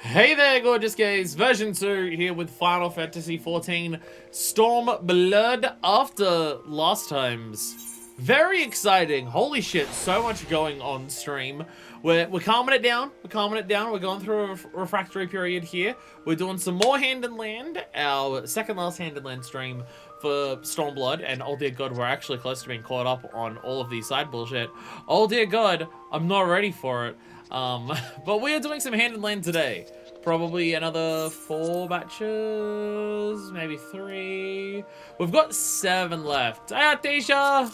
Hey there, gorgeous gays. Version 2 here with Final Fantasy XIV Stormblood after last time's. Very exciting. Holy shit, so much going on stream. We're calming it down. We're going through a refractory period here. We're doing some more Hand in Land, our second last Hand in Land stream for Stormblood, and oh dear god, we're actually close to being caught up on all of the side bullshit. Oh dear god, I'm not ready for it. But we are doing some Hand in Land today. Probably another 4 batches, maybe 3. We've got 7 left. Hi, Artesia!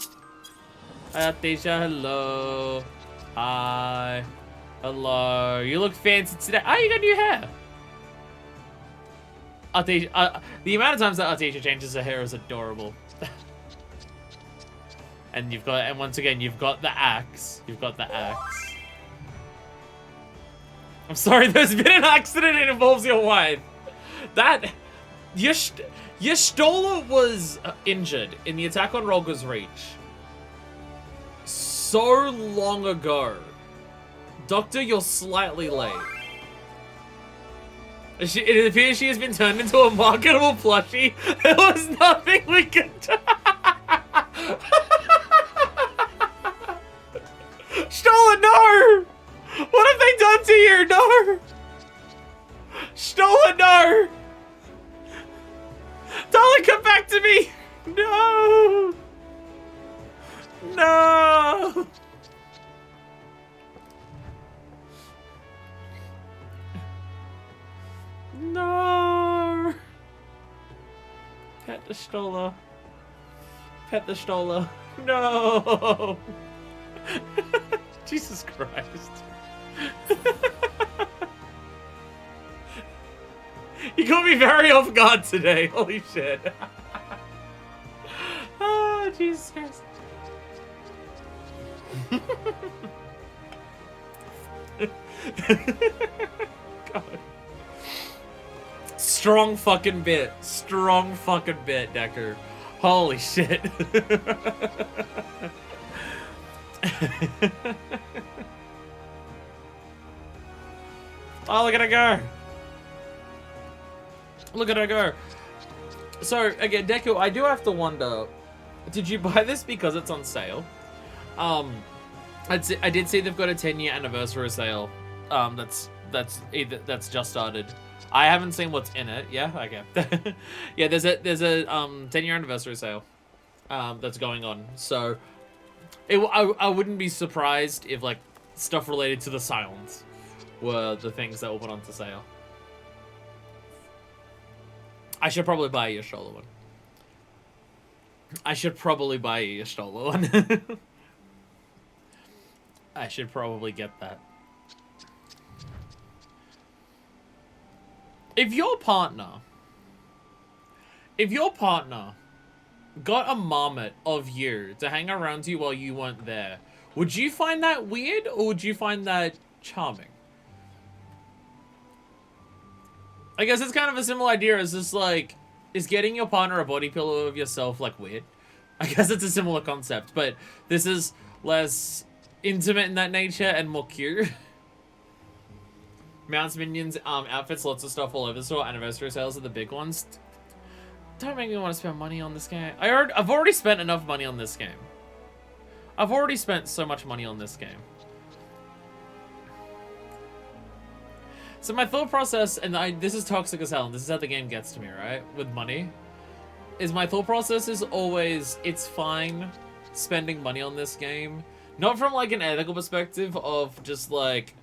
Hi, Artesia, hello. Hi. Hello. You look fancy today. Oh, you got new hair. Artesia, the amount of times that Artesia changes her hair is adorable. And once again, you've got the axe. I'm sorry, there's been an accident and it involves your wife. Your Stola was injured in the attack on Rolga's Reach so long ago. Doctor, you're slightly late. It appears she has been turned into a marketable plushie. There was nothing we could do. Stola, no! What have they done to you? No! Stola, no! Darling, come back to me! No! No! No! Pet the Stola. Pet the Stola. No! Jesus Christ. You got me very off guard today. Holy shit. Oh, Jesus Christ. God. Strong fucking bit, Decker. Holy shit. Oh, look at her go. Look at her go. So, again, Deku, I do have to wonder, did you buy this because it's on sale? I did see they've got a 10-year anniversary sale. That's just started. I haven't seen what's in it. Yeah, okay. Yeah, there's a 10-year anniversary sale that's going on. So I wouldn't be surprised if like stuff related to the Silence were the things that were put onto sale. I should probably buy a Stola one. I should probably get that. If your partner got a marmot of you to hang around you while you weren't there, would you find that weird or would you find that charming? I guess it's kind of a similar idea as just like, is getting your partner a body pillow of yourself like weird? I guess it's a similar concept, but this is less intimate in that nature and more cute. Mounts, minions, outfits, lots of stuff all over the store. Anniversary sales are the big ones. Don't make me want to spend money on this game. I've already spent enough money on this game. I've already spent so much money on this game. So my thought process, and this is toxic as hell, and this is how the game gets to me, right? With money. Is my thought process is always, it's fine spending money on this game. Not from like an ethical perspective of just like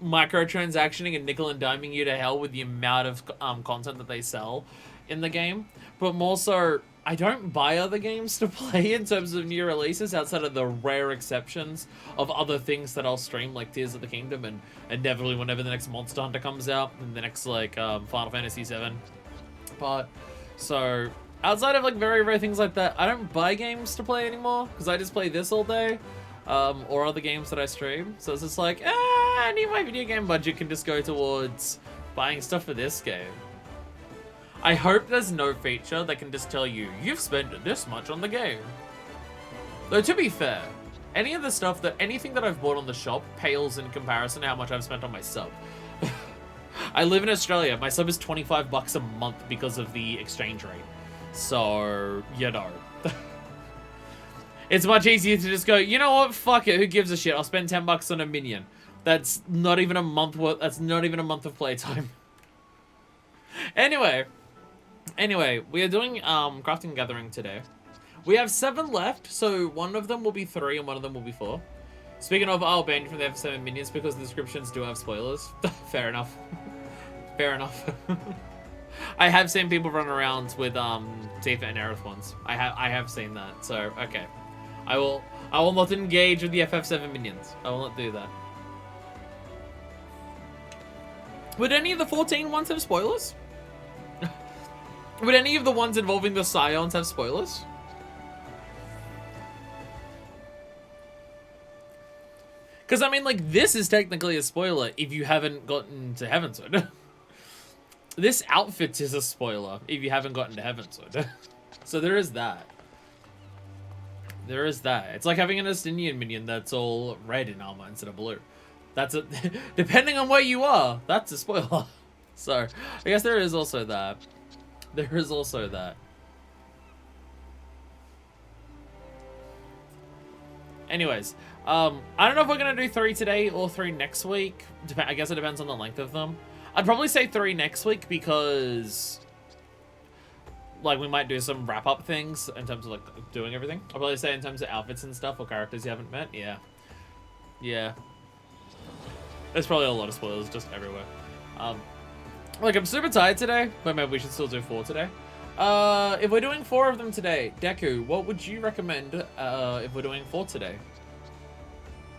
microtransactioning and nickel and diming you to hell with the amount of content that they sell in the game, but more so I don't buy other games to play in terms of new releases outside of the rare exceptions of other things that I'll stream, like Tears of the Kingdom and inevitably whenever the next Monster Hunter comes out and the next like Final Fantasy VII part. So outside of like very rare things like that, I don't buy games to play anymore because I just play this all day. Or other games that I stream. So it's just like, any of my video game budget can just go towards buying stuff for this game. I hope there's no feature that can just tell you, you've spent this much on the game. Though to be fair, anything that I've bought on the shop pales in comparison to how much I've spent on my sub. I live in Australia. My sub is $25 a month because of the exchange rate. So, you know. It's much easier to just go, you know what, fuck it, who gives a shit? I'll spend $10 on a minion. That's not even a month worth, that's not even a month of playtime. Anyway, we are doing crafting gathering today. We have 7 left, so one of them will be 3 and one of them will be 4. Speaking of, I'll ban you from the FF7 minions because the descriptions do have spoilers. Fair enough. Fair enough. I have seen people run around with Tifa and Aerith ones. I have seen that, so okay. I will not engage with the FF7 minions. I will not do that. Would any of the 14 ones have spoilers? Would any of the ones involving the Scions have spoilers? Because, I mean, like, this is technically a spoiler if you haven't gotten to Heavensward. This outfit is a spoiler if you haven't gotten to Heavensward. So there is that. There is that. It's like having an Estinian minion that's all red in armor instead of blue. That's a... Depending on where you are, that's a spoiler. So, I guess there is also that. There is also that. Anyways, I don't know if we're going to do 3 today or 3 next week. I guess it depends on the length of them. I'd probably say 3 next week because, like, we might do some wrap-up things in terms of, like, doing everything. I'll probably say in terms of outfits and stuff or characters you haven't met. Yeah. Yeah. There's probably a lot of spoilers just everywhere. Like, I'm super tired today, but maybe we should still do 4 today. If we're doing 4 of them today, Deku, what would you recommend if we're doing 4 today?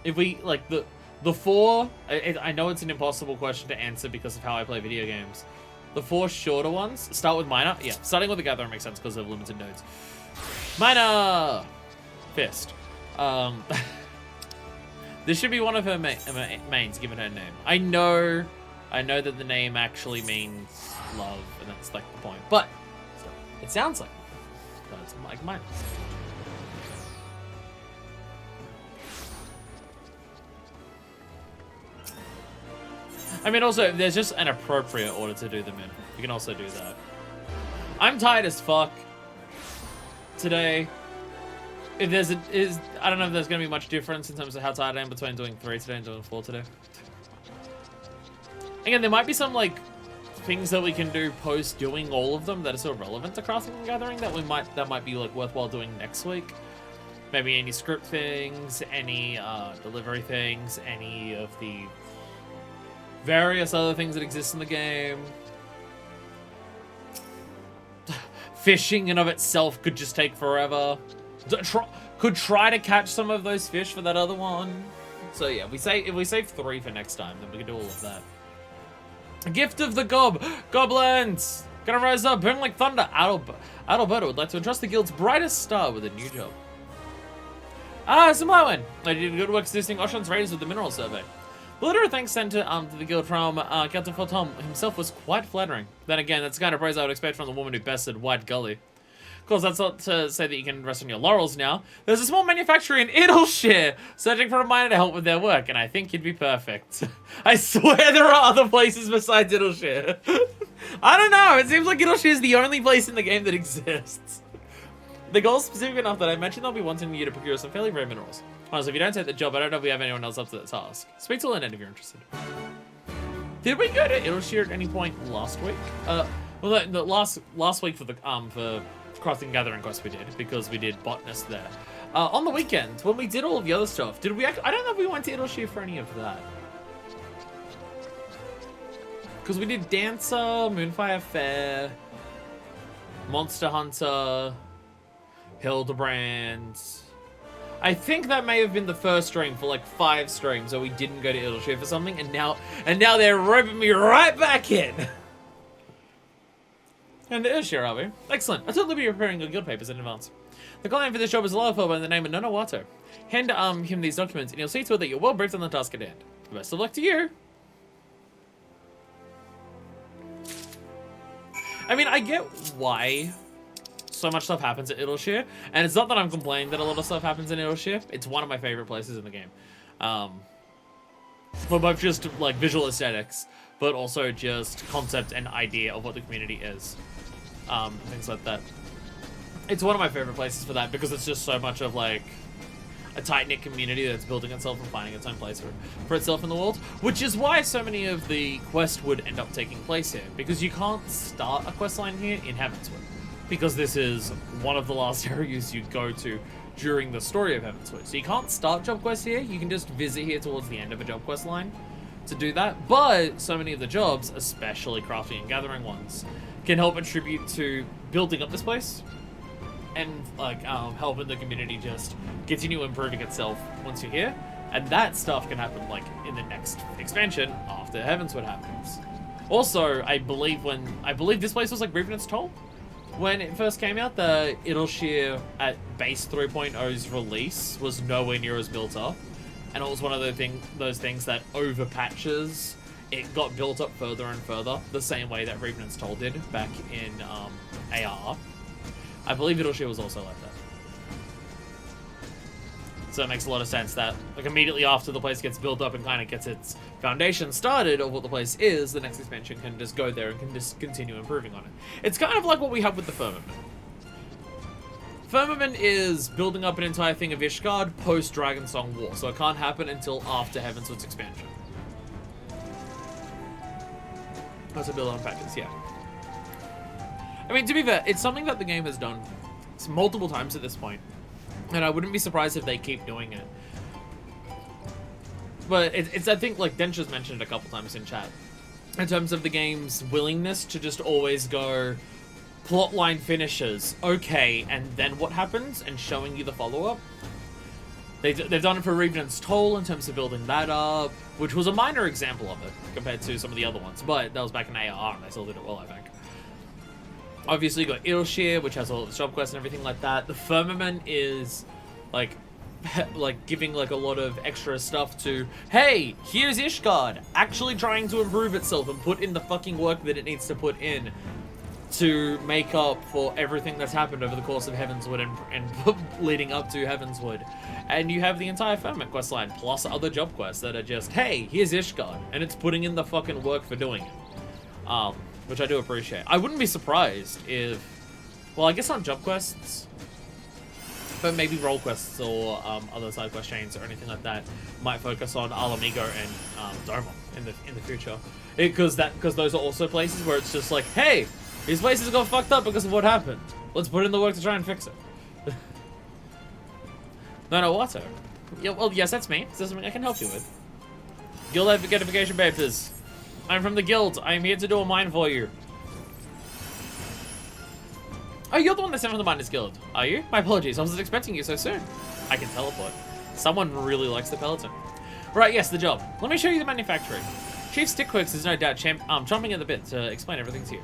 If we, like, the 4, I know it's an impossible question to answer because of how I play video games. The 4 shorter ones, start with Minor. Yeah, starting with the Gatherer makes sense because of limited nodes. Minor! Fist. This should be one of her mains, given her name. I know that the name actually means love, and that's, like, the point. But it sounds like that's like mine. I mean, also, there's just an appropriate order to do them in. You can also do that. I'm tired as fuck today. If there's I don't know if there's gonna be much difference in terms of how tired I am between doing 3 today and doing 4 today. Again, there might be some, like, things that we can do post doing all of them that are sort of relevant to crafting and gathering that might be, like, worthwhile doing next week. Maybe any script things, any delivery things, any of the various other things that exist in the game. Fishing in of itself could just take forever. Could try to catch some of those fish for that other one. So yeah, if we save 3 for next time, then we can do all of that. Gift of the Goblins! Gonna rise up, burn like thunder. Adalberto would like to entrust the guild's brightest star with a new job. Samoan! I did good work assisting Ocean's Raiders with the mineral survey. The letter of thanks sent to the guild from Captain Photom himself was quite flattering. Then again, that's the kind of praise I would expect from the woman who bested White Gully. Of course, that's not to say that you can rest on your laurels now. There's a small manufacturer in Idleshire searching for a miner to help with their work, and I think you'd be perfect. I swear there are other places besides Idleshire. I don't know, it seems like Idleshire is the only place in the game that exists. The goal's specific enough that I mentioned they'll be wanting you to procure some fairly rare minerals. Honestly, if you don't take the job, I don't know if we have anyone else up to that task. Speak to Lynette if you're interested. Did we go to Idleshire at any point last week? Well, the last week for the for crafting gathering quest we did, because we did botanist there. On the weekend, when we did all of the other stuff, did we I don't know if we went to Idleshire for any of that. Because we did Dancer, Moonfire Fair, Monster Hunter, Hildebrand. I think that may have been the first stream for like 5 streams where we didn't go to Idleshire for something, and now they're roping me right back in. And Idleshire, are we? Excellent. I thought we'd be preparing your guild papers in advance. The client for this job is a lower fellow by the name of Nonawato. Hand him these documents, and he'll see to it that you're well briefed on the task at hand. Best of luck to you. I mean, I get why so much stuff happens at Idleshire, and it's not that I'm complaining that a lot of stuff happens in Idleshire. It's one of my favorite places in the game, for both just like visual aesthetics, but also just concept and idea of what the community is. Things like that. It's one of my favorite places for that because it's just so much of like a tight-knit community that's building itself and finding its own place for itself in the world, which is why so many of the quests would end up taking place here, because you can't start a quest line here in Heavenswood, because this is one of the last areas you go to during the story of Heavenswood. So you can't start job quests here, you can just visit here towards the end of a job quest line to do that, but so many of the jobs, especially crafting and gathering ones, can help attribute to building up this place and like helping the community just continue improving itself once you're here, and that stuff can happen like in the next expansion after Heavenswood happens. Also, I believe this place was like Revenant's Toll when it first came out. The Idleshire at base 3.0's release was nowhere near as built up, and it was one of those things that over patches it got built up further and further, the same way that Revenant's Toll did back in AR. I believe Idleshire was also like that. So it makes a lot of sense that, like, immediately after the place gets built up and kind of gets its foundation started of what the place is, the next expansion can just go there and can just continue improving on it. It's kind of like what we have with the Firmament. Firmament is building up an entire thing of Ishgard post-Dragonsong War, so it can't happen until after Heavenswood's expansion. That's a build on patches, yeah. I mean, to be fair, it's something that the game has done multiple times at this point, and I wouldn't be surprised if they keep doing it. But it's I think, like Dentra's mentioned it a couple times in chat, in terms of the game's willingness to just always go plotline finishes, okay, and then what happens, and showing you the follow-up. They've done it for Revenant's Toll in terms of building that up, which was a minor example of it compared to some of the other ones, but that was back in AR, and they still did it well, I think. Obviously, you got Idleshire, which has all the job quests and everything like that. The Firmament is, like giving, like, a lot of extra stuff to, hey, here's Ishgard, actually trying to improve itself and put in the fucking work that it needs to put in to make up for everything that's happened over the course of Heavenswood and leading up to Heavenswood. And you have the entire Firmament questline, plus other job quests that are just, hey, here's Ishgard, and it's putting in the fucking work for doing it. Which I do appreciate. I wouldn't be surprised if, well, I guess not job quests, but maybe role quests or other side quest chains or anything like that might focus on Alamigo and Doma in the future, because those are also places where it's just like, hey, these places got fucked up because of what happened. Let's put in the work to try and fix it. No, Watto. Yeah, well, yes, that's me. Is there something I can help you with? Guild Identification Papers. I'm from the guild. I'm here to do a mine for you. Oh, you're the one that's sent from the Miners Guild, are you? My apologies, I wasn't expecting you so soon. I can teleport. Someone really likes the Peloton. Right, yes, the job. Let me show you the manufacturing. Chief Stickworks is no doubt chomping at the bit to explain everything to you.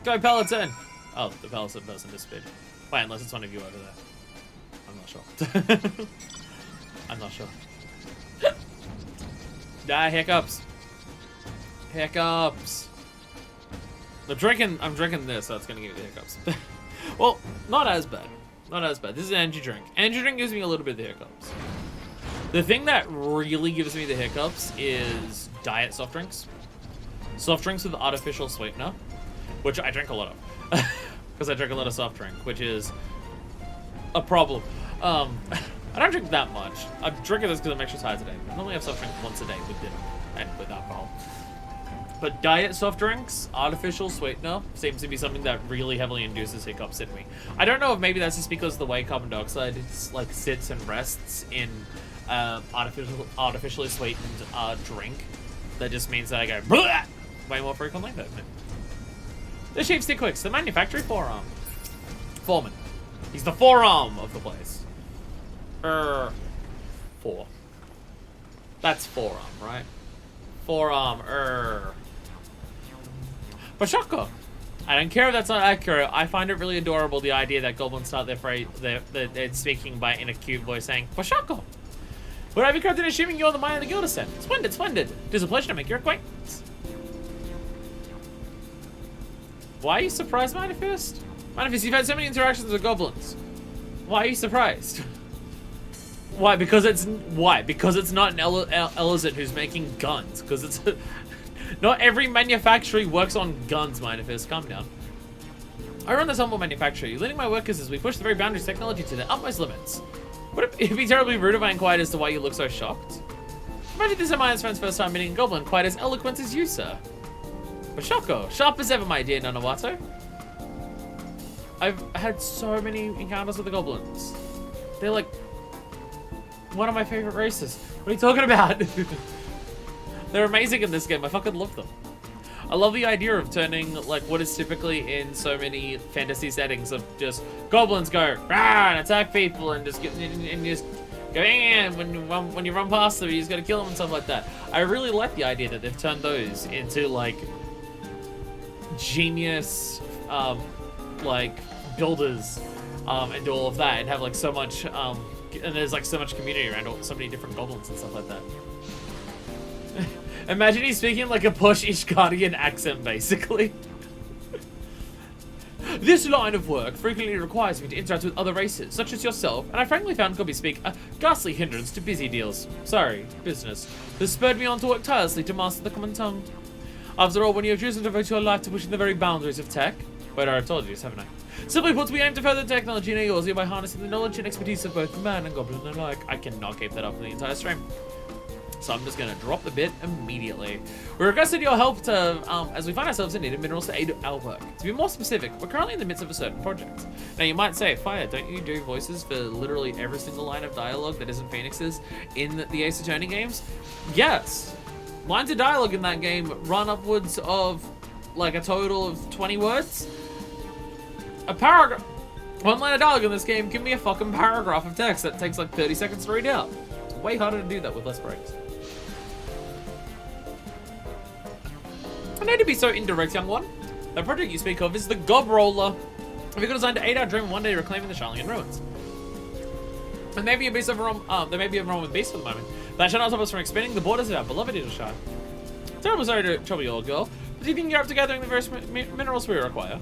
Go Peloton! Oh, the Peloton person disappeared. Wait, unless it's one of you over there. I'm not sure. I'm not sure. Die, hiccups. Hiccups. I'm drinking this, so it's gonna give me the hiccups. Well, not as bad. Not as bad. This is an energy drink. Energy drink gives me a little bit of the hiccups. The thing that really gives me the hiccups is diet soft drinks. Soft drinks with artificial sweetener, which I drink a lot of. Because I drink a lot of soft drink, which is a problem. I don't drink that much. I'm drinking this because I'm extra tired today. I normally have soft drink once a day with dinner and with alcohol. But diet soft drinks, artificial sweetener, seems to be something that really heavily induces hiccups in me. I don't know if maybe that's just because the way carbon dioxide like sits and rests in artificially sweetened drink. That just means that I go bleh! Way more frequently. But the Chief Stickworks, the manufacturing foreman. He's the forearm of the place. 4. That's forearm, right? Forearm, Bashaka! I don't care if that's not accurate. I find it really adorable, the idea that goblins start their phrase, they're speaking in a cute voice saying, Bashaka! Would I be correct in assuming you're the Mine of the Guild Ascent? Splendid, splendid. It is a pleasure to make your acquaintance. Why are you surprised, Manifest? Manifest, you've had so many interactions with goblins. Why are you surprised? Why? Because it's not an Elizabeth who's making guns. Because it's not every manufacturer works on guns, Minifist. Calm down. I run this humble manufacturer, leading my workers as we push the very boundaries of technology to their utmost limits. Would it be terribly rude if I inquired as to why you look so shocked? Imagine this is my friend's first time meeting a goblin quite as eloquent as you, sir. But Shoko, sharp as ever, my dear Nanawato. I've had so many encounters with the goblins. They're like one of my favorite races. What are you talking about? They're amazing in this game. I fucking love them. I love the idea of turning like what is typically in so many fantasy settings of just goblins go rah and attack people and just get and just go in when you run past them, you just gotta kill them and stuff like that. I really like the idea that they've turned those into like genius like builders and do all of that and have like so much and there's like so much community around so many different goblins and stuff like that. Imagine he's speaking like a posh Ishgardian accent, basically. This line of work frequently requires me to interact with other races, such as yourself, and I frankly found Gobby speak a ghastly hindrance to busy deals. Sorry, business. This spurred me on to work tirelessly to master the common tongue. After all, when you have chosen to devote your life to pushing the very boundaries of tech, but I told you this, haven't I? Simply put, we aim to further technology and yours by harnessing the knowledge and expertise of both man and goblin alike. I cannot keep that up for the entire stream. So I'm just going to drop the bit immediately. We requested your help to, as we find ourselves in need of minerals to aid our work. To be more specific, we're currently in the midst of a certain project. Now you might say, Fire, don't you do voices for literally every single line of dialogue that isn't Phoenix's in the Ace Attorney games? Yes. Lines of dialogue in that game run upwards of like a total of 20 words. A paragraph. One line of dialogue in this game, give me a fucking paragraph of text that takes like 30 seconds to read out. It's way harder to do that with less breaks. I need to be so indirect, young one. The project you speak of is the Gob Roller. A vehicle designed to aid our dream of one day reclaiming the Charlingen ruins. And maybe a beast overrun, there may be a wrong with beasts at the moment, but that shall not stop us from expanding the borders of our beloved Idleshire. Terrible sorry to trouble you, old girl, but do you think you're up to gathering the various minerals we require?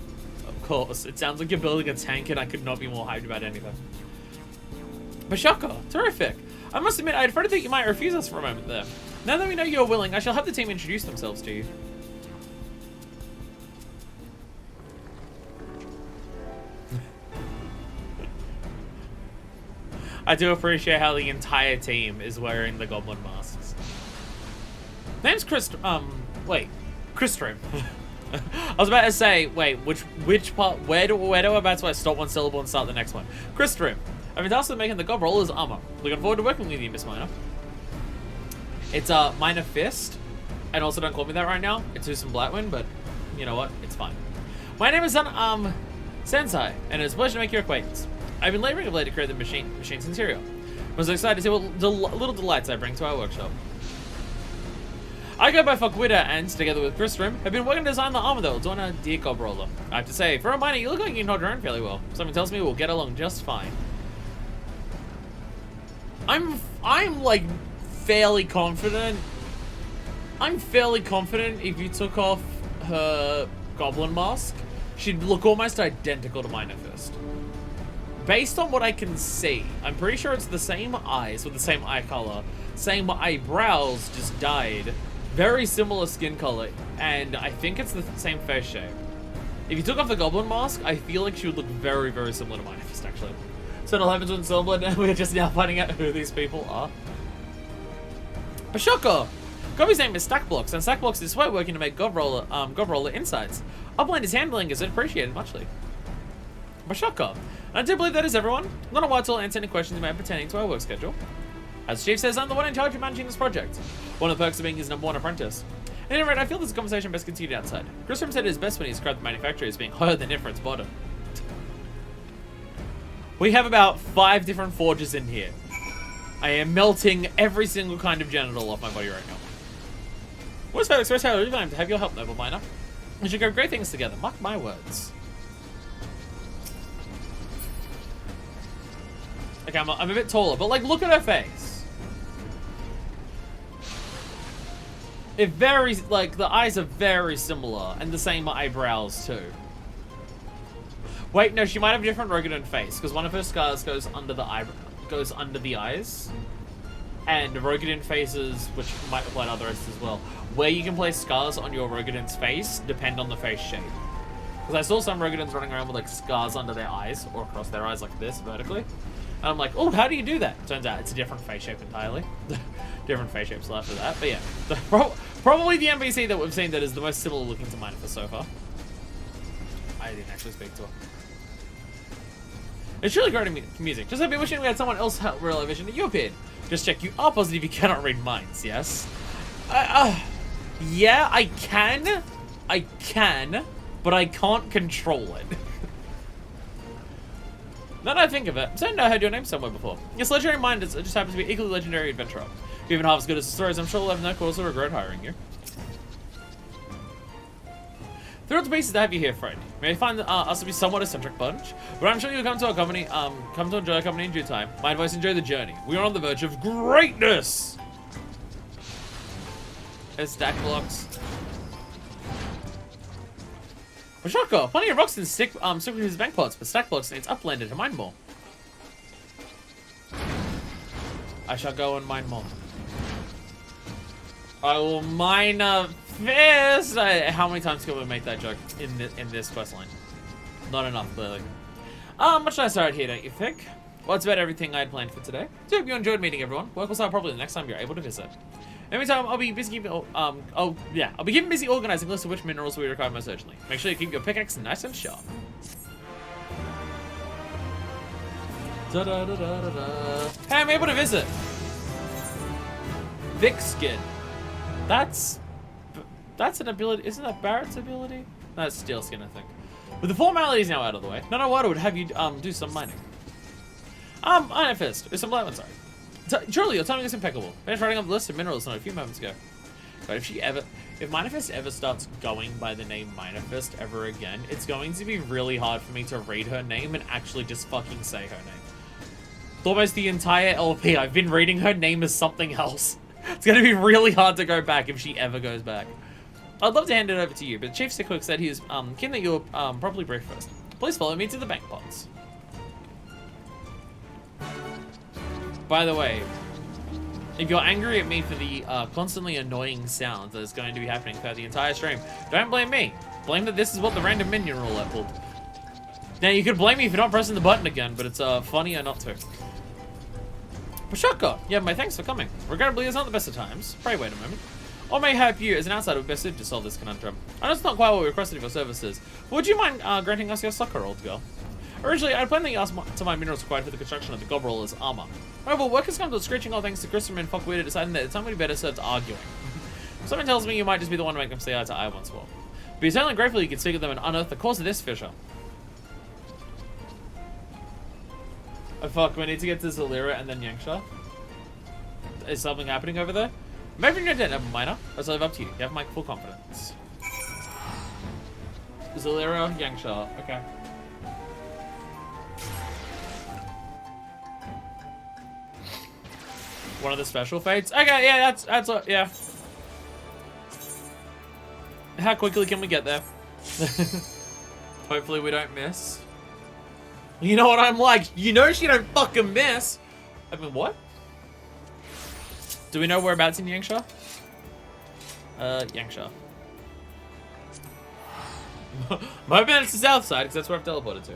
Of course, it sounds like you're building a tank and I could not be more hyped about anything. Bashaka, terrific. I must admit, I had afraid that you might refuse us for a moment there. Now that we know you're willing, I shall have the team introduce themselves to you. I do appreciate how the entire team is wearing the goblin masks. Name's Christrim. I was about to say, wait, which part, where do I about to stop one syllable and start the next one? Christrim. I've been tasked with making the Gob Roller's armor. Looking forward to working with you, Miss Minor. It's Minor Fist, and also don't call me that right now. It's Susan Blackwind, but you know what? It's fine. My name is Sensei, and it's a pleasure to make your acquaintance. I've been laboring of late to create the machine's interior. I was excited to see what little delights I bring to our workshop. I go by Fuckwitter and, together with Christrim, have been working to design the armor that will adorn our dear Gob Roller. I have to say, for a miner, you look like you can hold your own fairly well. Something tells me we'll get along just fine. I'm like fairly confident. I'm fairly confident if you took off her goblin mask, she'd look almost identical to Minor Fist. Based on what I can see, I'm pretty sure it's the same eyes with the same eye color, same eyebrows, just dyed, very similar skin color, and I think it's the same face shape. If you took off the goblin mask, I feel like she would look very, very similar to Minor Fist, actually. So it all happens with Stormblood, and we're just now finding out who these people are. Bashoko! Gobby's name is Stackblocks, and Stackblocks is sweat working to make Gob Roller insights. Upland is handling is appreciated muchly. Bashoko! I do believe that is everyone. Not a while till answer any questions you may have pertaining to our work schedule. As Chief says, I'm the one in charge of managing this project. One of the perks of being his #1 apprentice. At any rate, I feel this conversation best continued outside. Christopher said it is best when he described the manufacturer as being higher than Ifrit's bottom. We have about 5 different forges in here. I am melting every single kind of genital off my body right now. What's that express how I have your help, noble miner? We should go great things together, mark my words. Okay, I'm a bit taller, but like, look at her face. It varies, like, the eyes are very similar, and the same eyebrows, too. Wait, no, she might have a different Rogadon face, because one of her scars goes under the eyebrow. goes under the eyes. And Rogadin faces, which might apply to other races as well, where you can place scars on your Rogadin's face depend on the face shape. Because I saw some Rogadins running around with like scars under their eyes or across their eyes like this vertically. And I'm like, oh, how do you do that? Turns out it's a different face shape entirely. Different face shapes after that. But yeah, probably the NPC that we've seen that is the most similar looking to Manifest so far. I didn't actually speak to her. It's really great music. Just I've been wishing we had someone else help real vision that you appeared. Just check, you are positive you cannot read minds, yes? Yeah, I can, but I can't control it. Now that I think of it, I don't know I heard your name somewhere before. Yes, legendary mind is, it just happens to be equally legendary adventurer. If you're even half as good as the stories, I'm sure we'll have no cause to regret hiring you. Thrilled to pieces to have you here, friend. May I find us to be somewhat eccentric bunch, but I'm sure you'll come to our company, come to enjoy our company in due time. My advice, enjoy the journey. We are on the verge of greatness! There's stack blocks. Shaka, plenty of rocks and stick with his bank pots, but stack blocks needs uplanded to mine more. I shall go and mine more. I will mine a fist. How many times can we make that joke in this quest line? Not enough, clearly. Much nicer out here, don't you think? Well, that's about everything I had planned for today. So hope you enjoyed meeting everyone. Work will start properly the next time you're able to visit. In the meantime, I'll be busy keeping, I'll be keeping busy organizing a list of which minerals we require most urgently. Make sure you keep your pickaxe nice and sharp. Da -da -da -da -da -da. Hey, I'm able to visit. Thick skin. That's an ability. Isn't that Barrett's ability? No, it's steel skin, I think. With the formalities now out of the way, None of Water would have you do some mining. Iron Fist. There's some light one, sorry. Truly, your timing is impeccable. Finished writing up the list of minerals not a few moments ago. But if Manifest ever starts going by the name Manifest ever again, it's going to be really hard for me to read her name and actually just fucking say her name. Almost the entire LP, I've been reading her name as something else. It's going to be really hard to go back if she ever goes back. I'd love to hand it over to you, but Chief Sickwick said he is keen that you're properly briefed first. Please follow me to the bank pots. By the way, if you're angry at me for the constantly annoying sounds that is going to be happening throughout the entire stream, don't blame me. Blame that this is what the random minion rule pulled. Now, you could blame me for not pressing the button again, but it's funnier not to. Pashaka, yeah, my thanks for coming. Regrettably, it's not the best of times. Pray wait a moment. Or may help you as an outsider best suited to solve this conundrum. I know it's not quite what we requested of your services, but would you mind granting us your succor, old girl? Originally, I had planned that you asked to mine minerals required for the construction of the Gobroller's armor. However, work has come to a screeching halt thanks to Grissom and Fuckweird deciding that it's somebody better served arguing. Something tells me you might just be the one to make them see eye to eye once more. But you're certainly grateful you could speak with them and unearth the cause of this fissure. Oh fuck, we need to get to Zalira and then Yangsha. Is something happening over there? Maybe you're dead, Minor. Let's leave up to you. You have my full confidence. Zalira, Yangsha. Okay. One of the special fates? Okay, yeah, yeah. How quickly can we get there? Hopefully we don't miss. You know what I'm like? You know she don't fucking miss. I mean, what? Do we know whereabouts in Yangsha? Yangsha. My hoping it's the south side, because that's where I've teleported to.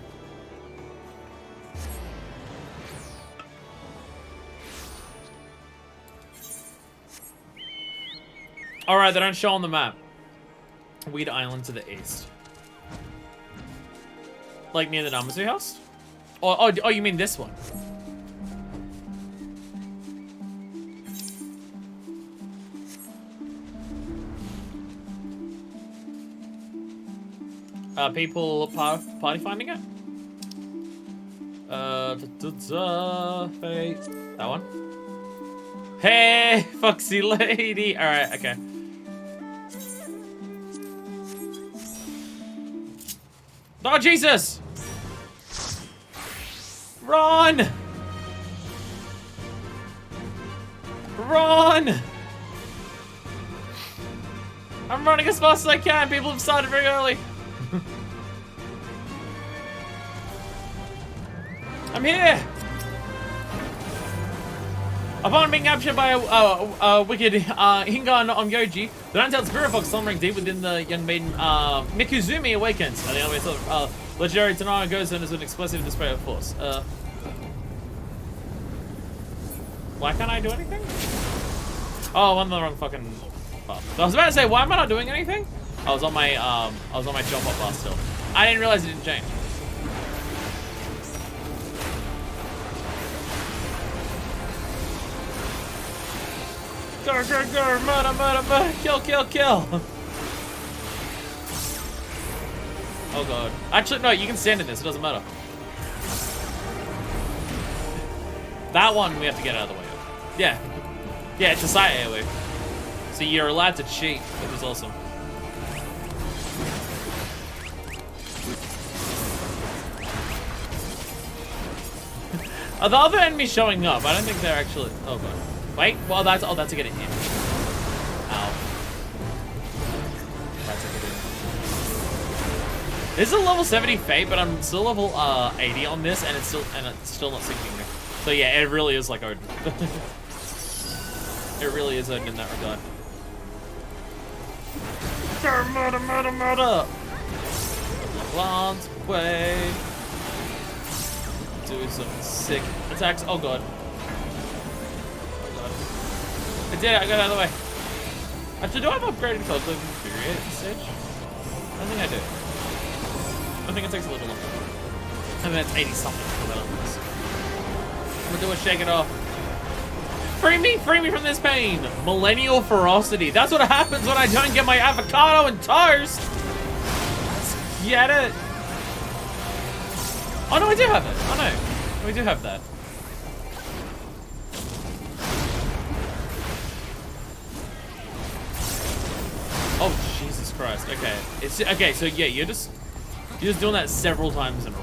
Alright, they don't show on the map. Weed Island to the east. Like near the Namazu house? Oh, you mean this one? People party finding it? Fate. That one? Hey, Foxy Lady! Alright, okay. Oh, Jesus! Run! Run! I'm running as fast as I can. People have started very early. I'm here! Upon being captured by a wicked Hingan Onyoji, the nine-tailed spirit fox slumbering deep within the young maiden Mikuzumi awakens. The only legendary Tanara goes in as an explosive display of force. Why can't I do anything? Oh, I'm on the wrong fucking path. I was about to say, why am I not doing anything? I was on my jump up bar still. I didn't realize it didn't change. Go, murder, kill. Oh god. Actually, no, you can stand in this, it doesn't matter. That one we have to get out of the way of. Yeah. Yeah, it's a side AoE. So you're allowed to cheat, which is awesome. Are the other enemies showing up? I don't think they're actually. Oh god. Wait, well that's to get a hit. Ow. That's a good hit. This is a level 70 Fate, but I'm still level 80 on this, and it's still not sinking me. So yeah, it really is like Odin. It really is Odin in that regard. Murder! Lance way. Do some sick attacks. Oh god. I did it, I got out of the way. Actually, do I have upgraded code living Fury at this stage? I think I do. I think it takes a little longer. I mean, it's 80 something for that on this. I'm gonna do a shake it off. Free me from this pain. Millennial ferocity. That's what happens when I don't get my avocado and toast. Let's get it. Oh no, I do have it. Oh no, we do have that. Oh Jesus Christ. Okay. It's okay. So yeah, you're just doing that several times in a row.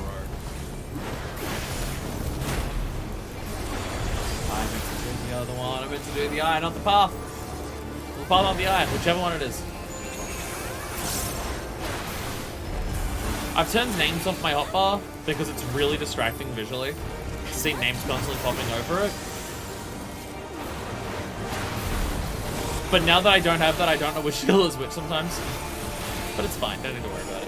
I meant to do the other one. I meant to do the eye, not the path. The path, not the eye, whichever one it is. I've turned names off my hotbar because it's really distracting visually to see names constantly popping over it. But now that I don't have that, I don't know which skill is which sometimes. But it's fine, don't need to worry about it.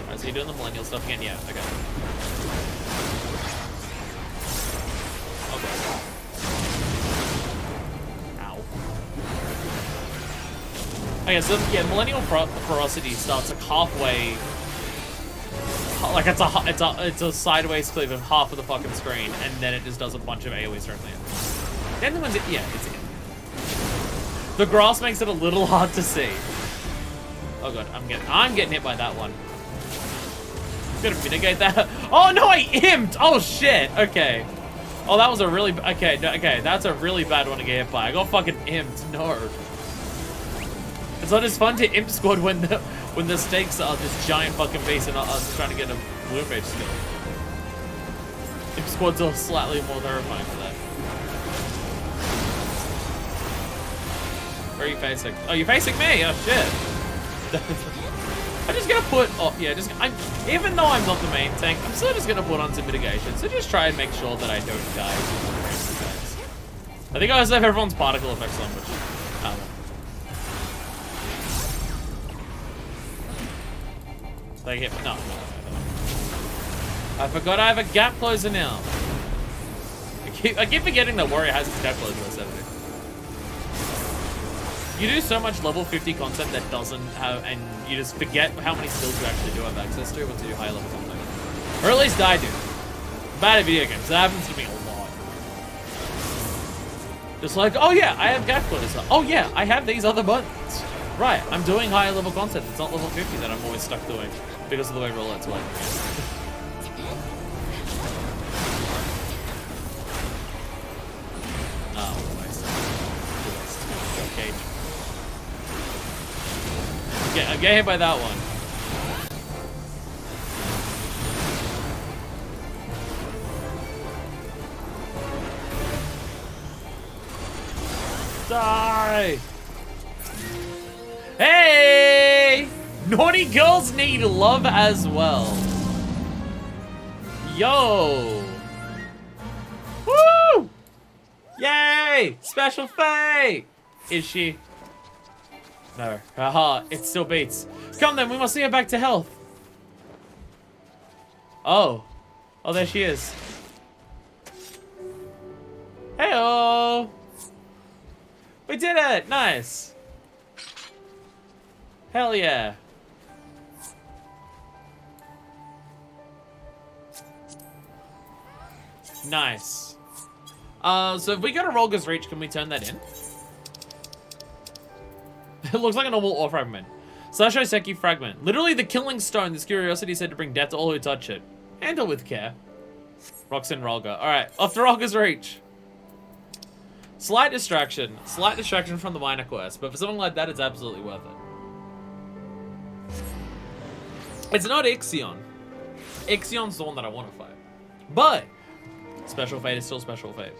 Alright, so you're doing the millennial stuff again? Yeah, okay. Okay. Ow. Okay, so yeah, millennial ferocity starts like halfway. Like it's a sideways clip of half of the fucking screen, and then it just does a bunch of AoEs directly in. Then the one's yeah, it's in. The grass makes it a little hard to see. Oh god, I'm getting hit by that one. I'm gonna mitigate that. Oh no, I imped! Oh shit. Okay. Oh, that was a really okay. That's a really bad one to get hit by. I got fucking imped. No. It's not as fun to imp squad when the stakes are this giant fucking beast and us trying to get a blue mage skill. Imp squads are slightly more terrifying for that. Where are you facing? Oh, you're facing me! Oh shit! I'm just gonna put. Oh yeah, even though I'm not the main tank, I'm still just gonna put on some mitigation. So just try and make sure that I don't die. I think I also have everyone's particle effects on, which I don't know. They hit me. No. I forgot I have a gap closer now. I keep forgetting that Warrior has its gap closer at 70. You do so much level 50 content that doesn't have, and you just forget how many skills you actually do have access to once you do higher level content. Or at least I do. Bad at video games. That happens to me a lot. Just like, oh yeah, I have gap closer. Oh yeah, I have these other buttons. Right, I'm doing higher level content. It's not level 50 that I'm always stuck doing because of the way rollouts work. Oh, waste. Okay. Okay, I get hit by that one. Die! Hey! Naughty girls need love as well. Yo! Woo! Yay! Special fate! Is she? No. Haha, it still beats. Come then, we must see her back to health. Oh. Oh, there she is. Hey-oh! We did it! Nice! Hell yeah. Nice. So if we go to Rolga's Reach, can we turn that in? It looks like a normal ore fragment. Sasho Seki fragment. Literally the killing stone. This curiosity is said to bring death to all who touch it. Handle with care. Rocks in Rolga. Alright, off to Rolga's Reach. Slight distraction. Slight distraction from the minor quest. But for something like that, it's absolutely worth it. It's not Ixion. Ixion's the one that I want to fight. But special fate is still special fate.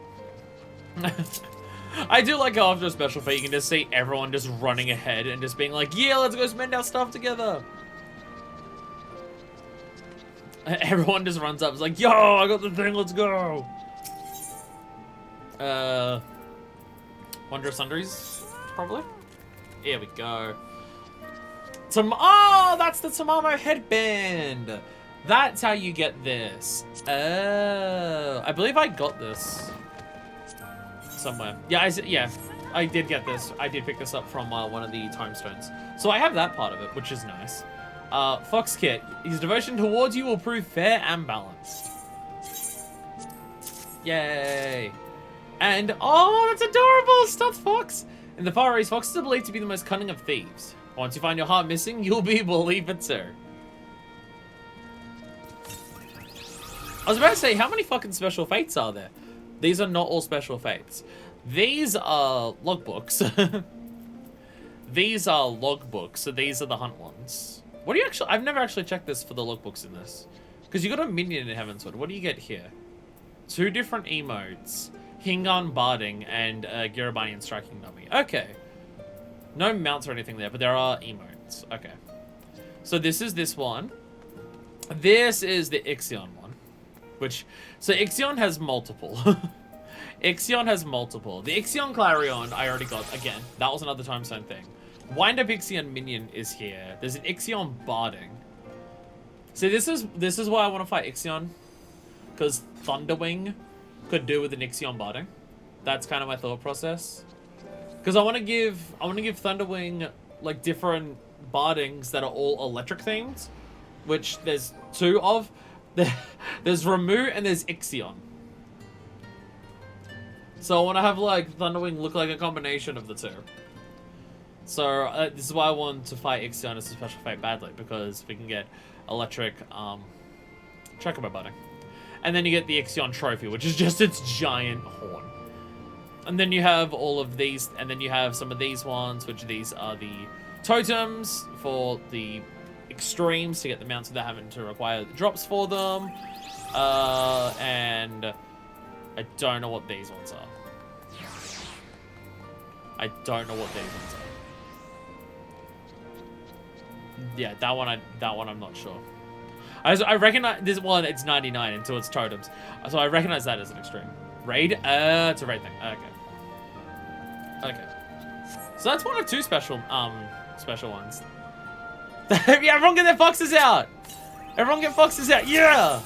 I do like how after a special fate, you can just see everyone just running ahead and just being like, yeah, let's go spend our stuff together. Everyone just runs up. It's like, yo, I got the thing, let's go. Wondrous Sundries, probably. Here we go. Oh, that's the Tamamo headband. That's how you get this. Oh, I believe I got this somewhere. Yeah, I did get this. I did pick this up from one of the time stones. So I have that part of it, which is nice. Fox Kit. His devotion towards you will prove fair and balanced. Yay. And, oh, that's adorable! Stuffed fox! In the Far East, foxes are believed to be the most cunning of thieves. Once you find your heart missing, you'll be a believer too. I was about to say, how many fucking special fates are there? These are not all special fates. These are logbooks. These are logbooks, so these are the hunt ones. What do you actually... I've never actually checked this for the logbooks in this. Because you got a minion in Heavensward. What do you get here? 2 different emotes. Hingan Barding and Girabanian Striking Dummy. Okay. No mounts or anything there, but there are emotes. Okay. So this is this one. This is the Ixion one. Which... So Ixion has multiple. Ixion has multiple. The Ixion Clarion I already got. Again, that was another time zone thing. Wind Up Ixion minion is here. There's an Ixion Barding. See, this is why I want to fight Ixion. Because Thunderwing could do with an Ixion Barding. That's kind of my thought process. Because I want to give Thunderwing like different Bardings that are all electric themed, which there's 2 of. There's Ramu and there's Ixion. So I want to have like Thunderwing look like a combination of the 2. So this is why I want to fight Ixion as a special fate badly, because we can get electric Chocobo Barding. And then you get the Ixion Trophy, which is just its giant horn. And then you have all of these, and then you have some of these ones, which these are the totems for the extremes to get the mounts without having to require the drops for them. And I don't know what these ones are. I don't know what these ones are. Yeah, that one I'm not sure. I recognize this one. It's 99 until it's totems, so I recognize that as an extreme raid. It's a raid thing. Okay. So that's 1 of 2 special ones. Yeah, everyone get their foxes out. Everyone get foxes out. Yeah.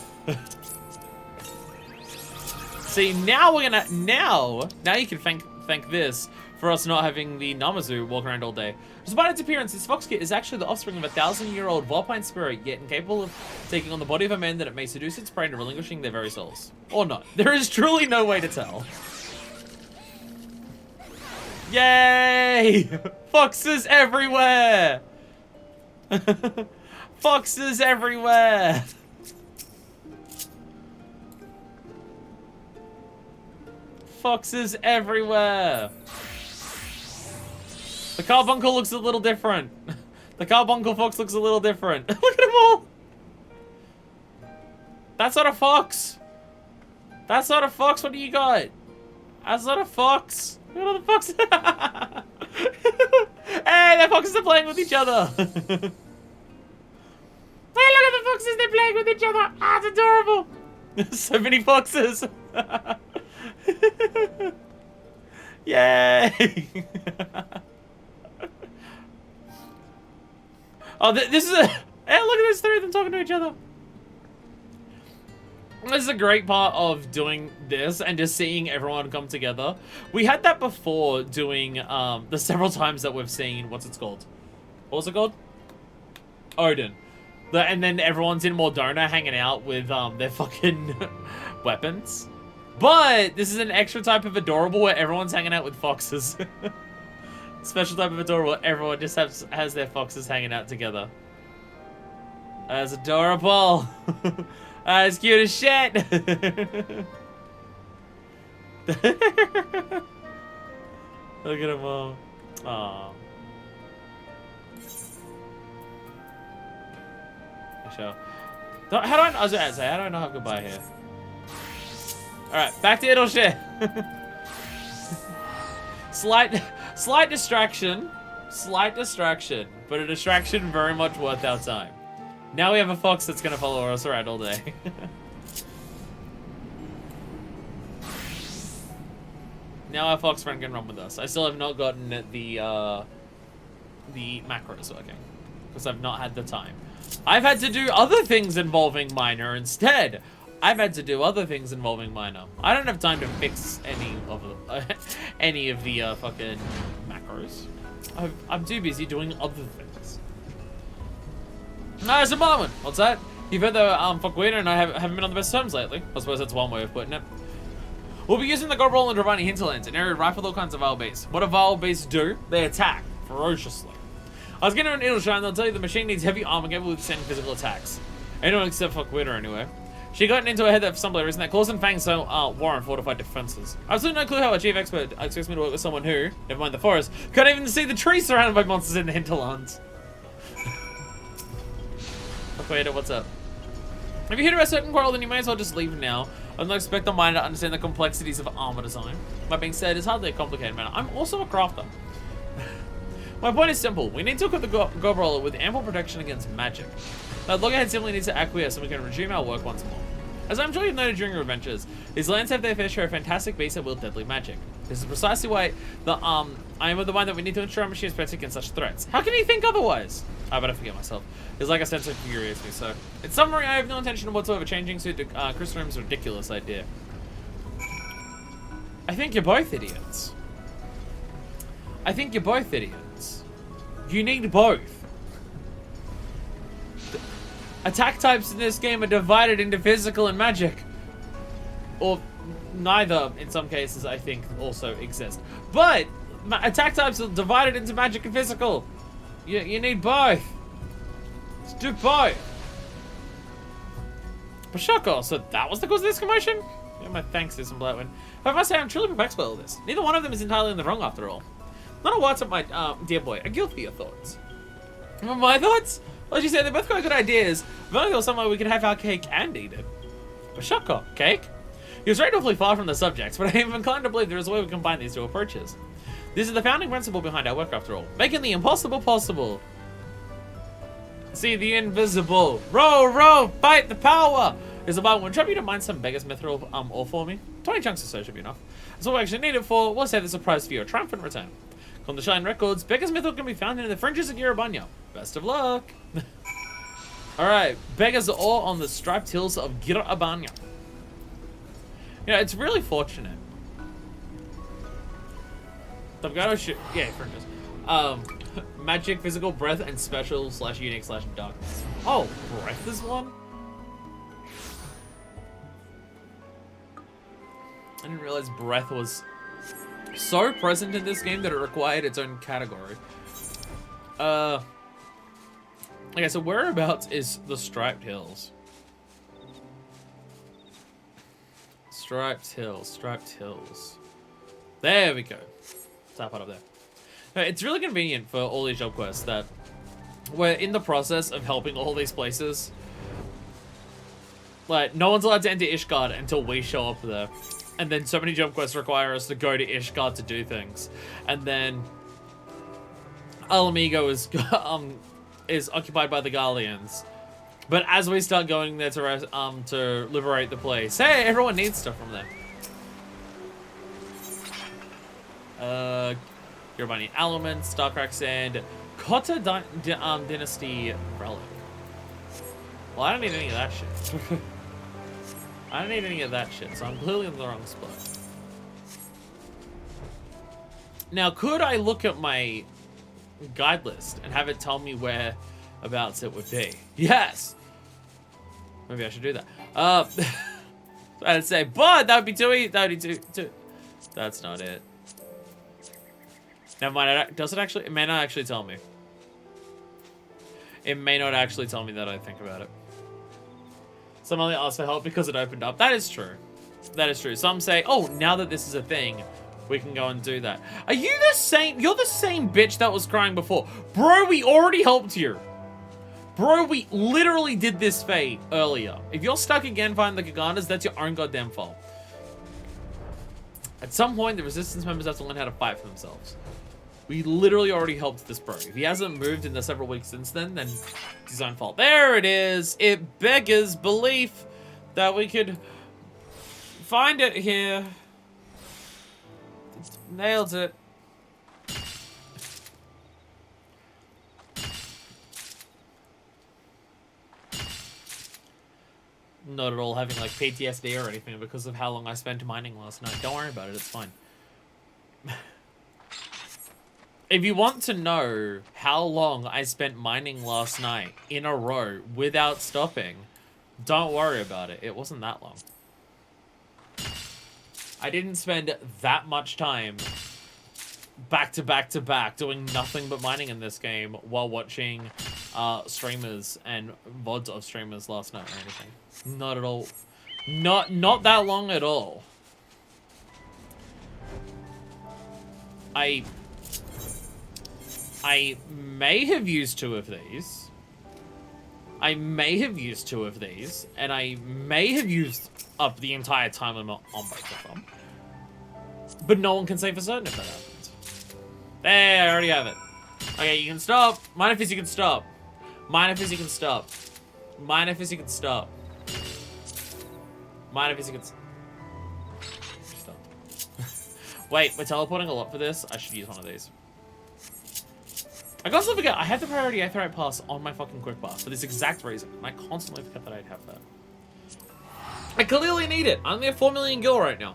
See, now we're gonna now you can thank this for us not having the Namazu walk around all day. Despite its appearance, this fox kit is actually the offspring of a 1,000-year-old Vulpine spirit, yet incapable of taking on the body of a man that it may seduce its prey into relinquishing their very souls. Or not. There is truly no way to tell. Yay! Foxes everywhere! Foxes everywhere! Foxes everywhere! The carbuncle looks a little different. The carbuncle fox looks a little different. Look at them all! That's not a fox! That's not a fox, what do you got? That's not a fox! Look at all the foxes! Hey, the foxes are playing with each other! Hey, look at the foxes, they're playing with each other! Ah, it's adorable! So many foxes. Yay. Oh, this is a... Hey, look at those three of them talking to each other. This is a great part of doing this and just seeing everyone come together. We had that before doing the several times that we've seen... What's it called? What was it called? Odin. And then everyone's in Mordona hanging out with their fucking weapons. But this is an extra type of adorable where everyone's hanging out with foxes. Special type of adorable. Everyone just has their foxes hanging out together. That's adorable. That's cute as shit. Look at them all. Aww. Sure. How do I was gonna say, how do I not have goodbye here? Alright, back to idle shit. Slight distraction. Slight distraction. But a distraction very much worth our time. Now we have a fox that's gonna follow us around all day. Now our fox friend can run with us. I still have not gotten the macros working. Because I've not had the time. I've had to do other things involving Miner instead. I've had to do other things involving Miner. I don't have time to fix any of the fucking macros. I'm too busy doing other things. No, it's a moment. What's that? You've heard that Fuckweener and I haven't been on the best terms lately. I suppose that's one way of putting it. We'll be using the Gobrol and Dravani hinterlands, an area rife with all kinds of Vile beasts. What do Vile beasts do? They attack ferociously. I was getting an Edelshine, they'll tell you the machine needs heavy armor capable of withstanding physical attacks. Anyone except Fuckweener anyway. She got into her head that for some reason that Claws and Fangs so warrant fortified defenses. I have absolutely no clue how a chief expert expects me to work with someone who, never mind the forest, can't even see the trees surrounded by monsters in the hinterlands. Fuckweener, what's up? If you hear about a certain quarrel, then you may as well just leave now. I don't expect the miner to understand the complexities of armor design. That being said, it's hardly a complicated matter. I'm also a crafter. My point is simple. We need to equip the Gobroller with ample protection against magic. That loggerhead simply needs to acquiesce so we can resume our work once more. As I'm sure you've noted during your adventures, these lands have their fair share of fantastic beasts that wield deadly magic. This is precisely why I am of the mind that we need to ensure our machine is protected against such threats. How can you think otherwise? I better forget myself. It's like I said, so infuriates me, so... In summary, I have no intention whatsoever changing suit to Christopher's ridiculous idea. I think you're both idiots. I think you're both idiots. You need both. Attack types in this game are divided into physical and magic. Or neither, in some cases, I think, also exist. But attack types are divided into magic and physical. You need both. Let's do both. Pashoko, so that was the cause of this commotion? Yeah, my thanks to some Blightwind. But I must say, I'm truly perplexed by all this. Neither one of them is entirely in the wrong after all. Not a what's up, my dear boy. A guilt for your thoughts. My thoughts? Well, as you said, they're both quite good ideas. If only there was somewhere we could have our cake and eat it. Pashoko, cake? He was very awfully far from the subject, but I am inclined to believe there is a way we can combine these two approaches. This is the founding principle behind our work, after all. Making the impossible possible. See the invisible. Row, row, fight the power. Is about one. Try you to mine some Beggar's Mithril ore for me. 20 chunks or so should be enough. That's what we actually need it for. We'll save the surprise for your triumphant return. From the Shine Records, Beggar's Mithril can be found in the fringes of Girabanya. Best of luck. Alright, Beggar's ore on the striped hills of Girabanya. You know, it's really fortunate. I've got to shoot. Yeah, fringes. Magic, physical, breath, and special / unique / darkness. Oh, breath is one? I didn't realize breath was so present in this game that it required its own category. Okay, so whereabouts is the Striped Hills? Striped Hills. There we go. Tap it up there. Now, it's really convenient for all these job quests that we're in the process of helping all these places. Like, no one's allowed to enter Ishgard until we show up there. And then so many job quests require us to go to Ishgard to do things. And then Alamigo is occupied by the Garleans. But as we start going there to liberate the place, hey, everyone needs stuff from there. Giovanni Elements, Starcrack Sand, Kota Dynasty Relic. Well, I don't need any of that shit. I don't need any of that shit, so I'm clearly in the wrong spot. Now, could I look at my guide list and have it tell me whereabouts it would be? Yes! Maybe I should do that. I'd say, but that would be too easy. That would be too. That's not it. Never mind. Does it actually? It may not actually tell me. It may not actually tell me that I think about it. Some only asked for help because it opened up. That is true. That is true. Some say, oh, now that this is a thing, we can go and do that. Are you the same? You're the same bitch that was crying before. Bro, we already helped you. Bro, we literally did this fate earlier. If you're stuck again finding the Gigandas, that's your own goddamn fault. At some point, the Resistance members have to learn how to fight for themselves. We literally already helped this bro. If he hasn't moved in the several weeks since then it's his own fault. There it is. It beggars belief that we could find it here. Nailed it. Not at all having like PTSD or anything because of how long I spent mining last night. Don't worry about it, it's fine. If you want to know how long I spent mining last night in a row without stopping, don't worry about it. It wasn't that long. I didn't spend that much time back to back to back doing nothing but mining in this game while watching streamers and VODs of streamers last night or anything. Not at all. Not that long at all. I may have used 2 of these. I may have used 2 of these. And I may have used up the entire time I'm on both of them. But no one can say for certain if that happens. There, I already have it. Okay, you can stop. Minor Fizz, you can stop. Minor Fizz, you can stop. Minor Fizz, you can stop. Minor Fizz, you can stop. Wait, we're teleporting a lot for this. I should use one of these. I constantly forget, I have the priority Aetheryte Pass on my fucking quick bar for this exact reason. And I constantly forget that I'd have that. I clearly need it. I only have 4 million gil right now.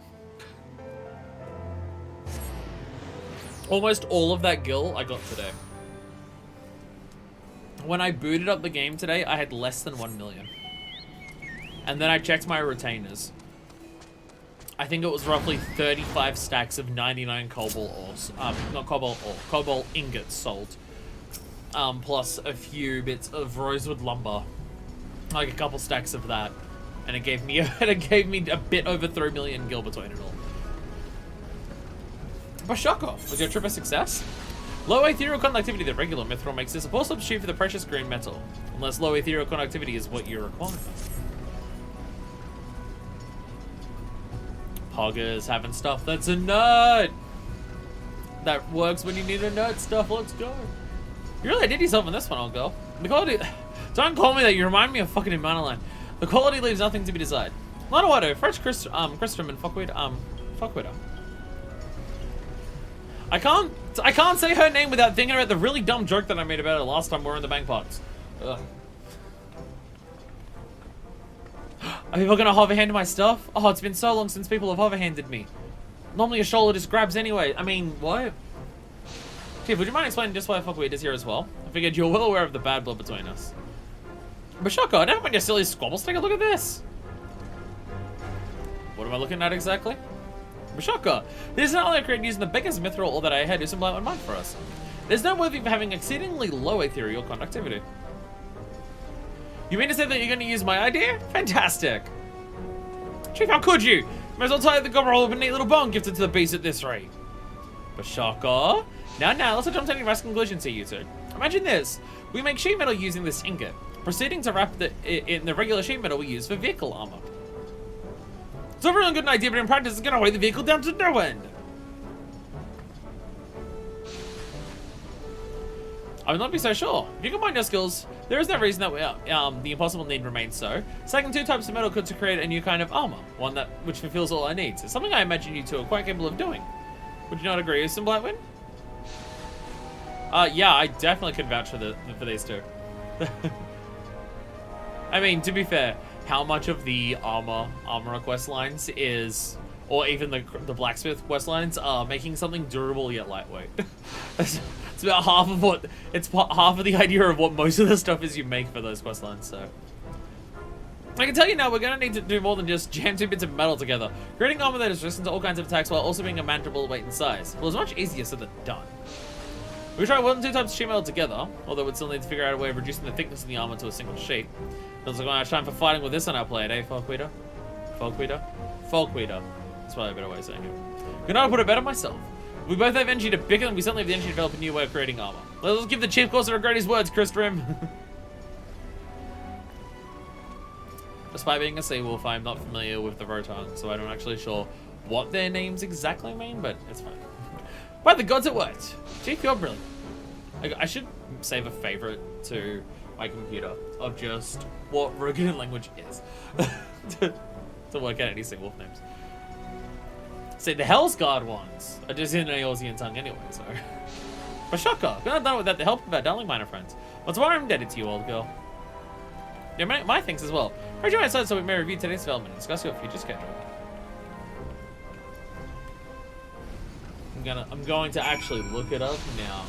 Almost all of that gil I got today. When I booted up the game today, I had less than 1 million. And then I checked my retainers. I think it was roughly 35 stacks of 99 cobalt ores. Not cobalt ore, cobalt ingots sold. Plus a few bits of rosewood lumber. Like a couple stacks of that. And it gave me a bit over 3 million gil between it all. Bashoko, was your trip a success? Low ethereal conductivity, the regular mithril makes this a poor substitute for the precious green metal. Unless low ethereal conductivity is what you require. Poggers having stuff that's a nerd! That works when you need a nerd stuff, let's go. You really did yourself on this one, old girl. The quality... Don't call me that, you remind me of fucking Imanaline. The quality leaves nothing to be desired. Lanawato, French Christopher and fuckwidder. I can't say her name without thinking about the really dumb joke that I made about her last time we were in the bank box. Ugh. Are people gonna hover-hand my stuff? Oh, it's been so long since people have hover-handed me. Normally a shoulder just grabs anyway. I mean, what? Chief, would you mind explaining just why Fuckweed is here as well? I figured you're well aware of the bad blood between us. Bashoko, never mind your silly squabbles. Take a look at this. What am I looking at exactly? Bashoko, this is not only created using the biggest mithril ore that I had to simply one mine for us. There's no worthy of having exceedingly low ethereal conductivity. You mean to say that you're going to use my idea? Fantastic. Chief, how could you? Might as well tie the gobber hole of a neat little bone gifted to the beast at this rate. Bashoko. Now, let's not jump to any rash conclusions here, you two. Imagine this. We make sheet metal using this ingot, proceeding to wrap in the regular sheet metal we use for vehicle armor. It's a really good idea, but in practice, it's going to weigh the vehicle down to no end. I would not be so sure. If you combine your skills, There is no reason that the impossible need remains so. Second, 2 types of metal could to create a new kind of armor, one which fulfills all our needs. It's something I imagine you two are quite capable of doing. Would you not agree, some Blightwind? Yeah, I definitely could vouch for these two. I mean, to be fair, how much of the armor quest lines is, or even the blacksmith quest lines are making something durable yet lightweight. It's about half of half of the idea of what most of the stuff is you make for those quest lines. So I can tell you now, we're gonna need to do more than just jam 2 bits of metal together. Creating armor that is resistant to all kinds of attacks while also being a manageable weight and size. Well, it's much easier said than done. We try 1 and 2 types of sheet metal together, although we'd still need to figure out a way of reducing the thickness of the armor to a single sheet. Feels like we're out of time for fighting with this on our plate, eh, Folkweeder? Folkweeder? Folkweeder. That's probably a better way of saying it. Could I put it better myself? We both have energy to bicker, and we certainly have the energy to develop a new way of creating armor. Let's give the chief course to regret his words, Christrim. Despite being a Seawolf, I'm not familiar with the Rotan, so I'm not actually sure what their names exactly mean, but it's fine. By the gods, it worked. Chief, you're brilliant. I should save a favorite to my computer of just what Rogan language is to work out any Seawolf names. See, the Hell's Guard ones are just in an Eorzean tongue anyway, so. But shocker, we're not done without the help of our darling minor friends. What's more, I'm indebted to you, old girl. Yeah, my thanks as well. Hurry to my side so we may review today's development and discuss your future schedule. I'm going to actually look it up now.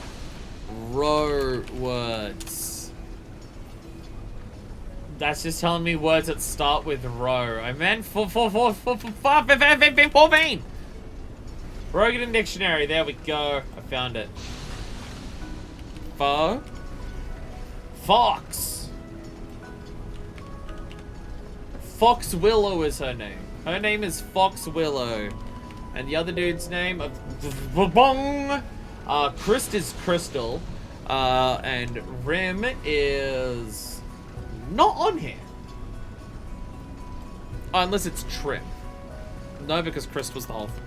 Row words. That's just telling me words that start with row. I meant 14. Rogan Dictionary, there we go. I found it. Fox. Fox Willow is her name. Her name is Fox Willow. And the other dude's name of Christ is Crystal. And Rim is not on here. Oh, unless it's Trim. No, because Chris was the whole thing.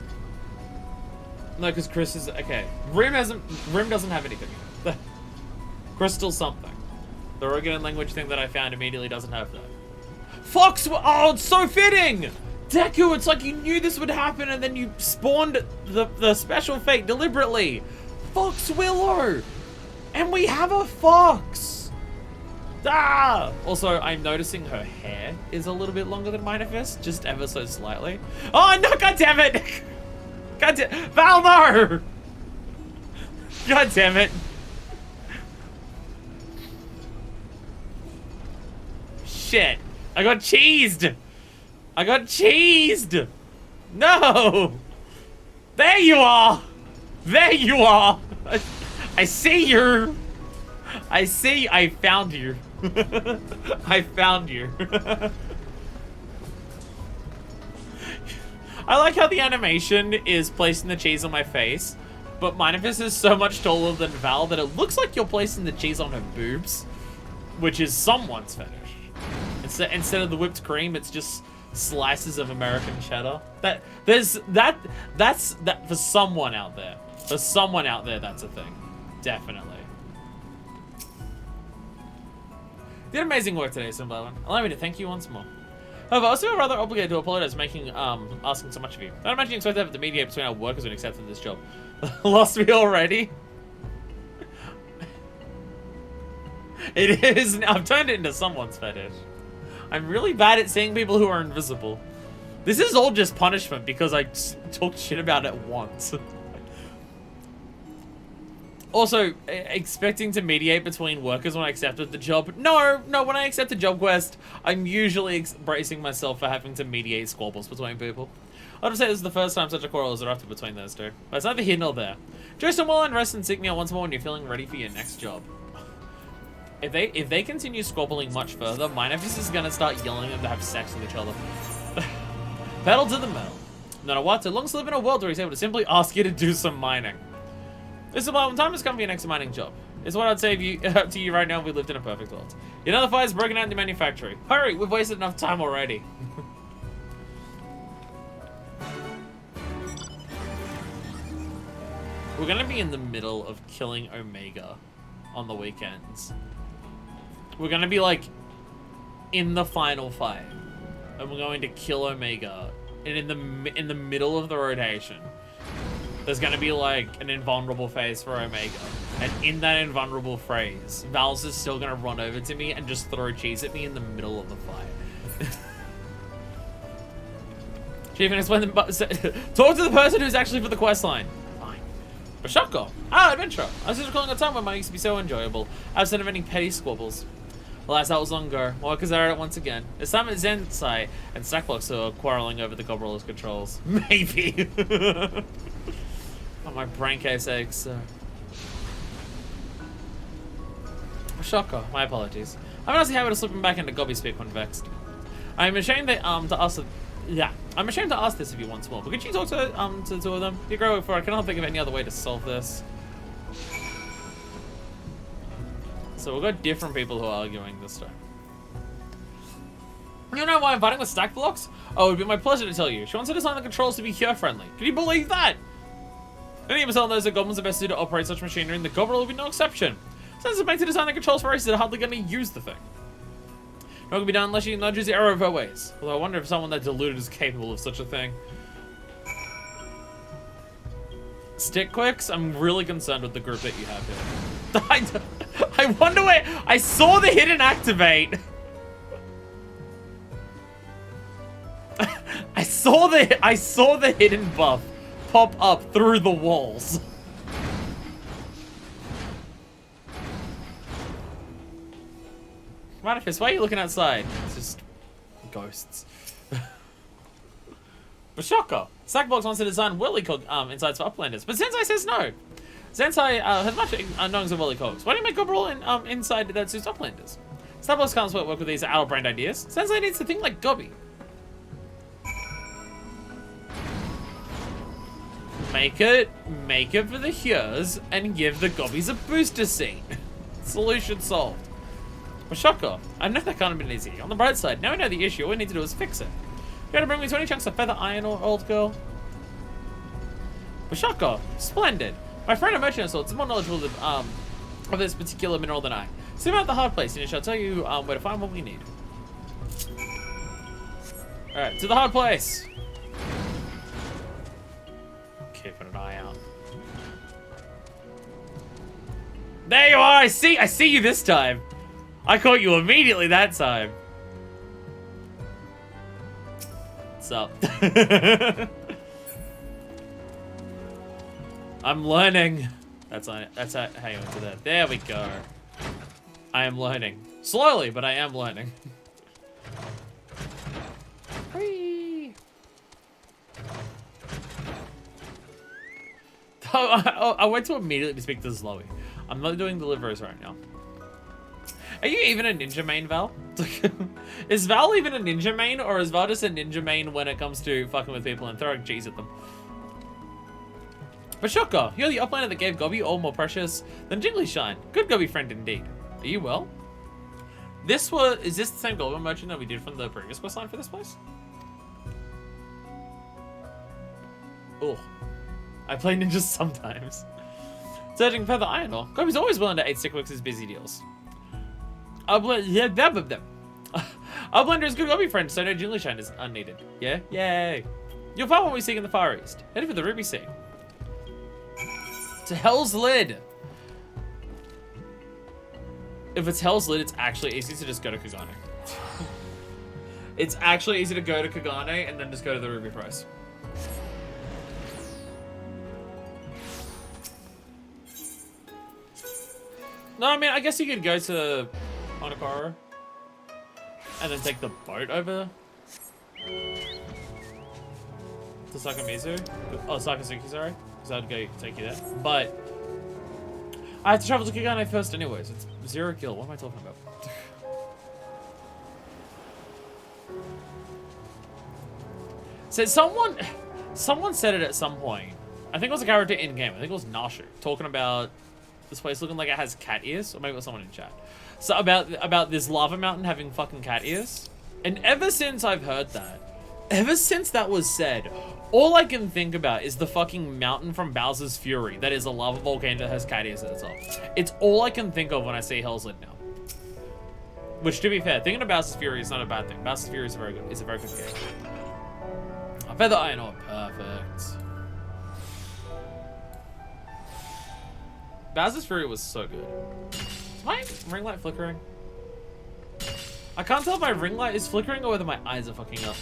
No, because Chris is okay. Rim doesn't have anything in it. Crystal something. The Rogan language thing that I found immediately doesn't have that. Fox! Oh, it's so fitting! Deku, it's like you knew this would happen and then you spawned the special fate deliberately. Fox Willow! And we have a fox! Ah! Also, I'm noticing her hair is a little bit longer than Minifest, just ever so slightly. Oh no, goddammit! Val, no! God damn it. Shit. I got cheesed! I got cheesed! No! There you are! There you are! I see you! I found you. I found you. I like how the animation is placing the cheese on my face, but Minifest is so much taller than Val that it looks like you're placing the cheese on her boobs, which is someone's fetish. Instead of the whipped cream, it's just slices of American cheddar. That's for someone out there. For someone out there, that's a thing. Definitely. Did amazing work today, Stormblood. Allow me to thank you once more. However, I also feel rather obligated to apologize for asking so much of you. I don't imagine you expect to have to mediate between our workers when accepted this job. Lost me already? It is. I've turned it into someone's fetish. I'm really bad at seeing people who are invisible. This is all just punishment because I talked shit about it once. Also, expecting to mediate between workers when I accepted the job. No, when I accept a job quest, I'm usually bracing myself for having to mediate squabbles between people. I'd say this is the first time such a quarrel is erupted between those two. But it's neither here nor there. Dress them well and rest and seek me out once more when you're feeling ready for your next job. If they continue squabbling much further, Minifest is gonna start yelling at them to have sex with each other. Pedal to the metal. No matter what, so long as you live in a world where he's able to simply ask you to do some mining. This is when time has come for your next mining job. It's what I'd say to you right now if we lived in a perfect world. You know the fire's broken out in the manufactory. Hurry, we've wasted enough time already. We're gonna be in the middle of killing Omega on the weekends. We're gonna be like in the final fight, and we're going to kill Omega. And in the middle of the rotation, there's gonna be like an invulnerable phase for Omega. And in that invulnerable phase, Val's is still gonna run over to me and just throw cheese at me in the middle of the fight. Chief, and explain the talk to the person who's actually for the quest line. Fine. Bashoko. Ah, adventure. I was just recalling a time when mine used to be so enjoyable, outside of any petty squabbles. Alas, that was long ago. Workers are at it once again. It's time at Zensai and Stackblocks are quarreling over the Gobbler's controls. Maybe. Oh, my brain case aches. Shocker. My apologies. I'm honestly habit of slipping back into Gobby speak when vexed. I'm ashamed that to ask. Yeah, I'm ashamed to ask this of you once more. But could you talk to the two of them? You grow before I cannot think of any other way to solve this. So we've got different people who are arguing this time. You know why I'm fighting with stack blocks? Oh, it would be my pleasure to tell you. She wants to design the controls to be here-friendly. Can you believe that? Any of us all knows that goblins are best suited to operate such machinery, and the goblin will be no exception. Since it's meant to design the controls for races that are hardly going to use the thing. Not going to be done unless she nudges the error of her ways. Although I wonder if someone that deluded is capable of such a thing. Stick quicks? I'm really concerned with the group that you have here. I wonder where... I saw the hidden activate. I saw the hidden buff pop up through the walls. Manifest, why are you looking outside? It's just ghosts. Bashoko. Sackbox wants to design Whirlycog insides for Uplanders, but Sensei says no. Sensei has much unknowns of Whirlycogs. Why do you make Gobble inside that suits Uplanders? Starbox can't work with these out-of-brand ideas. Sensei needs to think like Gobby. Make it for the Hures and give the Gobbies a booster scene. Solution solved. Bashoko. I know that can't have been easy. On the bright side, now we know the issue. All we need to do is fix it. You gotta bring me 20 chunks of feather iron, old girl. Bashoko. Splendid. My friend a merchant of sorts is more knowledgeable of this particular mineral than I. See about the hard place, and she'll tell you where to find what we need. Alright, to the hard place. Keeping an eye out. There you are! I see you this time. I caught you immediately that time. What's up? I'm learning. That's how you went to that. There we go. I am learning. Slowly, but I am learning. Whee! I went to immediately speak to Zoe. I'm not doing deliveries right now. Are you even a ninja main, Val? Is Val even a ninja main, or is Val just a ninja main when it comes to fucking with people and throwing G's at them? Bashoko, you're the uplander that gave Gobby all more precious than Jiggly Shine. Good Gobby friend indeed. Are you well? Is this the same Goblin merchant that we did from the previous questline for this place? Oh, I play ninjas sometimes. Searching for the iron ore. Gobby's always willing to aid Stickworks' busy deals. Uplander is good Gobby friend, so no Jiggly Shine is unneeded. Yeah? Yay. You'll find what we seek in the Far East. Headed for the Ruby Sea. To Hell's Lid. If it's Hell's Lid, it's actually easy to just go to Kagane. It's actually easy to go to Kagane and then just go to the Ruby Price. No, I mean, I guess you could go to Honokoro and then take the boat over to Sakamizu. Oh, Sakasuki, sorry. Because I'd go take you there. But I have to travel to Kagane first anyways. It's 0 gil. What am I talking about? So someone said it at some point. I think it was a character in game. I think it was Nashu talking about this place looking like it has cat ears, or maybe it was someone in chat. So about this lava mountain having fucking cat ears. And ever since I've heard that, ever since that was said, all I can think about is the fucking mountain from Bowser's Fury that is a lava volcano that has cat ears at the top. It's all I can think of when I see Hell's Lid now. Which, to be fair, thinking about Bowser's Fury is not a bad thing. Bowser's Fury is a very good game. A feather iron ore, perfect. Bowser's Fury was so good. Is my ring light flickering? I can't tell if my ring light is flickering or whether my eyes are fucking up.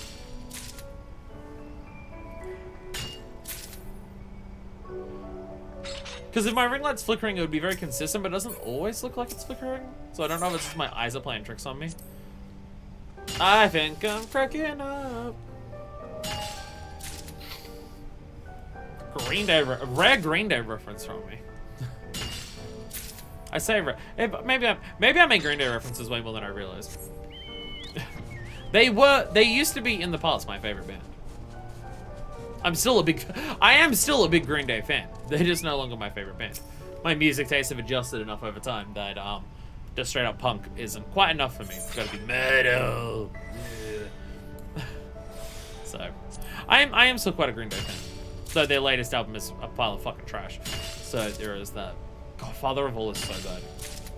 Because if my ring light's flickering, it would be very consistent, but it doesn't always look like it's flickering. So I don't know if it's just my eyes are playing tricks on me. I think I'm cracking up. Green Day, rare Green Day reference from me. I say rare. Maybe I make Green Day references way more than I realize. They used to be in the past my favorite band. I am still a big Green Day fan. They're just no longer my favorite band. My music tastes have adjusted enough over time that just straight up punk isn't quite enough for me. It's gotta be metal. So, I am still quite a Green Day fan. Though their latest album is a pile of fucking trash. So there is that. God, Father of All is so bad.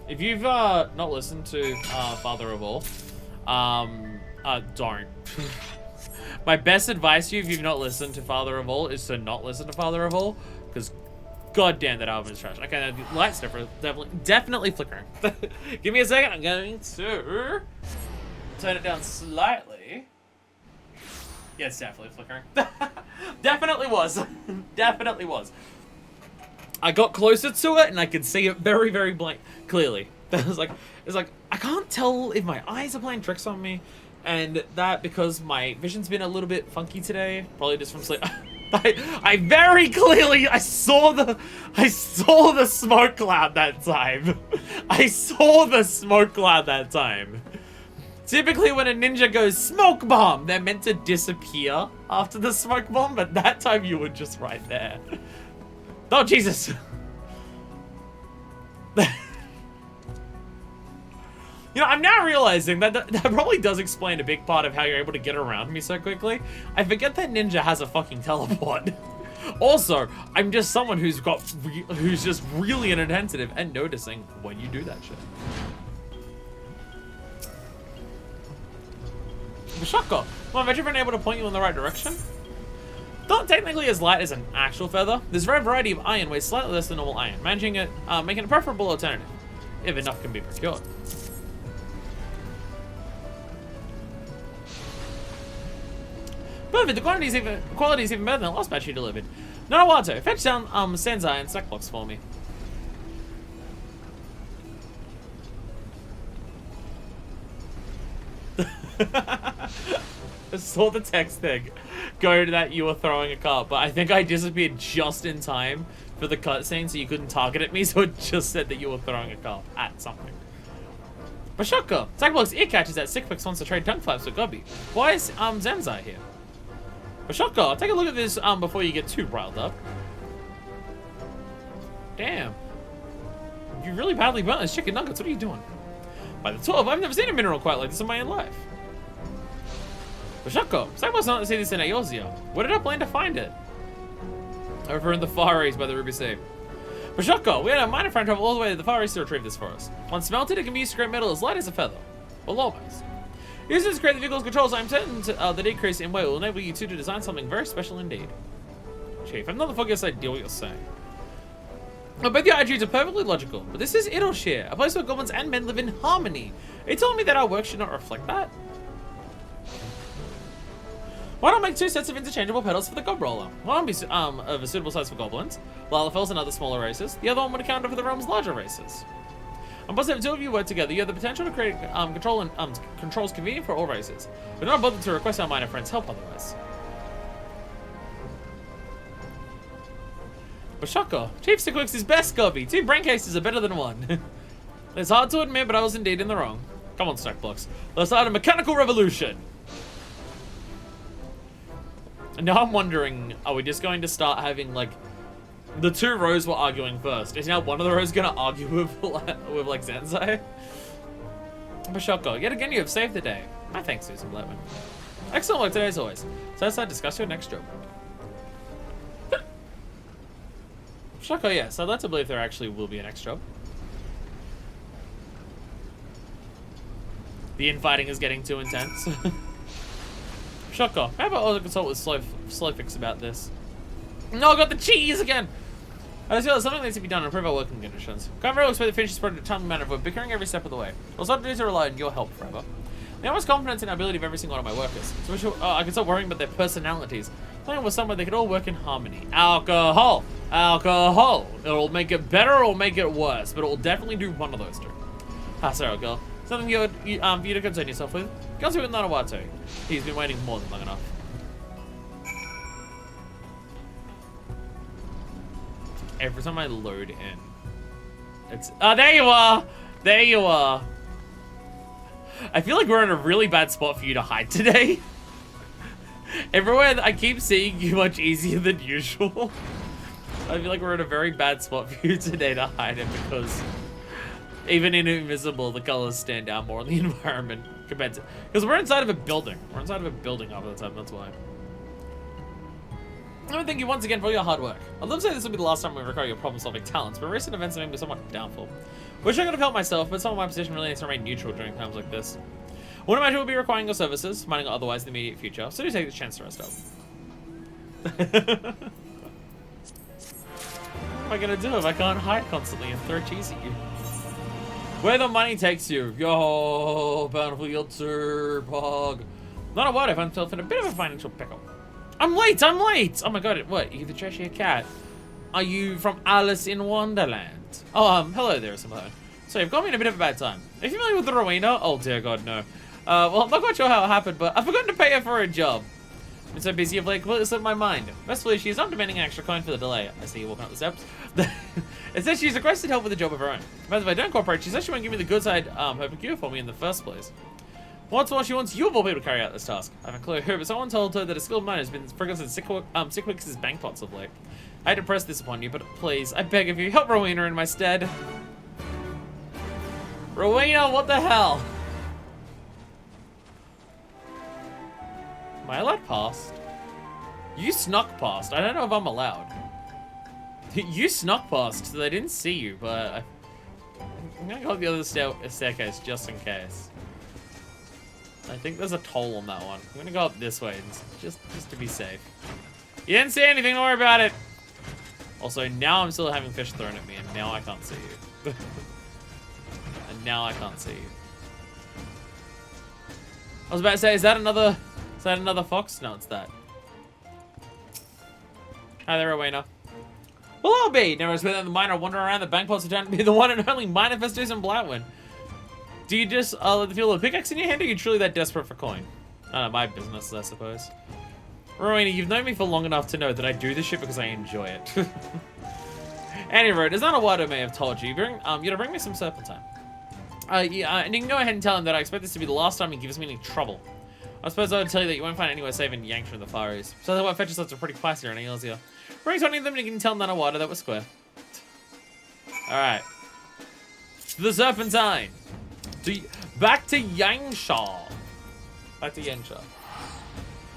If you've not listened to Father of All, don't. My best advice to you, if you've not listened to Father of All, is to not listen to Father of All, because goddamn, that album is trash. Okay, the light's definitely flickering. Give me a second. I'm going to turn it down slightly. Yeah, it's definitely flickering. Definitely was. Definitely was. I got closer to it and I could see it very, very clearly. It's like I can't tell if my eyes are playing tricks on me. And that because my vision's been a little bit funky today, probably just from sleep. I very clearly saw the smoke cloud that time. I saw the smoke cloud that time. Typically when a ninja goes smoke bomb, they're meant to disappear after the smoke bomb, but that time you were just right there. Oh Jesus. You know, I'm now realizing that that probably does explain a big part of how you're able to get around me so quickly. I forget that ninja has a fucking teleport. Also, I'm just someone who's just really inattentive and noticing when you do that shit. Shotgun. Well, have you been able to point you in the right direction? Not technically as light as an actual feather, this rare variety of iron weighs slightly less than normal iron, making it a preferable alternative, if enough can be procured. Perfect, the quality is even better than the last batch you delivered. No, Wato, fetch down Senzai and stack blocks for me. I saw the text thing go to that you were throwing a cart, but I think I disappeared just in time for the cutscene so you couldn't target at me, so it just said that you were throwing a cart at something. Bashaka, Sackblock's ear catches that Sickfix wants to trade tongue flaps with Gubby. Why is Zenzai here? Bashaka, take a look at this before you get too riled up. Damn. You really badly burnt those chicken nuggets, what are you doing? By the 12, I've never seen a mineral quite like this in my life. Bashako, Sackblock's not to see this in Eorzea. Where did I plan to find it? Over in the Far East by the Ruby Sea. Bashako, we had a miner friend travel all the way to the Far East to retrieve this for us. Once smelted, it can be used to create metal as light as a feather. Well, almost. Use this to create the vehicle's controls. I'm certain the decrease in weight will enable you two to design something very special indeed. Chief, I'm not the focus idea what you're saying. Well, both your attitudes are perfectly logical, but this is Idleshire, a place where goblins and men live in harmony. Are you telling me that our work should not reflect that? Why not make 2 sets of interchangeable pedals for the gob roller? One would be of a suitable size for goblins, Lalafels and other smaller races. The other one would account for the realm's larger races. I'm positive if 2 of you work together, you have the potential to create controls convenient for all races. But not bother to request our minor friends' help otherwise. Bashaka, Chief Sikwix is best, Gubby. 2 brain cases are better than 1. It's hard to admit, but I was indeed in the wrong. Come on, stack blocks. Let's start a mechanical revolution. And now I'm wondering, are we just going to start having, like, the 2 rows were arguing first. Is now one of the rows going to argue with like, Zenzai? Bashoko, yet again you have saved the day. My thanks, Susan Blackman. Excellent work today as always. So let's discuss your next job. Bashoko, yes, I'd like to believe there actually will be a next job. The infighting is getting too intense. Shocker. How about I'll consult with Slowfix about this? No, I got the cheese again! I just feel that something needs to be done to improve our working conditions. Can't very well expect to finish this project in a timely manner, but bickering every step of the way. I'll start to rely on your help forever. I have much confidence in the ability of every single one of my workers, so I can stop worrying about their personalities. Something was somewhere they could all work in harmony. Alcohol! Alcohol! It'll make it better or make it worse, but it will definitely do one of those two. Ah, sorry, girl. Something for you to concern yourself with. Go see with Nanawato. He's been waiting more than long enough. Every time I load in, it's... Oh, there you are! There you are. I feel like we're in a really bad spot for you to hide today. Everywhere I keep seeing you much easier than usual. I feel like we're in a very bad spot for you today to hide it because even in invisible, the colors stand out more in the environment compared to... Because we're inside of a building. We're inside of a building half of the time, that's why. I want to thank you once again for all your hard work. I'd love to say this will be the last time we require your problem-solving talents, but recent events have made me somewhat doubtful. Wish I could have helped myself, but some of my position really needs to remain neutral during times like this. I wouldn't imagine we'll be requiring your services, mining or otherwise in the immediate future, so do take the chance to rest up. What am I gonna do if I can't hide constantly and throw cheese at you? Where the money takes you. Yo, bountiful yield, sir, pog. Not a word, I found myself in a bit of a financial pickle. I'm late! I'm late! Oh my god, what? Are you the Cheshire Cat? Are you from Alice in Wonderland? Oh, hello there, Simone. So you've got me in a bit of a bad time. Are you familiar with the Rowena? Oh dear god, no. Well, I'm not quite sure how it happened, but I've forgotten to pay her for a job. I've been so busy of late, completely slipped my mind. Best she is not demanding an extra coin for the delay. I see you walking up the steps. It says she's requested help with a job of her own. But if I don't cooperate, she says she won't give me the goods I'd procured for me in the first place. What's more, she wants you of all people to carry out this task. I haven't a clue who, but someone told her that a skilled miner has been frigging Sickwick's bank pots of late. I hate to press this upon you, but please, I beg of you, help Rowena in my stead. Rowena, what the hell? Am I allowed past? You snuck past. I don't know if I'm allowed. You snuck past, so they didn't see you, but I'm gonna go up the other staircase just in case. I think there's a toll on that one. I'm gonna go up this way, just to be safe. You didn't see anything, don't worry about it. Also, now I'm still having fish thrown at me, and now I can't see you. And now I can't see you. I was about to say, is that another fox? No, it's that. Hi there, Rowena. Well, I'll be. Never expect that the miner wandering around the bank pots to turn to be the one and only miner festus in Blatwin. Do you just let the feel of a pickaxe in your hand, or are you truly that desperate for coin? I don't know, my business, I suppose. Rowena, you've known me for long enough to know that I do this shit because I enjoy it. Anyway, there's not a word I may have told you. You bring me some serpentine. Yeah, and you can go ahead and tell him that I expect this to be the last time he gives me any trouble. I suppose I would tell you that you won't find anywhere safe in Yangsha in the Far East. So that what fetches lots are pretty pricey around here. Bring 20 of them and you can tell Nanawada that we're square. Alright. The serpentine. Back to Yangsha. Back to Yangsha.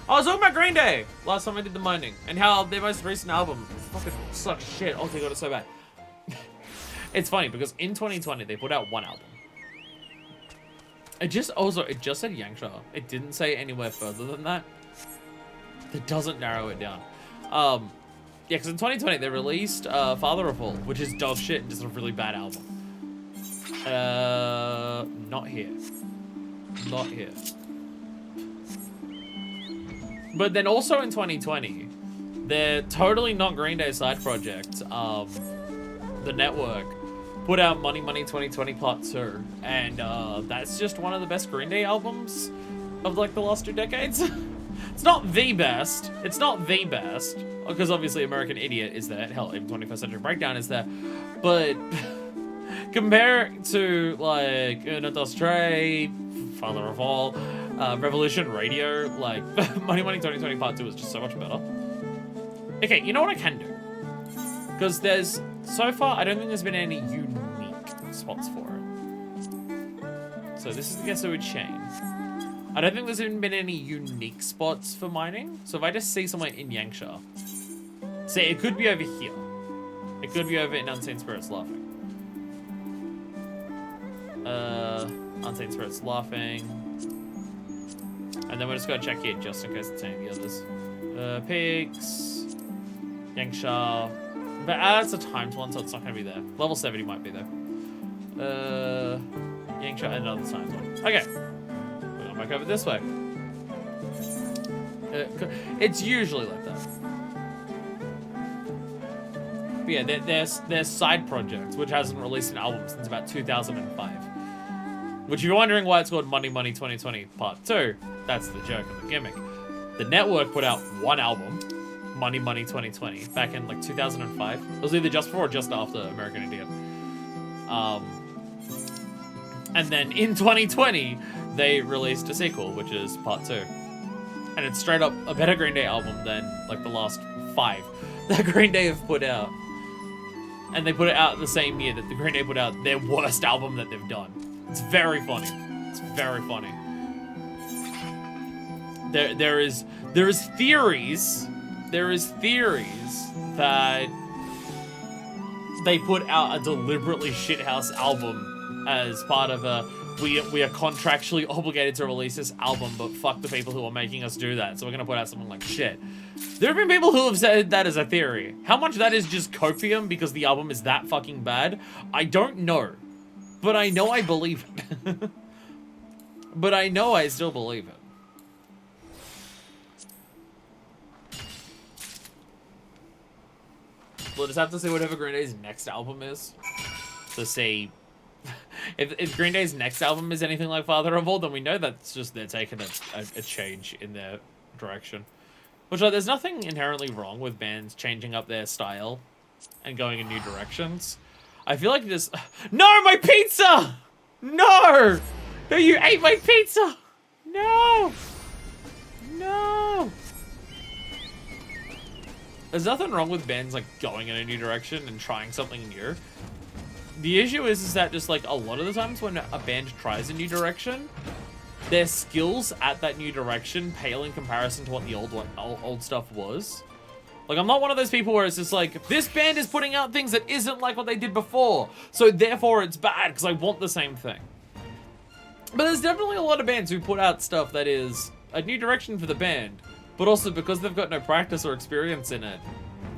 I was talking about Green Day last time I did the mining and how their most recent album fucking sucks shit. Oh, they got it so bad. It's funny because in 2020 they put out one album. It just said Yangsha. It didn't say anywhere further than that. It doesn't narrow it down. Yeah, because in 2020 they released Father of All, which is dog shit and just a really bad album. Not here. Not here. But then also in 2020, their totally not Green Day side project, The Network, put out Money Money 2020 Part 2. And that's just one of the best Green Day albums of like the last 2 decades. It's not the best. It's not the best. Because obviously American Idiot is there. Hell, even 21st Century Breakdown is there. But compare it to like Una Dos Tre, Father of All, Revolution Radio, like Money Money 2020 Part 2 is just so much better. Okay, you know what I can do? Because so far, I don't think there's been any unique spots for it. So this is the Guess Who Chain. I don't think there's even been any unique spots for mining. So if I just see somewhere in Yangsha, say it could be over here. It could be over in Unseen Spirits Laughing. Unseen Spirits Laughing. And then we're just gonna check here just in case it's any of the others. Pigs. Yangsha. But it's a timed one, so it's not gonna be there. Level 70 might be there. Yangsha and another timed one. Okay. We're going back over this way. It's usually like that. But yeah, there's side projects, which hasn't released an album since about 2005. Which, if you're wondering why it's called Money Money 2020 Part 2, that's the joke and the gimmick. The network put out one album, Money Money 2020, back in like 2005. It was either just before or just after American Idiot. And then in 2020, they released a sequel, which is Part 2. And it's straight up a better Green Day album than like the last 5 that Green Day have put out. And they put it out the same year that the Green Day put out their worst album that they've done. It's very funny. It's very funny. There is theories that they put out a deliberately shithouse album as part of a we are contractually obligated to release this album, but fuck the people who are making us do that, so we're gonna put out something like shit. There have been people who have said that as a theory. How much that is just copium because the album is that fucking bad, I don't know. But I know I believe it. But I know I still believe it. We'll just have to see whatever Green Day's next album is. To see if Green Day's next album is anything like Father of All, then we know that's just they're taking a change in their direction. Which, like, there's nothing inherently wrong with bands changing up their style and going in new directions. I feel like this... No, my pizza! No! No, you ate my pizza! No! No! There's nothing wrong with bands, like, going in a new direction and trying something new. The issue is that just, like, a lot of the times when a band tries a new direction, their skills at that new direction pale in comparison to what the old stuff was. Like, I'm not one of those people where it's just like, this band is putting out things that isn't like what they did before, so therefore it's bad, because I want the same thing. But there's definitely a lot of bands who put out stuff that is a new direction for the band, but also because they've got no practice or experience in it,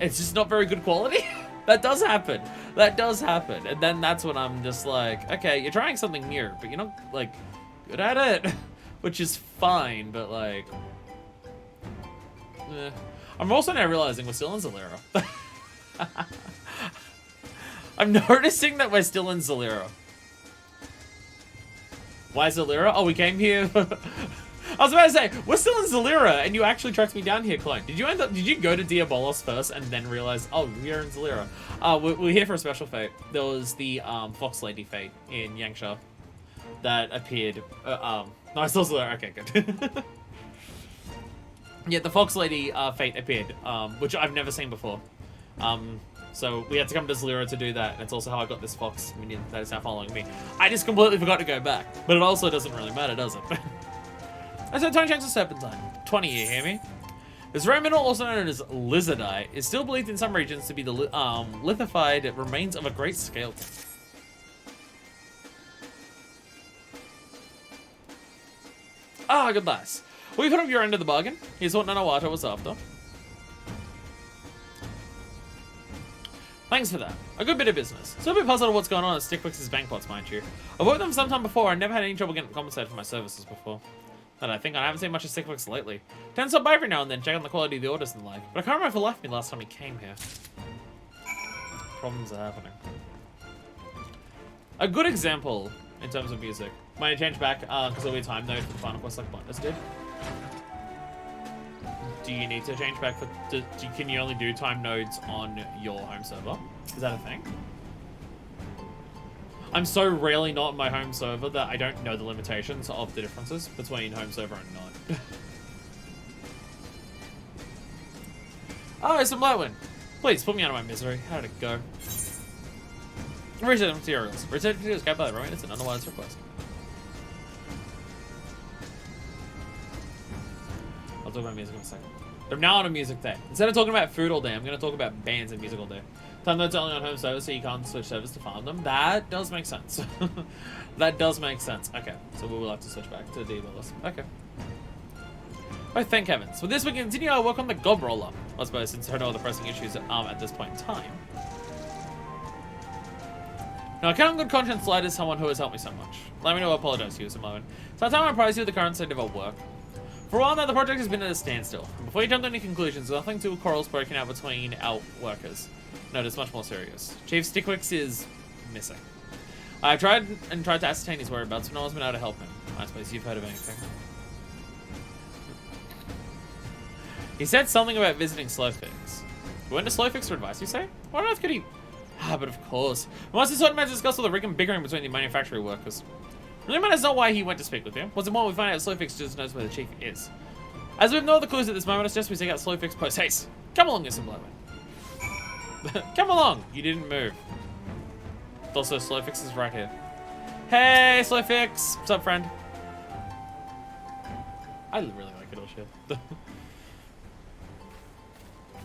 it's just not very good quality. That does happen. That does happen. And then that's when I'm just like, okay, you're trying something new, but you're not, like, good at it. Which is fine, but, like... I'm also now realizing we're still in Zalira. I'm noticing that we're still in Zalira. Why Zalira? Oh, we came here. I was about to say, we're still in Zalira, and you actually tracked me down here, Clone. Did you go to Diabolos first and then realize, oh, we are in Zalira? We're here for a special fate. There was the Fox Lady fate in Yangsha that appeared. No, I still Zalira. Okay, good. Yeah, the Fox Lady fate appeared, which I've never seen before. So we had to come to Zalira to do that, and it's also how I got this Fox minion that is now following me. I just completely forgot to go back, but it also doesn't really matter, does it? I said 20 chances of Serpentine. 20, you hear me? This rare mineral, also known as lizardite, is still believed in some regions to be the lithified remains of a great skeleton. Ah, goodbyes. We've put up your end of the bargain. Here's what Nanawata was after. Thanks for that. A good bit of business. Still a bit puzzled at what's going on at Stickfix's bank pots, mind you. I've worked them sometime before and never had any trouble getting compensated for my services before. And I think I haven't seen much of Stickfix lately. Tends to stop by every now and then, check on the quality of the orders and the like. But I can't remember if it left me last time he came here. Problems are happening. A good example in terms of music. Might I change back because there'll be a time node for the Final Quest like Blinders did. Do you need to change back for... can you only do time nodes on your home server? Is that a thing? I'm so rarely not on my home server that I don't know the limitations of the differences between home server and not. Oh, some Lightwind. Please, put me out of my misery. How did it go? Research materials. Research materials go by the Rowan. It's an otherwise request. I'll talk about music in a second. I'm now on a music day. Instead of talking about food all day, I'm going to talk about bands and music all day. Sometimes only on home servers, so you can't switch servers to farm them. That does make sense. That does make sense. Okay, so we will have to switch back to D-Willis. Okay. Oh, thank heavens. With this, we continue our work on the gob roller. I suppose, since there are no other pressing issues at this point in time. Now, I count on good conscience Light as someone who has helped me so much. Let me know I apologize to you at the moment. So I tell my prize you with the current state of our work. For a while now, the project has been at a standstill. Before you jump to any conclusions, nothing to quarrels broken out between our workers. No, it's much more serious. Chief Stickwix is missing. I've tried to ascertain his whereabouts, but no one's been able to help him. I suppose you've heard of anything. He said something about visiting Slowfix. We went to Slowfix for advice, you say? Why on earth could he... Ah, but of course. Once this sort of discussed all the rig and bickering between the manufacturing workers. Really matters not why he went to speak with you. What's more, we find out Slowfix just knows where the chief is. As we have no other clues at this moment, it's just we seek out Slowfix post haste. Come along, Mr. Blowman. Come along! You didn't move. Also, Slowfix is right here. Hey, Slowfix! What's up, friend? I really like Idleshire.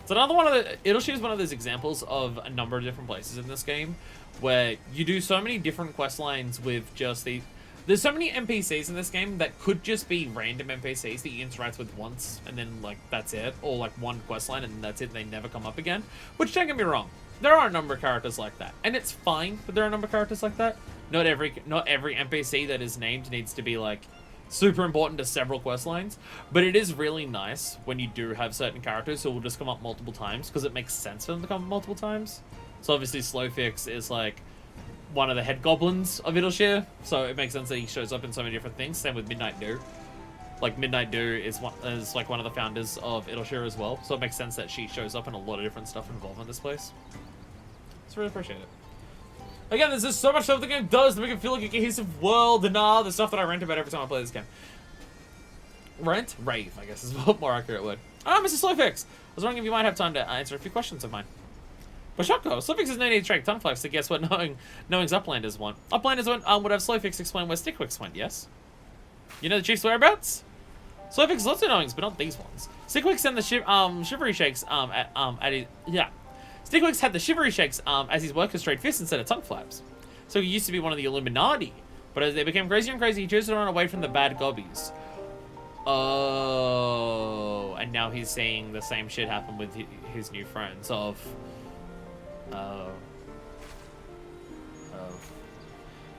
It's another one of the... Idleshire is one of those examples of a number of different places in this game where you do so many different quest lines with just the... There's so many NPCs in this game that could just be random NPCs that you interact with once and then, like, that's it. Or, like, one quest line and that's it and they never come up again. Which, don't get me wrong, there are a number of characters like that. And it's fine that there are a number of characters like that. Not every NPC that is named needs to be, like, super important to several quest lines. But it is really nice when you do have certain characters who will just come up multiple times because it makes sense for them to come up multiple times. So, obviously, Slowfix is, like... one of the head goblins of Idleshire, so it makes sense that he shows up in so many different things. Same with Midnight Dew. Like, Midnight Dew is like one of the founders of Idleshire as well, so it makes sense that she shows up in a lot of different stuff involved in this place. Just really appreciate it. Again, there's just so much stuff the game does to make it feel like a cohesive world and all the stuff that I rant about every time I play this game. Rave, I guess is a more accurate word. Ah, Mr. Slowfix! I was wondering if you might have time to answer a few questions of mine. But Shotgo, Slowfix has no need to track Tongueflax, so guess what knowing's Uplanders want. Uplanders would have Slowfix explain where Stickwix went, yes? You know the chief's whereabouts? Slowfix has lots of knowings, but not these ones. Stickwix and the shivery shakes Stickwix had the shivery shakes as his workers trade fists instead of tongue flaps. So he used to be one of the Illuminati, but as they became crazier and crazier, he chose to run away from the bad gobbies. Oh, and now he's seeing the same shit happen with his new friends of...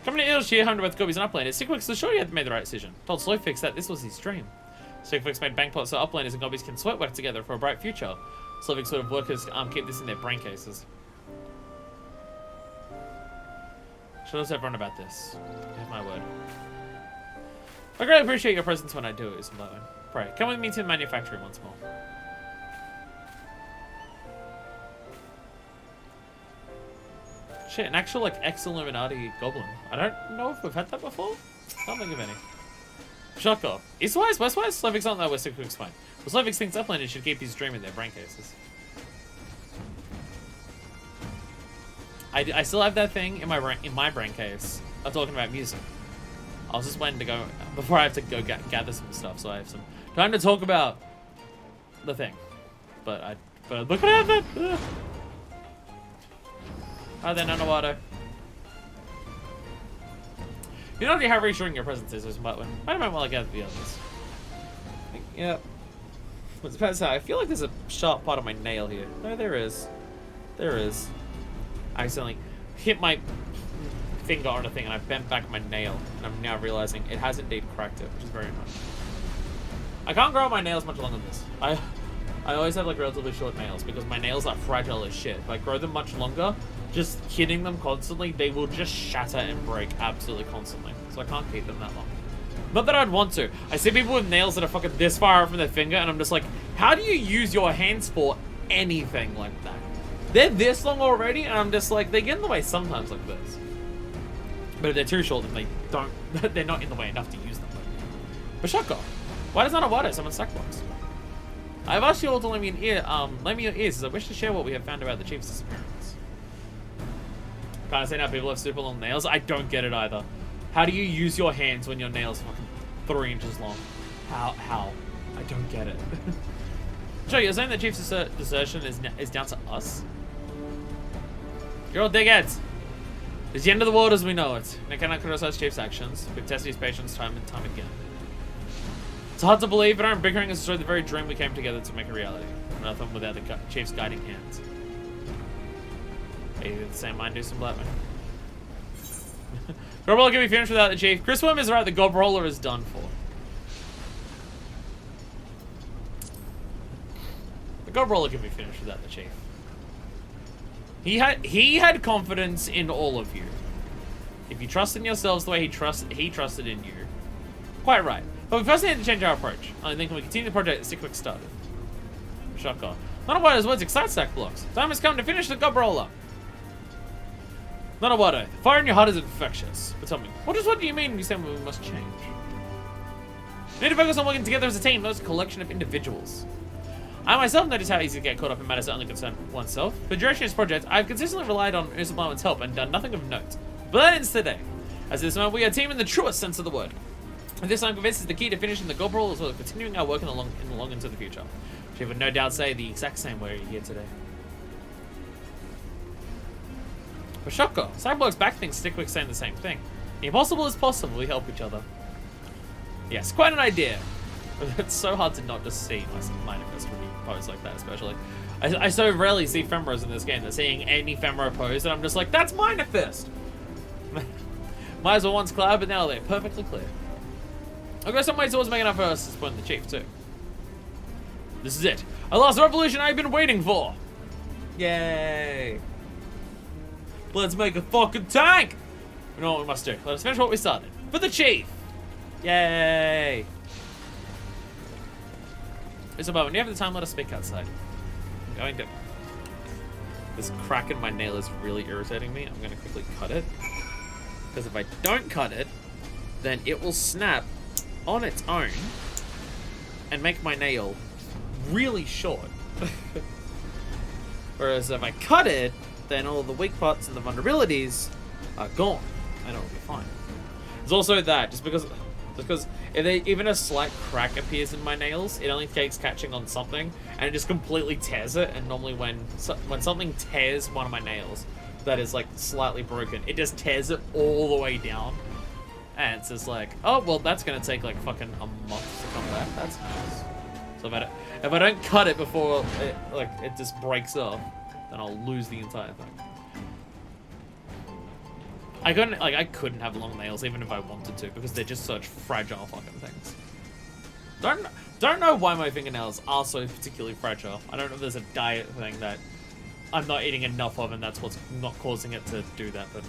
Coming to Idleshire, home to both Gobbies and Uplanders, Stickwix was sure he had made the right decision. Told Slowfix that this was his dream. Stickwix made bankpots so Uplanders and Gobbies can sweat work together for a bright future. Slowfix would have workers keep this in their brain cases. Should also everyone about this. You have my word. I greatly appreciate your presence when I do it, Ismblowen. Pray, come with me to the manufactory once more. Shit, an actual, like, ex-Illuminati goblin. I don't know if we've had that before. Can't think of any. Shotgun. Eastwise? Westwise? Slowfix don't know where Stickwix went. Well, Slowfix thinks Uplanders should keep his dream in their brain cases. I still have that thing in my brain case. I'm talking about music. I was just waiting to go... Before I have to go gather some stuff, so I have some time to talk about the thing. But look what I have that... Hi there, Nanawato. You know how reassuring your presence is, Butwin. I don't know while I gather the others. Yep. What's about to say? I feel like there's a sharp part of my nail here. No, there is. There is. I accidentally hit my finger on a thing and I bent back my nail. And I'm now realizing it has indeed cracked it, which is very annoying. I can't grow my nails much longer than this. I always have like relatively short nails because my nails are fragile as shit. If I grow them much longer, just hitting them constantly, they will just shatter and break absolutely constantly. So I can't keep them that long. Not that I'd want to. I see people with nails that are fucking this far out from their finger and I'm just like, how do you use your hands for anything like that? They're this long already and I'm just like, they get in the way sometimes like this. But if they're too short, then they're not in the way enough to use them. But Shotgun, why does Nanawato summon Sackbox? I've asked you all to lend me an ear, lend me your ears as I wish to share what we have found about the chief's disappearance. Kind of saying how people have super long nails. I don't get it either. How do you use your hands when your nails are fucking 3 inches long? How? I don't get it. So you're saying the chief's desertion is down to us? You're all dickheads. It's the end of the world as we know it. And I cannot criticize Chief's actions. We've tested his patience time and time again. It's hard to believe, but our bickering has destroyed the very dream we came together to make a reality. Nothing without the Chief's guiding hands. Maybe the same mind do some black man. God Roller can be finished without the Chief. Chris Worm is right, the God Roller is done for. The God Roller can be finished without the Chief. He had confidence in all of you. If you trust in yourselves the way he trusted in you. Quite right. But we first need to change our approach. I think we continue the project that Stickwick started. Shocker. None of what those words excite stack blocks. Time has come to finish the God Roller. None of what fire in your heart is infectious. But tell me, what do you mean when you say we must change? We need to focus on working together as a team, not as a collection of individuals. I myself notice how easy to get caught up in matters that only concern oneself. For the duration of this project, I've consistently relied on Ursa Blyman's help and done nothing of note. But that ends today. As this moment, we are a team in the truest sense of the word. And this, I'm convinced, is the key to finishing the God Roll as well as continuing our work in the long into the future. She would no doubt say the exact same way here today. For Shoko, Cyborg's back things Stickwick saying the same thing. The impossible is possible, we help each other. Yes, quite an idea. It's so hard to not just see my manifest when you pose like that, especially. I so rarely see Femras in this game. They're seeing any Femra pose, and I'm just like, that's my manifest! Might as well once cloud, but now they're perfectly clear. I've got some ways towards making up for us to point the Chief, too. This is it. A last revolution I've been waiting for! Yay! Let's make a fucking tank! We know what we must do. Let us finish what we started. For the Chief! Yay! Isabel, when you have the time, let us speak outside. I'm going to... This crack in my nail is really irritating me. I'm going to quickly cut it. Because if I don't cut it, then it will snap on its own and make my nail really short. Whereas if I cut it, then all the weak parts and the vulnerabilities are gone. And it'll be fine. There's also that, just because if even a slight crack appears in my nails, it only takes catching on something, and it just completely tears it. And normally when something tears one of my nails that is like slightly broken, it just tears it all the way down. And it's just like, oh, well, that's gonna take like fucking a month to come back. That's nice. So if I don't cut it before it just breaks off, then I'll lose the entire thing. I couldn't have long nails even if I wanted to, because they're just such fragile fucking things. Don't know why my fingernails are so particularly fragile. I don't know if there's a diet thing that I'm not eating enough of and that's what's not causing it to do that, but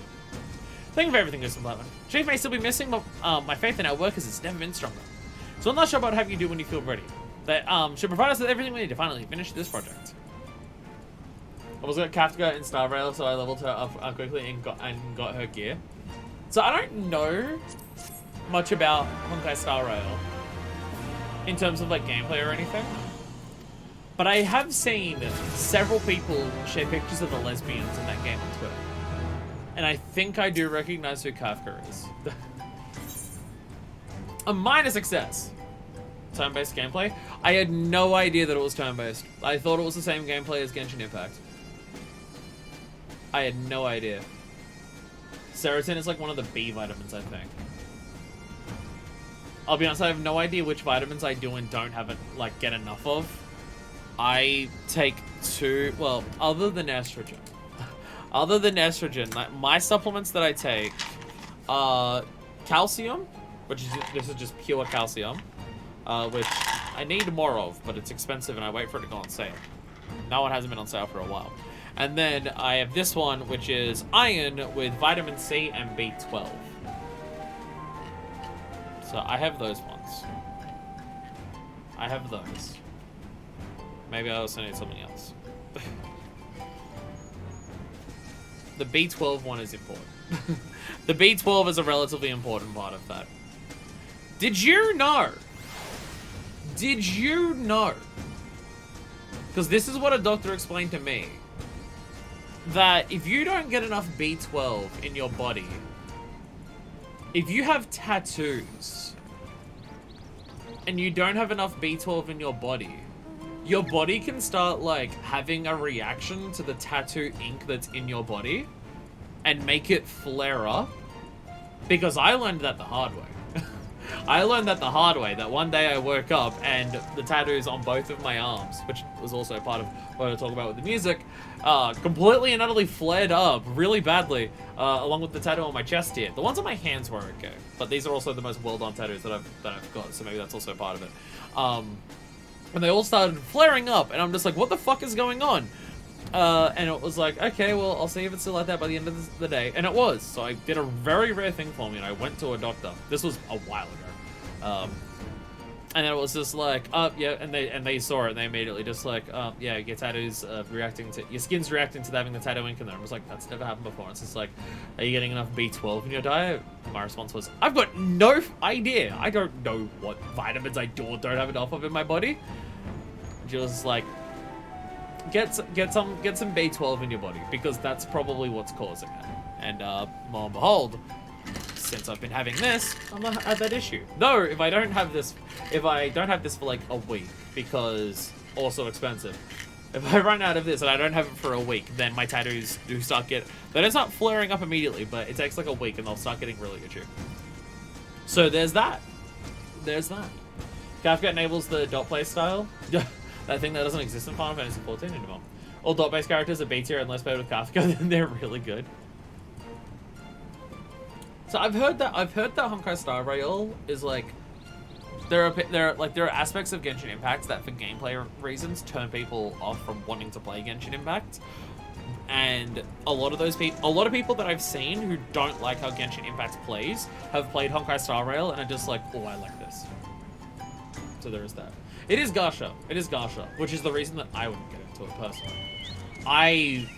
thank you for everything, Mr. Blackman. Chief may still be missing, but my faith in our workers has never been stronger. So I'm not sure about how you do when you feel ready. That should provide us with everything we need to finally finish this project. I was got Kafka in Star Rail, so I leveled her up quickly and got her gear. So I don't know much about Honkai Star Rail in terms of like gameplay or anything, but I have seen several people share pictures of the lesbians in that game on Twitter, and I think I do recognize who Kafka is. A minor success. Turn-based gameplay. I had no idea that it was turn-based. I thought it was the same gameplay as Genshin Impact. I had no idea. Serotin is like one of the B vitamins, I think. I'll be honest, I have no idea which vitamins I do and don't have get enough of. I take two, well, other than estrogen. Other than estrogen, my supplements that I take are calcium, this is just pure calcium, which I need more of, but it's expensive and I wait for it to go on sale. That one hasn't been on sale for a while. And then I have this one, which is iron with vitamin C and B12. So I have those ones. I have those. Maybe I also need something else. The B12 one is important. The B12 is a relatively important part of that. Did you know? Did you know? Because this is what a doctor explained to me. That if you don't get enough B12 in your body, if you have tattoos and you don't have enough B12 in your body, your body can start like having a reaction to the tattoo ink that's in your body and make it flare up. Because I learned that the hard way. I learned that the hard way, that one day I woke up and the tattoos on both of my arms, which was also part of what I talk about with the music, completely and utterly flared up really badly, along with the tattoo on my chest here. The ones on my hands were okay, but these are also the most well-done tattoos that I've got, so maybe that's also part of it. And they all started flaring up, and I'm just like, what the fuck is going on? And it was like, okay, well, I'll see if it's still like that by the end of the day. And it was. So I did a very rare thing for me, and I went to a doctor. This was a while ago. And it was just like, yeah, and they saw it, and they immediately just like, yeah, your tattoo's your skin's reacting to having the tattoo ink in there. I was like, that's never happened before. It's just like, are you getting enough B12 in your diet? My response was, I've got no idea. I don't know what vitamins I do or don't have enough of in my body. And she was just like, get some B12 in your body, because that's probably what's causing it. And lo and behold, since I've been having this, I'm not at that issue. Though if I don't have this for like a week, because also expensive. If I run out of this and I don't have it for a week, then my tattoos do start they don't start flaring up immediately, but it takes like a week and they'll start getting really itchy. So there's that. There's that. Kafka enables the dot play style. That thing that doesn't exist in Final Fantasy XIV anymore. All dot-based characters are B tier unless played with Kafka, then they're really good. So I've heard that Honkai Star Rail is like, there are aspects of Genshin Impact that for gameplay reasons turn people off from wanting to play Genshin Impact. And a lot of people that I've seen who don't like how Genshin Impact plays have played Honkai Star Rail and are just like, oh, I like this. So there is that. It is gacha. It is gacha, which is the reason that I wouldn't get into it personally.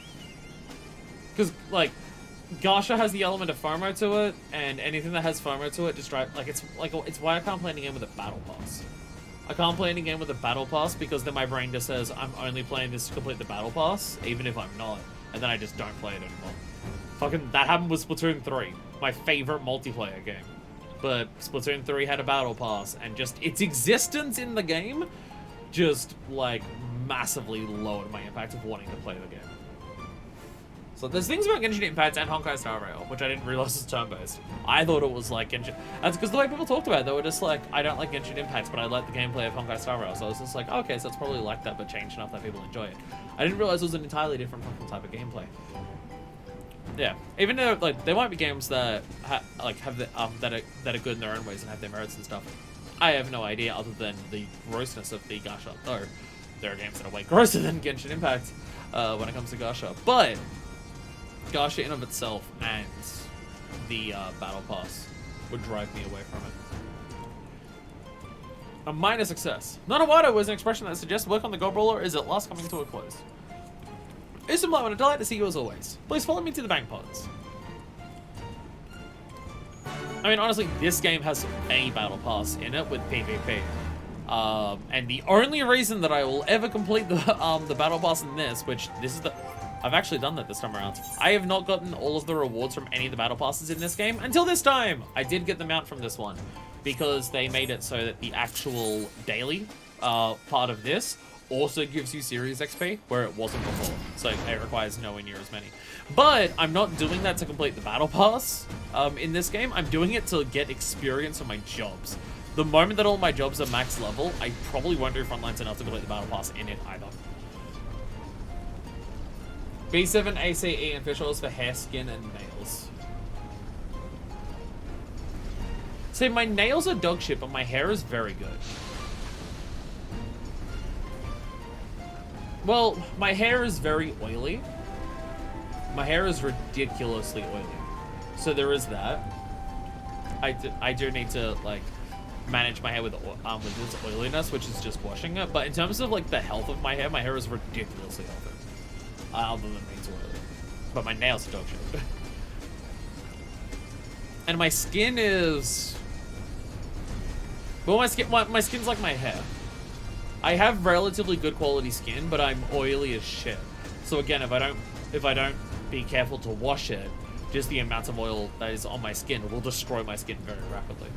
Because like, gacha has the element of FOMO to it, and anything that has FOMO to it just it's why I can't play any game with a battle pass. I can't play any game with a battle pass because then my brain just says I'm only playing this to complete the battle pass, even if I'm not, and then I just don't play it anymore. Fucking that happened with Splatoon 3, my favorite multiplayer game. But Splatoon 3 had a battle pass, and just its existence in the game just, like, massively lowered my impact of wanting to play the game. So there's things about Genshin Impact and Honkai Star Rail, which I didn't realize was turn-based. I thought it was like Genshin... That's because the way people talked about it, they were just like, I don't like Genshin Impact, but I like the gameplay of Honkai Star Rail. So I was just like, oh, okay, so it's probably like that, but changed enough that people enjoy it. I didn't realize it was an entirely different fucking type of gameplay. Yeah, even though like there might be games that that are good in their own ways and have their merits and stuff, I have no idea other than the grossness of the gacha. Though there are games that are way grosser than Genshin Impact when it comes to gacha. But gacha in of itself and the battle pass would drive me away from it. A minor success. Nanawado was an expression that suggests work on the Gold Brawler is at last coming to a close. Isambla, a delight to see you as always. Please follow me to the bank pods. I mean, honestly, this game has a battle pass in it with PvP. And the only reason that I will ever complete the battle pass in this, which this is I've actually done that this time around. I have not gotten all of the rewards from any of the battle passes in this game until this time. I did get them out from this one because they made it so that the actual daily part of this also gives you series XP, where it wasn't before. So it requires nowhere near as many. But I'm not doing that to complete the battle pass in this game. I'm doing it to get experience on my jobs. The moment that all my jobs are max level, I probably won't do frontlines enough to complete the battle pass in it either. B7 ACE officials for hair, skin, and nails. See, my nails are dog shit, but my hair is very good. Well, my hair is very oily. My hair is ridiculously oily. So there is that. I do need to, like, manage my hair with its oiliness, which is just washing it. But in terms of, like, the health of my hair is ridiculously healthy. Other than being too oily. But my nails are dog shit. And my skin is... Well, my skin's like my hair. I have relatively good quality skin, but I'm oily as shit. So again, if I don't be careful to wash it, just the amount of oil that is on my skin will destroy my skin very rapidly.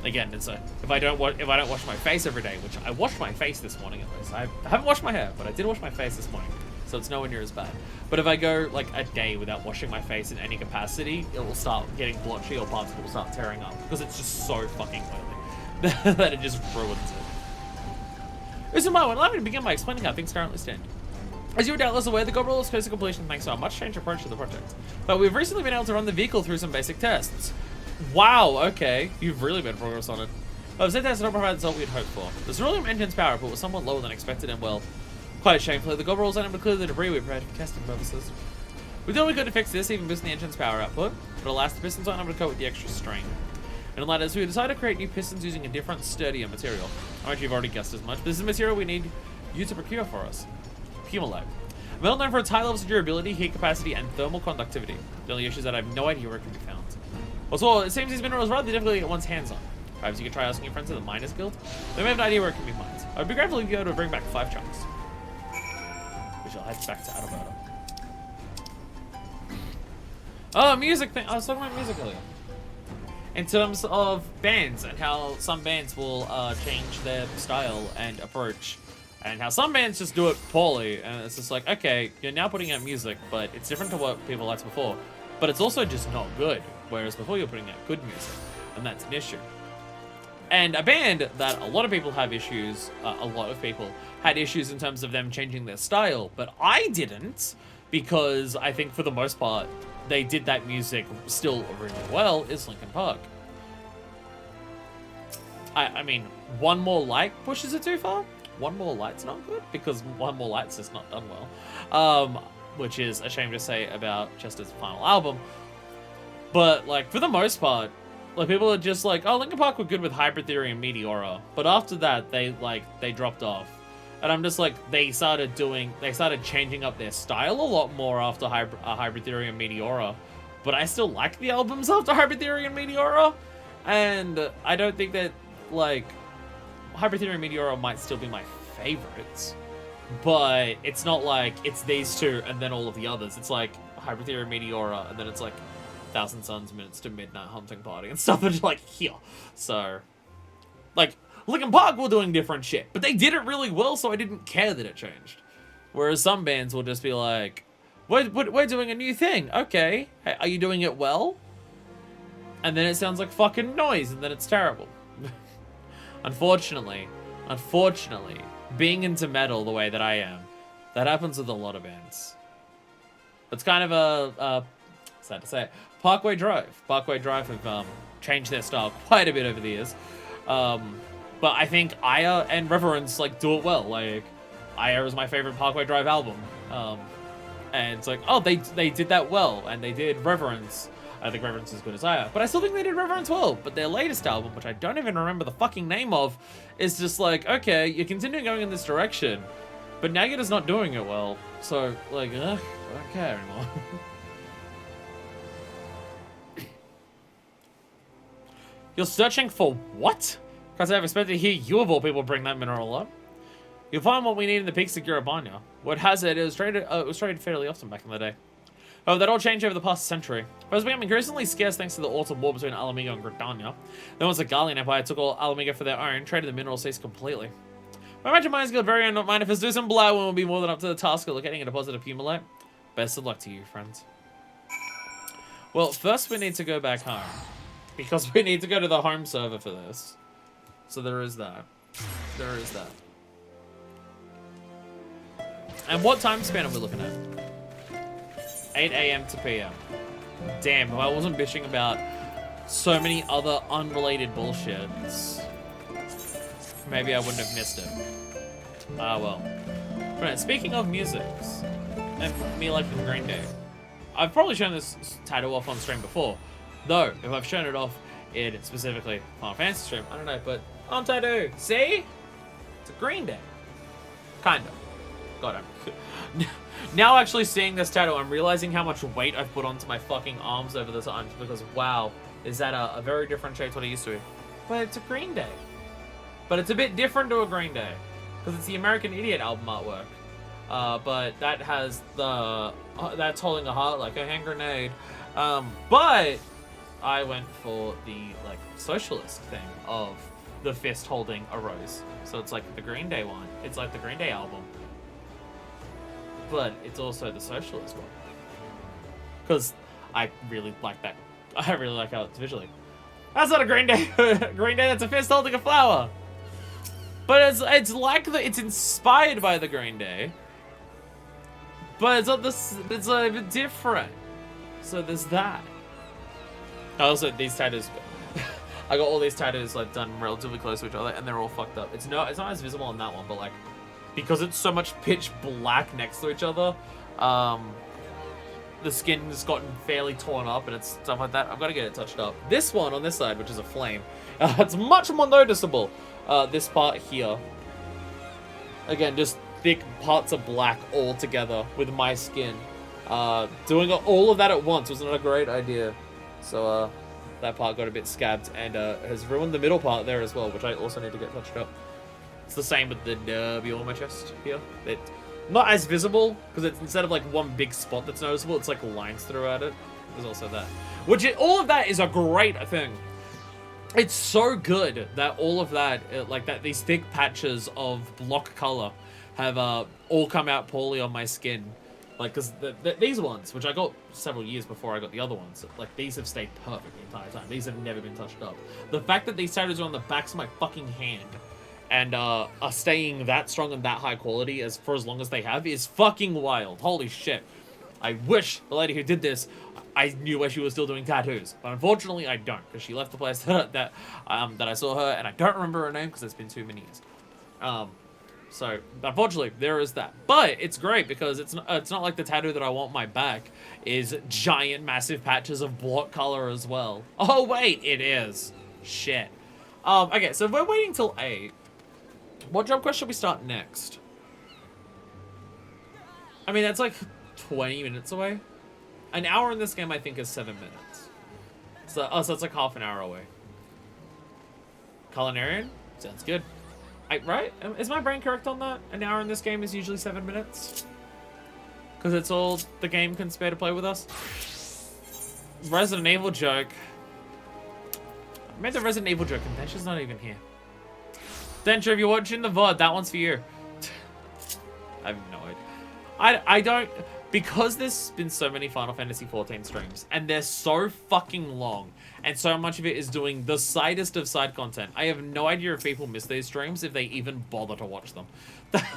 Again, it's if I don't wash my face every day, which I washed my face this morning at least. I haven't washed my hair, but I did wash my face this morning, so it's nowhere near as bad. But if I go like a day without washing my face in any capacity, it will start getting blotchy or parts of it will start tearing up because it's just so fucking oily that it just ruins it. This is my one. Allow me to begin by explaining how things currently stand. As you are doubtless aware, the Gobrel is close to completion thanks to a much changed approach to the project. But we've recently been able to run the vehicle through some basic tests. Wow, okay. You've really made progress on it. I've said tests don't provide the result we'd hoped for. The ceruleum engine's power output was somewhat lower than expected and, well, quite shamefully, the Gobrel was unable to clear the debris we prepared for testing purposes. We thought we could fix this, even boosting the engine's power output, but alas, the pistons aren't able to cope with the extra strain. And in light of this, we decided to create new pistons using a different, sturdier material. I bet you've already guessed as much, but this is the material we need you to procure for us. Pumalite. Metal known for its high levels of durability, heat capacity, and thermal conductivity. The only issue is that I have no idea where it can be found. Also, it seems these minerals are rather difficult to get one's hands on. Perhaps you could try asking your friends at the Miners Guild. They may have an idea where it can be mined. I would be grateful if you were able to bring back 5 chunks. We shall head back to Adalberta. Oh, music thing. I was talking about music earlier. In terms of bands and how some bands will change their style and approach. And how some bands just do it poorly, and it's just like, okay, you're now putting out music, but it's different to what people liked before. But it's also just not good, whereas before you're putting out good music, and that's an issue. And a band that a lot of people have issues, a lot of people had issues in terms of them changing their style, but I didn't, because I think for the most part, they did that music still really well, is Linkin Park. I mean, One More Light pushes it too far. One More Light's not good because One More Light's just not done well, which is a shame to say about Chester's final album. But like for the most part, like people are just like, oh, Linkin Park were good with Hybrid Theory and Meteora, but after that they dropped off, and I'm just like they started changing up their style a lot more after Hybrid Theory and Meteora, but I still like the albums after Hybrid Theory and Meteora, and I don't think that like. Hybrid Theory and Meteora might still be my favorites, but it's not like it's these two and then all of the others. It's like Hybrid Theory and Meteora, and then it's like 1,000 Suns, Minutes to Midnight, Hunting Party, and stuff that's like here. So, like, Linkin Park were doing different shit, but they did it really well, so I didn't care that it changed. Whereas some bands will just be like, we're doing a new thing. Okay, hey, are you doing it well? And then it sounds like fucking noise, and then it's terrible. Unfortunately, being into metal the way that I am, that happens with a lot of bands. It's kind of a sad to say it, Parkway Drive. Parkway Drive have changed their style quite a bit over the years. But I think Aya and Reverence like do it well. Like, Aya is my favorite Parkway Drive album. And it's like, oh, they did that well, and they did Reverence. I think Reverence is as good as Aya, but I still think they did Reverence well. But their latest album, which I don't even remember the fucking name of, is just like, okay, you're continuing going in this direction, but now you're just not doing it well. So, like, I don't care anymore. You're searching for what? Because I've expected to hear you of all people bring that mineral up. You'll find what we need in the peaks of Girabanya. What has it was traded fairly often back in the day. Oh, that all changed over the past century. It was becoming increasingly scarce thanks to the Autumn War between Alamiga and Gridania. Then once the Gallian Empire took all Alamiga for their own, traded the mineral seas completely. My Magic Miners Guild very own not mind if it's do some Blood will be more than up to the task of locating a deposit of Pumalite. Best of luck to you, friends. Well, first we need to go back home. Because we need to go to the home server for this. So there is that. There is that. And what time span are we looking at? 8 a.m. to p.m. Damn, if I wasn't bitching about so many other unrelated bullshits, maybe I wouldn't have missed it. Ah, well. Right, speaking of musics, and me liking Green Day, I've probably shown this title off on stream before, though, if I've shown it off in specifically Final Fantasy stream, I don't know, but on Tattoo, see? It's a Green Day. Kinda. God, now actually seeing this tattoo, I'm realizing how much weight I've put onto my fucking arms over the times because, wow, is that a very different shape to what it used to be. But it's a Green Day. But it's a bit different to a Green Day because it's the American Idiot album artwork. But that has the, that's holding a heart like a hand grenade. But I went for the like socialist thing of the fist holding a rose. So it's like the Green Day one. It's like the Green Day album, but it's also the socialist one because I really like that. I really like how it's visually. That's not a Green Day. Green Day. That's a fist holding a flower. But it's like it's inspired by the Green Day. But it's not this. It's a bit different. So there's that. Also, these tattoos. I got all these tattoos like done relatively close to each other, and they're all fucked up. It's not as visible on that one, but like because it's so much pitch black next to each other, the skin's gotten fairly torn up and it's stuff like that. I've got to get it touched up. This one on this side, which is a flame, it's much more noticeable. This part here, again, just thick parts of black all together with my skin. Doing all of that at once was not a great idea. So that part got a bit scabbed and has ruined the middle part there as well, which I also need to get touched up. It's the same with the W on my chest here. It's not as visible because it's instead of like one big spot that's noticeable, it's like lines throughout it. There's also that. All of that is a great thing. It's so good that all of that, these thick patches of block color have all come out poorly on my skin. Like, because these ones, which I got several years before I got the other ones, like, these have stayed perfect the entire time. These have never been touched up. The fact that these tattoos are on the backs of my fucking hand and are staying that strong and that high quality for as long as they have is fucking wild. Holy shit. I wish the lady who did this, I knew where she was still doing tattoos. But unfortunately, I don't, because she left the place that I saw her, and I don't remember her name because it's been too many years. So, unfortunately, there is that. But it's great because it's not like the tattoo that I want on my back is giant, massive patches of block color as well. Oh, wait, it is. Shit. Okay, so if we're waiting till 8, what job quest should we start next? I mean, that's like 20 minutes away. An hour in this game, I think, is 7 minutes. So it's like half an hour away. Culinarian? Sounds good. Right? Is my brain correct on that? An hour in this game is usually 7 minutes? Because it's all the game can spare to play with us? Resident Evil joke. I made the Resident Evil joke and Densha's not even here. Densha, if you're watching the VOD, that one's for you. I have no idea. I don't... Because there's been so many Final Fantasy XIV streams, and they're so fucking long, and so much of it is doing the sidest of side content, I have no idea if people miss these streams, if they even bother to watch them.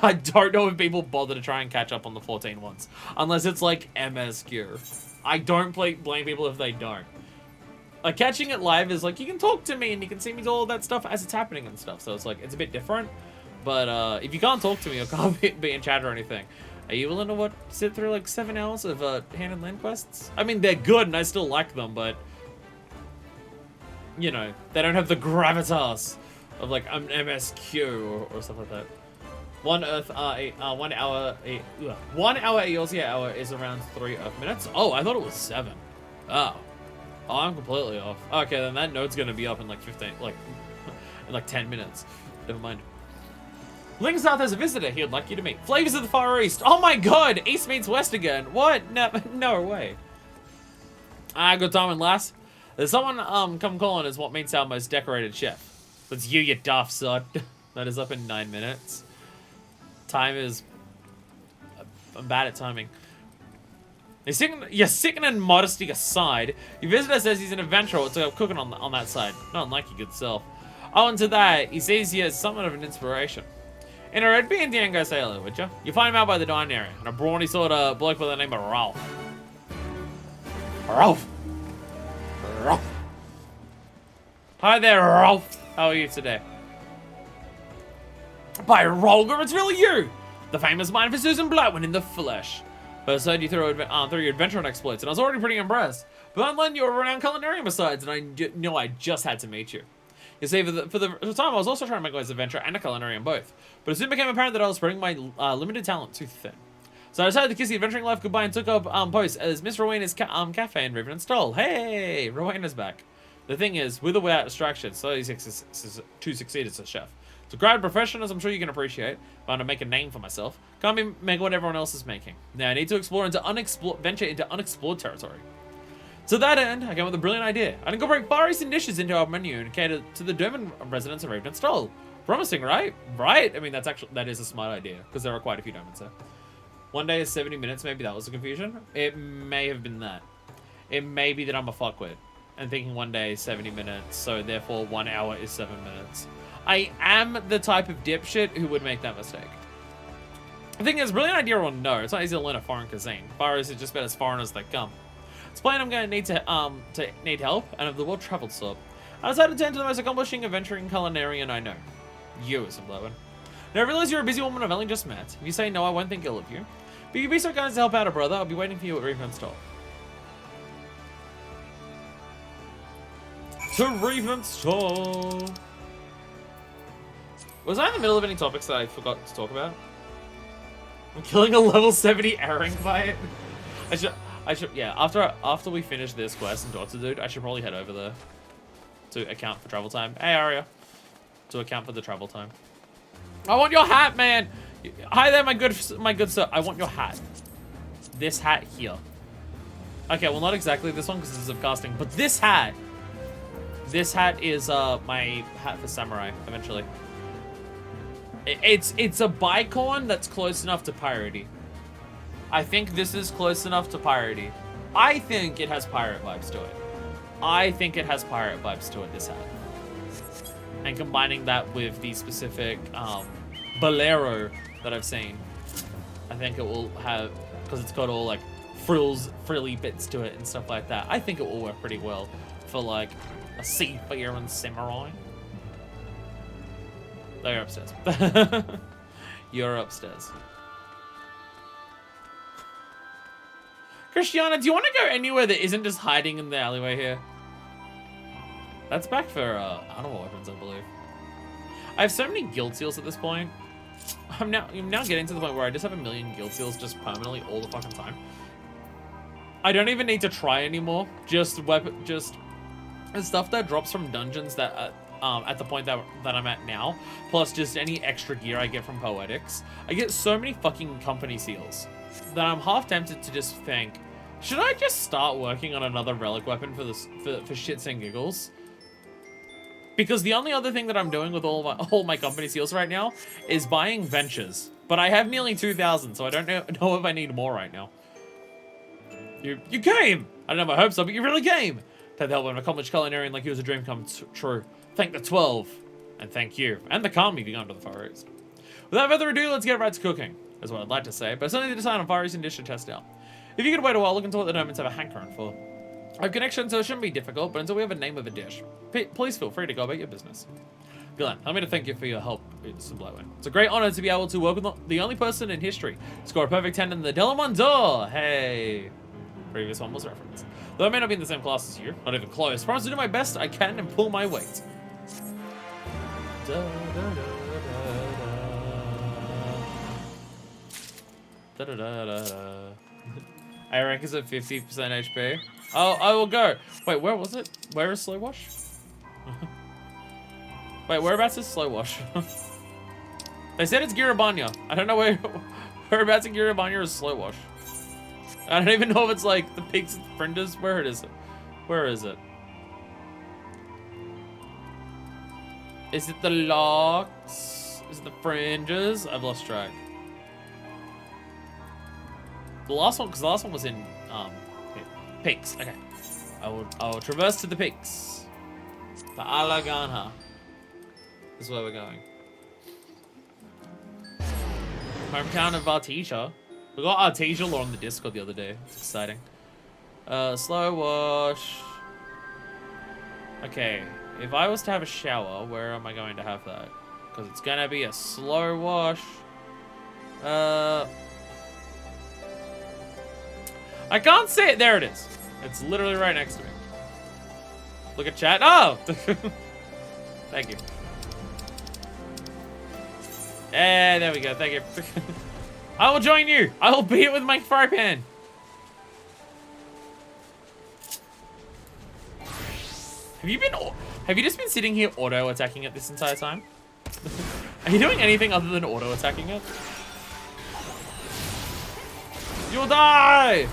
I don't know if people bother to try and catch up on the 14 ones, unless it's like MSQ. I don't blame people if they don't. Like, catching it live is like, you can talk to me, and you can see me do all that stuff as it's happening and stuff, so it's like, it's a bit different. But if you can't talk to me or can't be in chat or anything, are you willing to sit through like 7 hours of hand and land quests? I mean, they're good and I still like them, but you know, they don't have the gravitas of like an MSQ or stuff like that. 1 Earth 1 hour 1 hour ELC hour is around 3 Earth minutes. Oh, I thought it was 7. Oh, I'm completely off. Okay, then that node's gonna be up in like 15, in like 10 minutes. Never mind. Link South has a visitor he would like you to meet. Flavors of the Far East. Oh my god! East meets West again. What? No way. Good time, lass. There's someone come calling as what means our most decorated chef. That's you daft sod. That is up in 9 minutes. Time is... I'm bad at timing. Your sickening modesty aside, your visitor says he's an adventurer to go cooking on that side. Not unlike your good self. On to that, he sees you as somewhat of an inspiration. In a red bean, Dan, go say hello, would you? You find him out by the dining area, and a brawny sort of bloke by the name of Ralph. Ralph! Hi there, Ralph! How are you today? By Rolger, it's really you! The famous mind for Susan Blightwin in the flesh. First heard you through your adventure and exploits, and I was already pretty impressed. But I learned you were a renowned culinarian besides, and I knew I just had to meet you. You see, for the time, I was also trying to make my adventure and a culinarian both. But it soon became apparent that I was spreading my limited talent too thin. So I decided to kiss the adventuring life goodbye and took up posts as Miss Rowena's cafe in Riven and Stoll. Hey, Rowena's back. The thing is, with or without distractions, so easy to succeed as a chef. It's a great profession, as I'm sure you can appreciate, but to make a name for myself, can't be making what everyone else is making. Now I need to venture into unexplored territory. To that end, I came up with a brilliant idea. I'd incorporate Far Eastern dishes into our menu and cater to the German residents of Raven Stall. Promising, right? Right? I mean, that is a smart idea, because there are quite a few Germans there. One day is 70 minutes, maybe that was the confusion. It may have been that. It may be that I'm a fuckwit. And thinking one day is 70 minutes, so therefore 1 hour is 7 minutes. I am the type of dipshit who would make that mistake. The thing is, brilliant idea or no, it's not easy to learn a foreign cuisine. Far East is just about as foreign as they come. It's plain I'm going to need help, and of the world traveled sort. I decided to turn to the most accomplishing adventuring culinarian I know. You, Stormblood. Now I realize you're a busy woman I've only just met. If you say no, I won't think ill of you. But you'd be so kind as to help out a brother, I'll be waiting for you at Revenant Stall. To Revenant Stall. Was I in the middle of any topics that I forgot to talk about? I'm killing a level 70 Erring fight. I should, yeah, after we finish this quest and talk to the dude, I should probably head over there to account for travel time. Hey, Arya. To account for the travel time. I want your hat, man. Hi there, my good sir. I want your hat. This hat here. Okay, well, not exactly this one because this is of casting, but this hat. This hat is my hat for samurai. Eventually, it's a bicorn that's close enough to piratey. I think this is close enough to piratey. I think it has pirate vibes to it. I think it has pirate vibes to it. This hat. And combining that with the specific bolero that I've seen, I think it will have, because it's got all like frilly bits to it and stuff like that. I think it will work pretty well for like a seafaring samurai. Oh, you're upstairs. You're upstairs. Christiana, do you want to go anywhere that isn't just hiding in the alleyway here? That's back for animal weapons, I believe. I have so many guild seals at this point. I'm now getting to the point where I just have 1,000,000 guild seals just permanently all the fucking time. I don't even need to try anymore. Just stuff that drops from dungeons that at the point that I'm at now, plus just any extra gear I get from Poetics. I get so many fucking company seals that I'm half tempted to just think, should I just start working on another relic weapon for shits and giggles? Because the only other thing that I'm doing with all my company seals right now is buying ventures. But I have nearly 2,000, so I don't know if I need more right now. You came! I don't know my hopes so, but you really came! To help an accomplished culinarian like you was a dream come true. Thank the 12. And thank you. And the calm moving on to the Far East. Without further ado, let's get right to cooking. Is what I'd like to say, but it's only to decide on Far Eastern dish to test out. If you could wait a while, look into what the Nomans have a hankering for. I have connections, so it shouldn't be difficult, but until we have a name of a dish, please feel free to go about your business. Glenn, I'm going to thank you for your help. It's a great honor to be able to work with the only person in history to score a perfect 10 in the Delamondor. Hey. Previous one was referenced. Though I may not be in the same class as you, not even close, promise to do my best I can and pull my weight. I rank is at 50% HP. Oh, I will go. Wait, where was it? Where is Slow Wash? Wait, whereabouts is Slow Wash? They said it's Girabanya. I don't know whereabouts in Girabanya is Slow Wash. I don't even know if it's like the pigs and fringes. Where is it? Where is it? Is it the locks? Is it the fringes? I've lost track. The last one, because the last one was in peaks. Okay, I will traverse to the peaks. The Alagana is where we're going. Hometown of Artesia. We got Artesia lore on the Discord the other day. It's exciting. Slow wash. Okay, if I was to have a shower, where am I going to have that? Because it's gonna be a slow wash. I can't see it. There it is. It's literally right next to me. Look at chat. Oh! Thank you. Yeah, there we go. Thank you. I will join you. I will beat it with my fry pan. Have you just been sitting here auto-attacking it this entire time? Are you doing anything other than auto-attacking it? You'll die!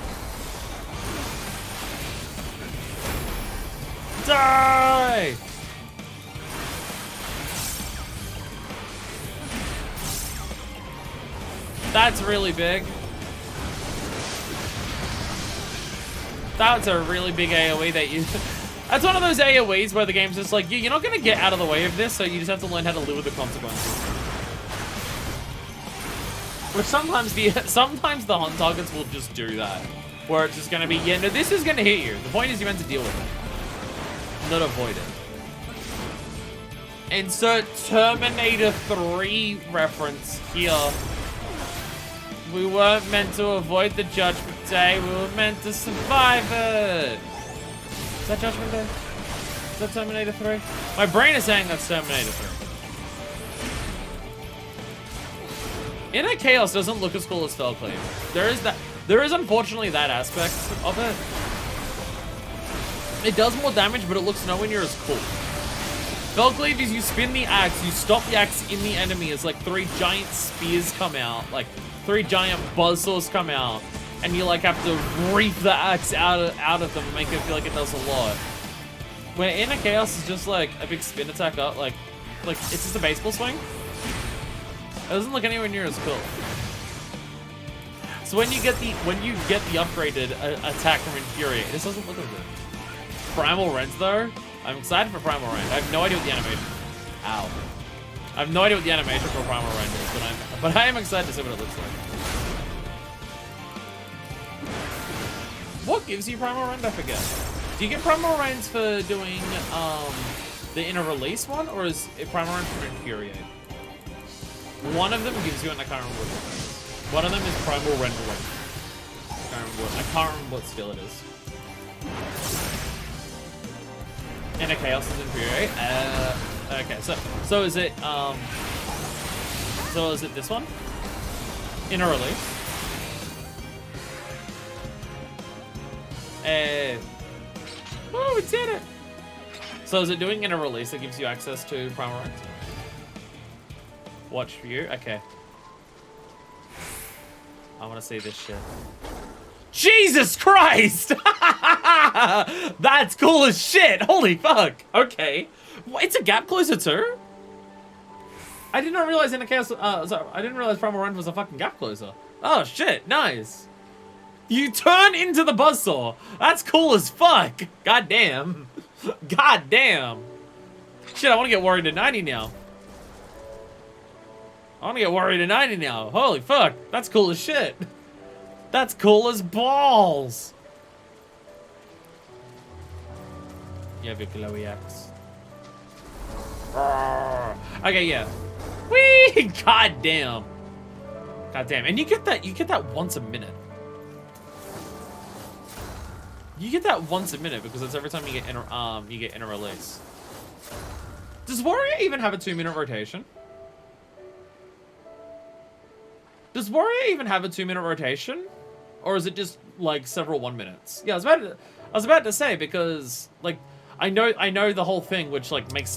Die! That's really big. That's a really big AoE that you... That's one of those AoEs where the game's just like, you're not going to get out of the way of this, so you just have to learn how to live with the consequences. Which sometimes the hunt targets will just do that. Where it's just going to be, yeah, no, this is going to hit you. The point is you're meant to deal with it. Not avoid it. Insert Terminator 3 reference here. We weren't meant to avoid the Judgment Day. We were meant to survive it. Is that Judgment Day? Is that Terminator 3? My brain is saying that's Terminator 3. Inner Chaos doesn't look as cool as Fellcleave. There is unfortunately that aspect of it. It does more damage, but it looks nowhere near as cool. Fellcleave is you spin the axe, you stop the axe in the enemy as like 3 giant spears come out, like 3 giant buzzsaws come out, and you like have to reap the axe out of them and make it feel like it does a lot. Where Inner Chaos is just like a big spin attack up, like it's just a baseball swing. It doesn't look anywhere near as cool. So when you get the upgraded attack from Infuriate, this doesn't look as good. Primal Rend though, I'm excited for Primal Rend. I have no idea what the animation. Ow. I have no idea what the animation for Primal Rend is, but I am excited to see what it looks like. What gives you Primal Rend? I forget. Do you get Primal Rends for doing the inner release one, or is it Primal Rend from Infuriate? One of them gives you, and I can't remember what it is. One of them is Primal Rend. I can't remember what skill it is. Inner Chaos is Infuriate. Okay, so is it this one? Inner Release. Oh, we did it! So is it doing Inner Release that gives you access to Primal Rend? Watch view? Okay. I want to see this shit. Jesus Christ! That's cool as shit! Holy fuck! Okay. It's a gap closer too? I did not realize Inner Chaos, I didn't realize Primal Rend was a fucking gap closer. Oh shit, nice. You turn into the buzzsaw. That's cool as fuck. God damn. God damn. Shit, I want to get Warrior to 90 now. I want to get Warrior to 90 now. Holy fuck. That's cool as shit. That's cool as balls. You have your glowy axe. Okay, yeah. Whee! God damn. God damn. And you get that once a minute. You get that once a minute because it's every time you get inner release. Does Warrior even have a 2-minute rotation? Does Warrior even have a 2-minute rotation? Or is it just like several 1 minutes? Yeah, I was about to say, because like I know the whole thing, which like makes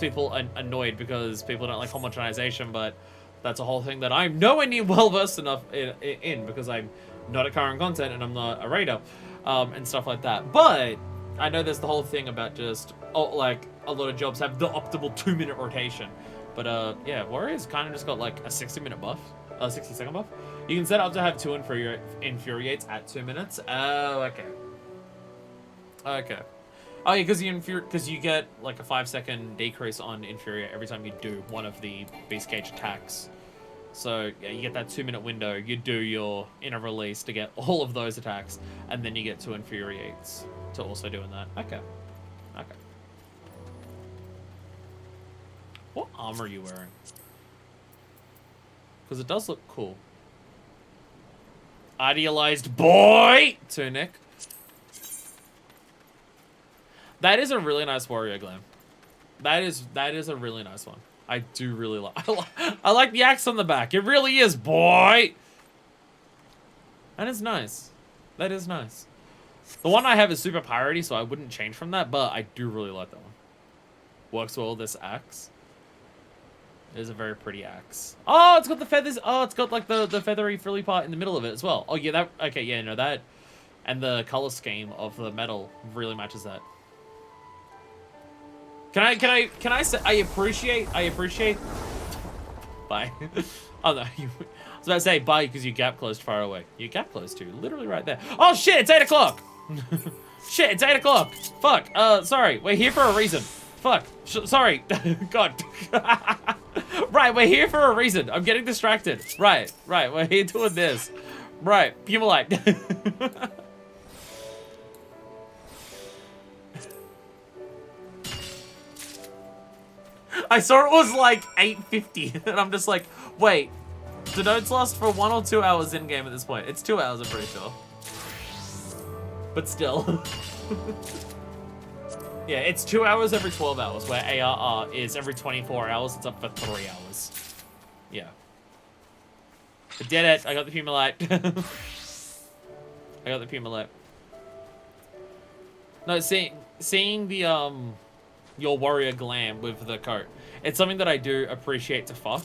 people annoyed because people don't like homogenization, but that's a whole thing that I'm nowhere near well versed enough in because I'm not at current content and I'm not a raider. And stuff like that. But I know there's the whole thing about just like a lot of jobs have the optimal 2-minute rotation. But yeah, Warrior's kind of just got like a 60-minute buff, 60-second buff. You can set up to have 2 Infuriates at 2 minutes. Oh, okay. Okay. Oh yeah, because you get like a 5-second decrease on Infuriate every time you do one of the Beast Cage attacks. So yeah, you get that 2-minute window, you do your inner release to get all of those attacks, and then you get 2 Infuriates to also doing that. Okay. Okay. What armor are you wearing? Because it does look cool. Idealized boy! Tunic. That is a really nice warrior glam. That is a really nice one. I do really like. I like the axe on the back. It really is, boy. That is nice. That is nice. The one I have is super piratey, so I wouldn't change from that. But I do really like that one. Works well with this axe. It is a very pretty axe. Oh, it's got the feathers. Oh, it's got like the feathery frilly part in the middle of it as well. Oh yeah, that. Okay, yeah, no, that, and the color scheme of the metal really matches that. Can I say I appreciate bye. Oh no, I was about to say bye because you gap closed far away. You gap closed too, literally right there. Oh shit, it's 8 o'clock. Shit, it's 8 o'clock. Fuck. Sorry, we're here for a reason. Fuck. Sorry. God. Right, we're here for a reason. I'm getting distracted. Right, we're here doing this. Right, Pumalite. I saw it was like 8:50, and I'm just like, wait, do nodes last for 1 or 2 hours in game at this point? It's 2 hours, I'm pretty sure. But still. Yeah, it's 2 hours every 12 hours, where ARR is every 24 hours. It's up for 3 hours. Yeah. I did it. I got the Pumalite. I got the Pumalite. No, seeing the, your warrior glam with the coat. It's something that I do appreciate to fuck.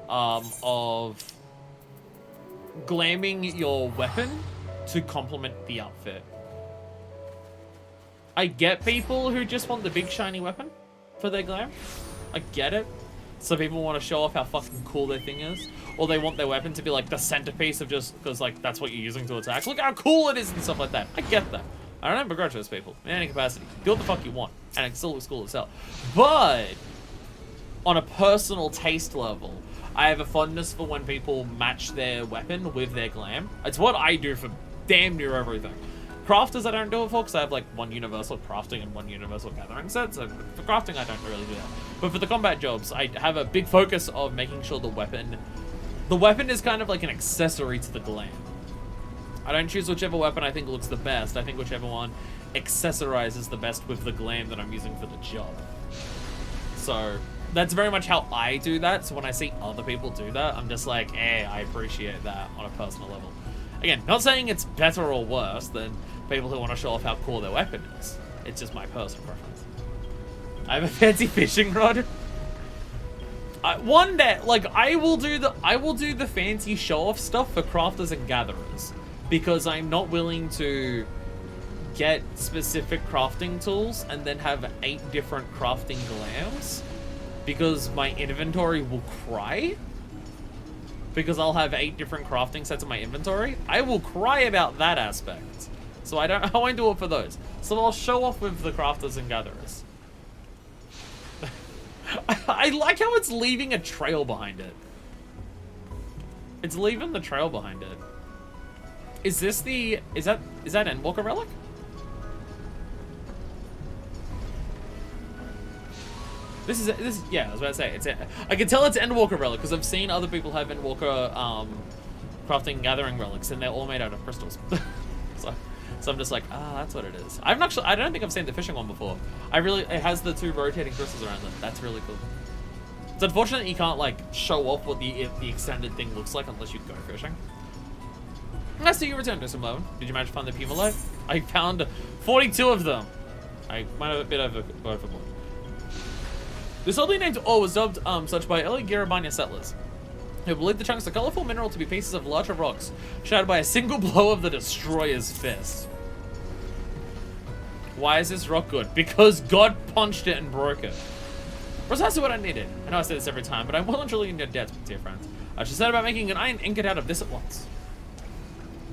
Of glamming your weapon to complement the outfit. I get people who just want the big shiny weapon for their glam. I get it. Some people want to show off how fucking cool their thing is. Or they want their weapon to be like the centerpiece of just, because like that's what you're using to attack. Look how cool it is and stuff like that. I get that. I don't have begrudge those people in any capacity. Do what the fuck you want. And it still looks cool as hell. But on a personal taste level, I have a fondness for when people match their weapon with their glam. It's what I do for damn near everything. Crafters I don't do it for because I have like one universal crafting and one universal gathering set. So for crafting I don't really do that. But for the combat jobs, I have a big focus of making sure the weapon is kind of like an accessory to the glam. I don't choose whichever weapon I think looks the best. I think whichever one accessorizes the best with the glam that I'm using for the job. So that's very much how I do that. So when I see other people do that, I'm just like, I appreciate that on a personal level. Again, not saying it's better or worse than people who want to show off how cool their weapon is. It's just my personal preference. I have a fancy fishing rod. One day, like I will do the fancy show off stuff for crafters and gatherers because I'm not willing to get specific crafting tools and then have 8 different crafting glams because my inventory will cry. Because I'll have 8 different crafting sets in my inventory. I will cry about that aspect. So I won't do it for those. So I'll show off with the crafters and gatherers. I like how it's leaving a trail behind it. It's leaving the trail behind it. Is that Endwalker relic? Yeah, I was about to say, I can tell it's Endwalker relic because I've seen other people have Endwalker crafting gathering relics and they're all made out of crystals. so I'm just like, that's what it is. I don't think I've seen the fishing one before. It has the 2 rotating crystals around it. That's really cool. It's unfortunate you can't like show off what the extended thing looks like unless you go fishing. I see you returned to some loan. Did you manage to find the Pumalite? I found 42 of them. I went a bit overboard. This oddly named ore was dubbed such by early Garabanya settlers, who believed the chunks of colorful mineral to be pieces of larger rocks, shattered by a single blow of the destroyer's fist. Why is this rock good? Because God punched it and broke it. Precisely what I needed. I know I say this every time, but I'm well and truly in your debt, dear friends. I should set about making an iron ingot out of this at once.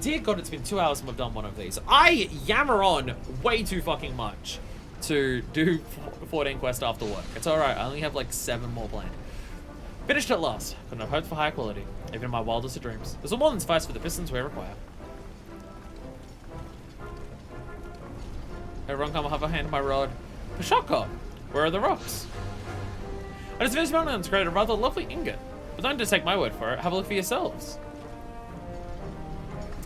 Dear God, it's been 2 hours since I've done one of these. I yammer on way too fucking much to do 14 quests after work. It's alright, I only have like 7 more planned. Finished at last. Couldn't have hoped for higher quality, even in my wildest of dreams. This will more than suffice for the pistons we require. Everyone come have a hand on my rod. Pashaka, where are the rocks? I just finished mounting to create a rather lovely ingot. But don't just take my word for it, have a look for yourselves.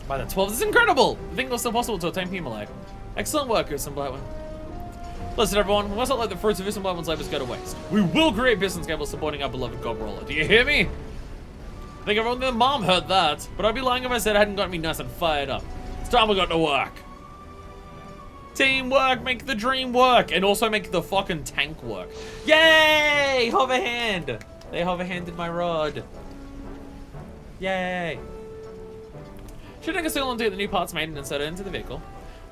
By the 12, this is incredible! The thing was still possible to obtain Pumalite. Excellent work, Goose Blackwood. Listen, everyone, we must not let the fruits of Goose Blackwood's labors go to waste. We will create business cables supporting our beloved gob roller. Do you hear me? I think everyone in the mom heard that, but I'd be lying if I said it hadn't got me nice and fired up. It's time we got to work. Teamwork, make the dream work, and also make the fucking tank work. Yay! Hover hand! They hover handed my rod. Yay! Should I go still onto the new parts made and insert it into the vehicle?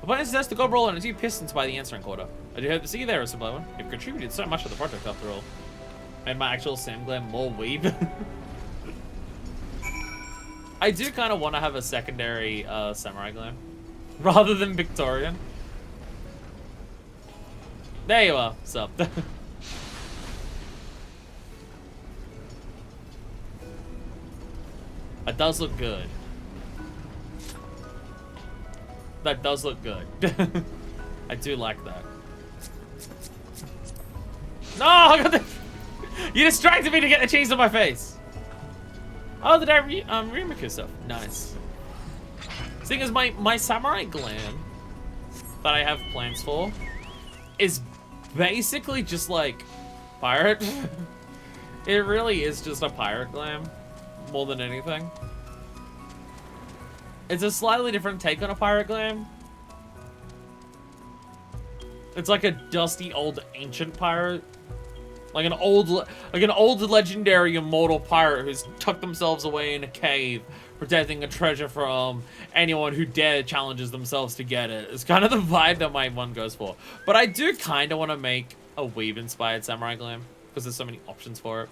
Opponents test the gold roll and 2 pistons by the answering quarter. I do hope to see you there, Sublime. You've contributed so much to the project after all. Made my actual Sam Glam more weeb. I do kind of want to have a secondary Samurai Glam. Rather than Victorian. There you are. Sup. That does look good. That does look good. I do like that. No, I got the... You distracted me to get the cheese on my face. Oh, the Rimiku stuff. Nice. Thing is, my Samurai Glam that I have plans for is basically just like pirate. It really is just a pirate glam more than anything. It's a slightly different take on a pirate glam. It's like a dusty old ancient pirate. Like an old legendary immortal pirate who's tucked themselves away in a cave, protecting a treasure from anyone who challenges themselves to get it. It's kind of the vibe that my one goes for. But I do kind of want to make a weeb-inspired samurai glam, because there's so many options for it.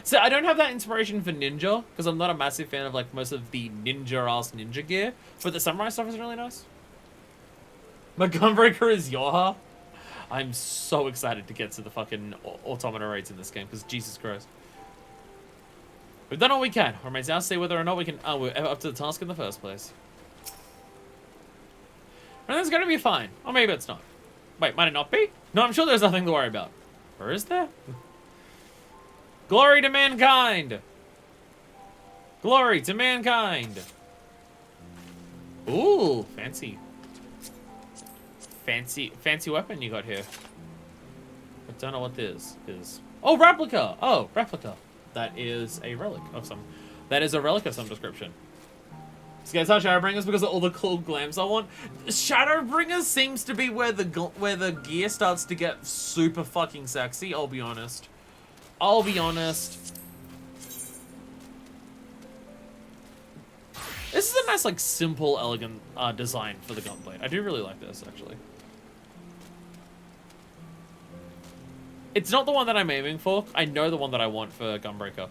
So I don't have that inspiration for ninja, because I'm not a massive fan of like most of the ninja-ass ninja gear, but the samurai stuff is really nice. My gunbreaker is Yoha. I'm so excited to get to the fucking automata raids in this game, because Jesus Christ. We've done all we can. It remains now to see whether or not we can... Oh, we're up to the task in the first place. And it's gonna be fine. Or maybe it's not. Wait, might it not be? No, I'm sure there's nothing to worry about. Or is there? Glory to mankind! Glory to mankind! Ooh, fancy. Fancy weapon you got here. I don't know what this is. Oh, replica! Oh, replica. That is a relic of some... That is a relic of some description. So guys, how Shadowbringers because of all the cool glams I want. Shadowbringers seems to be where the gear starts to get super fucking sexy, I'll be honest. I'll be honest. This is a nice, like, simple, elegant design for the gunblade. I do really like this, actually. It's not the one that I'm aiming for. I know the one that I want for Gunbreaker,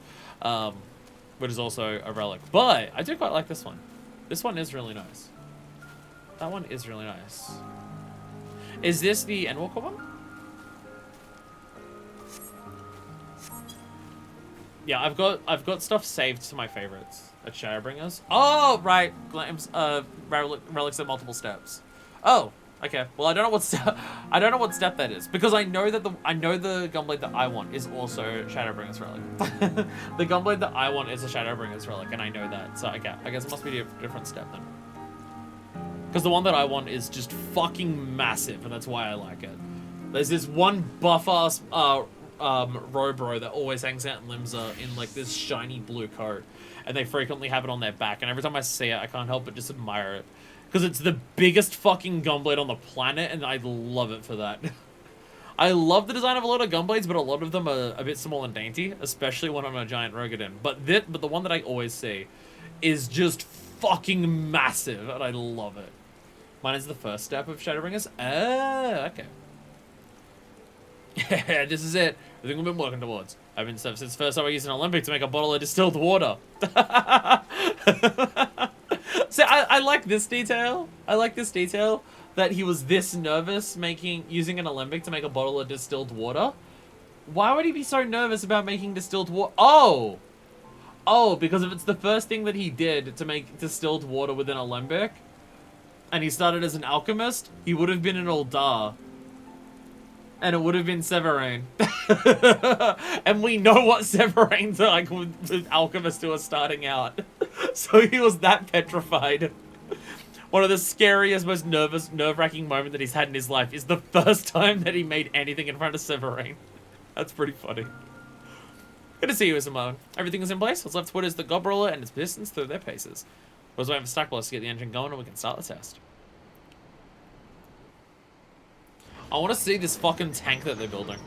which is also a relic. But I do quite like this one. This one is really nice. That one is really nice. Is this the Endwalker one? Yeah, I've got stuff saved to my favorites at Shadowbringers. Oh, right, glams, relics at multiple steps. Oh, okay. Well, I don't know what step that is, because I know that the gunblade that I want is also Shadowbringers relic. The gunblade that I want is a Shadowbringers relic, and I know that. So okay, I guess it must be a different step then. Because the one that I want is just fucking massive, and that's why I like it. There's this one buff-ass Robro that always hangs out in Limsa in like this shiny blue coat, and they frequently have it on their back, and every time I see it, I can't help but just admire it. Because it's the biggest fucking gunblade on the planet, and I love it for that. I love the design of a lot of gunblades, but a lot of them are a bit small and dainty, especially when I'm a giant Rogadin. But the one that I always see is just fucking massive, and I love it. Mine is the first step of Shadowbringers. Ah, okay. Yeah, this is it. Everything we've been working towards. I've been since the first time I used an Olympic to make a bottle of distilled water. So I like this detail. I like this detail that he was this nervous using an Alembic to make a bottle of distilled water. Why would he be so nervous about making distilled water? Oh, because if it's the first thing that he did to make distilled water with an Alembic, and he started as an alchemist, he would have been an Uldar. And it would have been Severine. And we know what Severines are like with alchemists who are starting out. So he was that petrified. One of the scariest, most nerve-wracking moments that he's had in his life is the first time that he made anything in front of Severine. That's pretty funny. Good to see you, Simone. Everything is in place. What's left to put is the Gobroller and its pistons through their paces. We're just waiting for Stackblast to get the engine going and we can start the test. I want to see this fucking tank that they're building.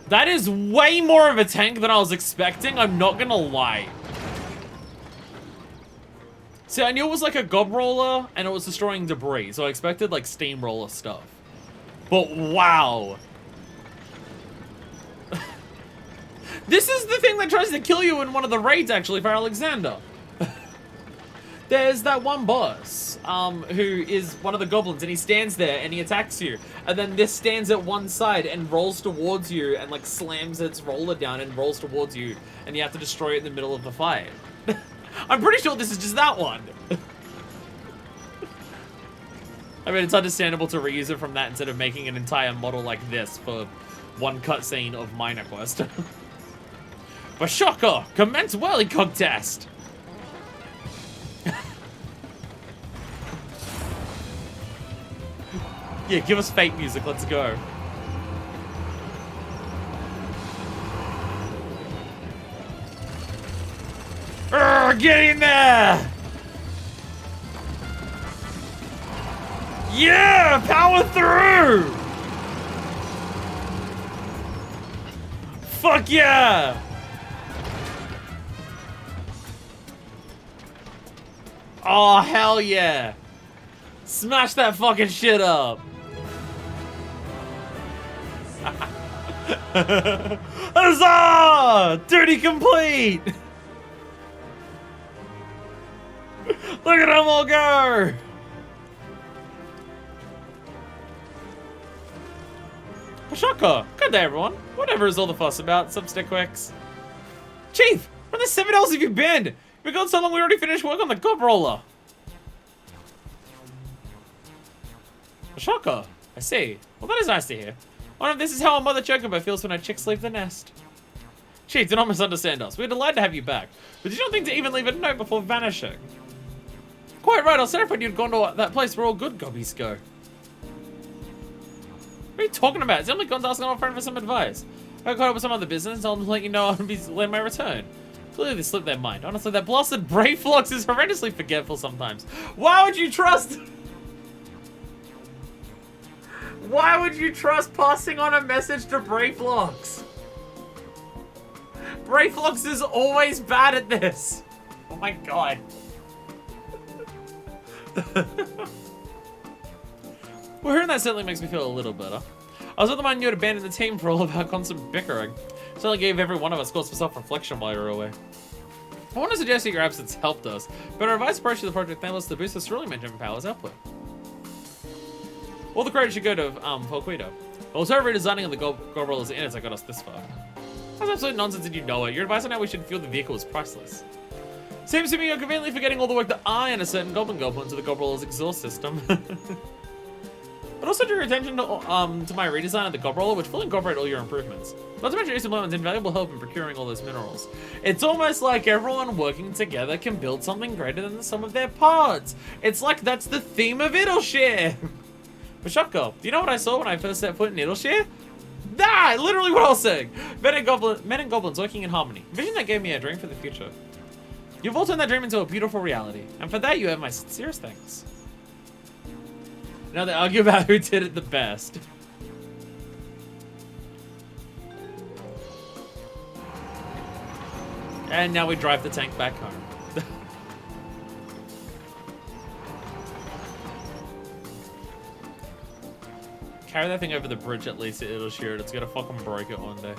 That is way more of a tank than I was expecting, I'm not gonna lie. See, I knew it was like a gob roller, and it was destroying debris, so I expected, like, steamroller stuff. But, wow. This is the thing that tries to kill you in one of the raids, actually, for Alexander. There's that one boss, who is one of the goblins, and he stands there, and he attacks you. And then this stands at one side and rolls towards you, and, like, slams its roller down and rolls towards you, and you have to destroy it in the middle of the fight. I'm pretty sure this is just that one. I mean, it's understandable to reuse it from that instead of making an entire model like this for one cutscene of Minor Quest. Bashaka, commence whirly contest! Yeah, give us fake music, let's go. Urgh, get in there! Yeah, power through! Fuck yeah! Oh, hell yeah! Smash that fucking shit up! Huzzah! Duty complete! Look at them all go! Shaka! Good day, everyone. Whatever is all the fuss about? Some stick quicks. Chief! Where the 7 hours have you been? You've been gone so long we already finished work on the gob roller. Shaka! I see. Well, that is nice to hear. I wonder if this is how a mother chocobo feels when her chicks leave the nest. Chief, do not misunderstand us. We're delighted to have you back. But did you not think to even leave a note before vanishing? Quite right, I was terrified you'd gone to that place where all good gobbies go. What are you talking about? It's only gone to ask an old friend for some advice. I caught up with some other business, and I'll let you know I'll be letting my return. Clearly they slipped their mind. Honestly, that blasted Brayflux is horrendously forgetful sometimes. Why would you trust... Why would you trust passing on a message to Brayflux? Brayflux is always bad at this. Oh my god. Well, hearing that certainly makes me feel a little better. I was of the mind you had abandoned the team for all of our constant bickering. Certainly gave every one of us cause for self-reflection while you were away. I want to suggest that your absence helped us, but our revised approach to the project enabled us to boost the Cerulean Management Powers output. All the credit should go to Volquido. But also redesigning of the gob rollers in it that got us this far. That's absolute nonsense and you know it. Your advice on how we should fuel the vehicle is priceless. Seems to me you're conveniently forgetting all the work that I and a certain goblin go into the gob roller's exhaust system. But also drew your attention to my redesign of the gob roller, which fully incorporated all your improvements. Not to mention your implement's invaluable help in procuring all those minerals. It's almost like everyone working together can build something greater than the sum of their parts. It's like that's the theme of Idleshire. Bashaka, do you know what I saw when I first set foot in Idleshire? That! Literally what I was saying! Men and goblins working in harmony. A vision that gave me a dream for the future. You've all turned that dream into a beautiful reality, and for that you have my sincerest thanks. Now they argue about who did it the best. And now we drive the tank back home. Carry that thing over the bridge at least, it'll shear it. It's gonna fucking break it one day.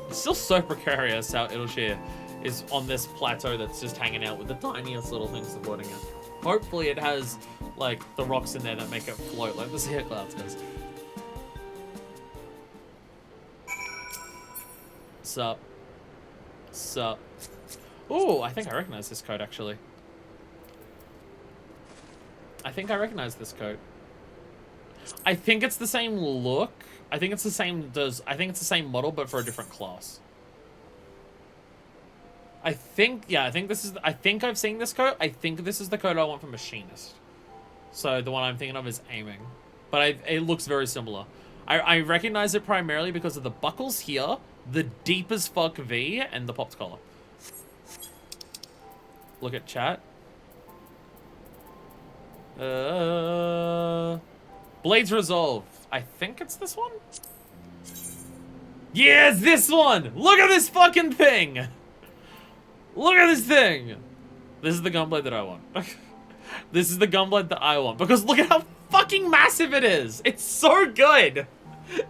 It's still so precarious how Idleshire is on this plateau that's just hanging out with the tiniest little thing supporting it. Hopefully it has, like, the rocks in there that make it float like the sea clouds does. Sup. Sup. Ooh, I think I recognize this code, actually. I think I recognize this code. I think it's the same look. I think it's the same model, but for a different class. I think I've seen this code. I think this is the code I want for Machinist. So the one I'm thinking of is Aiming. But it looks very similar. I recognize it primarily because of the buckles here, the deep as fuck V, and the popped collar. Look at chat. Blades Resolve. I think it's this one? Yeah, it's this one! Look at this fucking thing! Look at this thing! This is the gunblade that I want. This is the gunblade that I want. Because look at how fucking massive it is. It's so good.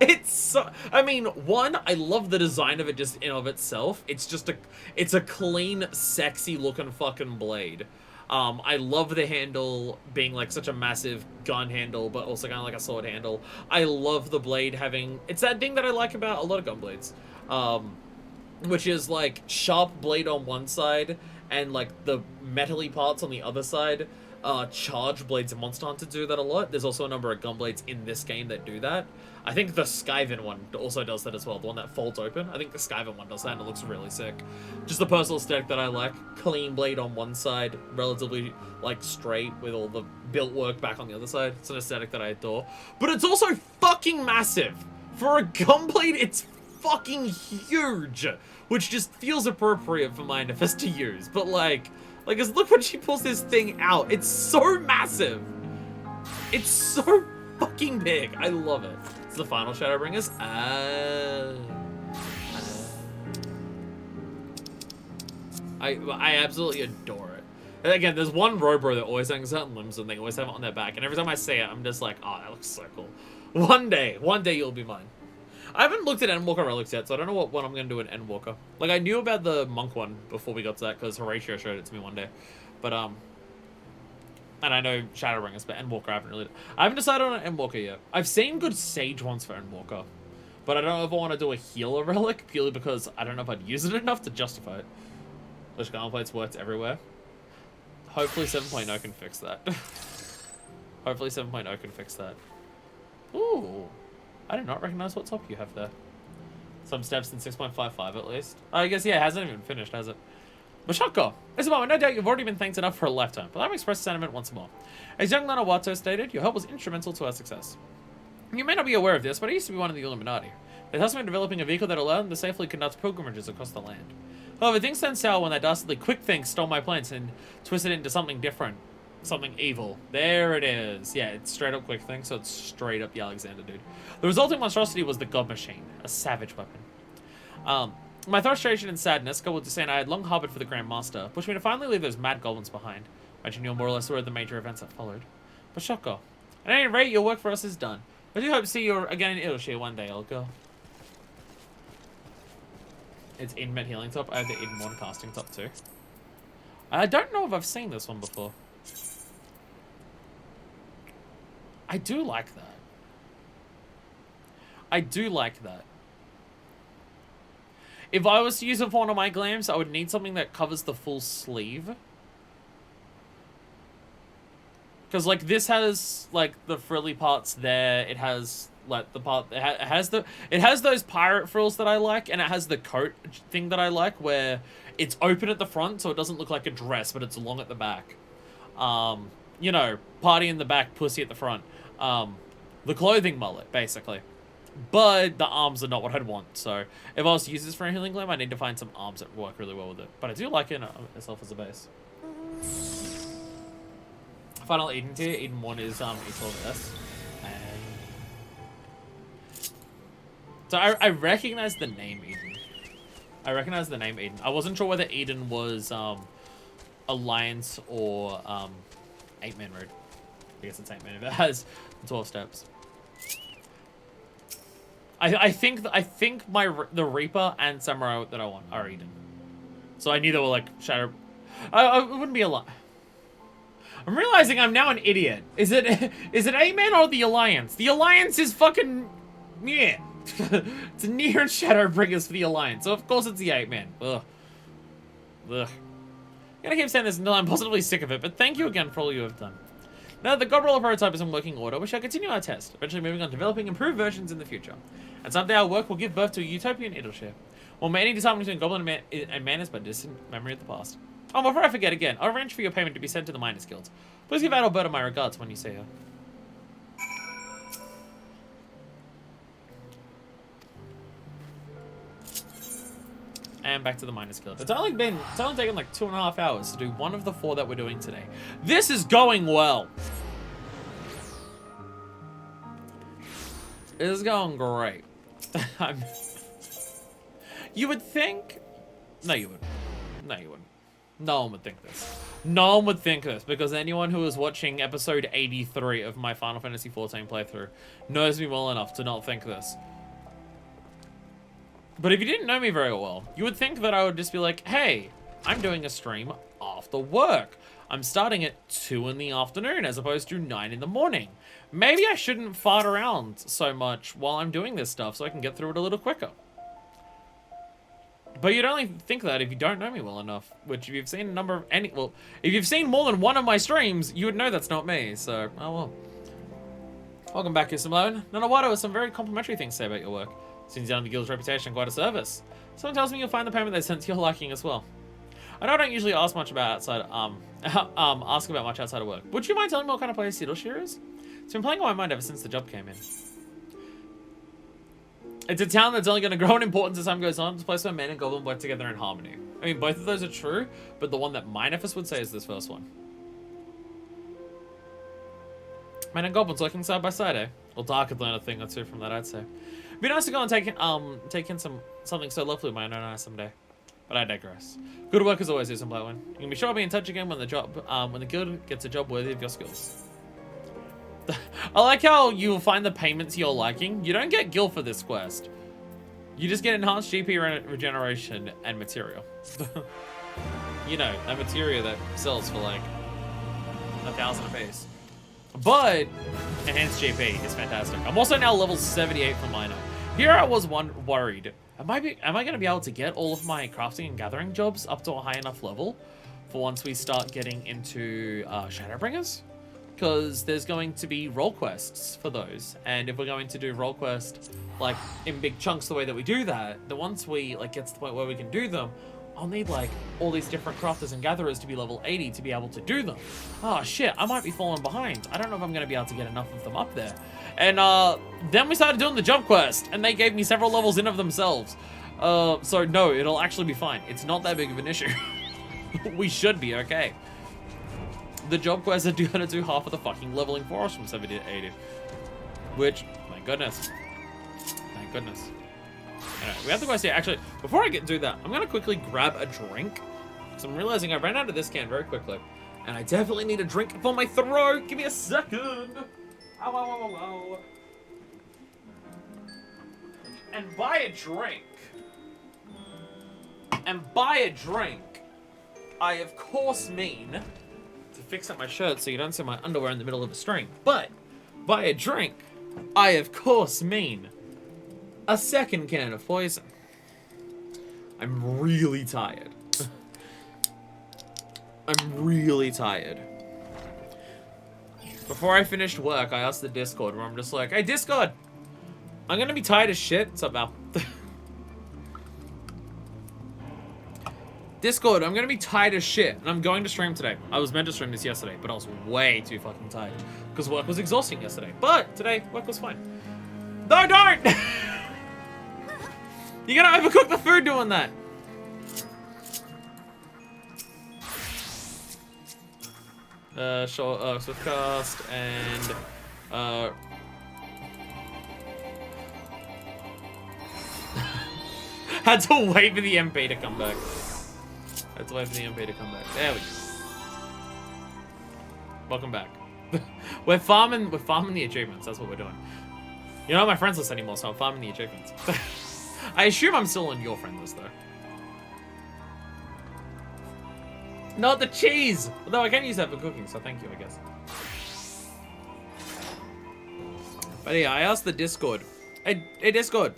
It's so... I mean, one, I love the design of it just in of itself. It's just a... It's a clean, sexy looking fucking blade. I love the handle being like such a massive gun handle, but also kind of like a sword handle. I love the blade having... It's that thing that I like about a lot of gun blades. Which is like sharp blade on one side and like the metally parts on the other side. Charge blades in Monster Hunter do that a lot. There's also a number of gun blades in this game that do that. I think the Skyven one also does that as well, the one that folds open. I think the Skyven one does that and it looks really sick. Just the personal aesthetic that I like. Clean blade on one side, relatively like straight with all the built work back on the other side. It's an aesthetic that I adore. But it's also fucking massive. For a gun blade, it's fucking huge. Which just feels appropriate for my Nefis to use. But like, look when she pulls this thing out. It's so massive. It's so fucking big. I love it. It's the final Shadowbringers. I absolutely adore it. And again, there's one Robro that always hangs out in limbs and they always have it on their back. And every time I see it, I'm just like, oh, that looks so cool. One day you'll be mine. I haven't looked at Endwalker relics yet, so I don't know what one I'm going to do in Endwalker. Like, I knew about the Monk one before we got to that, because Horatio showed it to me one day. But, and I know Shadowbringers, but Endwalker I haven't decided on an Endwalker yet. I've seen good Sage ones for Endwalker. But I don't know if I want to do a healer relic, purely because I don't know if I'd use it enough to justify it. Which Garland Plates works everywhere. Hopefully 7.0 can fix that. Hopefully 7.0 can fix that. Ooh. I did not recognize what top you have there. Some steps in 6.55 at least. I guess, yeah, it hasn't even finished, has it? Mashako, Isabel, no doubt you've already been thanked enough for a lifetime, but let me express sentiment once more. As young Lana Watto stated, your help was instrumental to our success. You may not be aware of this, but I used to be one of the Illuminati. They tasked me with developing a vehicle that allowed them to safely conduct pilgrimages across the land. However, things turned sour when that dastardly Quick Thing stole my plans and twisted it into something different. Something evil. There it is. Yeah, it's straight up Quick Thing, so it's straight up the Alexander dude. The resulting monstrosity was the God Machine, a savage weapon. My frustration and sadness, coupled to saying I had long harbored for the Grand Master, pushed me to finally leave those mad goblins behind. Imagine you're more or less aware of the major events that followed. But Shoko, at any rate, your work for us is done. I do hope to see you again in Ilshire one day, old girl. It's Eden Med Healing Top. I have the Eden 1 Casting Top too. I don't know if I've seen this one before. I do like that. I do like that. If I was to use it for one of my glams, I would need something that covers the full sleeve. Because, like, this has, like, the frilly parts there. It has, like, the part... It has those pirate frills that I like, and it has the coat thing that I like, where it's open at the front, so it doesn't look like a dress, but it's long at the back. You know, party in the back, pussy at the front. The clothing mullet, basically. But the arms are not what I'd want, so if I was to use this for a healing glam, I need to find some arms that work really well with it. But I do like it itself as a base. Final Eden tier, Eden 1 is E12S. And... So I recognize the name Eden. I recognize the name Eden. I wasn't sure whether Eden was Alliance or 8-man road. I guess it's 8-man if it has 12 steps. I think the Reaper and Samurai that I want are Eden. So I knew they were like Shadow. I wouldn't be a lot. I'm realizing I'm now an idiot. Is it 8-man or the Alliance? The Alliance is fucking yeah. It's Nier and Shadowbringers for the Alliance, so of course it's the 8-man. Ugh. I'm gonna keep saying this until I'm positively sick of it, but thank you again for all you have done. Now that the God Roller prototype is in working order, we shall continue our test, eventually moving on to developing improved versions in the future. And someday our work will give birth to a utopian Idleshire. While any disharmony between Goblin and Man is but a distant memory of the past. Oh, before I forget again, I'll arrange for your payment to be sent to the Miners Guild. Please give Adalberta my regards when you see her. And back to the Miners Guild. It's only taken like 2.5 hours to do one of the 4 that we're doing today. This is going well. This is going great. You would think... No, you wouldn't. No, you wouldn't. No one would think this. No one would think this, because anyone who is watching episode 83 of my Final Fantasy XIV playthrough knows me well enough to not think this. But if you didn't know me very well, you would think that I would just be like, hey, I'm doing a stream after work. I'm starting at 2 in the afternoon as opposed to 9 in the morning. Maybe I shouldn't fart around so much while I'm doing this stuff so I can get through it a little quicker. But you'd only think that if you don't know me well enough, which if you've seen a number of well, if you've seen more than one of my streams, you would know that's not me, so, oh well. Welcome back, Simone. Nanawato has some very complimentary things to say about your work. Seems down the guild's reputation, quite a service. Someone tells me you'll find the payment they sent to your liking as well. I know I don't usually ask much about ask about much outside of work. Would you mind telling me what kind of player Seedleshire is? It's been playing on my mind ever since the job came in. It's a town that's only going to grow in importance as time goes on. It's a place where man and goblin work together in harmony. I mean, both of those are true, but the one that my Nephis would say is this first one. Man and goblins working side by side, eh? Well, Dark could learn a thing or two from that, I'd say. It'd be nice to go and take in something so lovely with my own eyes someday. But I digress. Good work as always, Susan Blackwin. You can be sure I'll be in touch again when the guild gets a job worthy of your skills. I like how you will find the payments you're liking. You don't get gil for this quest. You just get enhanced GP regeneration and material. You know, that material that sells for like 1,000 a piece. But enhanced GP is fantastic. I'm also now level 78 for minor. Here I was worried. Am I going to be able to get all of my crafting and gathering jobs up to a high enough level for once we start getting into Shadowbringers? Because there's going to be role quests for those, and if we're going to do role quests like in big chunks the way that we do that, then once we like get to the point where we can do them, I'll need like all these different crafters and gatherers to be level 80 to be able to do them. Oh shit, I might be falling behind. I don't know if I'm going to be able to get enough of them up there. And then we started doing the job quest, and they gave me several levels in of themselves. So no, it'll actually be fine. It's not that big of an issue. We should be okay. The job quests are going to do half of the fucking leveling for us from 70 to 80. Which, thank goodness. Thank goodness. Anyway, we have the quest here. Actually, before I do that, I'm going to quickly grab a drink. Because I'm realizing I ran out of this can very quickly. And I definitely need a drink for my throat. Give me a second. Ow, ow, ow, ow, ow. And buy a drink. And buy a drink. I, of course, mean... fix up my shirt so you don't see my underwear in the middle of a stream. But, by a drink, I of course mean a second can of poison. I'm really tired. I'm really tired. Before I finished work, I asked the Discord where I'm just like, hey Discord, I'm gonna be tired as shit. What's up, Al? Discord, I'm gonna be tired as shit, and I'm going to stream today. I was meant to stream this yesterday, but I was way too fucking tired because work was exhausting yesterday. But today, work was fine. No, don't! You're gonna overcook the food doing that. Swiftcast and had to wait for the MP to come back. Had to wait for the MP to come back. There we go. Welcome back. We're farming the achievements. That's what we're doing. You're not my friends list anymore, so I'm farming the achievements. I assume I'm still on your friend list, though. Not the cheese! Although I can use that for cooking, so thank you, I guess. But yeah, I asked the Discord. Hey Discord.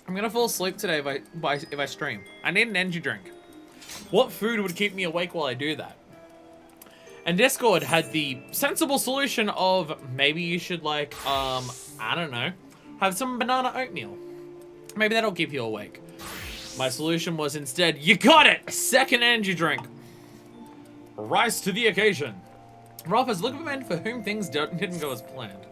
I'm gonna fall asleep today if I stream. I need an energy drink. What food would keep me awake while I do that? And Discord had the sensible solution of maybe you should like, I don't know, have some banana oatmeal. Maybe that'll keep you awake. My solution was instead, you got it! A second energy drink. Rise to the occasion. Rolfers, look at a man for whom things didn't go as planned.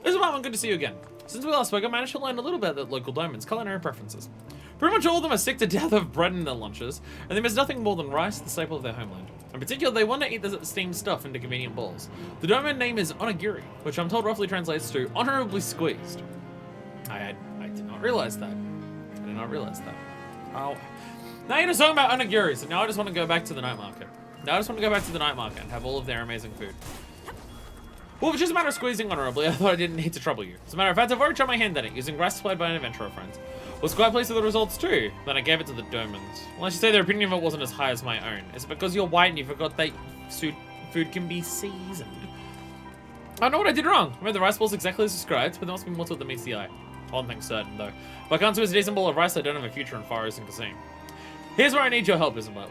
This is Marvin, good to see you again. Since we last spoke, I managed to learn a little bit about local domains, culinary preferences. Pretty much all of them are sick to death of bread in their lunches, and they miss nothing more than rice, the staple of their homeland. In particular, they want to eat the steamed stuff into convenient bowls. The domain name is Onigiri, which I'm told roughly translates to honorably squeezed. I did not realize that. I did not realize that. Oh. Now you're just talking about onigiri, so now I just want to go back to the night market. Now I just want to go back to the night market and have all of their amazing food. Well, if it's just a matter of squeezing honorably, I thought I didn't need to trouble you. As a matter of fact, I've already tried my hand at it, using rice supplied by an adventurer friend. Was quite pleased with the results too. Then I gave it to the Domans. Well, I should say their opinion of it wasn't as high as my own. Is it because you're white and you forgot that food can be seasoned? I know what I did wrong. I made the rice balls exactly as described, but there must be more to it than meets the eye. One thing's certain, though. If I can't do a decent bowl of rice, I don't have a future in Forest and Casino. Here's where I need your help, isn't it,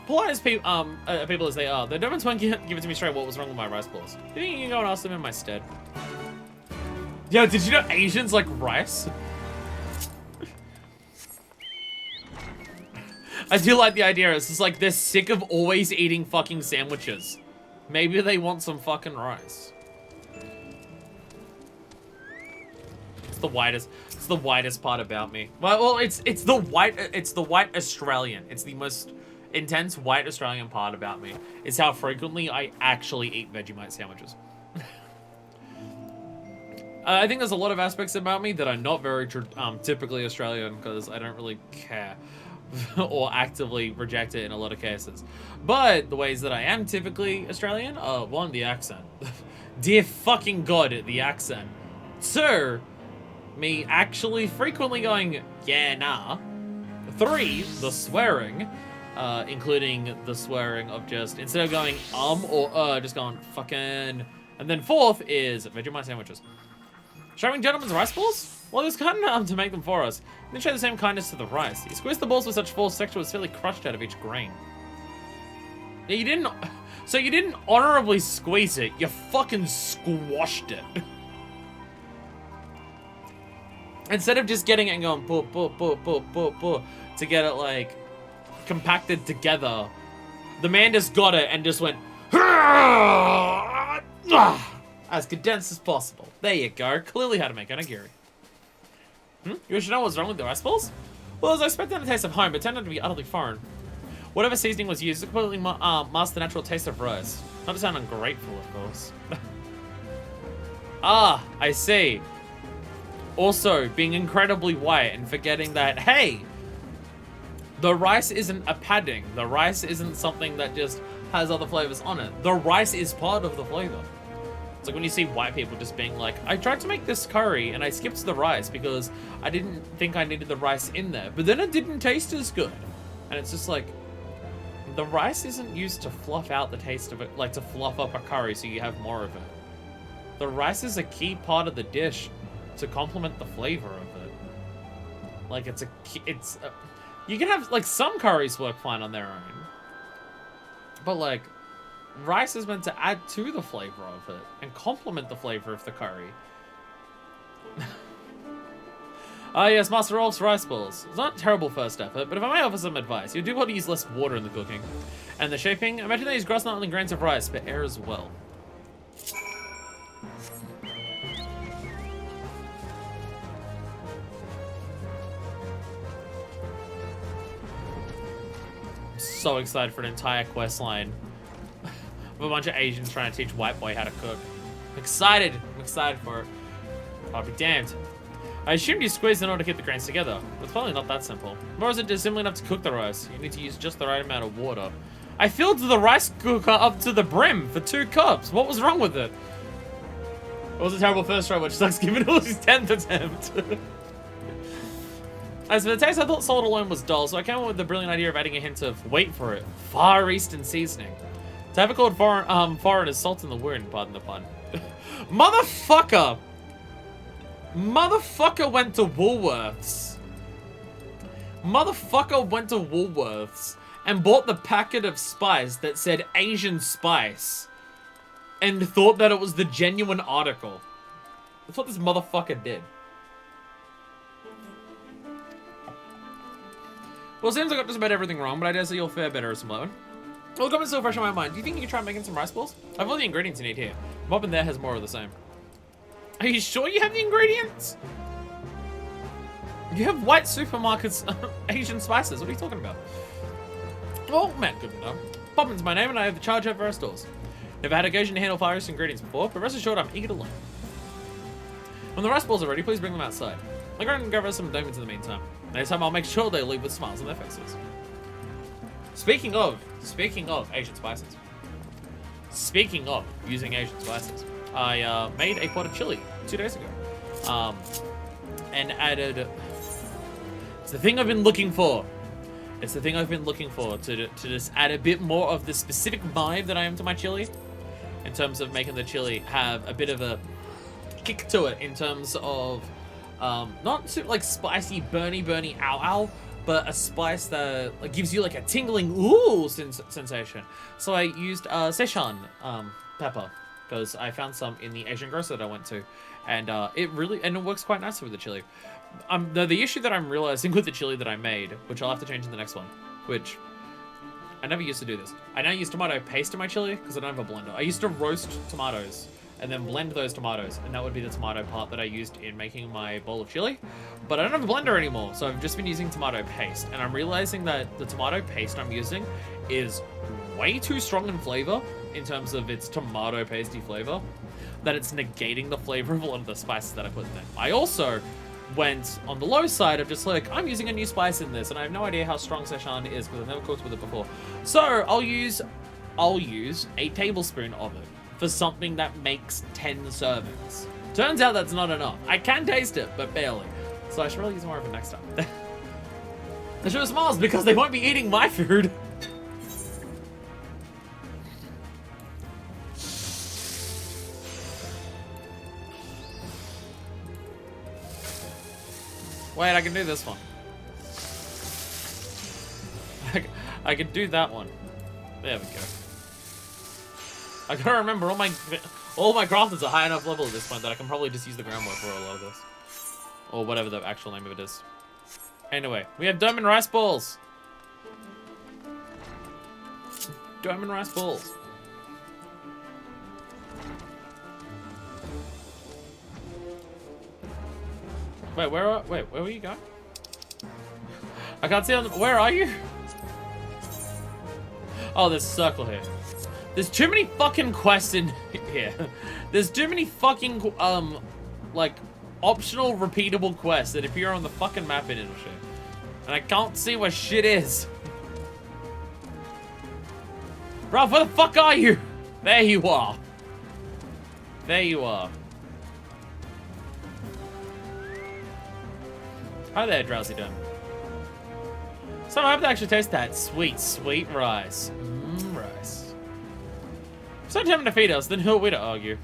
polite as people as they are, the Domans won't give it to me straight what was wrong with my rice balls. Do you think you can go and ask them in my stead? Yo, did you know Asians like rice? I do like the idea. It's just like they're sick of always eating fucking sandwiches. Maybe they want some fucking rice. It's the whitest part about me. Well, it's the white Australian. It's the most intense white Australian part about me. Is how frequently I actually eat Vegemite sandwiches. I think there's a lot of aspects about me that are not very typically Australian because I don't really care. Or actively reject it in a lot of cases. But the ways that I am typically Australian are, one, the accent. Dear fucking God, the accent. Two, me actually frequently going, yeah, nah. Three, the swearing, including the swearing of just, instead of going or just going fucking. And then fourth is Vegemite sandwiches. Showing gentlemen's rice balls? Well, he was kind enough to make them for us. Then show the same kindness to the rice. He squeezed the balls with such force, texture was fairly crushed out of each grain. Yeah, you didn't. So you didn't honorably squeeze it. You fucking squashed it. Instead of just getting it and going to get it like compacted together, the man just got it and just went as condensed as possible. There you go. Clearly how to make onigiri. You should know what's wrong with the rice balls? Well, as I expected the taste of home, but turned out to be utterly foreign. Whatever seasoning was used, it completely masked the natural taste of rice. Not to sound ungrateful, of course. Ah, I see. Also, being incredibly white and forgetting that, hey, the rice isn't a padding. The rice isn't something that just has other flavors on it. The rice is part of the flavor. It's like when you see white people just being like, I tried to make this curry and I skipped the rice because I didn't think I needed the rice in there, but then it didn't taste as good. And it's just like, the rice isn't used to fluff out the taste of it, like to fluff up a curry so you have more of it. The rice is a key part of the dish to complement the flavor of it. Like you can have, like, some curries work fine on their own, but like, rice is meant to add to the flavor of it and complement the flavor of the curry. Ah, yes, Master Rolf's rice balls. It's not a terrible first effort, but if I may offer some advice, you do want to use less water in the cooking. And the shaping, imagine they use grass not only grains of rice, but air as well. I'm so excited for an entire quest line. A bunch of Asians trying to teach white boy how to cook. I'm excited for it. I'll be damned. I assumed you squeezed in order to keep the grains together. It's probably not that simple. Nor is it just simply enough to cook the rice. You need to use just the right amount of water. I filled the rice cooker up to the brim for 2 cups. What was wrong with it? It was a terrible first try, which sucks given it was his 10th attempt. As for the taste, I thought salt alone was dull, so I came up with the brilliant idea of adding a hint of, wait for it, Far Eastern seasoning. To have it called foreign is salt in the wound, pardon the pun. Motherfucker! Motherfucker went to Woolworths. Motherfucker went to Woolworths and bought the packet of spice that said Asian spice and thought that it was the genuine article. That's what this motherfucker did. Well, it seems I got just about everything wrong, but I dare say you'll fare better as Simone. Well, comments still fresh on my mind. Do you think you can try making some rice balls? I have all the ingredients you need here. Bob in there has more of the same. Are you sure you have the ingredients? You have white supermarkets Asian spices. What are you talking about? Well, man, good to know. Poppin's my name and I have the charge over our stores. Never had occasion to handle Far East ingredients before, but rest assured I'm eager to learn. When the rice balls are ready, please bring them outside. I'll go and grab us some diamonds in the meantime. Next time I'll make sure they leave with smiles on their faces. Speaking of Asian spices. Speaking of using Asian spices, I made a pot of chili 2 days ago. And added... It's the thing I've been looking for. It's the thing I've been looking for, to just add a bit more of the specific vibe that I am to my chili. In terms of making the chili have a bit of a kick to it, in terms of not super like spicy, burny, ow, but a spice that like, gives you like a tingling ooh sensation. So I used Szechuan pepper, because I found some in the Asian grocer that I went to, and it works quite nicely with the chili. The issue that I'm realizing with the chili that I made, which I'll have to change in the next one, which I never used to do this. I now use tomato paste in my chili because I don't have a blender. I used to roast tomatoes and then blend those tomatoes, and that would be the tomato part that I used in making my bowl of chili. But I don't have a blender anymore, so I've just been using tomato paste, and I'm realizing that the tomato paste I'm using is way too strong in flavor in terms of its tomato pasty flavor, that it's negating the flavor of a lot of the spices that I put in there. I also went on the low side of just like, I'm using a new spice in this, and I have no idea how strong Szechuan is because I've never cooked with it before. So I'll use a tablespoon of it for something that makes 10 servings. Turns out that's not enough. I can taste it, but barely. So I should really use more of it next time. The show smiles because they won't be eating my food. Wait, I can do this one. I can do that one. There we go. I gotta remember all my crafters are high enough level at this point that I can probably just use the groundwork for a lot of this. Or whatever the actual name of it is. Anyway, we have diamond rice balls. Diamond rice balls. Wait, where were you going? I can't see on the, where are you? Oh, there's a circle here. There's too many fucking quests in here. There's too many fucking, like, optional repeatable quests that appear on the fucking map and shit. And I can't see where shit is. Ralph, where the fuck are you? There you are. There you are. Hi there, Drowsy Dome. So I hope to actually taste that sweet, sweet rice. Rice. If so determined to feed us, then who are we to argue?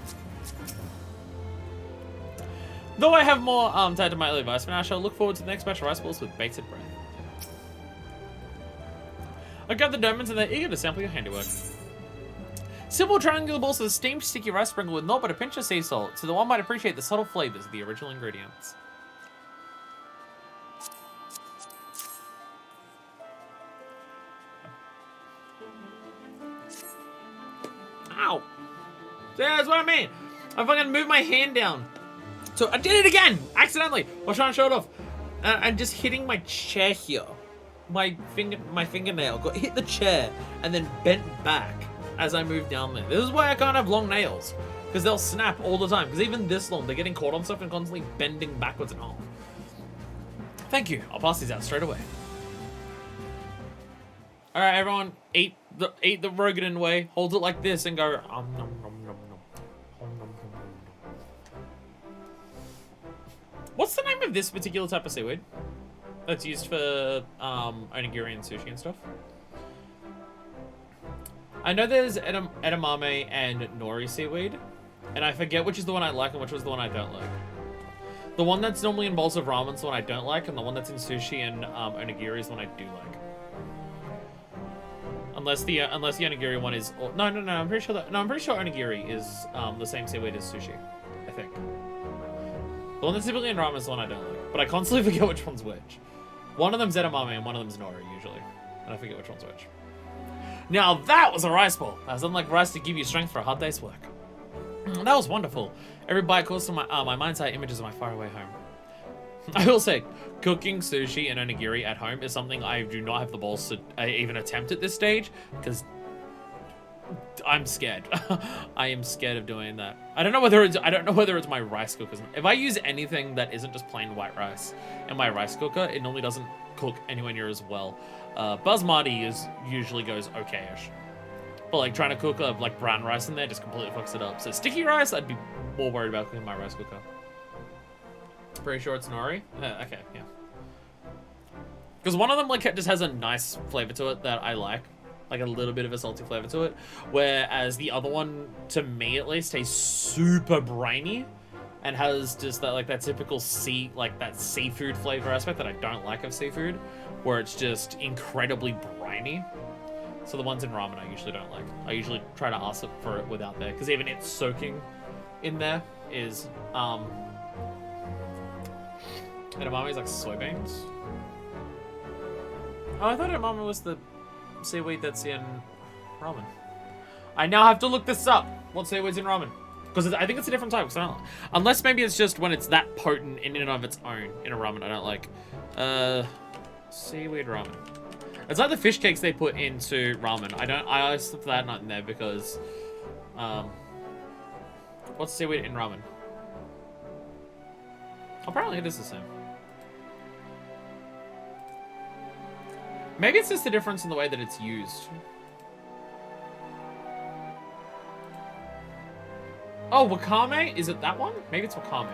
Though I have more tied to my early advice, for now I shall look forward to the next batch of rice balls with bated breath. I got the diamonds and they're eager to sample your handiwork. Simple triangular balls of steamed sticky rice sprinkled with naught but a pinch of sea salt, so that one might appreciate the subtle flavors of the original ingredients. Ow! Yeah, that's what I mean. I fucking moved my hand down. So I did it again, accidentally. I was trying to show it off. I'm just hitting my chair here. My fingernail hit the chair and then bent back as I moved down there. This is why I can't have long nails, because they'll snap all the time. Because even this long, they're getting caught on stuff and constantly bending backwards and off. Thank you. I'll pass these out straight away. All right, everyone, eat the Rogadan way. Hold it like this and go. Nom, nom, nom, nom. What's the name of this particular type of seaweed that's used for onigiri and sushi and stuff? I know there's edamame and nori seaweed, and I forget which is the one I like and which was the one I don't like. The one that's normally in bowls of ramen is the one I don't like, and the one that's in sushi and onigiri is the one I do like. Unless the onigiri one is no, I'm pretty sure onigiri is the same seaweed as sushi, I think. The one that's typically in ramen is the one I don't like, but I constantly forget which one's which. One of them's edamame and one of them's nori usually, and I forget which one's which. Now that was a rice ball. That was unlike rice to give you strength for a hard day's work. That was wonderful. Every bite calls to my mind's eye images of my faraway home. I will say, cooking sushi and onigiri at home is something I do not have the balls to even attempt at this stage, because I'm scared. I am scared of doing that. I don't know whether it's my rice cooker. If I use anything that isn't just plain white rice in my rice cooker, it normally doesn't cook anywhere near as well. Basmati usually goes okay-ish. But like trying to cook like brown rice in there just completely fucks it up. So sticky rice, I'd be more worried about cooking my rice cooker. Pretty sure it's nori. Okay, yeah. Because one of them like just has a nice flavor to it that I like a little bit of a salty flavor to it, whereas the other one, to me at least, tastes super briny and has just that typical that seafood flavor aspect that I don't like of seafood, where it's just incredibly briny. So the ones in ramen I usually don't like. I usually try to ask for it without there, because even it's soaking in there is edamame is like soybeans. Oh, I thought edamame was the seaweed that's in ramen. I now have to look this up. What seaweed's in ramen? Because I think it's a different type. Unless maybe it's just when it's that potent in and of its own in a ramen I don't like. Seaweed ramen. It's like the fish cakes they put into ramen. I always slip that not in there because what's seaweed in ramen? Apparently it is the same. Maybe it's just the difference in the way that it's used. Oh, wakame? Is it that one? Maybe it's wakame.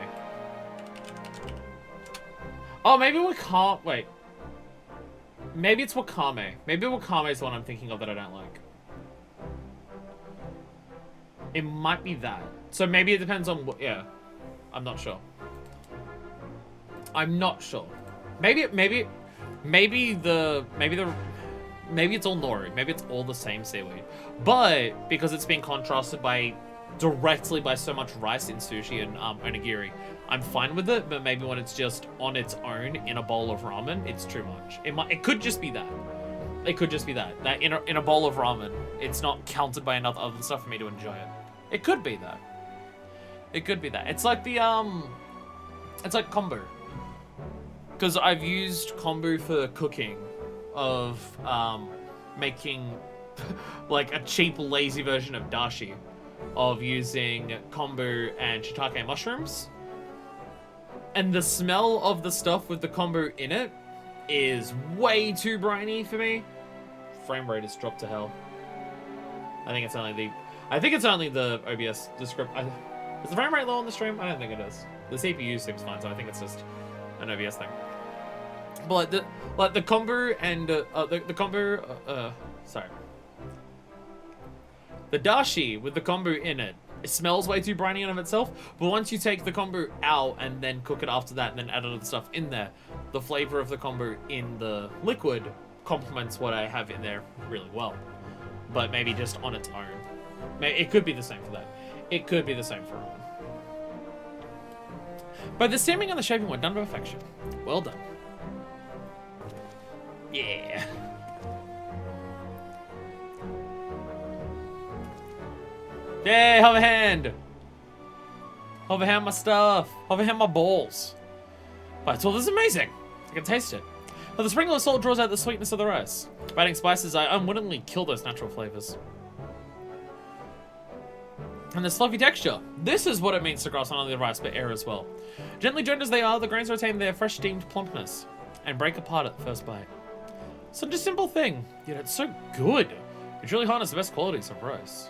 Oh, maybe wakame. Wait. Maybe it's wakame. Maybe wakame is the one I'm thinking of that I don't like. It might be that. So maybe it depends on what. Yeah. I'm not sure. I'm not sure. Maybe it's all nori. Maybe it's all the same seaweed. But because it's being contrasted directly by so much rice in sushi and onigiri, I'm fine with it. But maybe when it's just on its own in a bowl of ramen, it's too much. It could just be that. It could just be that in a bowl of ramen, it's not counted by enough other stuff for me to enjoy it. It could be that. It could be that. It's like it's like kombu. Because I've used kombu for cooking of making like a cheap, lazy version of dashi, of using kombu and shiitake mushrooms. And the smell of the stuff with the kombu in it is way too briny for me. Frame rate has dropped to hell. I think it's only the OBS description. Is the frame rate low on the stream? I don't think it is. The CPU seems fine, so I think it's just an OBS thing. But the kombu and the dashi with the kombu in it, it smells way too briny in of itself. But once you take the kombu out and then cook it after that, and then add other stuff in there, the flavor of the kombu in the liquid complements what I have in there really well. But maybe just on its own. It could be the same for that. It could be the same for ramen. But the steaming and the shaping were done to perfection. Well done. Yeah. Yay, hover hand. Hover hand my stuff. Hover hand my balls. But all this is amazing. I can taste it. But the sprinkle of salt draws out the sweetness of the rice. By adding spices, I unwittingly kill those natural flavors. And the fluffy texture. This is what it means to grass not only the rice, but air as well. Gently joined as they are, the grains retain their fresh steamed plumpness and break apart at the first bite. Such a simple thing, yet it's so good. You truly harness the best qualities of rice.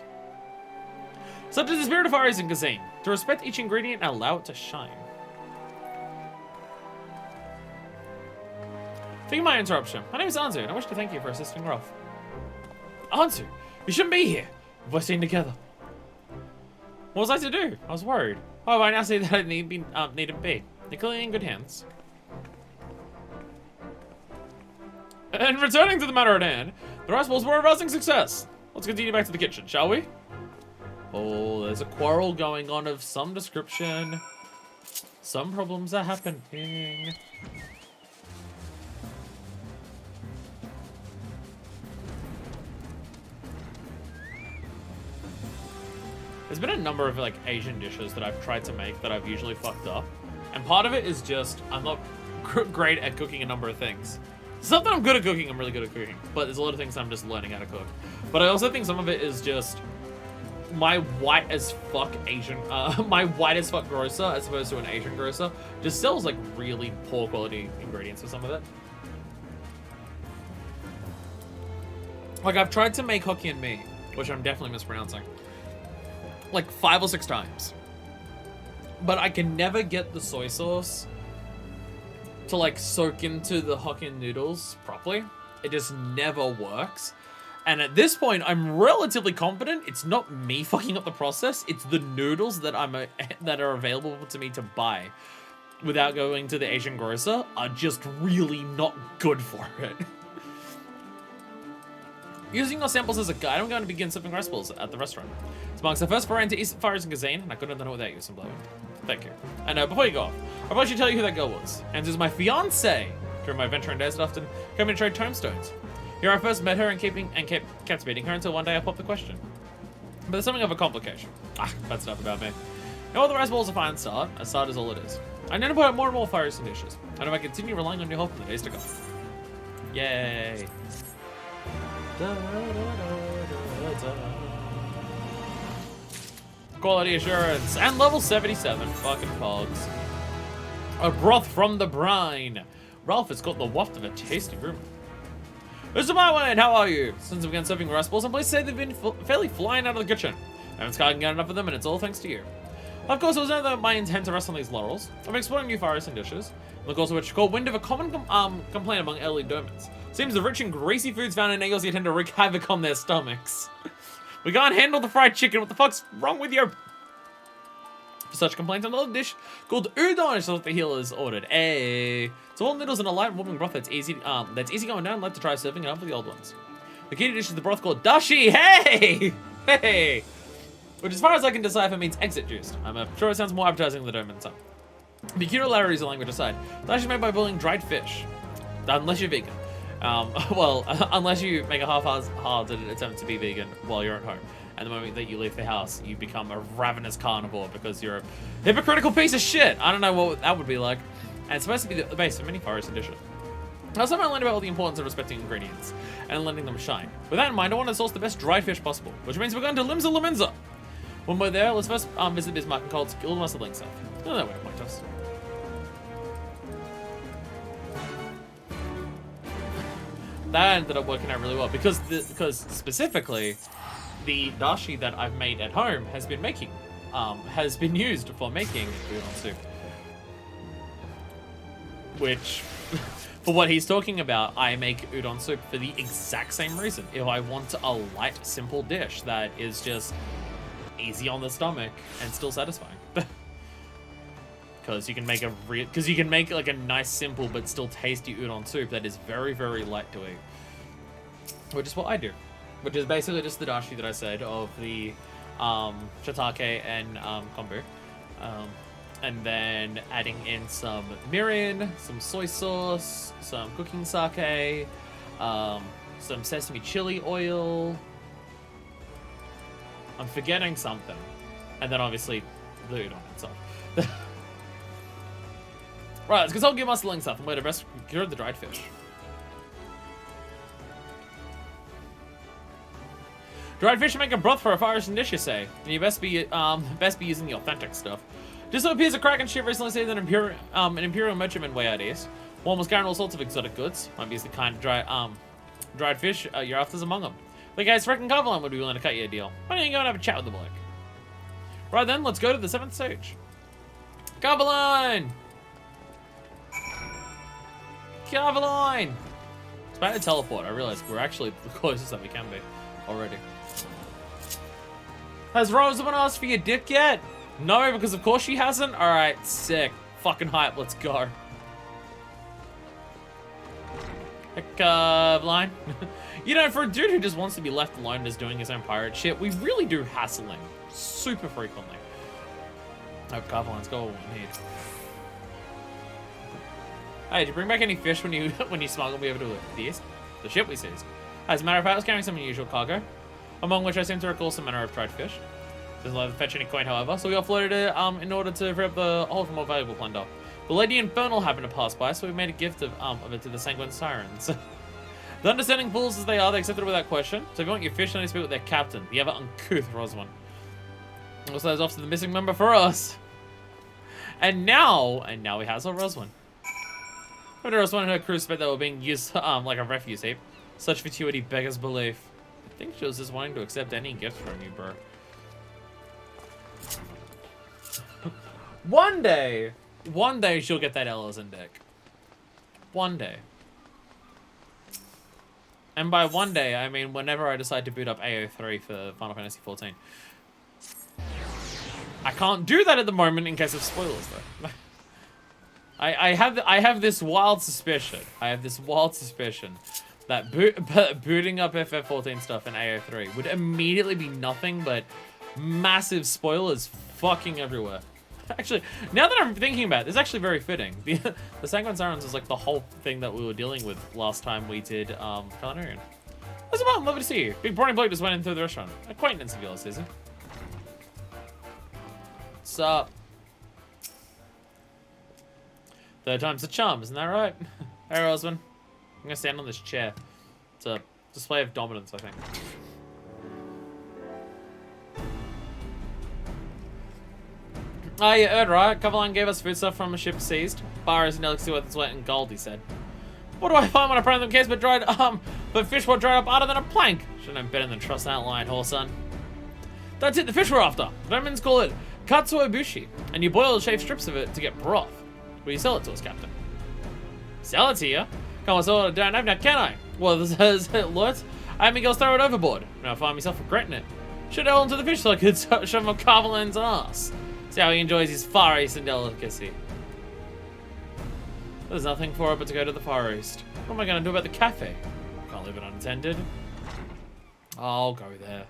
Such is the spirit of Ari's and cuisine, to respect each ingredient and allow it to shine. Forgive my interruption. My name is Anzu, and I wish to thank you for assisting Ruff. Anzu, you shouldn't be here. We're seen together. What was I to do? I was worried. Oh, I now see that I need to be. You're clearly in good hands. And returning to the matter at hand, the rice balls were a rousing success. Let's continue back to the kitchen, shall we? Oh, there's a quarrel going on of some description. Some problems are happening. There's been a number of like Asian dishes that I've tried to make that I've usually fucked up. And part of it is just, I'm not great at cooking a number of things. Stuff that I'm good at cooking, I'm really good at cooking. But there's a lot of things I'm just learning how to cook. But I also think some of it is just my white as fuck Asian, my white as fuck grocer, as opposed to an Asian grocer, just sells like really poor quality ingredients for some of it. Like, I've tried to make Hokkien mee, which I'm definitely mispronouncing, like 5 or 6 times. But I can never get the soy sauce to like soak into the Hokkien noodles properly. It just never works. And at this point, I'm relatively confident it's not me fucking up the process. It's the noodles that that are available to me to buy without going to the Asian grocer are just really not good for it. Using your samples as a guide, I'm going to begin sipping rice balls at the restaurant. This marks the first foray into East Fires and Cuisine, and I couldn't have done it without you, Stormblood. Thank you. And before you go off, I probably should tell you who that girl was. And this is my fiancée. During my venture in days, I often come and trade tomestones. Here I first met her and kept captivating her until one day I popped the question. But there's something of a complication. That's enough about me. Now, all the rice balls are fine start. A start is all it is. I need to put out more and more fires and dishes. And if I continue relying on your help in the days to come. Yay. Quality assurance and level 77 fucking pogs. A broth from the brine. Ralph has got the waft of a tasty room. Mr. Marwan, how are you? Since we began serving rice balls, I'm pleased to say they've been fairly flying out of the kitchen. I haven't gotten enough of them, and it's all thanks to you. Of course, it was never my intent to rest on these laurels. I'm exploring new fires and dishes. Look also which caught wind of a common complaint among early domans. Seems the rich and greasy foods found in Eagles tend to wreak havoc on their stomachs. We can't handle the fried chicken. What the fuck's wrong with you? For such complaints, another dish called udon is what the healers ordered. Hey, so all noodles in a light warming broth that's easy going down. Like to try serving it up for the old ones. The key to dish is the broth called dashi. Hey, hey, which as far as I can decipher means exit juice. I'm sure it sounds more appetizing than the doman some. Peculiarities of language aside, dashi is made by boiling dried fish, unless you're vegan. Well, unless you make a half-hearted attempt to be vegan while you're at home. And the moment that you leave the house, you become a ravenous carnivore because you're a hypocritical piece of shit. I don't know what that would be like. And it's supposed to be the base of many forest and dishes. Also, I learned about all the importance of respecting ingredients and letting them shine. With that in mind, I want to source the best dried fish possible, which means we're going to Limsa Laminza. When we're there, let's first visit Bismarck and Cold's Guild Muscling stuff. No, that way to point us. That ended up working out really well because specifically the dashi that I've made at home has been used for making udon soup. Which, for what he's talking about, I make udon soup for the exact same reason. If I want a light, simple dish that is just easy on the stomach and still satisfying. Because you can make like a nice, simple but still tasty udon soup that is very, very light to eat. Which is what I do. Which is basically just the dashi that I said of the shiitake and kombu. And then adding in some mirin, some soy sauce, some cooking sake, some sesame chili oil. I'm forgetting something. And then obviously the udon itself. Right, let's consult Gear Muscling stuff and where to best procure the dried fish. Dried fish make a broth for a forest and dish, you say. And you best be using the authentic stuff. Just so appears a Kraken ship recently saved an Imperial merchantman way out east. One was carrying all sorts of exotic goods. Obviously the kind of dried fish you're after's among them. The guys reckon Carveline would be willing to cut you a deal. Why don't you go and have a chat with the bloke? Right then, let's go to the 7th stage. Carveline! Carveline! It's about to teleport. I realized we're actually the closest that we can be already. Has Rosamund asked for your dick yet? No, because of course she hasn't? Alright, sick. Fucking hype, let's go. Line. You know, for a dude who just wants to be left alone and is doing his own pirate shit, we really do hassle him super frequently. Oh, Carveline's got what we need. Hey, did you bring back any fish when you smuggled me over to the east? The ship we seized. As a matter of fact, I was carrying some unusual cargo, among which I seem to recall some manner of dried fish. Doesn't let them fetch any coin, however, so we offloaded it in order to free up the hold for more valuable plunder. The Lady Infernal happened to pass by, so we made a gift of it to the Sanguine Sirens. The understanding fools as they are, they accepted it without question. So if you want your fish, only speak with their captain, the ever uncouth Roswan. Also, that's off to the missing member for us. And now he has a Roswan. When Roswan and her crew suspect they were being used like a refuse heap. Such fatuity beggars belief. I think she was just wanting to accept any gift from you, bro. One day she'll get that Ellison deck. One day. And by one day, I mean whenever I decide to boot up AO3 for Final Fantasy XIV. I can't do that at the moment in case of spoilers, though. I have this wild suspicion. That booting up FF14 stuff in AO3 would immediately be nothing but massive spoilers fucking everywhere. Actually, now that I'm thinking about it, it's actually very fitting. The Sanguine Sirens is like the whole thing that we were dealing with last time we did Culinarian. What's up, lovely to see you. Big brawny bloke just went in through the restaurant. Acquaintance of yours, is he? What's up? Third time's a charm, isn't that right? Hey, Rosman. I'm gonna stand on this chair. It's a display of dominance, I think. Oh, you heard right. Coverline gave us food stuff from a ship seized. Bar is an elixir worth its weight in gold, he said. What do I find when I pray in them case but dried but fish were dried up harder than a plank? Should know better than trust that lion horse, son. That's it, the fish we're after. Romans call it katsuobushi, and you boil shaved strips of it to get broth. Will you sell it to us, Captain? Sell it to you? Come on, sell it down now, can I? Well, this has alert. I had Miguel throw it overboard. Now I find myself regretting it. Should have held onto the fish so I could shove my Carvelan's ass. See how he enjoys his Far Eastern delicacy. There's nothing for it but to go to the Far East. What am I going to do about the cafe? Can't leave it unattended. I'll go there.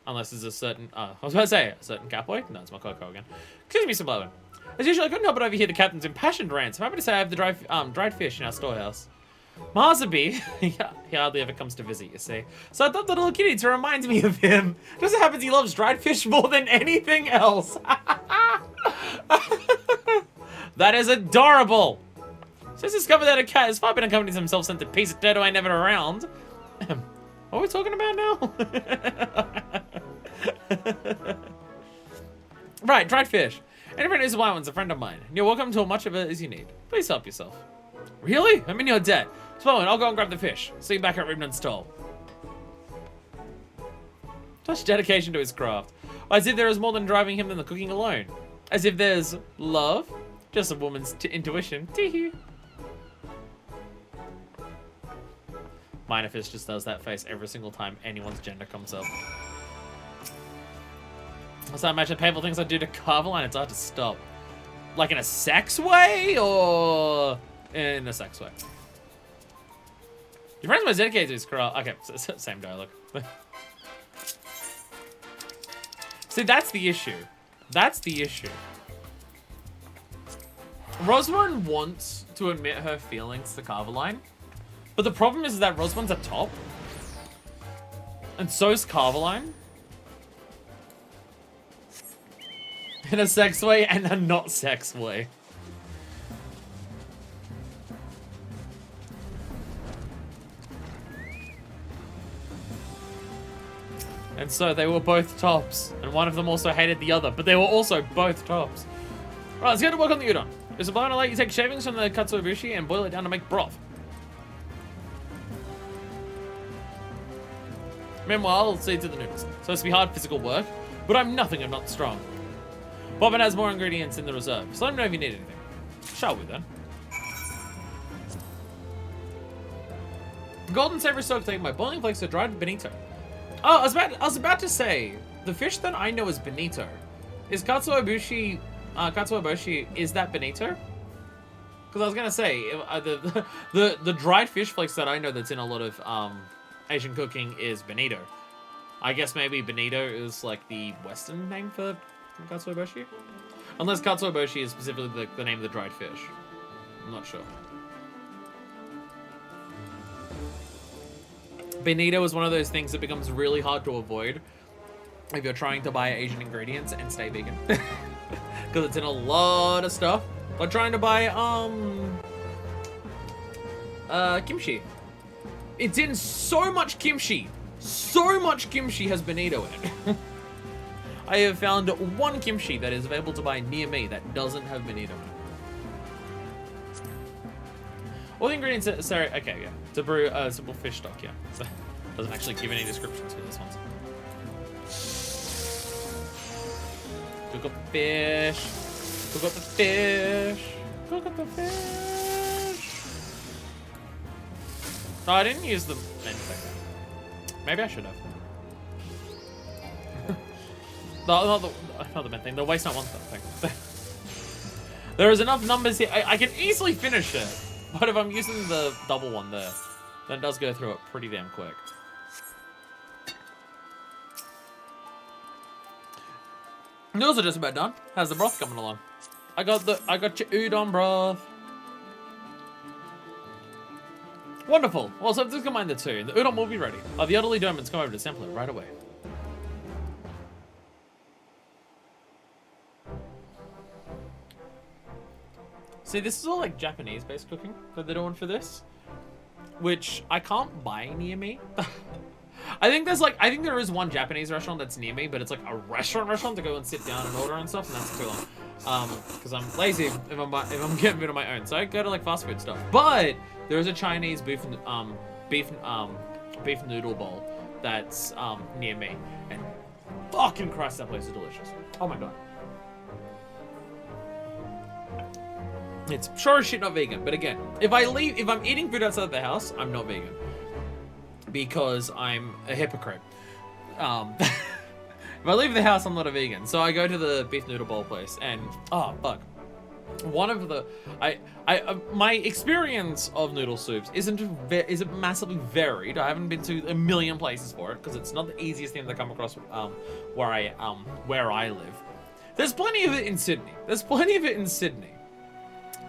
Unless there's a certain... I was about to say, a certain Catboy? No, it's my Coco again. Excuse me, Sir Blowin. As usual, I couldn't help but overhear the captain's impassioned rants. I'm happy to say I have the dried fish in our storehouse. Mahasabi, he hardly ever comes to visit, you see. So I thought the little kitty to remind me of him. Just so happens he loves dried fish more than anything else. That is adorable. Just discovered that a cat is far better company himself sent a piece of turtle I never around. What are we talking about now? Right, dried fish. Anyone who's a white one's a friend of mine. You're welcome to as much of it as you need. Please help yourself. Really? I'm in your debt. Spoon, I'll go and grab the fish. See you back at Ribnan's stall. Such dedication to his craft. As if there is more than driving him than the cooking alone. As if there's love. Just a woman's intuition. Tee-hee. Minor Fish just does that face every single time anyone's gender comes up. So I imagine painful things I do to Carveline, it's hard to stop. Like in a sex way, or in a sex way? Your friend's most dedicated to his craft. Okay, same dialogue. See, that's the issue. That's the issue. Roswan wants to admit her feelings to Carveline, but the problem is that Roswan's a top, and so's Carveline. In a sex way and a not sex way. And so they were both tops, and one of them also hated the other, but they were also both tops. Right, let's get to work on the udon. Is it blind to let you take shavings from the katsuobushi and boil it down to make broth? Meanwhile, I'll see to the noodles. So it's to be hard physical work, but I'm nothing if not strong. Bobbin has more ingredients in the reserve, so let me know if you need anything. Shall we then? Golden savory soak taken by boiling flakes of dried bonito. Oh, I was about to say, the fish that I know is bonito. Is katsuobushi, is that bonito? Because I was gonna say, the dried fish flakes that I know that's in a lot of Asian cooking is bonito. I guess maybe bonito is like the Western name for katsuobushi? Unless katsuobushi is specifically the name of the dried fish. I'm not sure. Bonito is one of those things that becomes really hard to avoid if you're trying to buy Asian ingredients and stay vegan. because it's in a lot of stuff. But trying to buy kimchi. It's in so much kimchi. So much kimchi has bonito in it. I have found one kimchi that is available to buy near me that doesn't have bonito in it. All the ingredients are, sorry, okay, yeah. To brew simple fish stock, yeah. So, doesn't actually give any descriptions for this one. Cook up the fish. Cook up the fish. Cook up the fish. No, I didn't use the menu like that. Maybe I should have. Not the main thing. The waste not one thing. There is enough numbers here. I can easily finish it. But if I'm using the double one there, then it does go through it pretty damn quick. Noodles are just about done. How's the broth coming along? I got your udon broth. Wonderful. Well, so I've just combined the two. The udon will be ready. Oh, the elderly Germans come over to sample it right away. See, this is all like Japanese-based cooking that they're doing for this, which I can't buy near me. I think there is one Japanese restaurant that's near me, but it's like a restaurant to go and sit down and order and stuff, and that's too long. Because I'm lazy if I'm getting rid of my own, so I go to like fast food stuff. But there is a Chinese beef noodle bowl that's near me, and fucking Christ, that place is delicious. Oh my god. It's sure as shit not vegan, but again, if I'm eating food outside the house, I'm not vegan. Because I'm a hypocrite. If I leave the house, I'm not a vegan. So I go to the beef noodle bowl place, and oh fuck, one of the my experience of noodle soups isn't massively varied. I haven't been to a million places for it because it's not the easiest thing to come across where I live. There's plenty of it in Sydney.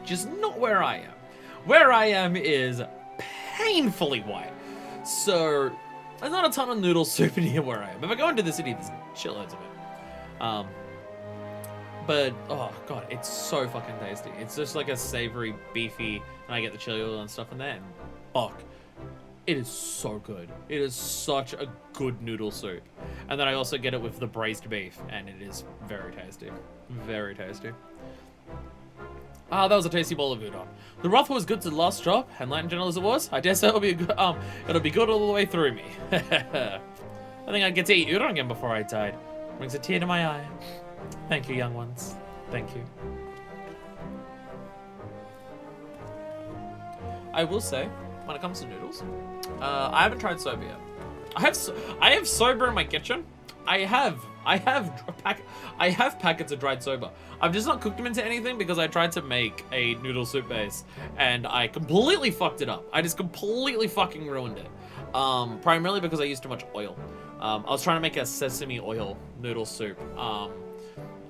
Just not where I am. Where I am is painfully white. So, there's not a ton of noodle soup in here where I am. If I go into the city, there's shitloads of it. But, oh god, it's so fucking tasty. It's just like a savory, beefy, and I get the chili oil and stuff in there, and fuck. It is so good. It is such a good noodle soup. And then I also get it with the braised beef, and it is very tasty. Very tasty. Ah, that was a tasty bowl of udon. The broth was good to the last drop, and light and gentle as it was, I dare say it'll be good all the way through me. I think I'd get to eat udon again before I died. Brings a tear to my eye. Thank you, young ones. Thank you. I will say, when it comes to noodles, I haven't tried soba yet. I have soba in my kitchen. I have packets of dried soba. I've just not cooked them into anything because I tried to make a noodle soup base and I completely fucked it up. I just completely fucking ruined it. Primarily because I used too much oil. I was trying to make a sesame oil noodle soup.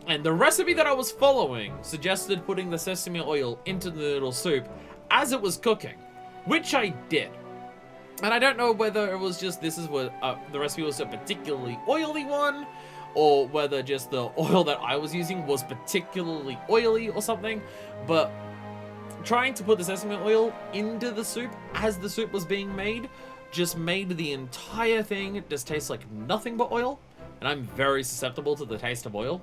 And the recipe that I was following suggested putting the sesame oil into the noodle soup as it was cooking, which I did. And I don't know whether it was just this is what the recipe was a particularly oily one, or whether just the oil that I was using was particularly oily or something, but trying to put the sesame oil into the soup as the soup was being made just made the entire thing just taste like nothing but oil, and I'm very susceptible to the taste of oil.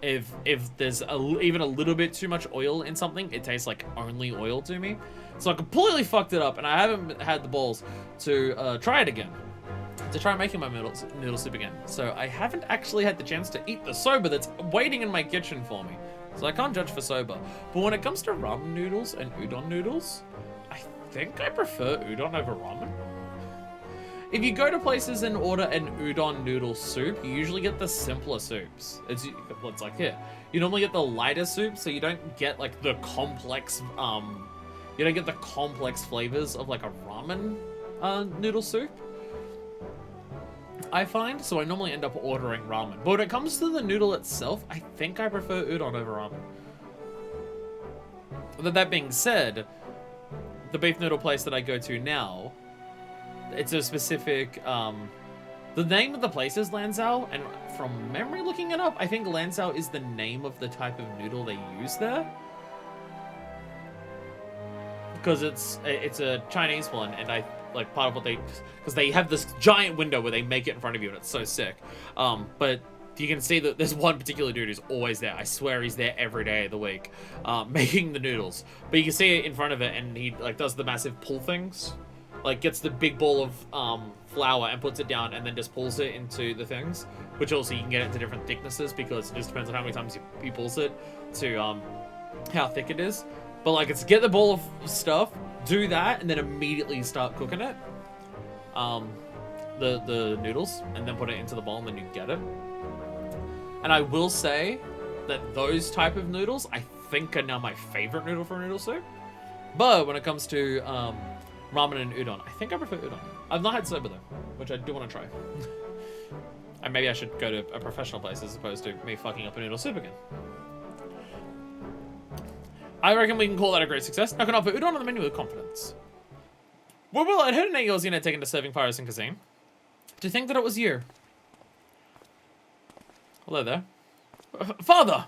If there's even a little bit too much oil in something, it tastes like only oil to me. So I completely fucked it up, and I haven't had the balls to try it again. To try making my noodle soup again. So I haven't actually had the chance to eat the soba that's waiting in my kitchen for me. So I can't judge for soba. But when it comes to ramen noodles and udon noodles, I think I prefer udon over ramen. If you go to places and order an udon noodle soup, you usually get the simpler soups. It's like here. You normally get the lighter soup, so you don't get like the complex, you don't get the complex flavors of like a ramen noodle soup, I find. So I normally end up ordering ramen. But when it comes to the noodle itself, I think I prefer udon over ramen. But that being said, the beef noodle place that I go to now, it's a specific The name of the place is Lansao, and from memory looking it up, I think Lansao is the name of the type of noodle they use there. Because it's a Chinese one, and I like part of what because they have this giant window where they make it in front of you, and it's so sick. But you can see that there's one particular dude who's always there. I swear he's there every day of the week, making the noodles. But you can see it in front of it, and he like does the massive pull things, like gets the big ball of flour and puts it down, and then just pulls it into the things. Which also you can get it into different thicknesses because it just depends on how many times he pulls it to how thick it is. But like, it's get the ball of stuff, do that, and then immediately start cooking it. The noodles, and then put it into the bowl, and then you get it. And I will say that those type of noodles, I think, are now my favorite noodle for a noodle soup. But when it comes to ramen and udon, I think I prefer udon. I've not had soba though, which I do want to try. And maybe I should go to a professional place as opposed to me fucking up a noodle soup again. I reckon we can call that a great success. Now can offer udon on the menu with confidence. Well, I'd heard Nate was taken to serving Pyros and Kazim. Do you think that it was you? Hello there. Father!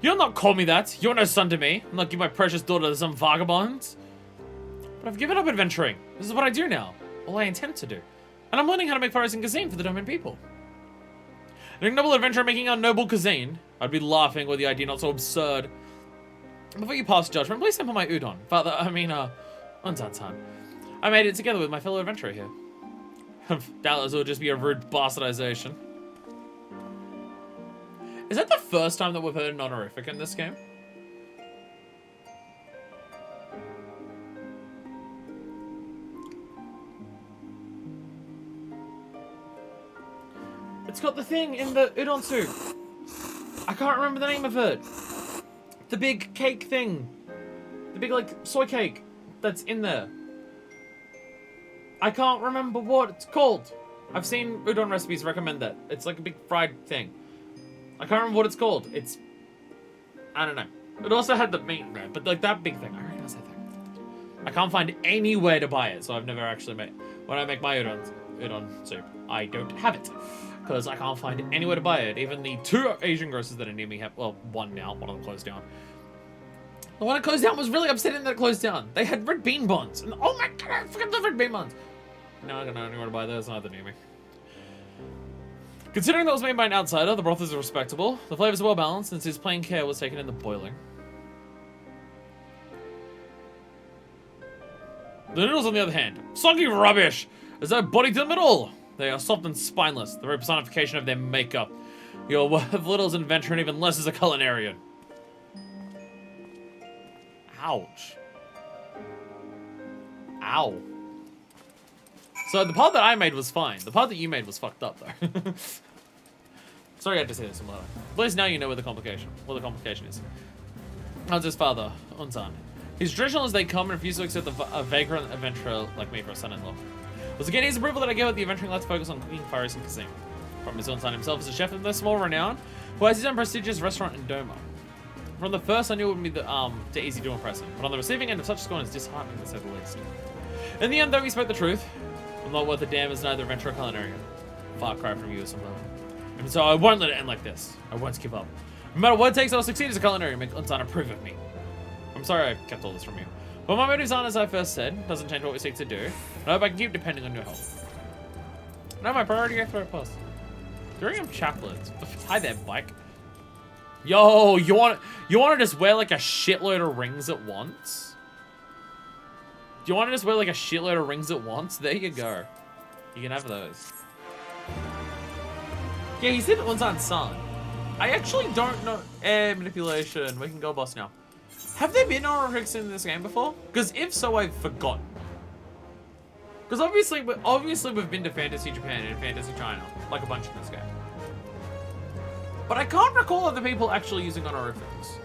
You'll not call me that. You're no son to me. I'm not giving my precious daughter to some vagabond. But I've given up adventuring. This is what I do now. All I intend to do. And I'm learning how to make Pyros and Kazim for the Domain people. An ignoble adventurer making our noble cuisine. I'd be laughing were the idea not so absurd. Before you pass judgment, please sample my udon. Father, Untan-san. I made it together with my fellow adventurer here. Doubtless it will just be a rude bastardization. Is that the first time that we've heard an honorific in this game? It's got the thing in the udon soup. I can't remember the name of it. The big cake thing. The big, like, soy cake that's in there. I can't remember what it's called. I've seen udon recipes recommend that. It's like a big fried thing. I can't remember what it's called. It's... I don't know. It also had the meat in there, but like that big thing. I recognize that thing. I can't find anywhere to buy it, so I've never actually made... When I make my udon soup, I don't have it. Because I can't find anywhere to buy it. Even the 2 Asian grocers that are near me have... Well, one now. One of them closed down. The one that closed down was really upsetting that it closed down. They had red bean buns. And oh my god, I fucking love red bean buns. Now I don't know anywhere to buy those. Neither near me. Considering that was made by an outsider, the broth is respectable. The flavors are well balanced since his plain care was taken in the boiling. The noodles, on the other hand, soggy rubbish. There's no body to them at all. They are soft and spineless, the very personification of their makeup. You're worth little as an adventurer and even less as a culinarian. Ouch. Ow. So the part that I made was fine. The part that you made was fucked up, though. Sorry I had to say this in loud. At least now you know what the complication is. How's his father, Untan? He's traditional as they come and refuse to accept a vagrant adventurer like me for a son-in-law. It was again his approval that I gave out the adventuring lad to focus on cooking Pyros and Kazim. From his Untan himself is a chef of no small renown, who has his own prestigious restaurant in Doma. From the first, I knew it would be too easy to impress him, but on the receiving end of such scorn is disheartening to say the least. In the end, though, he spoke the truth. I'm not worth a damn as neither adventurer or culinarian. Far cry from you or something. And so I won't let it end like this. I won't give up. No matter what it takes, I'll succeed as a culinarian and make Untan approve of me. I'm sorry I kept all this from you. But my motives aren't as I first said. Doesn't change what we seek to do. And I hope I can keep depending on your help. Now my priority after it plus. During him chaplets. Hi there, bike. Yo, you want to just wear like a shitload of rings at once? Do you want to just wear like a shitload of rings at once? There you go. You can have those. Yeah, he said Untan's son. I actually don't know. Manipulation. We can go boss now. Have there been honorifics in this game before? Because if so, I've forgotten. Because obviously we've been to Fantasy Japan and Fantasy China, like a bunch in this game. But I can't recall other people actually using honorifics.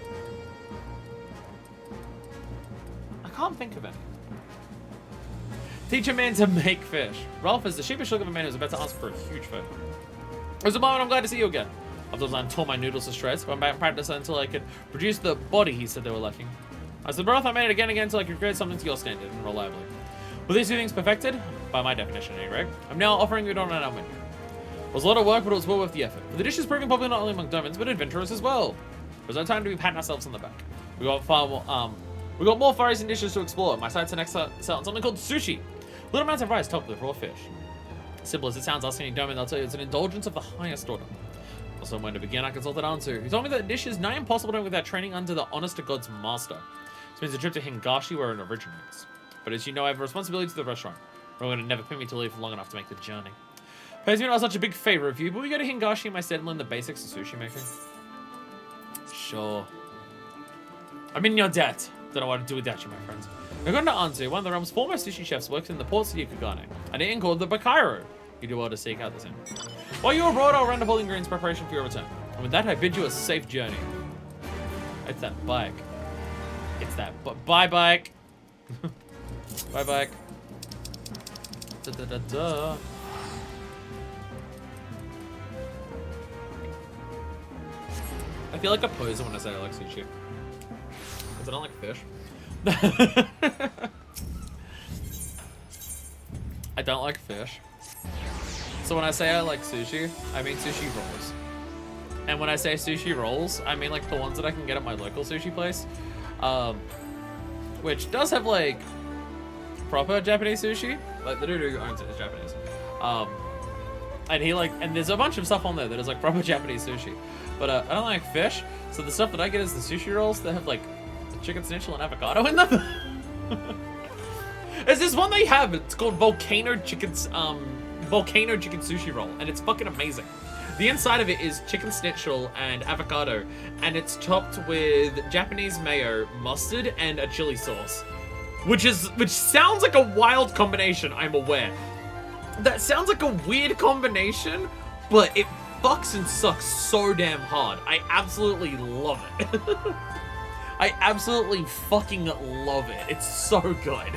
I can't think of any. Teach a man to make fish. Ralph is the sheepish look of a man who's about to ask for a huge favor. It was a moment I'm glad to see you again. After I tore my noodles to shreds, went back and practiced until I could produce the body he said they were lacking. As the broth, I made it again until I could create something to your standard and reliably. With these two things perfected, by my definition anyway. I'm now offering udon on our menu. It was a lot of work, but it was well worth the effort. The dish is proving popular not only among Domins, but adventurers as well. There's no time to be patting ourselves on the back. We got more fries and dishes to explore. My sights are next to something called sushi. Little amounts of rice topped with raw fish. Simple as it sounds, asking Domin, they'll tell you it's an indulgence of the highest order. Also, when to begin, I consulted Ansu, who told me that the dish is nigh impossible to do without training under the honest-to-God's master. This means a trip to Hingashi, where it originates. But as you know, I have a responsibility to the restaurant. We're going to never permit me to leave long enough to make the journey. Pays me not such a big favor of you, but we go to Hingashi and I said learn the basics of sushi making. Sure. I'm in your debt. Don't know what to do without you, my friends. According to Anzu, one of the realm's foremost sushi chefs works in the port city of Kagane, an inn called the Bakairo. You do well to seek out this inn. While you're abroad, I'll round up all the ingredients preparation for your return. And with that, I bid you a safe journey. It's that bike. It's that bye bike. Bye bike. Da da da da. I feel like a poser when I say I like sushi. Because I don't like fish. I don't like fish. So when I say I like sushi, I mean sushi rolls. And when I say sushi rolls, I mean like the ones that I can get at my local sushi place. Which does have like proper Japanese sushi. Like the dude who owns it is Japanese. And there's a bunch of stuff on there that is like proper Japanese sushi. But I don't like fish, so the stuff that I get is the sushi rolls that have like chicken schnitzel and avocado in them. There's this one they have, it's called Volcano Chicken Sushi Roll, and it's fucking amazing. The inside of it is chicken schnitzel and avocado, and it's topped with Japanese mayo, mustard, and a chili sauce. Which sounds like a wild combination, I'm aware. That sounds like a weird combination, but it fucks and sucks so damn hard. I absolutely love it. I absolutely fucking love it. It's so good.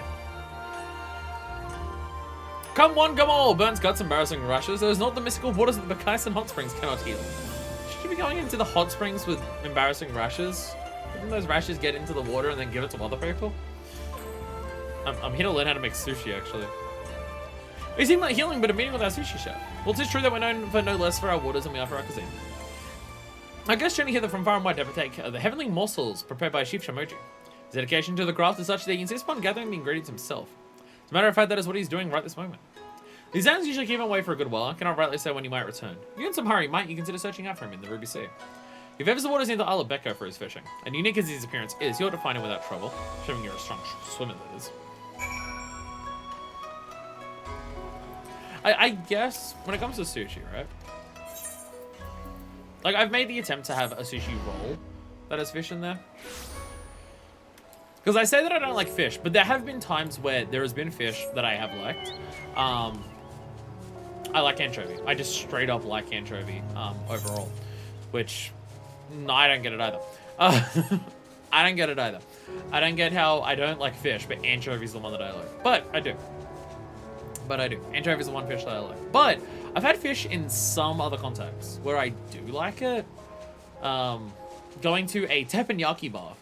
Come one, come all. Burns guts, embarrassing rashes. There's not the mystical waters of the Bakaisen hot springs cannot heal. Should you be going into the hot springs with embarrassing rashes? Wouldn't those rashes get into the water and then give it to other people? I'm here to learn how to make sushi, actually. We seem like healing, but a meeting with our sushi chef. Well, it is true that we're known for no less for our waters than we are for our cuisine. Our guest journey hither from far and wide to partake of the heavenly morsels prepared by Chief Shamoji. His dedication to the craft is such that he insists upon gathering the ingredients himself. As a matter of fact, that is what he's doing right this moment. These zones usually keep him away for a good while. I cannot rightly say when he might return. If you're in some hurry, might you consider searching out for him in the Ruby Sea. If ever the waters near the Isle of Becco for his fishing, and unique as his appearance is, you ought to find him without trouble, assuming you're a strong swimmer, that is. I guess when it comes to sushi, right? Like, I've made the attempt to have a sushi roll that has fish in there. Because I say that I don't like fish, but there have been times where there has been fish that I have liked. I like anchovy. I just straight up like anchovy overall. Which, no, I don't get it either. I don't get it either. I don't get how I don't like fish, but anchovy is the one that I like. But I do. Anchovy is the one fish that I like. But I've had fish in some other contexts where I do like it. Going to a teppanyaki bar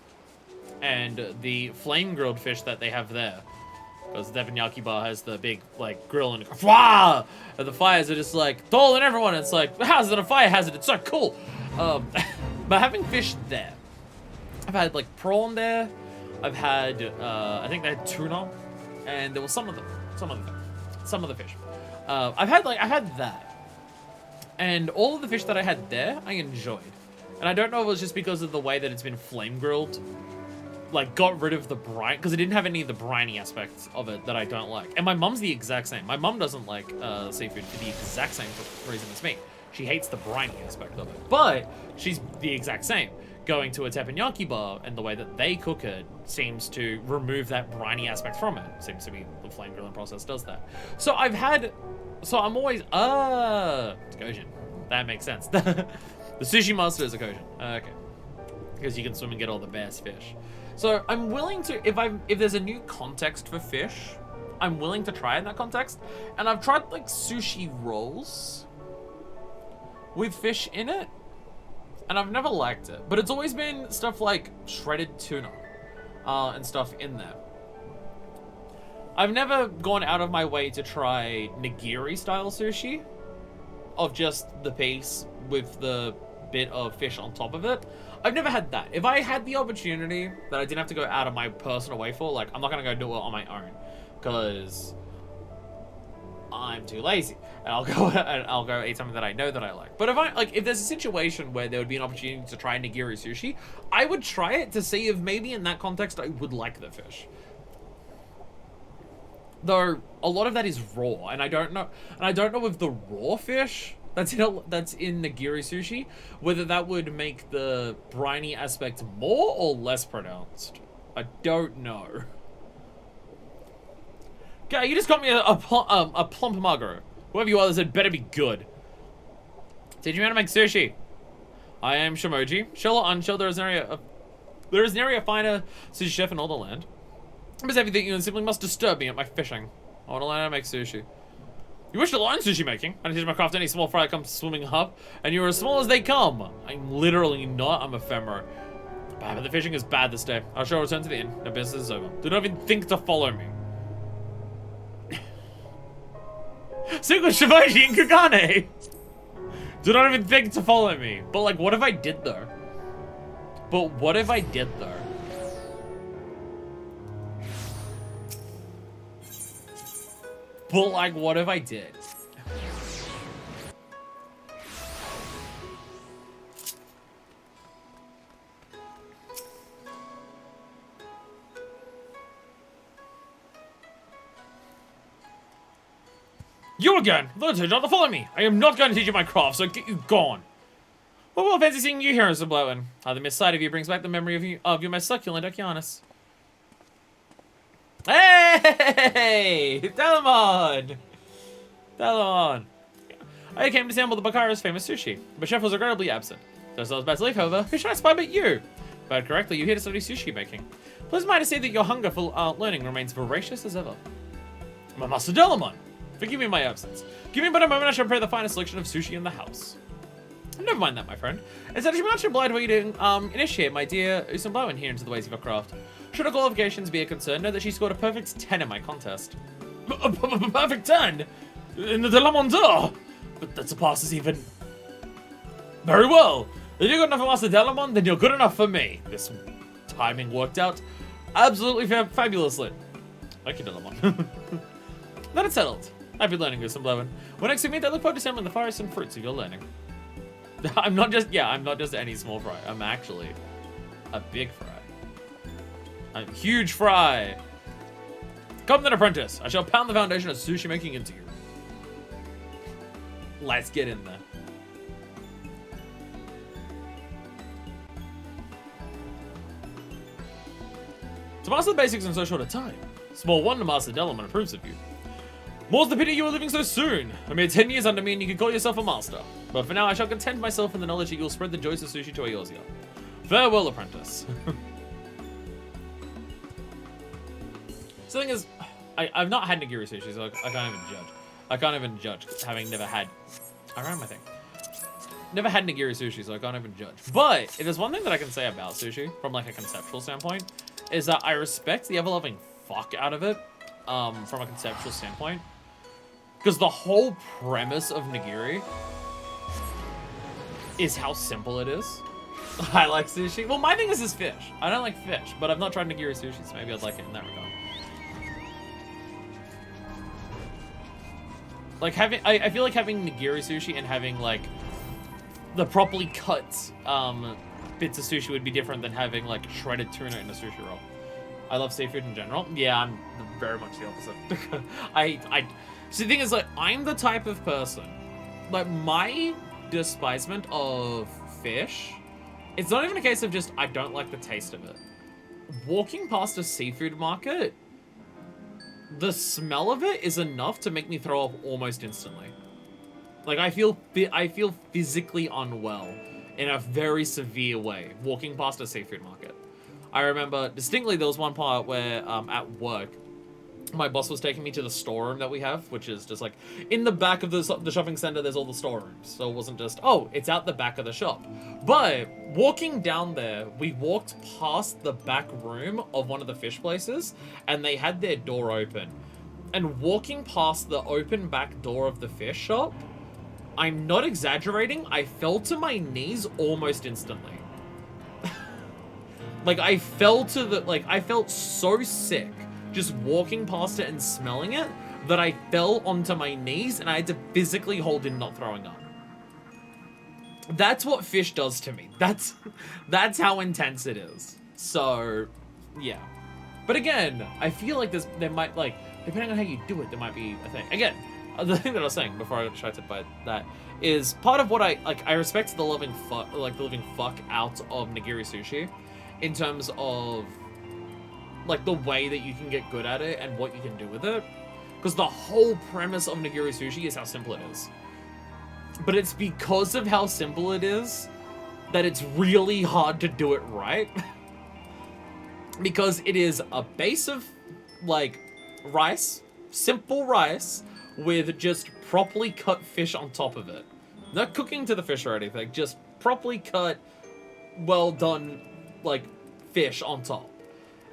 and the flame grilled fish that they have there. Because the teppanyaki bar has the big, like, grill and wah! And the fires are just like, tall and everyone. It's like, how's it a fire hazard? It's so cool. But having fish there, I've had, like, prawn there. I've had, I think they had tuna. And there was some of the fish. I've had that. And all of the fish that I had there, I enjoyed. And I don't know if it was just because of the way that it's been flame grilled. Like, got rid of the brine, because it didn't have any of the briny aspects of it that I don't like. And my mum's the exact same. My mum doesn't like seafood for the exact same reason as me. She hates the briny aspect of it. But she's the exact same. Going to a teppanyaki bar and the way that they cook it seems to remove that briny aspect from it. Seems to be the flame grilling process does that. So I'm always, it's Kojin. That makes sense. The sushi master is a Kojin. Okay. Because you can swim and get all the best fish. So I'm willing to, if there's a new context for fish, I'm willing to try in that context. And I've tried like sushi rolls with fish in it. And I've never liked it. But it's always been stuff like shredded tuna and stuff in there. I've never gone out of my way to try nigiri-style sushi of just the piece with the bit of fish on top of it. I've never had that. If I had the opportunity that I didn't have to go out of my personal way for, like, I'm not gonna go do it on my own, because I'm too lazy, and I'll go eat something that I know that I like. But if there's a situation where there would be an opportunity to try nigiri sushi, I would try it to see if maybe in that context I would like the fish. Though a lot of that is raw, and I don't know if the raw fish that's in nigiri sushi, whether that would make the briny aspect more or less pronounced. I don't know. Okay, you just got me a plump magro. Whoever you are, it better be good. Teach me how to make sushi. I am Shimoji. Shell or unshell, there is an area finer sushi chef in all the land. But everything you simply must disturb me at my fishing. I want to learn how to make sushi. You wish to learn sushi making? I teach my craft any small fry that comes swimming up, and you're as small as they come. I'm literally not. I'm ephemera. But the fishing is bad this day. I shall return to the inn. The business is over. Do not even think to follow me. Single Shivaji and Kagane! Do not even think to follow me. But, like, what if I did, though? But what if I did, though? But, like, what if I did? You again! Don't not to follow me! I am not going to teach you my craft, so get you gone! Well, fancy seeing you here, Mr. Blowen. The mere sight of you brings back the memory of your most succulent Okeanis. Hey! Delamon! Delamon! I came to sample the Bakara's famous sushi, but Chef was regrettably absent. Just as I was about to leave, however, who should I spy but you? If I heard correctly, you're here to study sushi making. Please mind to say that your hunger for learning remains voracious as ever. My Master Delamon! Forgive me my absence. Give me but a moment, I shall prepare the finest selection of sushi in the house. Never mind that, my friend. Instead, I'm much obliged for you to initiate my dear Usam Blowen here into the ways of your craft. Should her qualifications be a concern, know that she scored a perfect 10 in my contest. A perfect 10? In the Delamon d'Or? But that surpasses even... Very well. If you're good enough for Master Delamon, then you're good enough for me. This timing worked out absolutely fabulously. Thank you, Delamon. Then it's settled. Happy learning, Usam Blowen. When next we meet, I look forward to sampling the forests and fruits of your learning. I'm not just any small fry. I'm actually a big fry. I'm a huge fry. Come then, apprentice. I shall pound the foundation of sushi making into you. Let's get in there. To master the basics in so short a time, small wonder Master Delamon approves of you. More's the pity you are leaving so soon. A mere 10 years under me and you can call yourself a master. But for now, I shall content myself in the knowledge that you'll spread the joys of sushi to Eorzea. Farewell, apprentice. So the thing is, I've not had nigiri sushi, so I can't even judge. I can't even judge, having never had... I ran my thing. Never had nigiri sushi, so I can't even judge. But if there's one thing that I can say about sushi, from like a conceptual standpoint, is that I respect the ever-loving fuck out of it, from a conceptual standpoint. Because the whole premise of nigiri is how simple it is. I like sushi. Well, my thing is fish. I don't like fish, but I've not tried nigiri sushi, so maybe I'd like it in that regard. Like I feel like having nigiri sushi and having like the properly cut bits of sushi would be different than having like shredded tuna in a sushi roll. I love seafood in general. Yeah, I'm very much the opposite. So the thing is, like, I'm the type of person, like, my despisement of fish, it's not even a case of just, I don't like the taste of it. Walking past a seafood market, the smell of it is enough to make me throw up almost instantly. Like, I feel physically unwell in a very severe way, walking past a seafood market. I remember distinctly there was one part where, at work, my boss was taking me to the storeroom that we have, which is just like, in the back of the shopping center, there's all the storerooms. So it wasn't just, oh, it's out the back of the shop. But walking down there, we walked past the back room of one of the fish places, and they had their door open. and walking past the open back door of the fish shop, I'm not exaggerating, I fell to my knees almost instantly. Like, I fell to the, like, I felt so sick just walking past it and smelling it that I fell onto my knees and I had to physically hold in not throwing up. That's what fish does to me. That's how intense it is. So, yeah. But again, I feel like there might, like, depending on how you do it, there might be a thing. Again, the thing that I was saying before I got distracted by that is part of what I respect the living fuck out of nigiri sushi in terms of, like, the way that you can get good at it and what you can do with it. Because the whole premise of nigiri sushi is how simple it is. But it's because of how simple it is that it's really hard to do it right. Because it is a base of, like, rice, simple rice, with just properly cut fish on top of it. Not cooking to the fish or anything, just properly cut, well done, like, fish on top.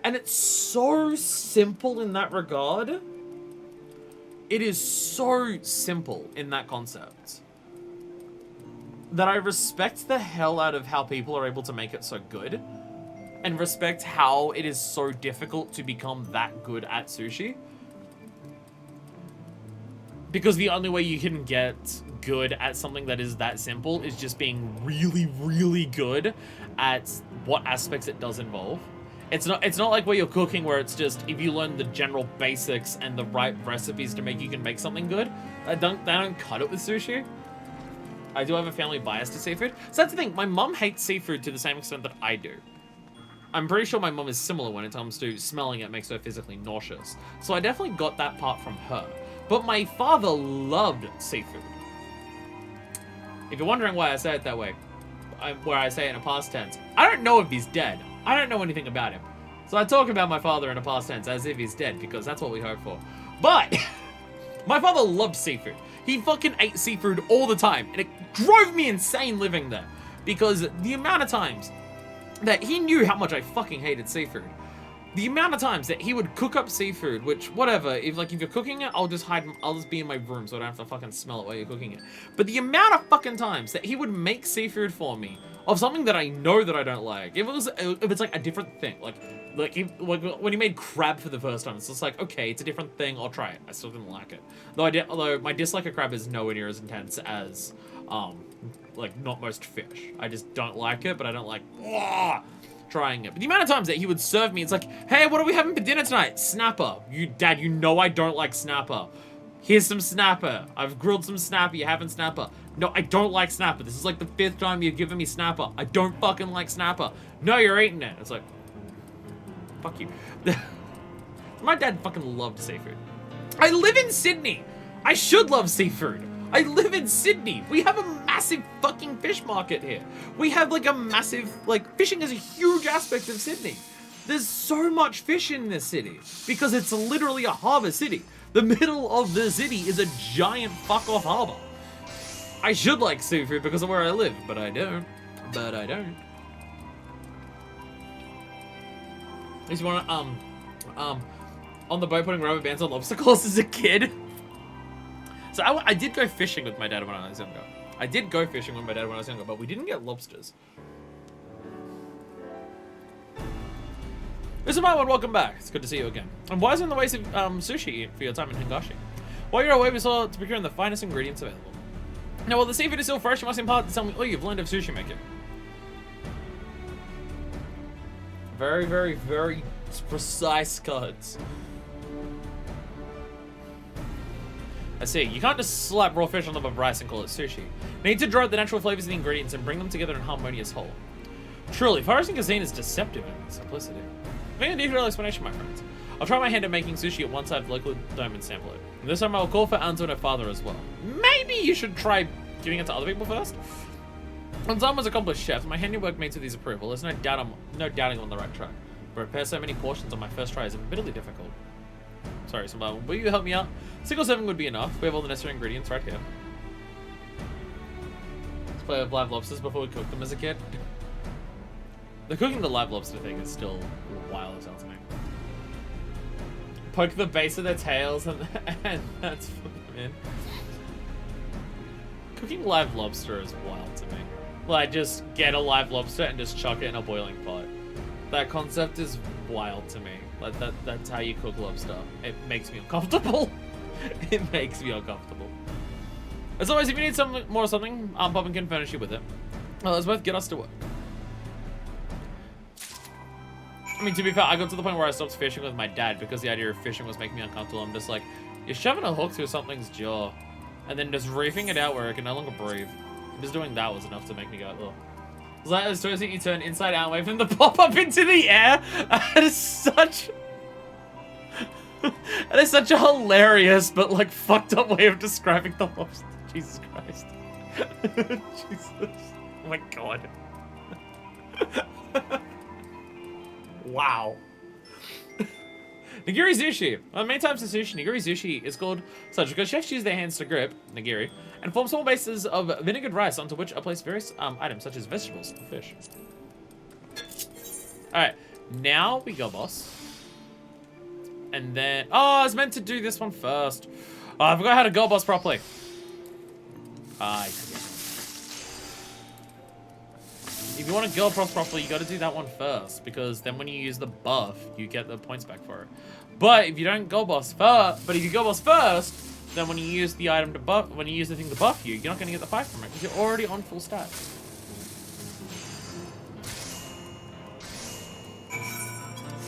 And it's so simple in that regard. It is so simple in that concept that I respect the hell out of how people are able to make it so good, and respect how it is so difficult to become that good at sushi. Because the only way you can get good at something that is that simple is just being really, really good at what aspects it does involve. It's not like where you're cooking where it's just, if you learn the general basics and the right recipes to make, you can make something good. They don't cut it with sushi. I do have a family bias to seafood. So that's the thing, my mum hates seafood to the same extent that I do. I'm pretty sure my mum is similar when it comes to smelling it makes her physically nauseous. So I definitely got that part from her. But my father loved seafood. If you're wondering why I say it that way, where I say it in a past tense, I don't know if he's dead. I don't know anything about him. So I talk about my father in a past tense as if he's dead, because that's what we hope for. But my father loved seafood. He fucking ate seafood all the time, and it drove me insane living there. Because the amount of times that he knew how much I fucking hated seafood. The amount of times that he would cook up seafood, which, whatever, if you're cooking it, I'll just be in my room so I don't have to fucking smell it while you're cooking it. But the amount of fucking times that he would make seafood for me of something that I know that I don't like, if it's like a different thing, like when he made crab for the first time, it's just like, okay, it's a different thing, I'll try it. I still didn't like it. Although my dislike of crab is nowhere near as intense as, like, not most fish. I just don't like it, but I don't like, trying it. But the amount of times that he would serve me, it's like, hey, what are we having for dinner tonight? Snapper. Dad, you know I don't like snapper. Here's some snapper. I've grilled some snapper. You having snapper? No, I don't like snapper. This is like the 5th time you've given me snapper. I don't fucking like snapper. No, you're eating it. It's like, fuck you. My dad fucking loved seafood. I live in Sydney. I should love seafood. I live in Sydney. We have a massive fucking fish market here. We have like a massive, like, fishing is a huge aspect of Sydney. There's so much fish in this city because it's literally a harbour city. The middle of the city is a giant fuck off harbour. I should like seafood because of where I live, but I don't. I used to want to, on the boat putting rubber bands on lobster claws as a kid. So I did go fishing with my dad when I was younger. But we didn't get lobsters. This is my one, welcome back. It's good to see you again. And why isn't the waste of sushi for your time in Hingashi? While you're away, we saw to procuring the finest ingredients available. Now, while the seafood is still fresh, you must impart to tell me all you've learned of sushi making. Very, very, very precise cuts. I see. You can't just slap raw fish on top of rice and call it sushi. You need to draw out the natural flavors of the ingredients and bring them together in a harmonious whole. Truly, foraging cuisine is deceptive in its simplicity. I think a detailed explanation, my friends. I'll try my hand at making sushi at one side of the local dome and sample it. And this time I will call for Anzo and her father as well. Maybe you should try giving it to other people first? When someone was accomplished chef, my handiwork meets with his approval. There's no doubting I'm on the right track. But prepare so many portions on my first try is admittedly difficult. Sorry, Simba, will you help me out? 6 or 7 would be enough. We have all the necessary ingredients right here. Let's play with live lobsters before we cook them as a kid. The cooking the live lobster thing is still wild as hell to me. poke the base of their tails and that's put them in. Cooking live lobster is wild to me. Like, just get a live lobster and just chuck it in a boiling pot. That concept is wild to me. Like, that's how you cook lobster. It makes me uncomfortable. It makes me uncomfortable. As always, if you need some more or something, Bobbin can furnish you with it. Well, let's both get us to work. I mean, to be fair, I got to the point where I stopped fishing with my dad because the idea of fishing was making me uncomfortable. I'm just like, you're shoving a hook through something's jaw and then just reefing it out where it can no longer breathe. Just doing that was enough to make me go, ugh. It's like those toys that you turn inside out and wait for them to pop up into the air. That is such... that is such a hilarious but, like, fucked up way of describing the lobster. Jesus Christ. Jesus. Oh my god. Wow. Nigiri sushi. One of the main types of sushi, nigiri sushi, is called such because chefs use their hands to grip nigiri and form small bases of vinegared rice onto which are placed various items such as vegetables and fish. Alright, now we go, boss. And then... oh, I was meant to do this one first. Oh, I forgot how to go boss properly. If you want to girl boss properly, you got to do that one first, because then when you use the buff, you get the points back for it. But if you don't go boss first, if you go boss first, then when you use the item to buff, when you use the thing to buff you, you're not going to get the 5 from it because you're already on full stats.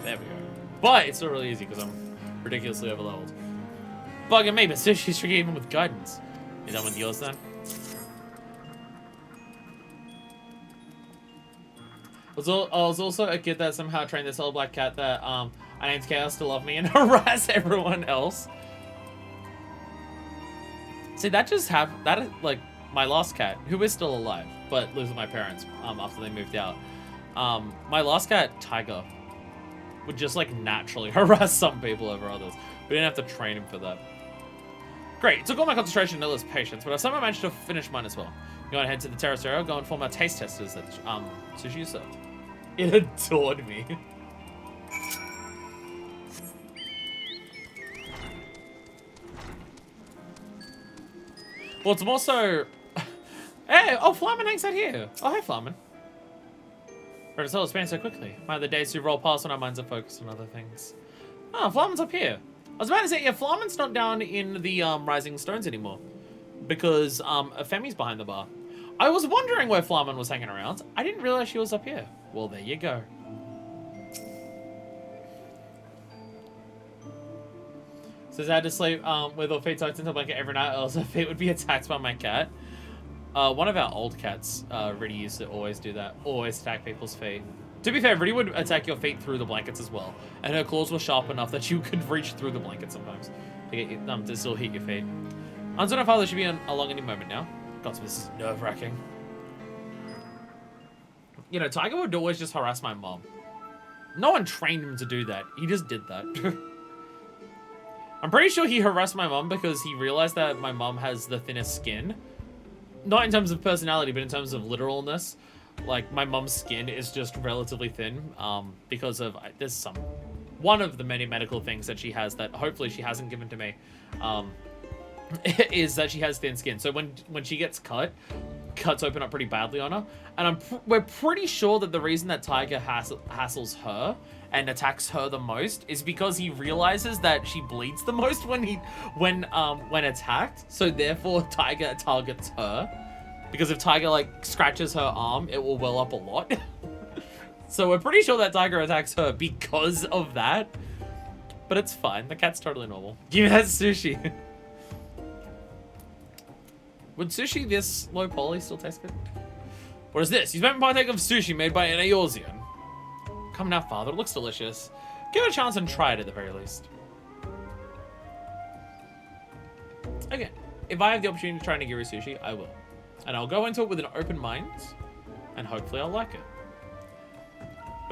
There we go. But it's still really easy because I'm ridiculously overleveled. Bugging me, but sushi's tricky even with guidance. You done with yours then? I was also a kid that somehow trained this little black cat that I named Chaos to love me and harass everyone else. See, that just happened. That is like my lost cat, who is still alive, but lives with my parents after they moved out. My lost cat, Tiger, would just like naturally harass some people over others. We didn't have to train him for that. Great, it took all my concentration and no less patience, but I've somehow managed to finish mine as well. Go ahead to the terrace, go and form our taste testers that sushi is served. It adored me. Well, it's more so... hey, oh, Flamin hangs out here. Oh, hi, Flamin. But it's all expanding so quickly. One of the days we roll past when our minds are focused on other things. Oh, Flamin's up here. I was about to say, yeah, Flamin's not down in the Rising Stones anymore. Because Femi's behind the bar. I was wondering where Flamin was hanging around. I didn't realize she was up here. Well, there you go. Says I had to sleep with her feet tucked into the blanket every night, else her feet would be attacked by my cat. One of our old cats, Riddy, used to always do that. Always attack people's feet. To be fair, Riddy would attack your feet through the blankets as well. And her claws were sharp enough that you could reach through the blanket sometimes to get you, to still hit your feet. I don't know if father should be along any moment now. God, this is nerve-wracking. You know, Tiger would always just harass my mom. No one trained him to do that. He just did that. I'm pretty sure he harassed my mom because he realized that my mom has the thinnest skin. Not in terms of personality, but in terms of literalness. Like, my mom's skin is just relatively thin because of... there's one of the many medical things that she has that hopefully she hasn't given to me. Is that she has thin skin. So when she gets cuts open up pretty badly on her. And we're pretty sure that the reason that Tiger hassles her and attacks her the most is because he realizes that she bleeds the most when attacked. So therefore Tiger targets her. Because if Tiger like scratches her arm, it will well up a lot. So we're pretty sure that Tiger attacks her because of that. But it's fine. The cat's totally normal. Give me that sushi. Would sushi this low poly still taste good? What is this? You've been partake of sushi made by an Eorzean. Come now, father. It looks delicious. Give it a chance and try it at the very least. Again, if I have the opportunity to try nigiri sushi, I will. And I'll go into it with an open mind, and hopefully I'll like it.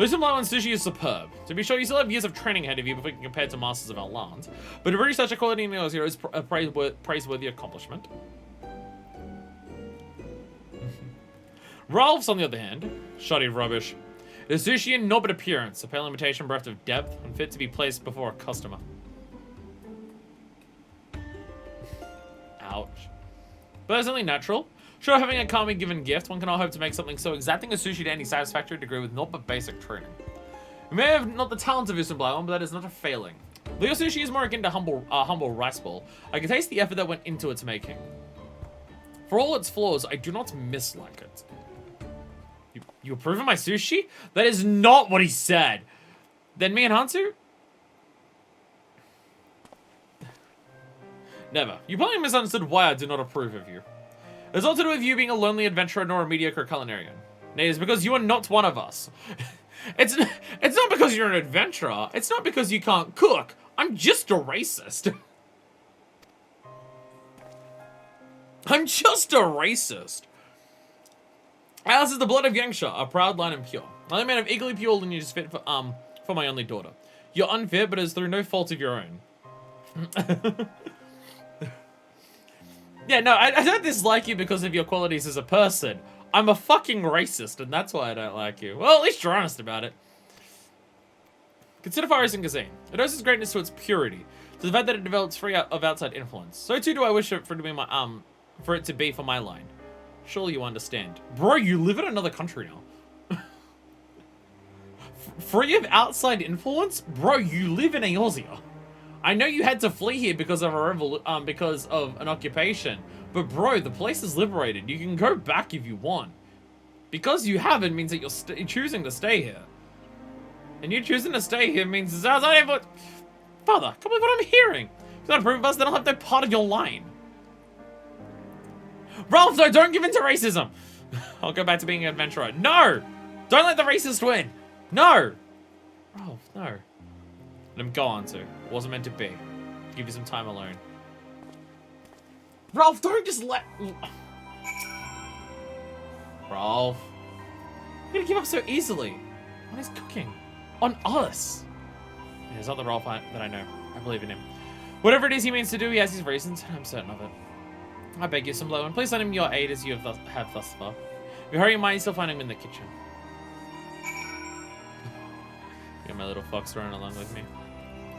Usumla sushi is superb. To be sure, you still have years of training ahead of you before you can compare to masters of our land. But to reach such a quality meal as here is a praiseworthy accomplishment. Ralph's, on the other hand, shoddy rubbish. It is sushi in norbit appearance, a pale imitation bereft of depth, unfit to be placed before a customer. Ouch. But that's only natural. Sure, having a karma given gift, one cannot hope to make something so exacting as sushi to any satisfactory degree with naught but basic training. We may have not the talent of Usun Blackone, but that is not a failing. Though your sushi is more akin to humble rice bowl, I can taste the effort that went into its making. For all its flaws, I do not mislike it. You approve of my sushi? That is not what he said. Then me and Hansu? Never. You probably misunderstood why I do not approve of you. It's not to do with you being a lonely adventurer nor a mediocre culinarian. Nay, it's because you are not one of us. It's not because you're an adventurer. It's not because you can't cook. I'm just a racist. I'm just a racist. Ours is the blood of Yangsha, a proud line and pure. I'm a man of equally pure lineage fit for my only daughter. You're unfair, but it's through no fault of your own. Yeah, no, I don't dislike you because of your qualities as a person. I'm a fucking racist, and that's why I don't like you. Well, at least you're honest about it. Consider Far Eastern Cuisine. It owes its greatness to its purity, to the fact that it develops free of outside influence. So too do I wish for it to be my for it to be for my line. Surely you understand. Bro, you live in another country now. Free of outside influence? Bro, you live in Eorzea. I know you had to flee here because of an occupation, but bro, the place is liberated. You can go back if you want. Because you haven't means that you're choosing to stay here. And you choosing to stay here means it's outside influence. Father, can't believe what I'm hearing. If you don't approve of us, then I'll have no part of your line. Ralph, though, don't give in to racism. I'll go back to being an adventurer. No! Don't let the racist win. No! Ralph, no. Let him go on to. It wasn't meant to be. Give you some time alone. Ralph, don't just let... Ralph. You're gonna give up so easily. On his cooking. On us. Yeah, it's not the Ralph that I know. I believe in him. Whatever it is he means to do, he has his reasons, and I'm certain of it. I beg you, Stormblood, and please lend him your aid as you have thus far. If you hurry your mind, you'll find him in the kitchen. Got my little fox running along with me.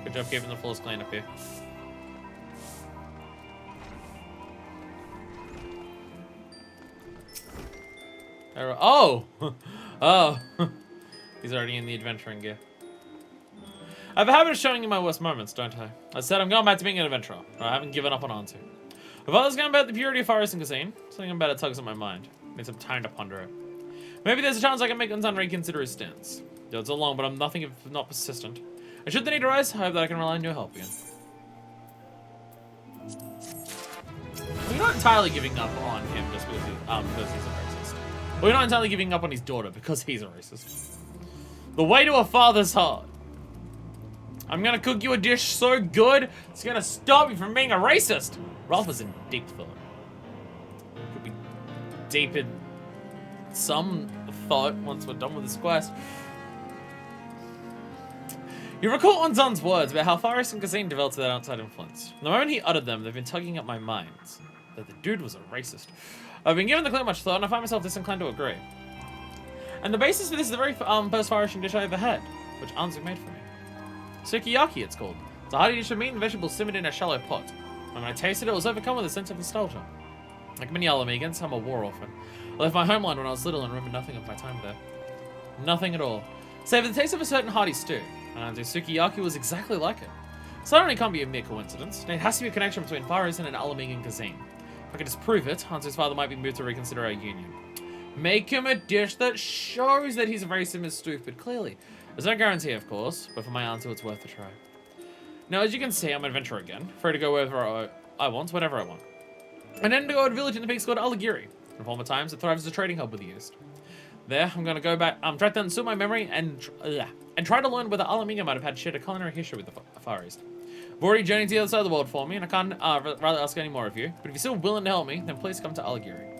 Good job keeping the floors clean up here. Oh! Oh! He's already in the adventuring gear. I have a habit of showing you my worst moments, don't I? I said I'm going back to being an adventurer. I haven't given up on Antu. If I was going about the purity of Far Eastern Cuisine, something about it tugs at my mind. Need some time to ponder it. Maybe there's a chance I can make Unzan reconsider his stance. The odds are long, but I'm nothing if not persistent. And should the need arise, I hope that I can rely on your help again. We're not entirely giving up on him just because he's a racist. We're not entirely giving up on his daughter because he's a racist. The way to a father's heart. I'm gonna cook you a dish so good, it's gonna stop you from being a racist. Ralph is in deep thought. Could be deep in some thought once we're done with this quest. You recall Onzan's words about how Far Eastern Cuisine developed that outside influence. The moment he uttered them, they've been tugging at my mind. That the dude was a racist. I've been given the clue much thought, and I find myself disinclined to agree. And the basis for this is the very first Far Eastern dish I ever had, which Anzu made for me. Sukiyaki, it's called. It's a hearty dish of meat and vegetables simmered in a shallow pot. And when I tasted it, I was overcome with a sense of nostalgia. Like many Alamegans, I'm a war orphan. I left my homeland when I was little and remember nothing of my time there. Nothing at all. Save for the taste of a certain hearty stew. And Anzu's sukiyaki was exactly like it. So that only can't be a mere coincidence. It has to be a connection between Far Eastern and Alamegan cuisine. If I could disprove it, Anzu's father might be moved to reconsider our union. Make him a dish that shows that his racism is stupid, clearly. There's no guarantee, of course, but for my answer, it's worth a try. Now, as you can see, I'm an adventurer again, free to go wherever I want, whenever I want. And then to go to a village in the peaks called Alagiri. In former times, it thrives as a trading hub with the East. There, I'm gonna go back, track down some of my memory and try to learn whether Alamiga might have had shared a culinary history with the Far East. I've already journeyed to the other side of the world for me, and I can't rather ask any more of you. But if you're still willing to help me, then please come to Alagiri.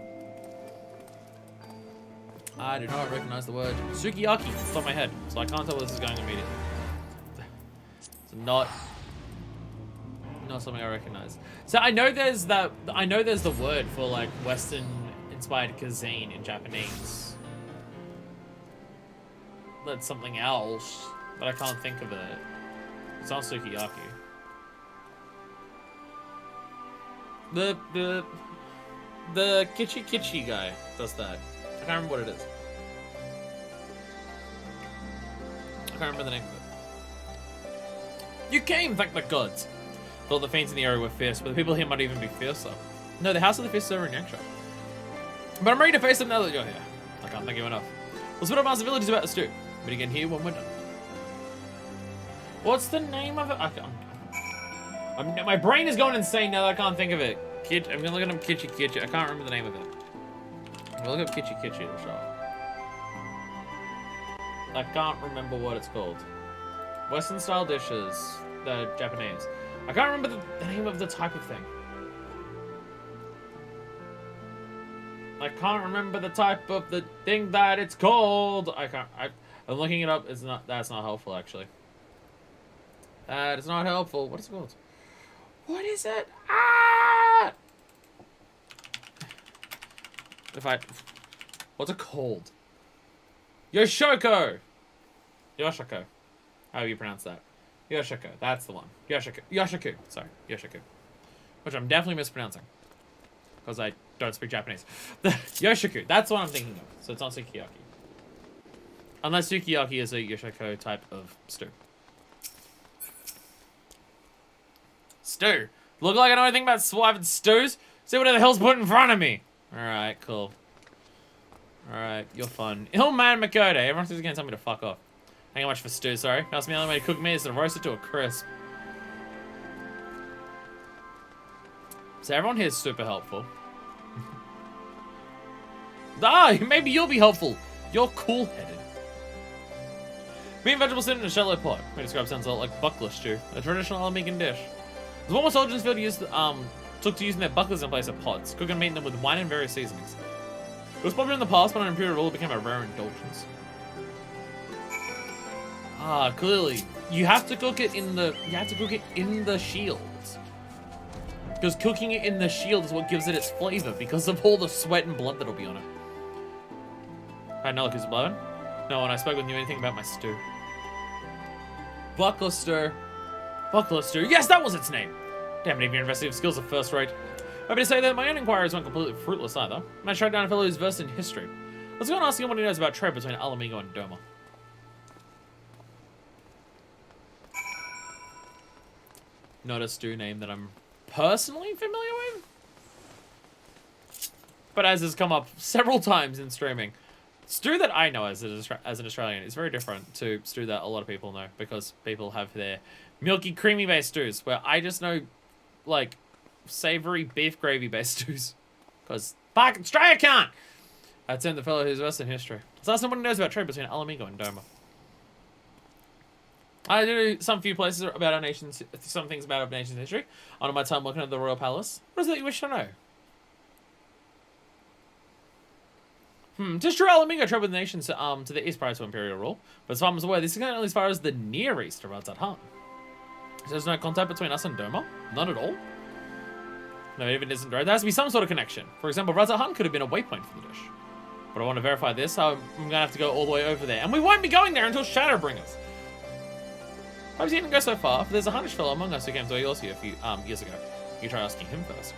I do not recognize the word sukiyaki. It's on my head, so I can't tell where this is going immediately. It's not something I recognize. So I know there's the word for like Western-inspired cuisine in Japanese. That's something else, but I can't think of it. It's not sukiyaki. The Kitschy guy does that. I can't remember what it is. I can't remember the name of it. You came, thank the gods. Thought the fiends in the area were fierce, but the people here might even be fiercer. No, the House of the Fist is over in Yangsha. But I'm ready to face them now that you're here. I can't thank you enough. Let's put up Master Village is about to stew. But again here when we're done. What's the name of it? My brain is going insane now that I can't think of it. I'm gonna look at him Kitschy. I can't remember the name of it. I'm gonna look up Kitschy, it'll show up. I can't remember what it's called. Western style dishes. The Japanese. I can't remember the name of the type of thing. I can't remember the type of the thing that it's called. I'm looking it up. That's not helpful actually. That is not helpful. What is it called? What is it? Ah! What's it called? Yoshiko! Yoshiko. How do you pronounce that? Yoshiko. That's the one. Yoshiku. Sorry. Yoshiku. Which I'm definitely mispronouncing. Because I don't speak Japanese. Yoshiku. That's what I'm thinking of. So it's not sukiyaki. Unless sukiyaki is a Yoshiko type of stew. Stew. Look like I know anything about swiving stews? See what the hell's put in front of me. Alright, cool. Alright, you're fun. Hillman Makoto. Everyone's just gonna tell me to fuck off. Thank you much for stew, sorry. Ask me the only way to cook meat is to roast it to a crisp. So everyone here is super helpful. Maybe you'll be helpful. You're cool-headed. Meat and vegetable stew in a shallow pot. My describe sounds a lot like buckler stew, a traditional Alamegan dish. There's one more soldiers field took to using their bucklers in place of pots, cooking and mating them with wine and various seasonings. It was popular in the past, but under Imperial rule it became a rare indulgence. Clearly. You have to cook it in the shields. Because cooking it in the shield is what gives it its flavor, because of all the sweat and blood that'll be on it. Alright, now look, is it blowing? No, when I spoke with you anything about my stew. Buckler stew. Buckler stew. Yes, that was its name! Damn it, even your investigative skills are first rate. Happy to say that my own inquiries weren't completely fruitless either. I tracked down a fellow who's versed in history. Let's go and ask him what he knows about trade between Alamigo and Doma. Not a stew name that I'm personally familiar with. But as has come up several times in streaming, stew that I know as an Australian is very different to stew that a lot of people know, because people have their milky, creamy based stews, where I just know, like, savory beef gravy based stews. Because fuck Australia can't! I'd send the fellow who's versed in history. Let's ask someone who knows about trade between Alamigo and Doma. I do some few places about our nation's, some things about our nation's history. On my time looking at the royal palace. What is it that you wish to know? Tis true Alamigo traded with the nations to the east prior to imperial rule, but as far as I'm aware, this is only as far as the near east of Radzat Han. So there's no contact between us and Doma? None at all? No, even isn't right. There has to be some sort of connection. For example, Radzat Han could have been a waypoint for the dish. But I want to verify this, so I'm going to have to go all the way over there. And we won't be going there until Shadowbringers. Perhaps you didn't go so far, but there's a Hunnish fellow among us who came to Eosia a few years ago. You try asking him first.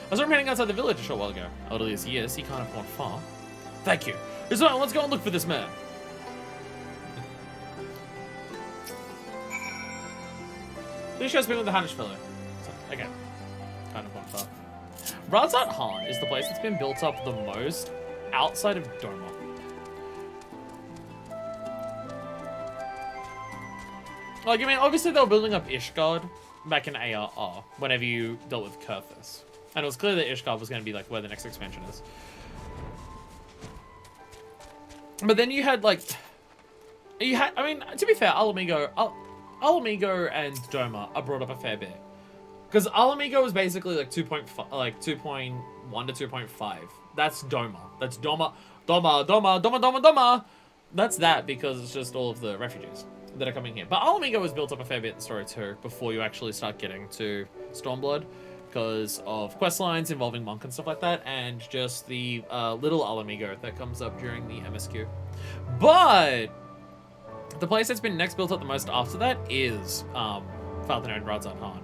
I was remaining outside the village a short while ago. Elderly as he is, he can't have gone far. Thank you. So let's go and look for this man. Please show us with the Hunnish fellow. So, again, kind of gone far. Radzat Han is the place that's been built up the most outside of Doma. Like, I mean, obviously they were building up Ishgard back in ARR whenever you dealt with Kurthus. And it was clear that Ishgard was going to be, like, where the next expansion is. But then you had, like... I mean, to be fair, Alamigo and Doma are brought up a fair bit. Because Alamigo is basically, like, 2.1 to 2.5. That's Doma. That's Doma. That's that, because it's just all of the refugees that are coming here. But Alamigo was built up a fair bit in the story too, before you actually start getting to Stormblood, because of quest lines involving Monk and stuff like that, and just the little Alamigo that comes up during the MSQ. But the place that's been next built up the most after that is Falconer and Radzat Han.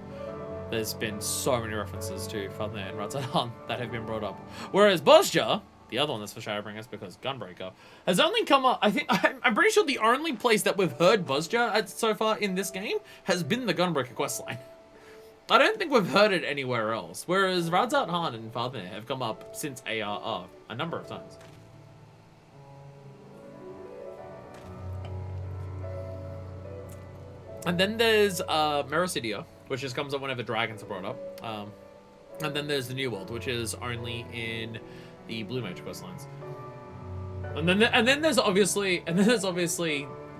there's been so many references to Father and Razat that have been brought up. Whereas Bozja, the other one that's for Shadowbringers because Gunbreaker, has only come up, I'm pretty sure the only place that we've heard Bozja so far in this game has been the Gunbreaker questline. I don't think we've heard it anywhere else, whereas Razat Han and Father have come up since ARR a number of times. And then there's Mericidia, which just comes up whenever dragons are brought up. And then there's the New World, which is only in the Blue Mage questlines. And then there's obviously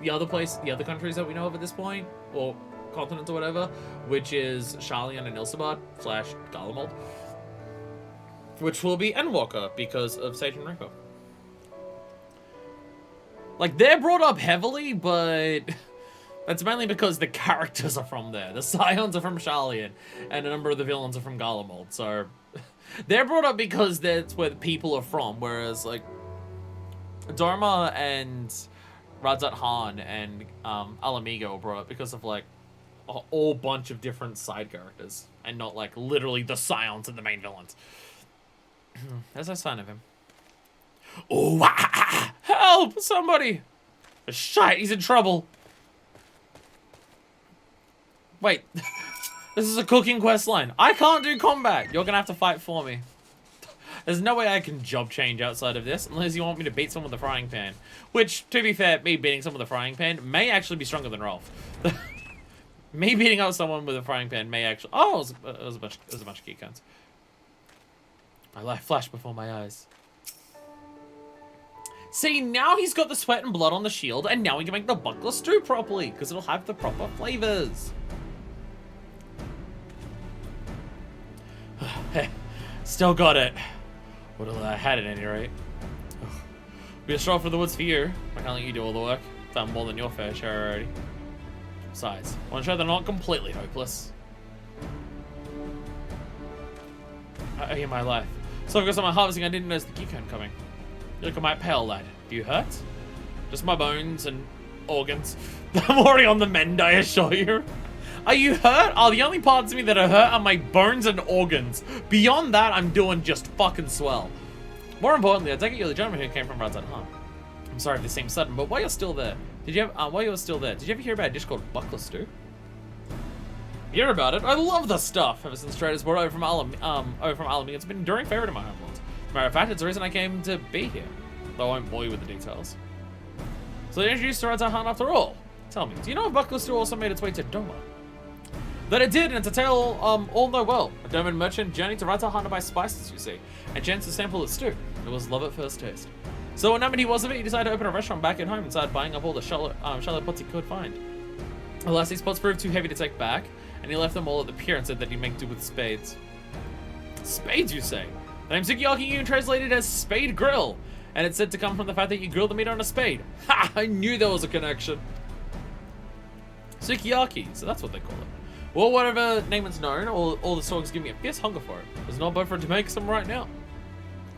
the other countries that we know of at this point, or continents or whatever, which is Sharlayan and Ilsabad / Garlemald, which will be Endwalker because of Sage and Reiko. Like, they're brought up heavily, but that's mainly because the characters are from there. The Scions are from Sharlayan, and a number of the villains are from Garlemald, so they're brought up because that's where the people are from, whereas, like, Dharma and Razat Han and Alamigo are brought up because of, like, a whole bunch of different side characters, and not, like, literally the Scions and the main villains. There's no sign of him. Oh, help! Somebody! Shite, he's in trouble. Wait, this is a cooking quest line. I can't do combat. You're gonna have to fight for me. There's no way I can job change outside of this, unless you want me to beat someone with a frying pan. Which, to be fair, me beating someone with a frying pan may actually be stronger than Rolf. Me beating up someone with a frying pan may actually... Oh, it was a bunch of key counts. My life flashed before my eyes. See, now he's got the sweat and blood on the shield, and now we can make the buckler stew properly, because it'll have the proper flavors. Still got it. Well, I had it at any rate. Be a stroll for the woods for you. I can't let you do all the work. Done more than your fair share already. Besides, I want to show they're not completely hopeless. I owe you my life. So because I'm harvesting, I didn't notice the Geekon coming. You look at my pale lad. Do you hurt? Just my bones and organs. I'm already on the mend, I assure you. Are you hurt? Oh, the only parts of me that are hurt are my bones and organs. Beyond that, I'm doing just fucking swell. More importantly, I take it you're the gentleman who came from Razat Han. I'm sorry if this seems sudden, but while you're still there, did you ever hear about a dish called buckler stew? Hear about it? I love the stuff. Ever since traders brought over from Alamy, it's been an enduring favorite in my homeworld. Matter of fact, it's the reason I came to be here. Though I won't bore you with the details. So they introduced to Razat Han after all. Tell me, do you know if buckler stew also made its way to Doma? That it did, and it's a tale all know well. A Doman merchant journeyed to Razat Han to buy spices, you see, and chanced to sample its stew. It was love at first taste. So enamored he was of it, he decided to open a restaurant back at home and started buying up all the shallow pots he could find. Alas, these pots proved too heavy to take back, and he left them all at the pier and said that he'd make do with spades. Spades, you say? The name Sukiyaki you translated as Spade Grill, and it's said to come from the fact that you grill the meat on a spade. Ha! I knew there was a connection. Sukiyaki, so that's what they call it. Well, whatever name it's known, all the songs give me a fierce hunger for it. There's no boat for it to make some right now.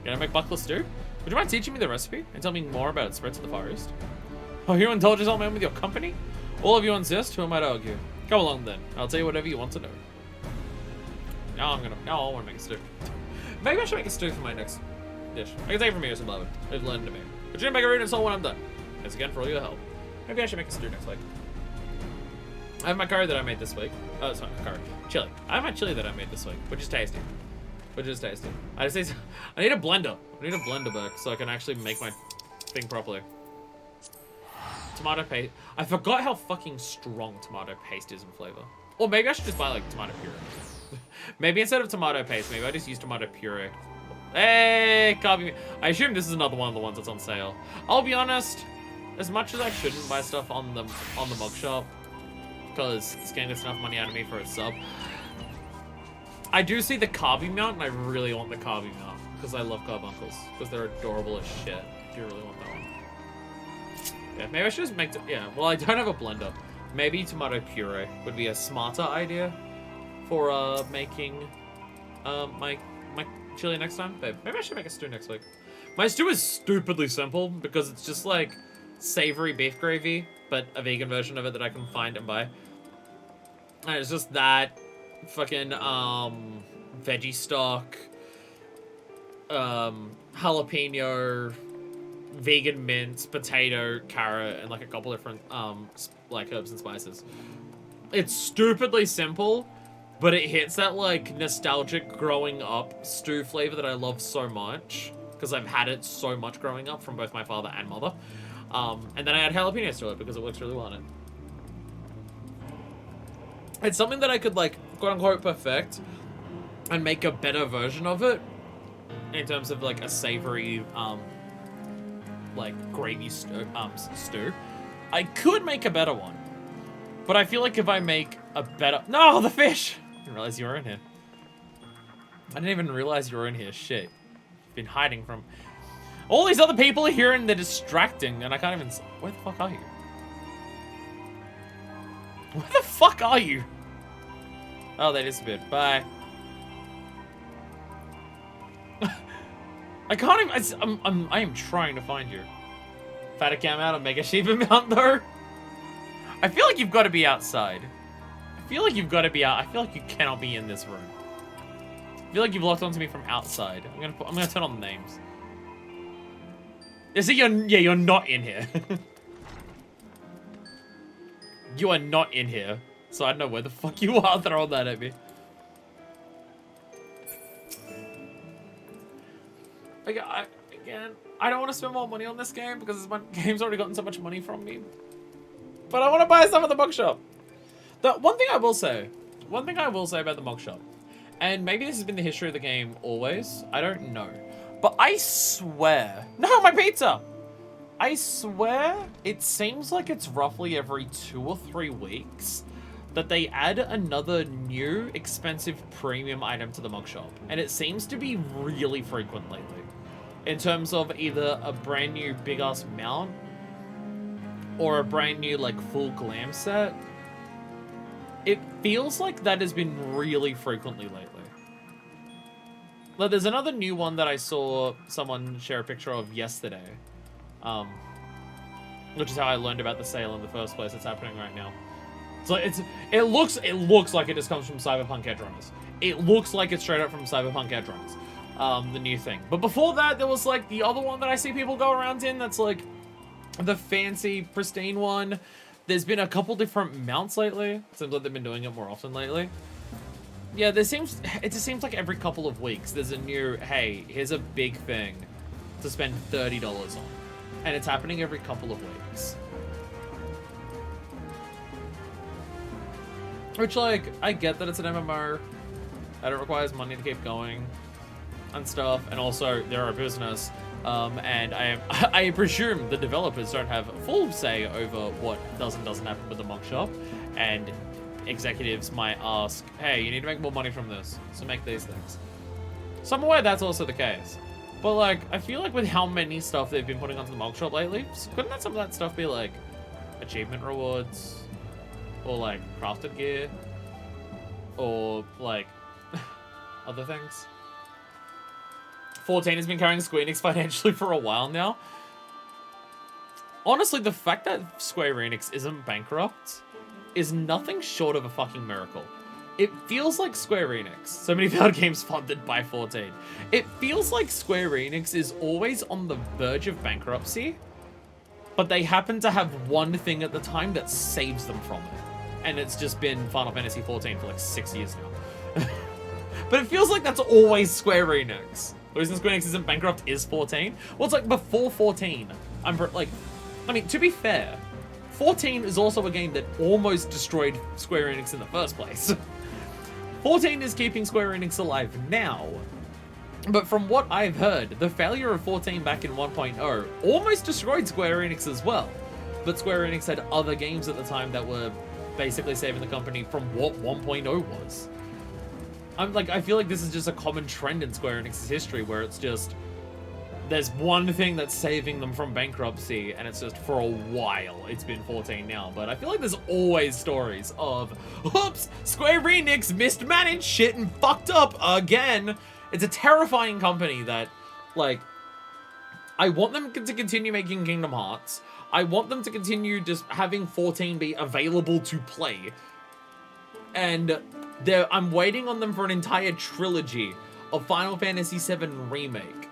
Gonna make buckler stew? Would you mind teaching me the recipe and tell me more about its spread to the Far East? Oh, you indulges old man with your company? All of you insist, who am I to argue? Go along then, I'll tell you whatever you want to know. Now I want to make a stew. Maybe I should make a stew for my next dish. I can take it from here, some beloved. They've learned to me. But you make a root and soul when I'm done. Thanks again for all your help. Maybe I should make a stew next week. I have my curry that I made this week. Oh, sorry, curry. Chili. I have my chili that I made this week, which is tasty. I need a blender. I need a blender back so I can actually make my thing properly. Tomato paste. I forgot how fucking strong tomato paste is in flavor. Or maybe I should just buy like tomato puree. Maybe instead of tomato paste, maybe I just use tomato puree. Hey, copy me. I assume this is another one of the ones that's on sale. I'll be honest, as much as I shouldn't buy stuff on the mug shop, because this game gets enough money out of me for a sub, I do see the Carby mount, and I really want the Carby mount, because I love carbuncles, because they're adorable as shit. I do really want that one. Yeah, maybe I should just make... Yeah, well, I don't have a blender. Maybe tomato puree would be a smarter idea for making my chili next time. Babe, maybe I should make a stew next week. My stew is stupidly simple, because it's just like savory beef gravy, but a vegan version of it that I can find and buy. And it's just that, fucking, veggie stock, jalapeno, vegan mince, potato, carrot, and like a couple different, like herbs and spices. It's stupidly simple, but it hits that like nostalgic growing up stew flavor that I love so much because I've had it so much growing up from both my father and mother. And then I add jalapenos to it because it works really well on it. It's something that I could like quote unquote perfect and make a better version of it in terms of like a savory like gravy stew. I could make a better one, but I feel like if I make a better... No, the fish! I didn't realize you were in here. I didn't even realize you were in here. Shit. Been hiding from... All these other people are here and they're distracting and I can't even... Where the fuck are you? Where the fuck are you? Oh, they disappeared. Bye. I can't even... I am trying to find you. Fatter cam out on Mega Shiba Mount though. I feel like you've got to be outside. I feel like you've got to be out. I feel like you cannot be in this room. I feel like you've locked onto me from outside. I'm gonna turn on the names. Is it you're not in here. You are not in here. So I don't know where the fuck you are throwing that at me. Again, I don't want to spend more money on this game because this game's already gotten so much money from me. But I want to buy stuff at the bookshop. The one thing I will say about the bookshop, and maybe this has been the history of the game always, I don't know. But I swear, no, my pizza! I swear it seems like it's roughly every 2 or 3 weeks that they add another new expensive premium item to the mug shop. And it seems to be really frequent lately. In terms of either a brand new big ass mount or a brand new like full glam set. It feels like that has been really frequently lately. Like, there's another new one that I saw someone share a picture of yesterday. Which is how I learned about the sale in the first place. It's happening right now. So it looks like it just comes from Cyberpunk Edgerunners. It looks like it's straight up from Cyberpunk Edgerunners. The new thing. But before that, there was like the other one that I see people go around in that's like the fancy, pristine one. There's been a couple different mounts lately. Seems like they've been doing it more often lately. Yeah, it just seems like every couple of weeks there's a new, hey, here's a big thing to spend $30 on. And it's happening every couple of weeks. Which, like, I get that it's an MMO, that it requires money to keep going and stuff, and also they're a business, and I presume the developers don't have full say over what does and doesn't happen with the mock shop, and executives might ask, hey, you need to make more money from this, so make these things. So I'm aware that's also the case. But, like, I feel like with how many stuff they've been putting onto the mock shop lately, couldn't some of that stuff be, like, achievement rewards? Or, like, crafted gear? Or, like, other things? 14 has been carrying Square Enix financially for a while now. Honestly, the fact that Square Enix isn't bankrupt is nothing short of a fucking miracle. It feels like Square Enix. So many failed games funded by 14. It feels like Square Enix is always on the verge of bankruptcy, but they happen to have one thing at the time that saves them from it. And it's just been Final Fantasy 14 for like 6 years now. But it feels like that's always Square Enix. The reason Square Enix isn't bankrupt is 14. Well, it's like before 14. I mean, to be fair, 14 is also a game that almost destroyed Square Enix in the first place. 14 is keeping Square Enix alive now. But from what I've heard, the failure of 14 back in 1.0 almost destroyed Square Enix as well. But Square Enix had other games at the time that were basically saving the company from what 1.0 was. I feel like this is just a common trend in Square Enix's history where it's just, there's one thing that's saving them from bankruptcy, and it's just for a while. It's been 14 now, but I feel like there's always stories of, oops, Square Enix mismanaged shit and fucked up again. It's a terrifying company that, like, I want them to continue making Kingdom Hearts. I want them to continue just having 14 be available to play. And I'm waiting on them for an entire trilogy of Final Fantasy VII Remake.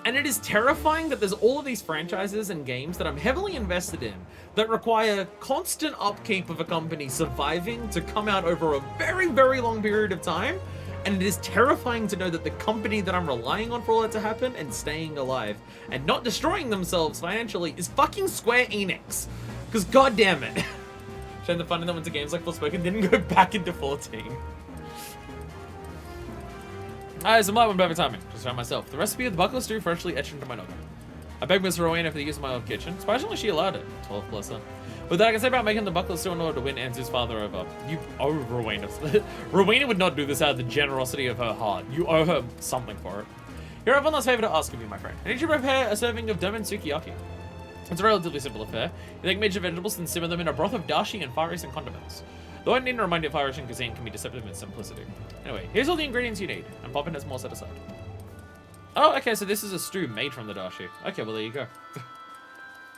And it is terrifying that there's all of these franchises and games that I'm heavily invested in that require constant upkeep of a company surviving to come out over a very, very long period of time. And it is terrifying to know that the company that I'm relying on for all that to happen and staying alive and not destroying themselves financially is fucking Square Enix. Because goddamn it. Showing the fun in them into games like Forspoken didn't go back into 14. Some light one perfect timing. Just found myself. The recipe of the buckler stew freshly etched into my noggin. I begged Miss Rowena for the use of my old kitchen. Surprisingly, she allowed it. 12 plus her. But that I can say about making the buckler stew in order to win Anzu's father over. You owe Rowena. Rowena would not do this out of the generosity of her heart. You owe her something for it. Here I have one last favor to ask of you, my friend. I need you to prepare a serving of Domen Sukiyaki. It's a relatively simple affair. You take major vegetables and simmer them in a broth of dashi and Far Eastern condiments. Though I need to remind you, Far Eastern cuisine can be deceptive in its simplicity. Anyway, here's all the ingredients you need, and Poppin has more set aside. Oh, okay, so this is a stew made from the dashi. Okay, well, there you go.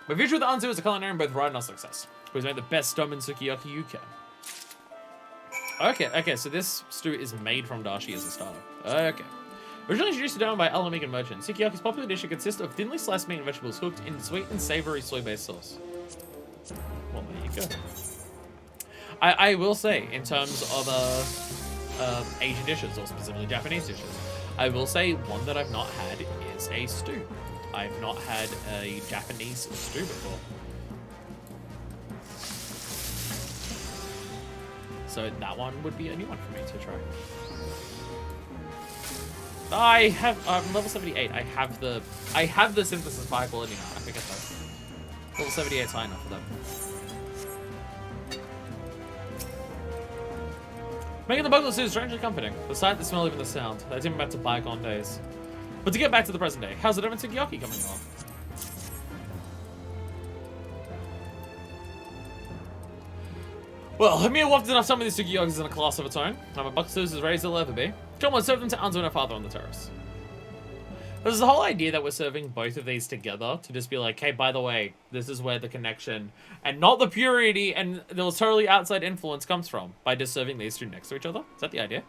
My future with Anzu is a culinarian both right and not success. Who's made the best Domen Sukiyaki you can. Okay, so this stew is made from dashi as a starter. Okay. Originally introduced to Domen by Alamigan merchants, Sukiyaki's popular dish consists of thinly sliced meat and vegetables cooked in sweet and savory soy-based sauce. Well, there you go. I will say, in terms of Asian dishes, or specifically Japanese dishes, I will say one that I've not had is a stew. I've not had a Japanese stew before. So that one would be a new one for me to try. I have level 78. I have the synthesis by quality now. I forget that. Level 78 is high enough for that. Making the buckler stew is strangely comforting. The sight, the smell, even the sound. They take me back to bygone days. But to get back to the present day, how's the Domen Sukiyaki coming along? Well, Hamir wafted enough some of these Sukiyakis in a class of its own. Now my buckler stew is as ready as it'll ever be. Come on, serve them to Anzu and her father on the terrace. There's the whole idea that we're serving both of these together to just be like, hey, by the way, this is where the connection and not the purity and the totally outside influence comes from by just serving these two next to each other. Is that the idea?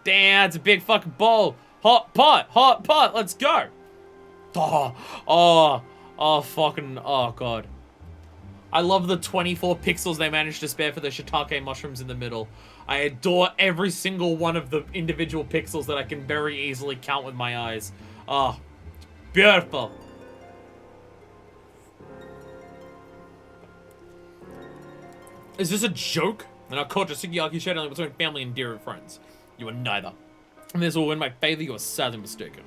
Damn, it's a big fucking bowl. Hot pot, let's go. Oh, fucking, oh god. I love the 24 pixels they managed to spare for the shiitake mushrooms in the middle. I adore every single one of the individual pixels that I can very easily count with my eyes. Oh, beautiful. Is this a joke? In our culture, Sukiyaki shared only between family and dear friends. You are neither. And this will win my favor, you are sadly mistaken.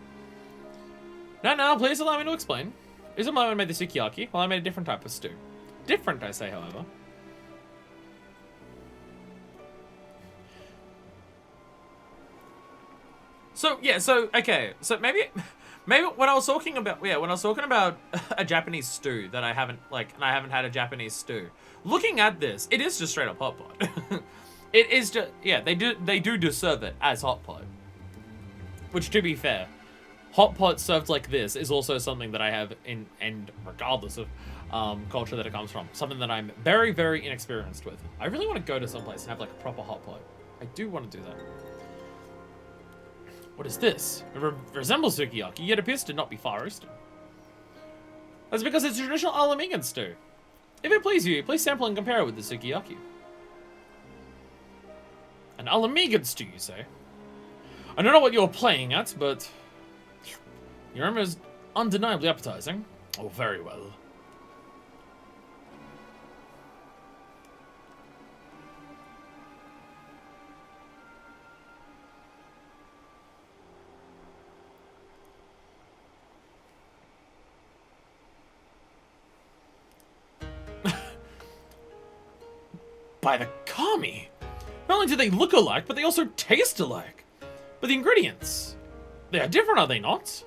No, please allow me to explain. Isn't my one made the Sukiyaki? Well, I made a different type of stew. Different, I say, however. Okay. So maybe when I was talking about a Japanese stew that I haven't had a Japanese stew. Looking at this, it is just straight up hot pot. It is just, yeah, they do serve it as hot pot. Which, to be fair, hot pot served like this is also something that I have and regardless of culture that it comes from, something that I'm very, very inexperienced with. I really want to go to someplace and have like a proper hot pot. I do want to do that. What is this? It resembles Sukiyaki, yet appears to not be Far Eastern. That's because it's a traditional Alamigan stew. If it please you, please sample and compare it with the Sukiyaki. An Alamigan stew, you say? I don't know what you're playing at, but your aroma is undeniably appetizing. Oh, very well. By the Kami! Not only do they look alike, but they also taste alike. But the ingredients, they are different, are they not?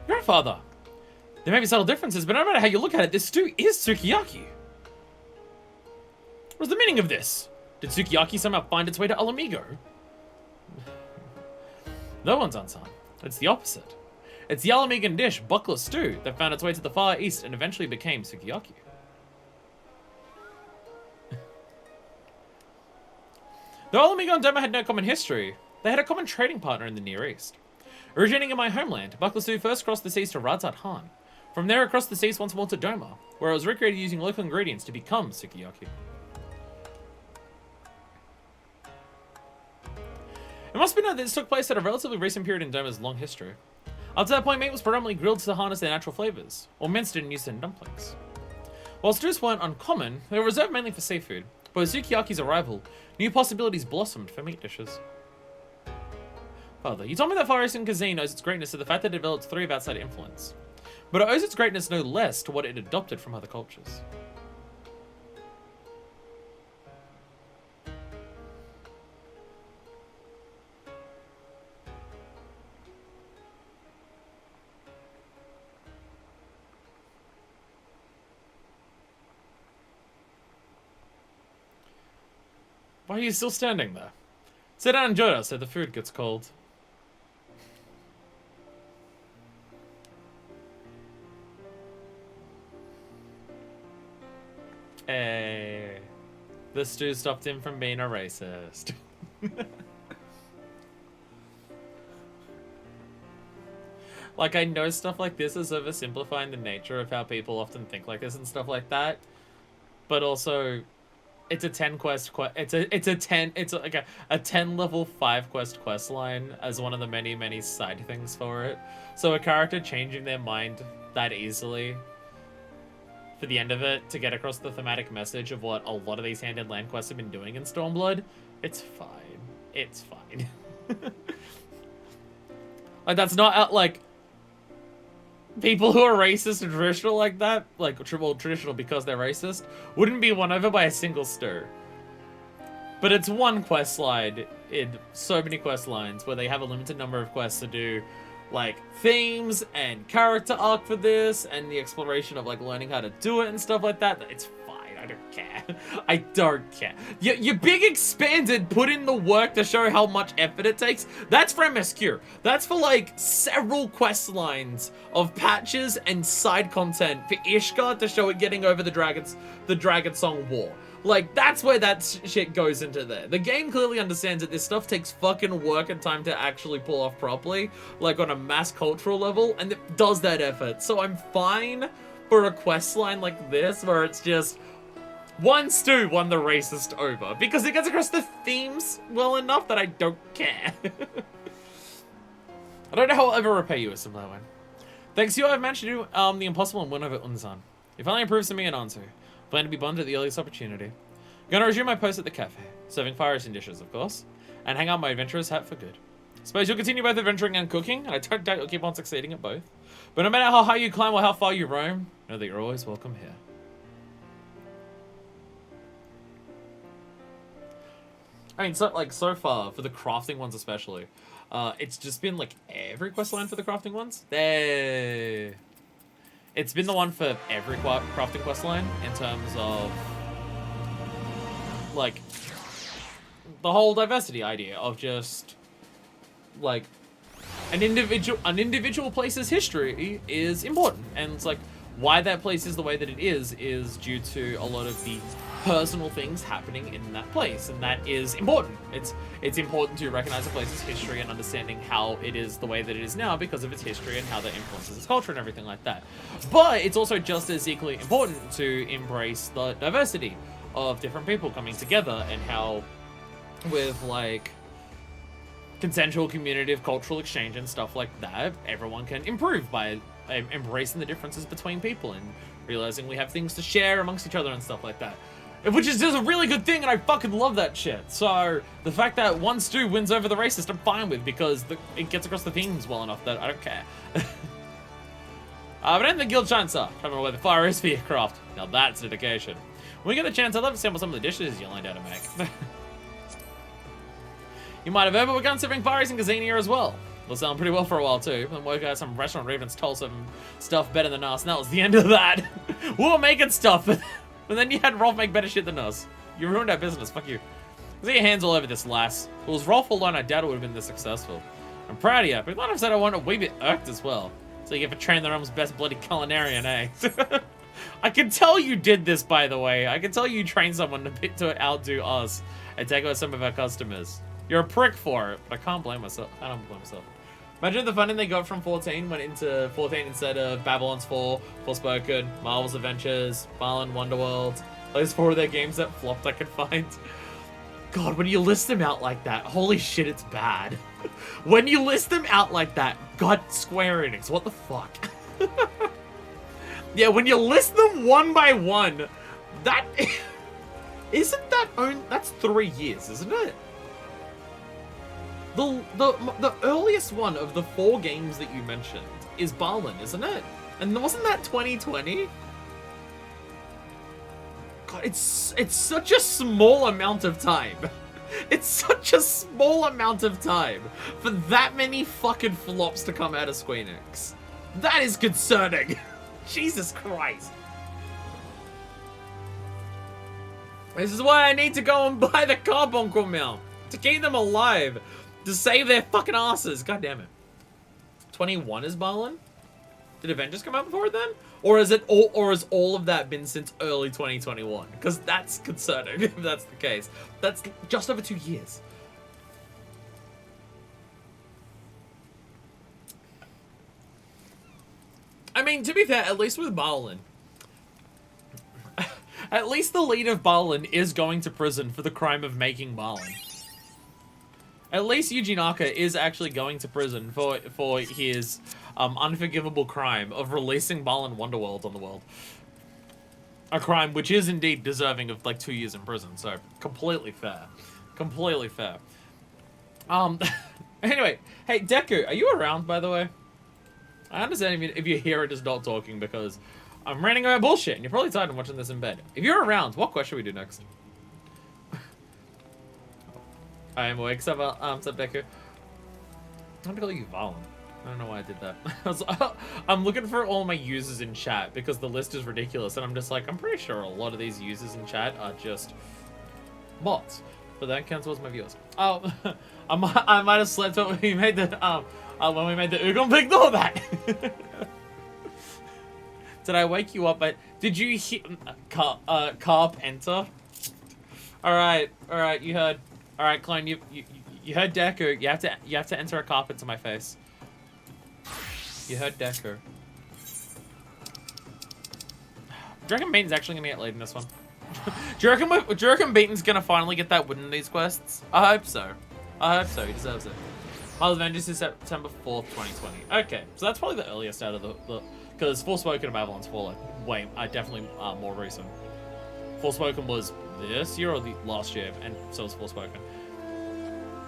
Grandfather, there may be subtle differences, but no matter how you look at it, this stew is Sukiyaki. What's the meaning of this? Did Sukiyaki somehow find its way to Alamigo? No one's answer. It's the opposite. It's the Alamegan dish, buckler stew, that found its way to the Far East and eventually became sukiyaki. Though Alamegan and Doma had no common history, they had a common trading partner in the Near East. Originating in my homeland, buckler stew first crossed the seas to Radzat Han. From there, it crossed the seas once more to Doma, where it was recreated using local ingredients to become sukiyaki. It must be noted that this took place at a relatively recent period in Doma's long history. Up to that point, meat was predominantly grilled to harness their natural flavors, or minced and used in dumplings. While stews weren't uncommon, they were reserved mainly for seafood, but with sukiyaki's arrival, new possibilities blossomed for meat dishes. Further, you told me that Far Eastern cuisine owes its greatness to the fact that it developed three of outside influence, but it owes its greatness no less to what it adopted from other cultures. Why are you still standing there? Sit down and enjoy it so the food gets cold. Hey, the stew stopped him from being a racist. Like, I know stuff like this is oversimplifying the nature of how people often think like this and stuff like that, but also, it's a 10 quest it's like a 10 level 5 quest line as one of the many side things for it. So a character changing their mind that easily for the end of it to get across the thematic message of what a lot of these handed land quests have been doing in Stormblood, it's fine. It's fine. Like, that's not like people who are racist and traditional like that, like, well, traditional because they're racist, wouldn't be won over by a single stir. But it's one quest line in so many quest lines where they have a limited number of quests to do, like, themes and character arc for this, and the exploration of, like, learning how to do it and stuff like that. It's fine. I don't care. I don't care. Your big expanded put in the work to show how much effort it takes. That's for MSQ. That's for, like, several quest lines of patches and side content for Ishgard to show it getting over the Dragon Song War. Like, that's where that shit goes into there. The game clearly understands that this stuff takes fucking work and time to actually pull off properly, like on a mass cultural level, and it does that effort. So I'm fine for a quest line like this, where it's just one stew won the racist over, because it gets across the themes well enough that I don't care. I don't know how I'll ever repay you a similar one. Thanks to you, I've managed to do the impossible and win over Unzan. You finally proves to me an answer. Plan to be bonded at the earliest opportunity. Gonna resume my post at the cafe, serving fire and dishes, of course, and hang out my adventurer's hat for good. Suppose you'll continue both adventuring and cooking, and I don't doubt you'll keep on succeeding at both. But no matter how high you climb or how far you roam, know that you're always welcome here. I mean, so far, for the crafting ones especially, it's just been, like, every quest line for the crafting ones. It's been the one for every crafting quest line in terms of, like, the whole diversity idea of just, like, an individual place's history is important, and it's like why that place is the way that it is due to a lot of the personal things happening in that place, and that is important. It's important to recognize a place's history and understanding how it is the way that it is now because of its history and how that influences its culture and everything like that. But it's also just as equally important to embrace the diversity of different people coming together, and how with, like, consensual community cultural exchange and stuff like that, everyone can improve by embracing the differences between people and realizing we have things to share amongst each other and stuff like that. Which is just a really good thing, and I fucking love that shit. So, the fact that one stew wins over the racist, I'm fine with, because it gets across the themes well enough that I don't care. But in the guild shines up, talking about where the fire is for your craft. Now that's dedication. When we get the chance, I'd love to sample some of the dishes you learned how to make. You might have heard, but we're going serving fires in Kazania here as well. We'll selling pretty well for a while too. And we got some restaurant ravens told some stuff better than us, and that was the end of that. We were making stuff, but then you had Rolf make better shit than us. You ruined our business, fuck you. See your hands all over this, lass. If it was Rolf alone, I doubt it would have been this successful. I'm proud of you. But a lot of said I want a wee bit irked as well. So you get to train the realm's best bloody culinarian, eh? I can tell you did this, by the way. I can tell you trained someone to outdo us and take out some of our customers. You're a prick for it, but I can't blame myself. I don't blame myself. Imagine the funding they got from 14 went into 14 instead of Babylon's Fall, Forspoken, Marvel's Adventures, Marlin Wonderworld. Those 4 of their games that flopped I could find. God, when you list them out like that, holy shit, it's bad. When you list them out like that, God, Square Enix, what the fuck? Yeah, when you list them one by one, that... Isn't that... That's 3 years, isn't it? The earliest one of the 4 games that you mentioned is Balin, isn't it? And wasn't that 2020? God, it's such a small amount of time. It's such a small amount of time for that many fucking flops to come out of Square Enix. That is concerning. Jesus Christ. This is why I need to go and buy the Carbuncle Mill. To keep them alive. To save their fucking asses. God damn it. 21 is Balin? Did Avengers come out before then? Or is it all, or has all of that been since early 2021? Because that's concerning if that's the case. That's just over 2 years. I mean, to be fair, at least with Balin, at least the lead of Balin is going to prison for the crime of making Balin. At least Yuji Naka is actually going to prison for his unforgivable crime of releasing Balin Wonderworld on the world. A crime which is indeed deserving of like 2 years in prison, so completely fair. Completely fair. Anyway, hey Deku, are you around, by the way? I understand if you're here and just not talking because I'm ranting about bullshit and you're probably tired of watching this in bed. If you're around, what quest should we do next? I am awake, Sub Deku. I'm gonna call you Valen. I don't know why I did that. I'm looking for all my users in chat because the list is ridiculous, and I'm just like, I'm pretty sure a lot of these users in chat are just bots. But that counts towards my viewers. Oh, I might have slept when we made the when we made the Ugong. Ignore that. Did I wake you up? But did you hear Carp enter? All right, you heard. All right, Clone, you heard Deku. You have to enter a carp into my face. You heard Deku. Do you reckon Beaton's actually gonna get laid in this one? Do you reckon Beaton's gonna finally get that win in these quests? I hope so. I hope so. He deserves it. Marvel's Avengers is September 4th, 2020. Okay, so that's probably the earliest out of the because Forspoken and Babylon's Fall are definitely more recent. Forspoken was this year or the last year, and so was Forspoken.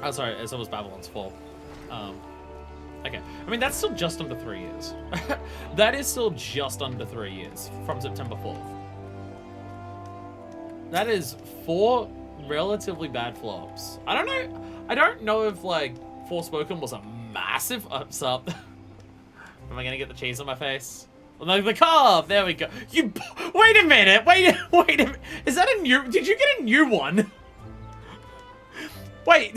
Oh, sorry, so was Babylon's Fall. Okay, I mean, that's still just under 3 years. That is still just under 3 years from September 4th. That is 4 relatively bad flops. I don't know if, like, Forspoken was a massive up. Am I gonna get the cheese on my face? Like the carve, there we go. Wait a minute, wait a minute. Is that a new, did you get a new one? Wait,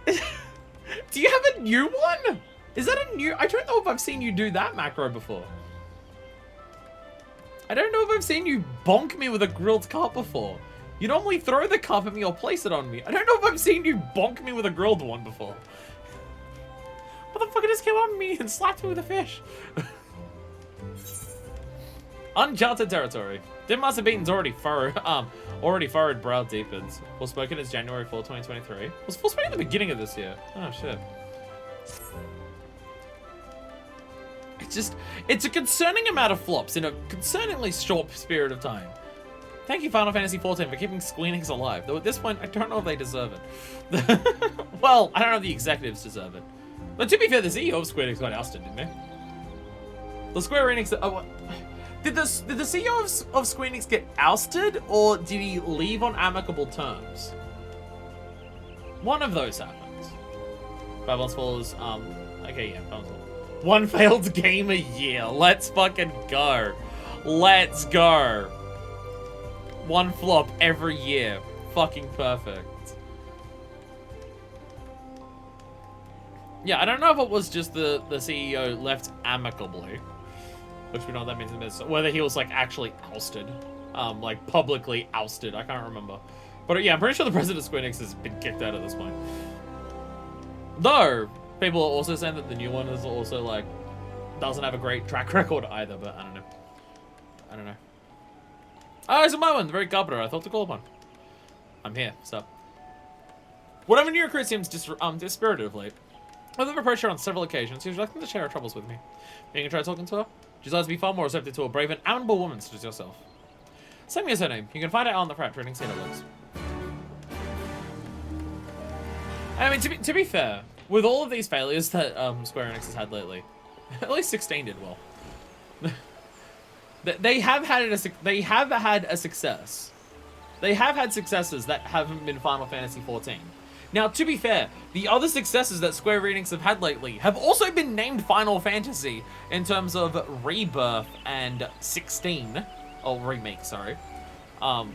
do you have a new one? Is that a new, I don't know if I've seen you do that macro before. I don't know if I've seen you bonk me with a grilled carp before. You normally throw the carp at me or place it on me. I don't know if I've seen you bonk me with a grilled one before. Motherfucker just came on me and slapped me with a fish. Uncharted territory. Did Master Beaton's already furrowed brow deepens. Forspoken is January 4, 2023. Was Forspoken at the beginning of this year? Oh shit. It's a concerning amount of flops in a concerningly short period of time. Thank you, Final Fantasy XIV, for keeping Square Enix alive. Though at this point, I don't know if they deserve it. Well, I don't know if the executives deserve it. But to be fair, the CEO of Square Enix got ousted, didn't they? The Square Enix... Did the CEO of Square Enix get ousted, or did he leave on amicable terms? One of those happened. Babylon's Fall is, okay, yeah, Babylon's Fall. 1 failed game a year. Let's fucking go. Let's go. 1 flop every year. Fucking perfect. Yeah, I don't know if it was just the CEO left amicably, which we know what that means in this, whether he was like actually ousted, like publicly ousted. I can't remember, but yeah, I'm pretty sure the president of Square Enix has been kicked out at this point. Though people are also saying that the new one is also like doesn't have a great track record either, but I don't know. I don't know. Oh, it's a moment, the very carpenter I thought to call upon. I'm here, so. Whatever new recruit seems dispirited of late. I've approached her on several occasions. She was reluctant to share her troubles with me. You can try talking to her? She's likely to be far more receptive to a brave and admirable woman such as yourself. Send me her name. You can find it out on the front trading scene it looks. I mean, to be fair, with all of these failures that Square Enix has had lately, at least 16 did well. They have had a success. They have had successes that haven't been Final Fantasy XIV. Now, to be fair, the other successes that Square Enix have had lately have also been named Final Fantasy in terms of Rebirth and 16. Oh, Remake, sorry.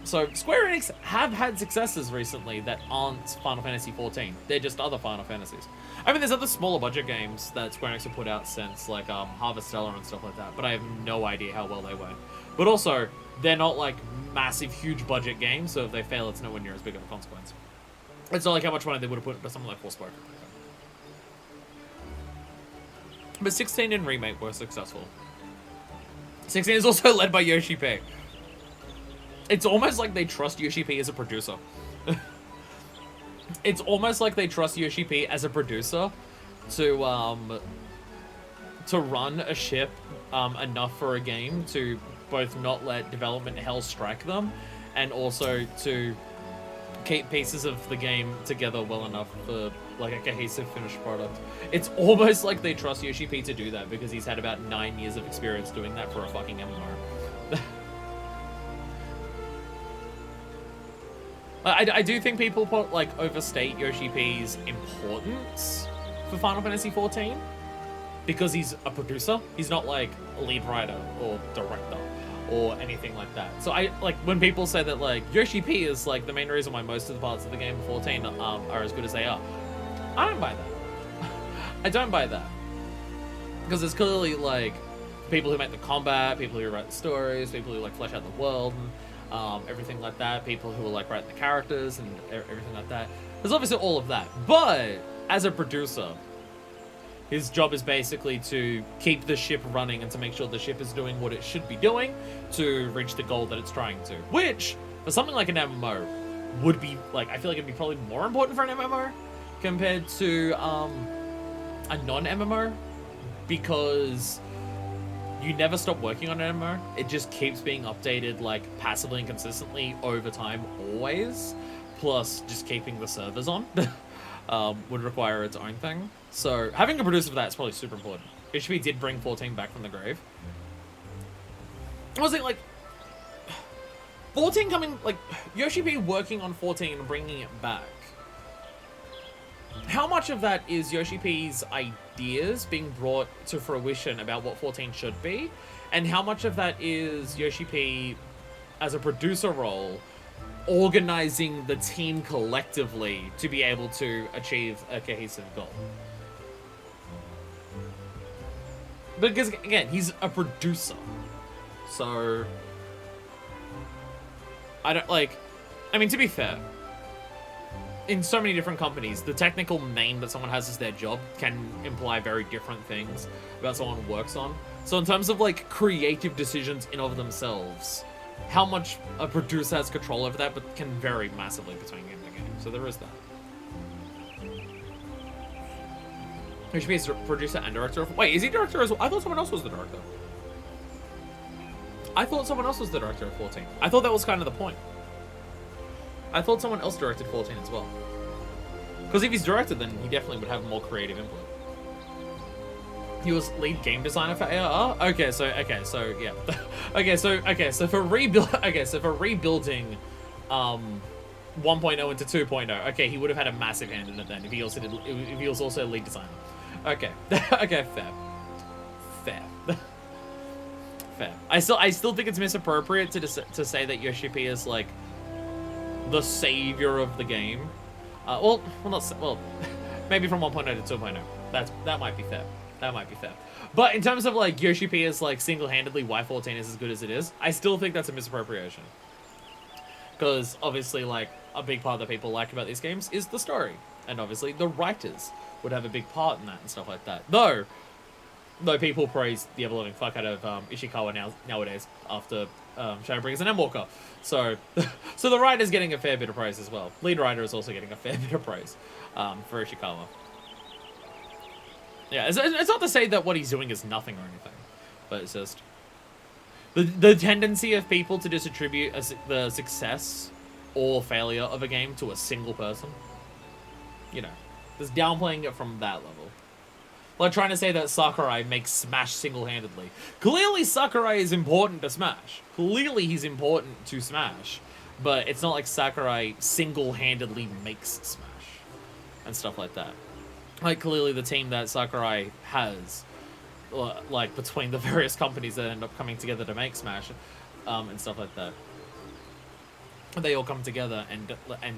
So Square Enix have had successes recently that aren't Final Fantasy XIV. They're just other Final Fantasies. I mean, there's other smaller budget games that Square Enix have put out since, like Harvestella and stuff like that, but I have no idea how well they went. But also, they're not like massive, huge budget games, so if they fail, it's nowhere near as big of a consequence. It's not like how much money they would have put into something like Forspoken. But 16 and Remake were successful. 16 is also led by Yoshi P. It's almost like they trust Yoshi P as a producer. It's almost like they trust Yoshi P as a producer to run a ship enough for a game to both not let development hell strike them, and also to keep pieces of the game together well enough for like a cohesive finished product. It's almost like they trust Yoshi P to do that because he's had about 9 years of experience doing that for a fucking MMO. I do think people like overstate Yoshi P's importance for Final Fantasy XIV because he's a producer. He's not like a lead writer or director or anything like that. So I like when people say that like Yoshi P is like the main reason why most of the parts of the game of 14 are as good as they are. I don't buy that. I don't buy that. Because there's clearly like people who make the combat, people who write the stories, people who like flesh out the world and everything like that, people who will like write the characters and everything like that. There's obviously all of that. But as a producer, his job is basically to keep the ship running and to make sure the ship is doing what it should be doing to reach the goal that it's trying to. Which, for something like an MMO, would be, like, I feel like it'd be probably more important for an MMO compared to a non-MMO, because you never stop working on an MMO. It just keeps being updated, like, passively and consistently over time, always. Plus, just keeping the servers on would require its own thing. So, having a producer for that is probably super important. HP did bring 14 back from the grave. I was like 14 coming, like, Yoshi P working on 14 and bringing it back. How much of that is Yoshi P's ideas being brought to fruition about what 14 should be? And how much of that is Yoshi P, as a producer role, organizing the team collectively to be able to achieve a cohesive goal? Because, again, he's a producer. So, I don't, like, I mean, to be fair, in so many different companies, the technical name that someone has as their job can imply very different things about someone works on. So in terms of, like, creative decisions in of themselves, how much a producer has control over that, but can vary massively between game to game. So there is that. He should be a producer and director of... Wait, is he director as well? I thought someone else was the director. I thought someone else was the director of 14. I thought that was kind of the point. I thought someone else directed 14 as well. Because if he's directed, then he definitely would have more creative input. He was lead game designer for ARR? Okay, so yeah. okay, so for rebuilding 1.0 into 2.0, okay, he would have had a massive hand in it then if he was also a lead designer. Okay. Okay, fair. Fair. I still think it's misappropriate to say that Yoshi P is like the savior of the game. Well, maybe from 1.0 to 2.0. That might be fair. That might be fair. But in terms of like Yoshi P is like single-handedly why 14 is as good as it is, I still think that's a misappropriation. Because obviously like a big part that people like about these games is the story. And obviously the writers would have a big part in that and stuff like that. Though people praise the ever-loving fuck out of Ishikawa nowadays after Shadowbringers and Endwalker. So the writer's getting a fair bit of praise as well. Lead writer is also getting a fair bit of praise for Ishikawa. Yeah, it's not to say that what he's doing is nothing or anything, but it's just the tendency of people to just attribute the success or failure of a game to a single person. You know, just downplaying it from that level. Like trying to say that Sakurai makes Smash single-handedly. Clearly Sakurai is important to Smash. Clearly he's important to Smash. But it's not like Sakurai single-handedly makes Smash. And stuff like that. Like, clearly the team that Sakurai has, like, between the various companies that end up coming together to make Smash, and stuff like that. They all come together and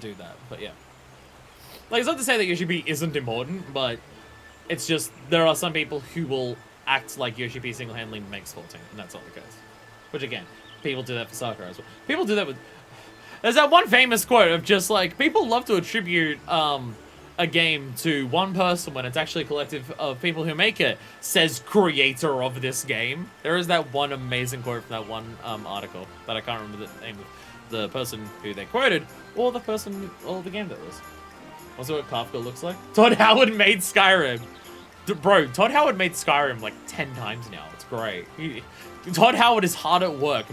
do that, but yeah. Like, it's not to say that Yoshi P isn't important, but it's just, there are some people who will act like Yoshi P single-handedly makes 14, and that's not the case. Which, again, people do that for Sakurai as well. People do that with... There's that one famous quote of just, like, people love to attribute, a game to one person when it's actually a collective of people who make it, says creator of this game. There is that one amazing quote from that one article, but I can't remember the name of the person who they quoted, or the person, or the game that was. Also what Kafka looks like. Todd Howard made Skyrim. Bro, Todd Howard made Skyrim like 10 times now. It's great. Todd Howard is hard at work.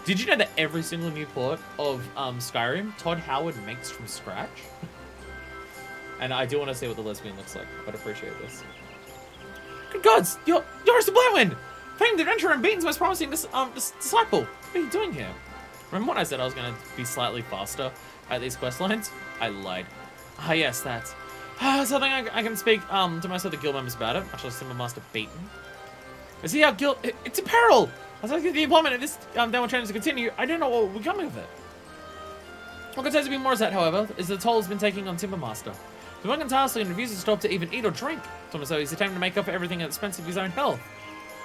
Did you know that every single new port of Skyrim, Todd Howard makes from scratch? And I do want to see what the lesbian looks like. I'd appreciate this. Good gods! You're Mr. Blackwind! Famed adventurer and Beaton's most promising disciple! What are you doing here? Remember when I said I was going to be slightly faster at these quest lines? I lied. Ah, yes, that's... something I can speak to most of the guild members about it. Much like Simba Master Beaton. I see how guild... It's in peril! As I get the employment of this downward trend to continue, I don't know what will become of it. What concerns to be more is that, however, is the toll has been taking on Timber Master. The working tirelessly and refuses to stop to even eat or drink. Thomas, so he's attempting to make up for everything at the expense of his own health.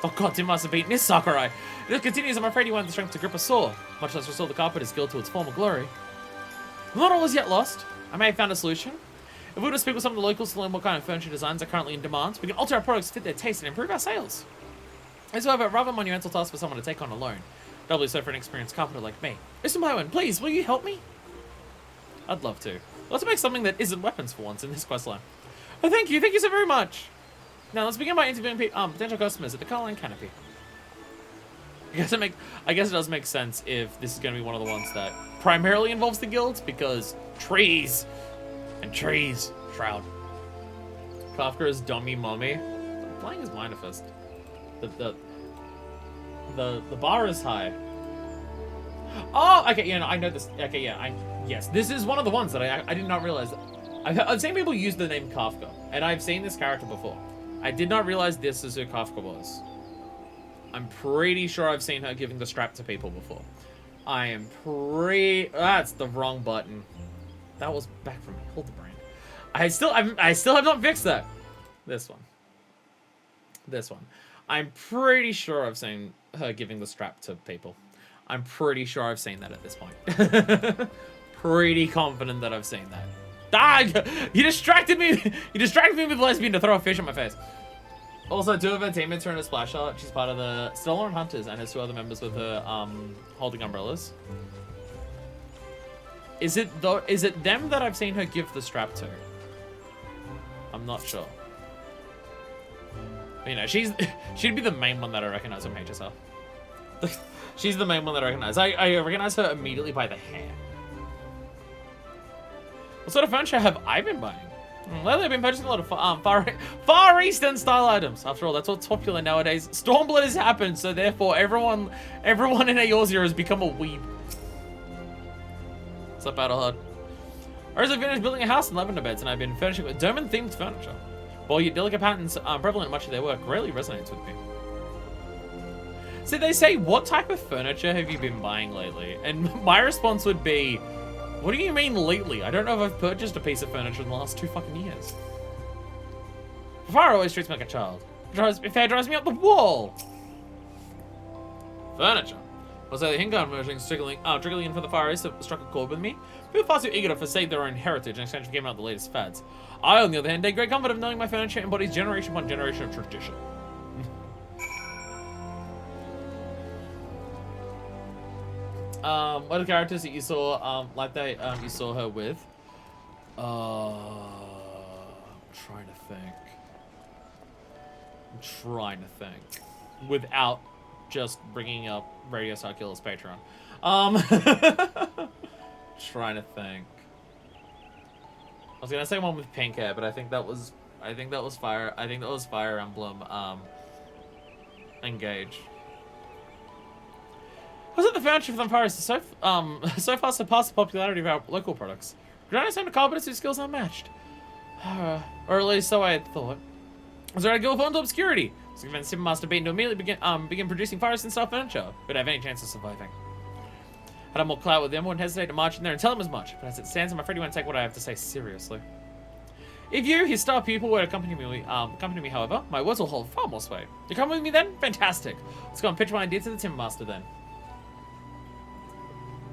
Oh god, Tim must have beaten his Sakurai. If this continues, I'm afraid he won't have the strength to grip a saw, much less restore the Carpenter's guild to its former glory. Not all is yet lost. I may have found a solution. If we were to speak with some of the locals to learn what kind of furniture designs are currently in demand, we can alter our products to fit their taste and improve our sales. It's, however, a rather monumental task for someone to take on alone. Doubly so for an experienced carpenter like me. Mr. Myowen, please, will you help me? I'd love to. Let's make something that isn't weapons for once in this questline. Oh, thank you so very much. Now let's begin by interviewing potential customers at the Carline Canopy. I guess it does make sense if this is going to be one of the ones that primarily involves the guilds, because trees and trees. Shroud. Kafka is dummy mommy. I'm playing as Minifest. The bar is high. Oh, okay, yeah, no, I know this. Okay, yeah, yes, this is one of the ones that I did not realize. I've seen people use the name Kafka, and I've seen this character before. I did not realize this is who Kafka was. I'm pretty sure I've seen her giving the strap to people before. That's the wrong button. That was back from Hildebrand. I still have not fixed that. This one. I'm pretty sure I've seen her giving the strap to people. I'm pretty sure I've seen that at this point. Pretty confident that I've seen that. Ah! You distracted me! You distracted me with lesbian to throw a fish in my face. Also, 2 of her teammates are in a splash art. She's part of the Stellar and Hunters and has 2 other members with her holding umbrellas. Is it them that I've seen her give the strap to? I'm not sure. You know, she'd be the main one that I recognize on HSL. She's the main one that I recognize. I recognize her immediately by the hair. What sort of furniture have I been buying? Lately, I've been purchasing a lot of Far Eastern style items. After all, that's what's popular nowadays. Stormblood has happened, so therefore everyone in Eorzea has become a weeb. What's up, Battleheart? Or as I finished building a house in lavender beds, and I've been furnishing with Doman-themed furniture. While your delicate patterns prevalent in much of their work, rarely resonates with me. So they say, what type of furniture have you been buying lately? And my response would be, what do you mean lately? I don't know if I've purchased a piece of furniture in the last 2 fucking years. Fire always treats me like a child. If it drives me up the wall. Furniture. Was the Hingar merging trickling in for the Far East that struck a chord with me? People far too eager to forsake their own heritage in exchange for giving out the latest fads. I, on the other hand, take great comfort of knowing my furniture embodies generation upon generation of tradition. What are the characters that you saw, you saw her with? I'm trying to think. Without just bringing up Radio Star Killer's Patreon. Trying to think. I was gonna say one with pink hair, but I think that was Fire Emblem, Engage. Was it the furniture from Paris so far surpassed the popularity of our local products? Could I understand the carpenters whose skills unmatched? Or at least so I had thought. Was there a guild fall into obscurity? I was convinced Super Master Beaton to immediately begin producing Firestone-style furniture. Would have any chance of surviving. Had I more clout with them, wouldn't hesitate to march in there and tell them as much. But as it stands, I'm afraid you won't take what I have to say seriously. If you, his star pupil, were to accompany me, however, my words will hold far more sway. You come with me then? Fantastic. Let's go and pitch my idea to the Timber Master then.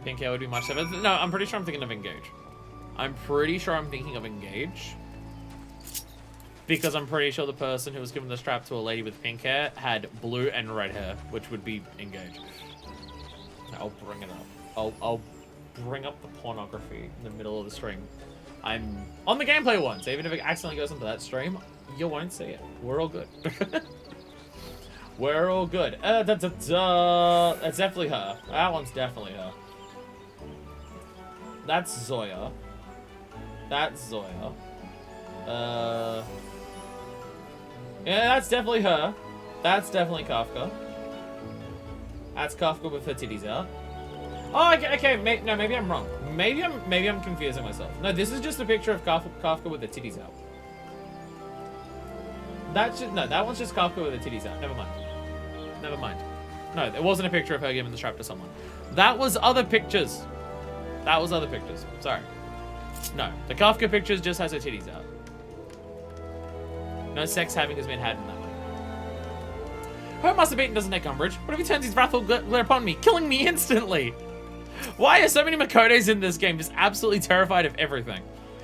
Pink hair would be much better. No, I'm pretty sure I'm thinking of Engage. Because I'm pretty sure the person who was given the strap to a lady with pink hair had blue and red hair, which would be Engage. I'll bring it up. I'll bring up the pornography in the middle of the stream. I'm on the gameplay once. Even if it accidentally goes into that stream, you won't see it. We're all good. We're all good. That's definitely her. That one's definitely her. That's Zoya. Yeah, that's definitely her. That's definitely Kafka. That's Kafka with her titties out. Oh, okay. Maybe I'm wrong. Maybe I'm confusing myself. No, this is just a picture of Kafka with the titties out. That one's just Kafka with the titties out. Never mind. No, it wasn't a picture of her giving the strap to someone. That was other pictures. Sorry. No, the Kafka pictures just has her titties out. No sex having has been had in that way. Her Master Beaton doesn't take umbrage. What if he turns his wrathful glare upon me, killing me instantly? Why are so many Makotes in this game just absolutely terrified of everything?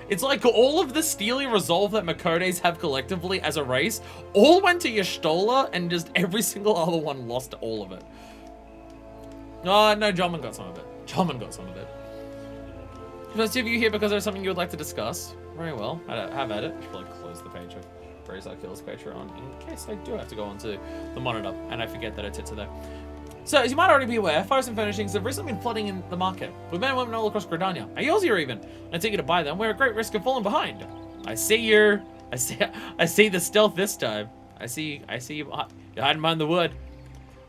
It's like all of the steely resolve that Makotes have collectively as a race all went to Y'shtola, and just every single other one lost all of it. Oh, no, Jolman got some of it. Most of you here because there's something you would like to discuss. Very well. Have at it. I should probably close the page of Razor Kills Patreon in case I do have to go onto the monitor and I forget that it's there. So, as you might already be aware, Forest and Furnishings have recently been flooding in the market, with men and women all across Gridania. Are yours here even? I take you to buy them. We're at great risk of falling behind. I see the stealth this time. I see you hiding behind the wood.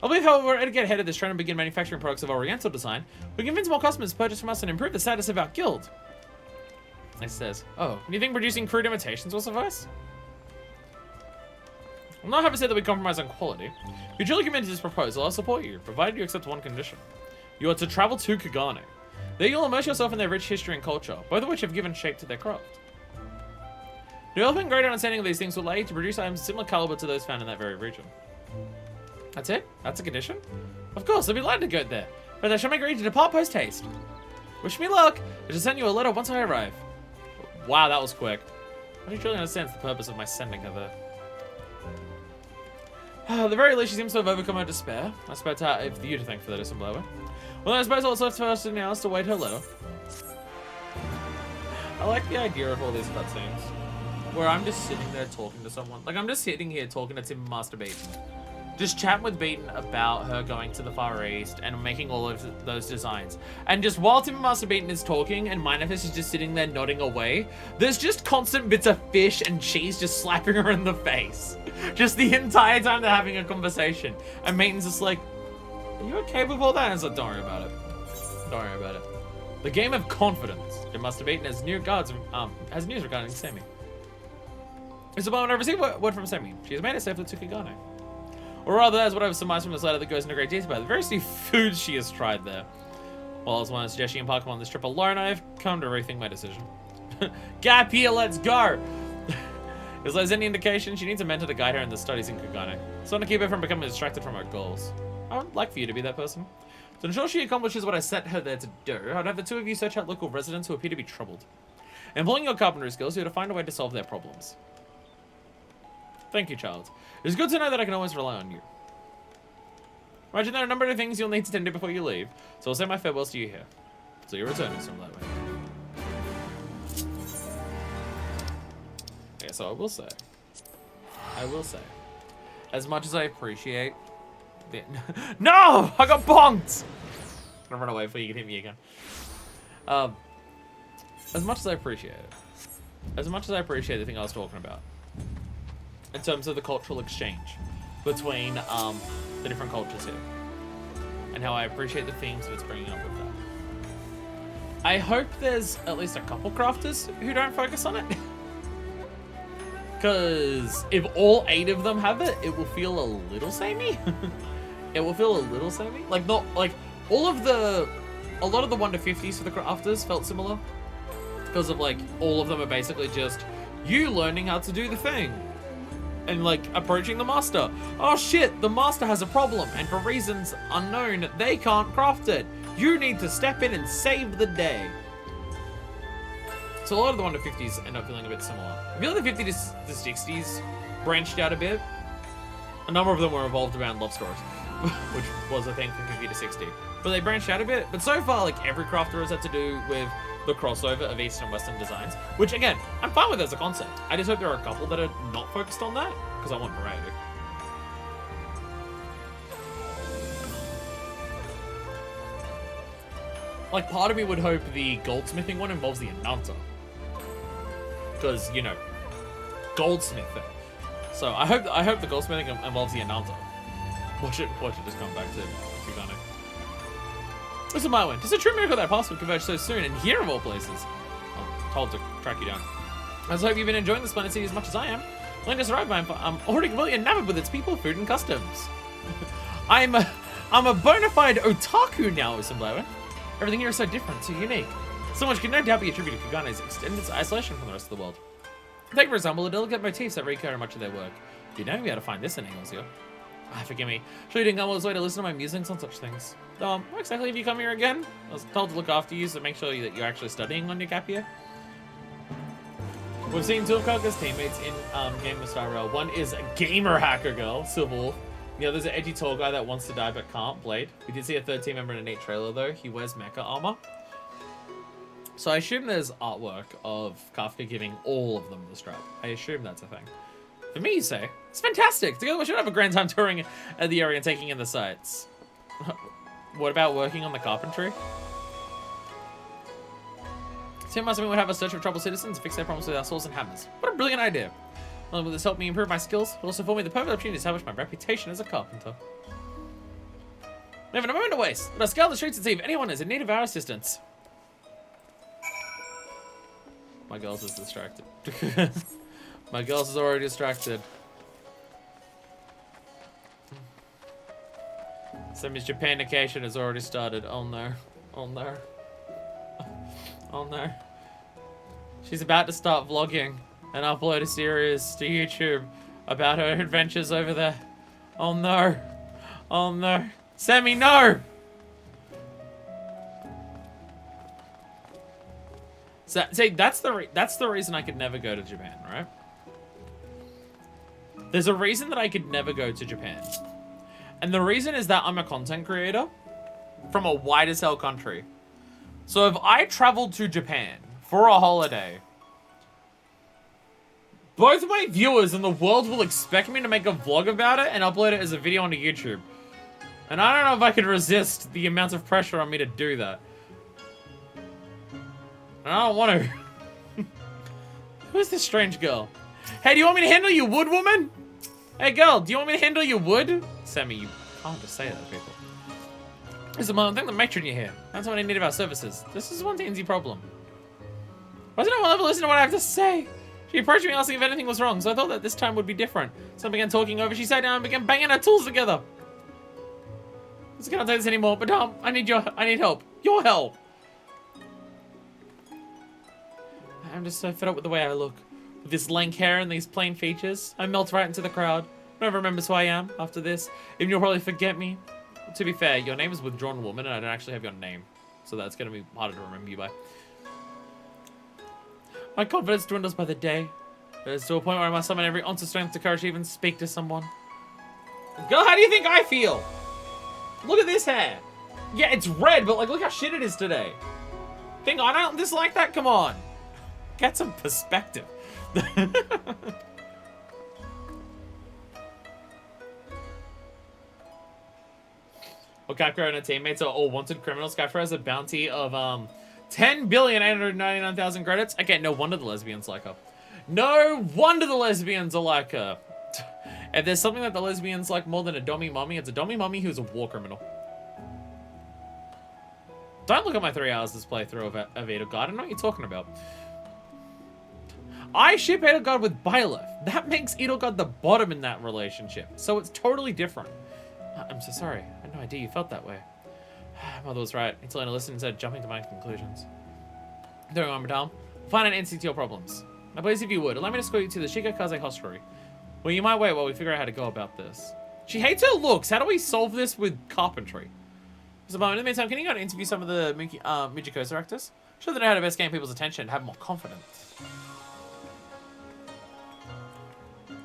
I believe, however, we're to get ahead of this trend and begin manufacturing products of Oriental design. We can convince more customers to purchase from us and improve the status of our guild. It says, oh, do you think producing crude imitations will suffice? I'm not happy to say that we compromise on quality. If you truly commit to this proposal, I'll support you, provided you accept one condition. You are to travel to Kagane. There you'll immerse yourself in their rich history and culture, both of which have given shape to their craft. Developing greater understanding of these things will allow you to produce items of similar caliber to those found in that very region. That's it? That's a condition? Of course, I'll be glad to go there, but I shall make ready to depart post-haste. Wish me luck. I shall send you a letter once I arrive. Wow, that was quick. I don't truly understand the purpose of my sending her there. At the very least, she seems to have overcome her despair. I suppose it's you to thank for that, isn't it? Well, I suppose all that's left for us now is to wait her letter. I like the idea of all these cutscenes, where I'm just sitting there talking to someone. Like, I'm just sitting here talking to Timber Master Beaton. Just chatting with Beaton about her going to the Far East and making all of those designs. And just while Timber Master Beaton is talking and Minefist is just sitting there nodding away, there's just constant bits of fish and cheese just slapping her in the face. Just the entire time they're having a conversation. And Beaton's just like, are you okay with all that? And it's like, don't worry about it. Don't worry about it. The game of confidence. Timber Master Beaton has has news regarding Semi. It's the moment I received word from Semi. She has made it safely to Kagane. Or rather, as what I've surmised from this letter that goes into great detail about the various new foods she has tried there. While I was one suggesting embarking on this trip alone, I've come to rethink my decision. Gap here, let's go! If there's any indication, she needs a mentor to guide her in the studies in Kugane. So to keep her from becoming distracted from her goals. I would like for you to be that person. To ensure she accomplishes what I set her there to do, I'd have the two of you search out local residents who appear to be troubled. Employing your carpentry skills, you're to find a way to solve their problems. Thank you, child. It's good to know that I can always rely on you. Imagine there are a number of things you'll need to tend to before you leave, so I'll say my farewells to you here. So you're returning some that way. Okay, so I will say, as much as I appreciate the... No! I got bonked! I'm gonna run away before you can hit me again. As much as I appreciate it, the thing I was talking about, in terms of the cultural exchange between the different cultures here, and how I appreciate the themes that it's bringing up with that. I hope there's at least a couple crafters who don't focus on it. Because if all 8 of them have it, it will feel a little samey. It will feel a little samey. Like, not, like, a lot of the 1 to 50s for the crafters felt similar. Because of, like, all of them are basically just you learning how to do the thing. And, like, approaching the master. Oh, shit, the master has a problem. And for reasons unknown, they can't craft it. You need to step in and save the day. So a lot of the 1 to 50s end up feeling a bit similar. I feel like the 50 to the 60s branched out a bit. A number of them were revolved around love stories, which was a thing from 50 to 60. But they branched out a bit. But so far, like, every crafter has had to do with the crossover of East and Western designs, which, again, I'm fine with as a concept. I just hope there are a couple that are not focused on that, because I want variety. Like, part of me would hope the goldsmithing one involves the Ananta. Because, you know, goldsmithing. So I hope the goldsmithing involves the Ananta. Watch it just come back to Kugane. This is my win. It's a true miracle that our paths would converge so soon, and here of all places. I'm told to track you down. I just hope you've been enjoying the splendid city as much as I am. Land just arrived, I'm already completely enamored with its people, food, and customs. I'm a bona fide otaku now, Usumblawa. Everything here is so different, so unique. So much can no doubt be attributed to Kugane's extended isolation from the rest of the world. Take, for example, the delicate motifs that recur much of their work. You'd never be able to find this in Engelsio. Ah, forgive me. Sure you didn't come all this way to listen to my musings on such things. Why exactly have you come here again? I was told to look after you, so make sure that you're actually studying on your gap year. We've seen 2 of Kaga's teammates in Game of Star Rail. One is a gamer hacker girl, Silver Wolf. The other's an edgy tall guy that wants to die but can't, Blade. We did see a 3rd team member in a neat trailer though. He wears mecha armor. So I assume there's artwork of Kafka giving all of them the strap. I assume that's a thing. For me, you say, it's fantastic. Together we should have a grand time touring the area and taking in the sights. What about working on the carpentry? Tim must have would have a search for troubled citizens and fix their problems with our saws and hammers. What a brilliant idea. Not only will this help me improve my skills, but also afford me the perfect opportunity to establish my reputation as a carpenter. We have a moment to waste. Let's scour the streets and see if anyone is in need of our assistance. My girls is distracted. My girls is already distracted. Sammy's Japanication has already started. Oh no. Oh no. Oh no. She's about to start vlogging and upload a series to YouTube about her adventures over there. Oh no. Oh no. Sammy, no! So, see, that's the reason I could never go to Japan, right? There's a reason that I could never go to Japan. And the reason is that I'm a content creator from a wide as hell country. So if I traveled to Japan for a holiday, both my viewers in the world will expect me to make a vlog about it and upload it as a video onto YouTube. And I don't know if I could resist the amount of pressure on me to do that. And I don't want to. Who's this strange girl? Hey, do you want me to handle your wood, woman? Hey, girl, do you want me to handle your wood? Sammy, you can't just say that to people. This is my thing, the matron you're here. That's what I need of our services. This is one teensy problem. Why doesn't anyone ever listen to what I have to say? She approached me asking if anything was wrong, so I thought that this time would be different. So I began talking over. She sat down and began banging her tools together. I can't take this anymore, but I need help. Your help. I'm just so fed up with the way I look. With this lank hair and these plain features, I melt right into the crowd. No one remembers who I am after this. Even you'll probably forget me. To be fair, your name is Withdrawn Woman, and I don't actually have your name. So that's going to be harder to remember you by. My confidence dwindles by the day. It's to a point where I must summon every ounce of strength to courage to even speak to someone. Girl, how do you think I feel? Look at this hair. Yeah, it's red, but like, look how shit it is today. Think I don't dislike that? Come on. Get some perspective. Well, Kakro and her teammates are all wanted criminals. Kakro has a bounty of 10,899,000 credits. Okay, no wonder the lesbians like her. No wonder the lesbians are like her. If there's something that the lesbians like more than a dommy mommy, it's a dommy mommy who's a war criminal. Don't look at my 3 hours this playthrough of Edelgard. I don't know what you're talking about. I ship Edelgard with Byleth. That makes Edelgard the bottom in that relationship. So it's totally different. I'm so sorry. I had no idea you felt that way. Mother was right. Until I listened instead of jumping to my conclusions. Don't worry, madame. We'll find an answer to your problems. Now, please, if you would, allow me to escort you to the Shikakaze hostelry. Well, you might wait while we figure out how to go about this. She hates her looks. How do we solve this with carpentry? Just a moment. In the meantime, can you go and interview some of the Mijikosa actors? Show them how to best gain people's attention and have more confidence.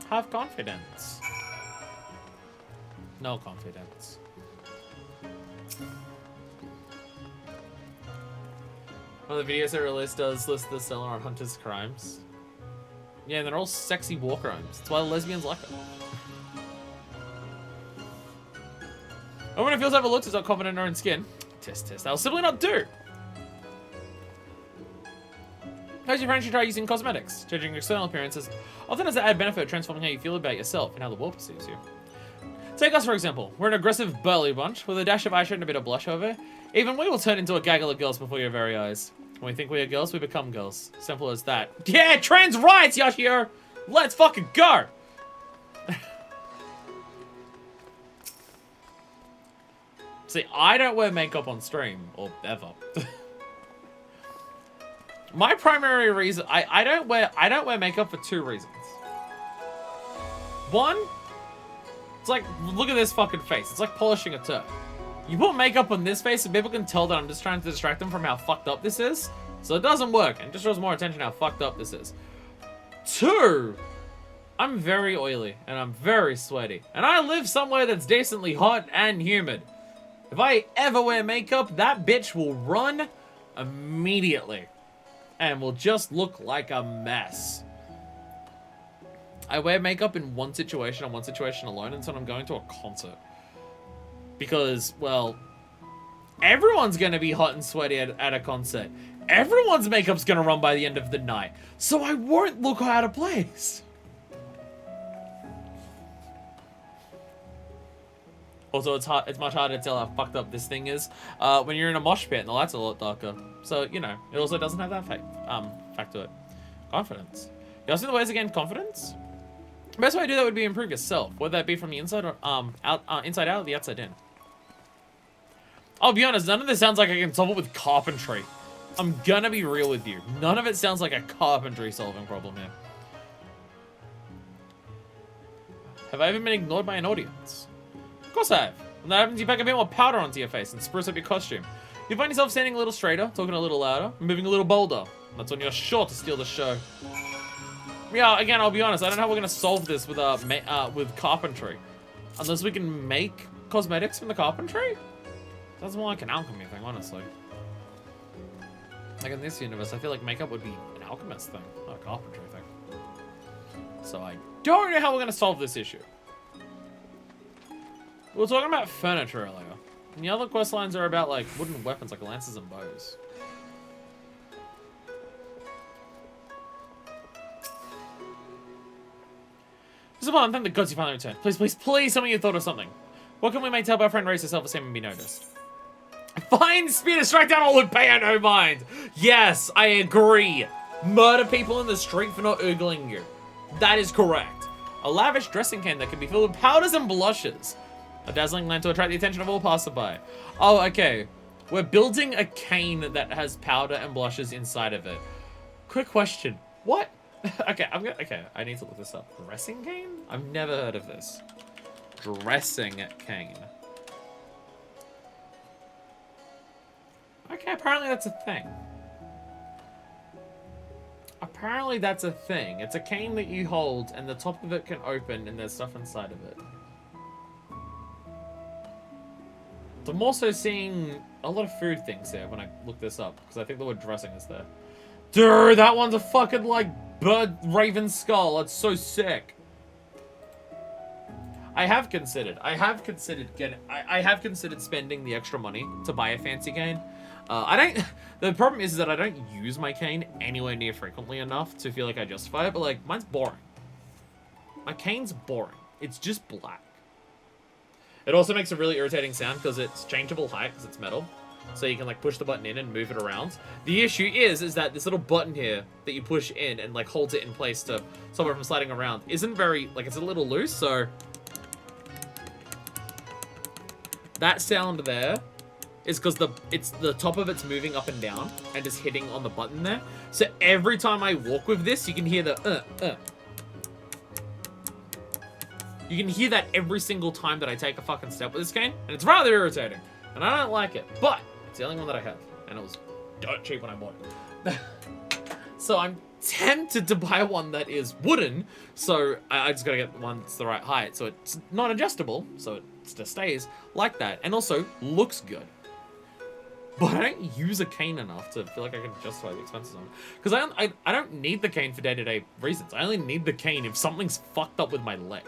Have confidence. No confidence. One of the videos I released does list the seller on Hunter's crimes. Yeah, and they're all sexy war crimes. That's why the lesbians like them. A woman who feels overlooked is not confident in her own skin. Test. That'll simply not do. How's your friend should try using cosmetics? Judging your external appearances often has an added benefit of transforming how you feel about yourself and how the world perceives you. Take us, for example. We're an aggressive, burly bunch with a dash of eyeshadow and a bit of blush over. Even we will turn into a gaggle of girls before your very eyes. When we think we are girls, we become girls. Simple as that. Yeah, trans rights, Yashiro! Let's fucking go! See, I don't wear makeup on stream, or ever. My primary reason, I don't wear makeup for 2 reasons. One, it's like, look at this fucking face. It's like polishing a turd. You put makeup on this face and people can tell that I'm just trying to distract them from how fucked up this is. So it doesn't work, and it just draws more attention to how fucked up this is. 2, I'm very oily, and I'm very sweaty. And I live somewhere that's decently hot and humid. If I ever wear makeup, that bitch will run immediately. And will just look like a mess. I wear makeup in one situation and one situation alone, and so I'm going to a concert. Because, well, everyone's going to be hot and sweaty at a concert. Everyone's makeup's going to run by the end of the night. So I won't look out of place. Also, it's much harder to tell how fucked up this thing is when you're in a mosh pit and the lights are a lot darker. So, you know, it also doesn't have that fact to it. Confidence. You ask me the ways again, confidence? The best way to do that would be improve yourself, whether that be from the inside or inside out or the outside in. I'll be honest, none of this sounds like I can solve it with carpentry. I'm gonna be real with you. None of it sounds like a carpentry solving problem here. Have I even been ignored by an audience? Of course I have. When that happens, you pack a bit more powder onto your face and spruce up your costume. You find yourself standing a little straighter, talking a little louder, and moving a little bolder. That's when you're sure to steal the show. Yeah, again, I'll be honest, I don't know how we're gonna solve this with carpentry. Unless we can make cosmetics from the carpentry? That's more like an alchemy thing, honestly. Like in this universe, I feel like makeup would be an alchemist thing, not a carpentry thing. So I don't know how we're gonna solve this issue. We were talking about furniture earlier. And the other quest lines are about like wooden weapons like lances and bows. This is one thing the gods you finally returned. Please, please, please tell me you thought of something. What can we make to help our friend raise herself self-esteem and be noticed? Find spear to strike down all who pay her no mind. Yes, I agree. Murder people in the street for not oogling you. That is correct. A lavish dressing cane that can be filled with powders and blushes. A dazzling lamp to attract the attention of all passerby. Oh, okay. We're building a cane that has powder and blushes inside of it. Quick question. What Okay, okay, I need to look this up. Dressing cane? I've never heard of this. Dressing cane. Okay, apparently that's a thing. Apparently that's a thing. It's a cane that you hold, and the top of it can open, and there's stuff inside of it. I'm also seeing a lot of food things here when I look this up, because I think the word dressing is there. Dude, that one's a fucking, like, bird raven skull. That's so sick. I have considered spending the extra money to buy a fancy cane. The problem is that I don't use my cane anywhere near frequently enough to feel like I justify it, but like, mine's boring. My cane's boring. It's just black. It also makes a really irritating sound because it's changeable height because it's metal. So you can like push the button in and move it around. The issue is that this little button here that you push in and like holds it in place to stop it from sliding around isn't very, like, it's a little loose, so that sound there is because the top of it's moving up and down and just hitting on the button there. So every time I walk with this, you can hear the You can hear that every single time that I take a fucking step with this cane, and it's rather irritating. And I don't like it, but it's the only one that I have, and it was dirt cheap when I bought it. So I'm tempted to buy one that is wooden, so I just gotta get one that's the right height, so it's not adjustable, so it just stays like that, and also looks good. But I don't use a cane enough to feel like I can justify the expenses on it. Because I don't need the cane for day-to-day reasons. I only need the cane if something's fucked up with my leg.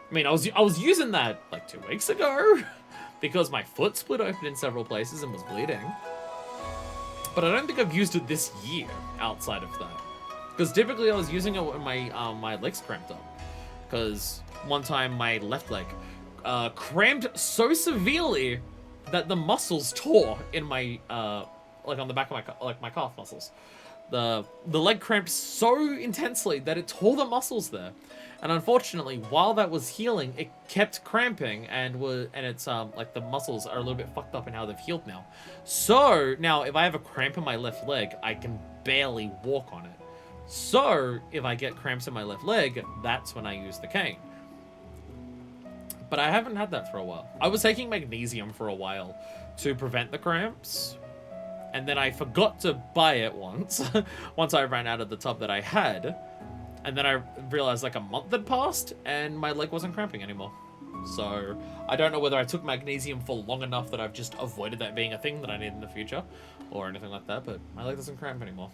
I mean, I was using that like 2 weeks ago because my foot split open in several places and was bleeding. But I don't think I've used it this year outside of that. Because typically I was using it when my legs cramped up. Because one time my left leg cramped so severely that the muscles tore in my like on the back of my calf muscles. The leg cramped so intensely that it tore the muscles there. And unfortunately, while that was healing, it kept cramping and it's like the muscles are a little bit fucked up in how they've healed now. So now if I have a cramp in my left leg, I can barely walk on it. So if I get cramps in my left leg, that's when I use the cane. But I haven't had that for a while. I was taking magnesium for a while to prevent the cramps. And then I forgot to buy it once. Once I ran out of the tub that I had. And then I realized like a month had passed and my leg wasn't cramping anymore. So I don't know whether I took magnesium for long enough that I've just avoided that being a thing that I need in the future. Or anything like that, but my leg doesn't cramp anymore.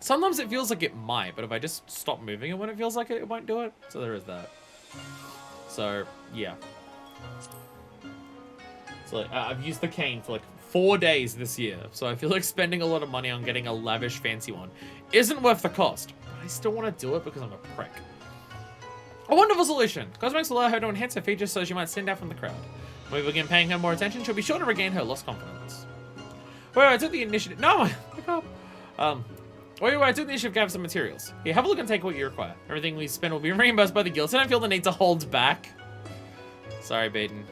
Sometimes it feels like it might, but if I just stop moving it when it feels like it won't do it. So there is that. So, yeah. So I've used the cane for like 4 days this year, so I feel like spending a lot of money on getting a lavish fancy one isn't worth the cost. But I still want to do it because I'm a prick. A wonderful solution. Cosmetics allow her to enhance her features so she might stand out from the crowd. When we begin paying her more attention, she'll be sure to regain her lost confidence. Well, I took the initiative. No, pick up. I took the initiative to gather some materials. Here, have a look and take what you require. Everything we spend will be reimbursed by the guild, so I don't feel the need to hold back. Sorry, Baden.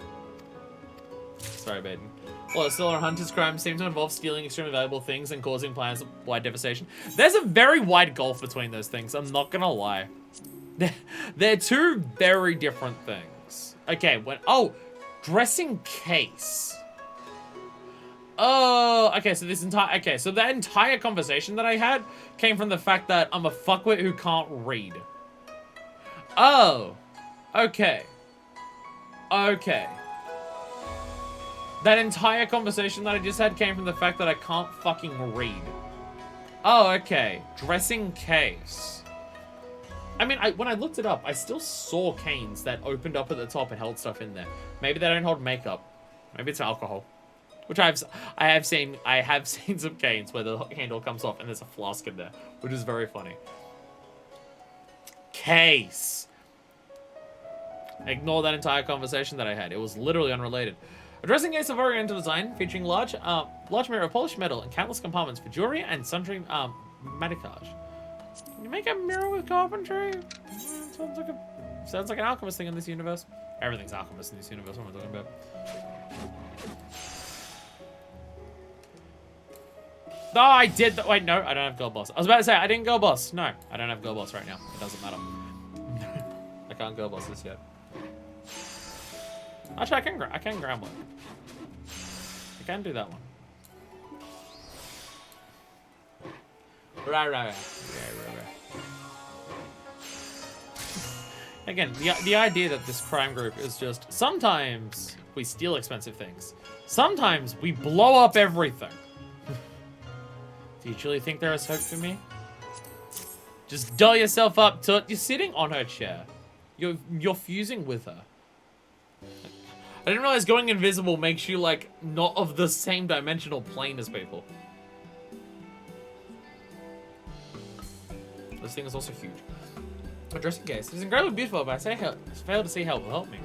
Sorry, Baden. Well, still our hunter's crimes seem to involve stealing extremely valuable things and causing planet-wide devastation. There's a very wide gulf between those things, I'm not gonna lie. They're two very different things. Okay, dressing case. Oh, okay, so that entire conversation that I had came from the fact that I'm a fuckwit who can't read. Oh, okay. Okay. That entire conversation that I just had came from the fact that I can't fucking read. Oh, okay. Dressing case. I mean, when I looked it up, I still saw canes that opened up at the top and held stuff in there. Maybe they don't hold makeup. Maybe it's alcohol. Which I have seen some canes where the handle comes off and there's a flask in there, which is very funny. Case. Ignore that entire conversation that I had. It was literally unrelated. A dressing case of oriental design featuring large mirror of polished metal and countless compartments for jewelry and sundry maticage. Can you make a mirror with carpentry? Sounds like an alchemist thing in this universe. Everything's alchemist in this universe. What am I talking about? Oh, I did. Wait, no, I don't have gold boss. I was about to say, I didn't go boss. No, I don't have gold boss right now. It doesn't matter. I can't go boss this yet. Actually, I can grab one. I can do that one. Right. Again, the idea that this crime group is just, sometimes we steal expensive things. Sometimes we blow up everything. Do you truly think there is hope for me? Just doll yourself up to it. You're sitting on her chair. You're fusing with her. I didn't realize going invisible makes you, like, not of the same dimensional plane as people. This thing is also huge. A dressing case. It's incredibly beautiful, but I failed to see how it will help me.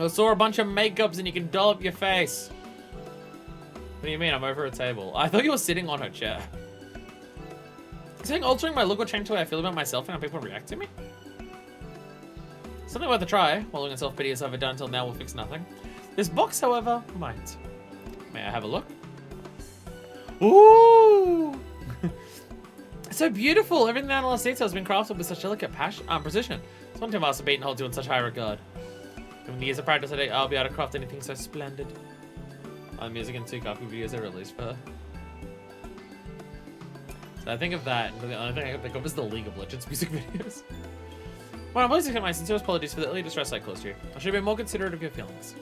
I saw a bunch of makeups and you can doll up your face. What do you mean? I'm over a table. I thought you were sitting on her chair. Saying altering my look will change the way I feel about myself and how people react to me? Something worth a try. While looking at self-pity as I've done until now will fix nothing. This box, however, might. May I have a look? Ooh! It's so beautiful. Everything down in the detail has been crafted with such delicate precision. It's one to ask a beat and hold you in such high regard. Given the years of practice today, I'll be able to craft anything so splendid. Music and 2 coffee videos are released for. So I think of that, and the only thing I can think of is the League of Legends music videos. Well, I'm pleased to accept my sincerest apologies for the early distress I caused you. I should have been more considerate of your feelings.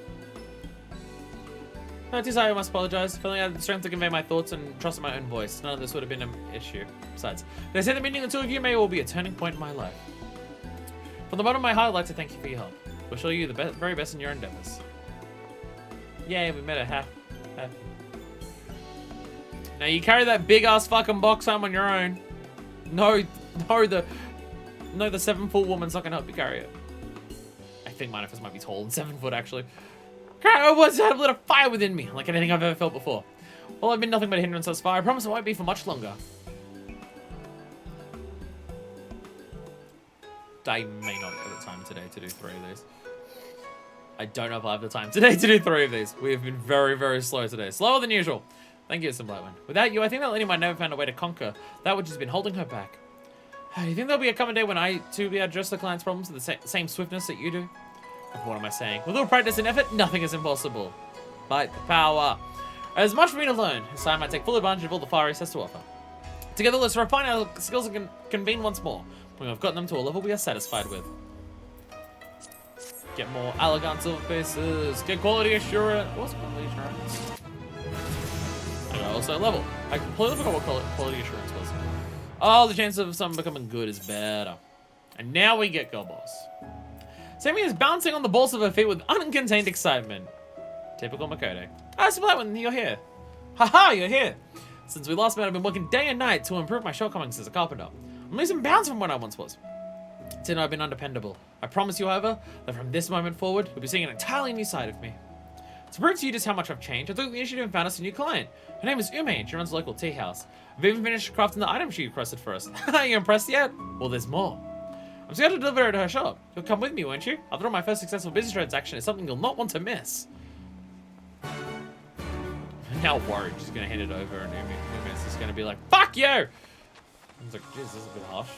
No, too sorry, I must apologize. Feeling I had the strength to convey my thoughts and trust in my own voice. None of this would have been an issue. Besides, they say the meeting of the two of you may all be a turning point in my life. From the bottom of my heart, I'd like to thank you for your help. Wish all you the very best in your endeavors. Yay, we met a half. Now you carry that big ass fucking box home on your own. No, the 7-foot woman's not gonna help you carry it. I think Manifest might be taller than 7 foot actually. I was had a little fire within me, like anything I've ever felt before. Well, I've been nothing but a hindrance thus far. I promise it won't be for much longer. I may not have the time today to do 3 of these. I don't know if I have the time today to do 3 of these. We have been very, very slow today. Slower than usual. Thank you, Stormblood. Without you, I think that lady might never find a way to conquer that which has been holding her back. You think there'll be a coming day when I, too, be able to address the client's problems with the same swiftness that you do? What am I saying? With little practice and effort, nothing is impossible. Fight the power. There's much for me to learn, so I might take full advantage of all the Far East has to offer. Together, let's refine our skills and convene once more. When we've gotten them to a level we are satisfied with. Get more elegant silver pieces. Get quality assurance. What's quality assurance? Okay, also level. I completely forgot what quality assurance was. Oh, the chance of something becoming good is better. And now we get Girl Boss. Sammy is bouncing on the balls of her feet with uncontained excitement. Typical Makoto. Ah, Splatman, you're here. Haha, you're here. Since we last met, I've been working day and night to improve my shortcomings as a carpenter. I'm losing bounds from what I once was. Till now I've been undependable. I promise you, however, that from this moment forward, you'll be seeing an entirely new side of me. To prove to you just how much I've changed, I took the initiative and found us a new client. Her name is Ume, and she runs a local tea house. I've even finished crafting the item she requested for us. You impressed yet? Well, there's more. I'm scared to deliver it to her shop. You'll come with me, won't you? After all, my first successful business transaction is something you'll not want to miss. I'm now worried she's going to hand it over, and Ume's just going to be like, fuck you! I was like, jeez, this is a bit harsh.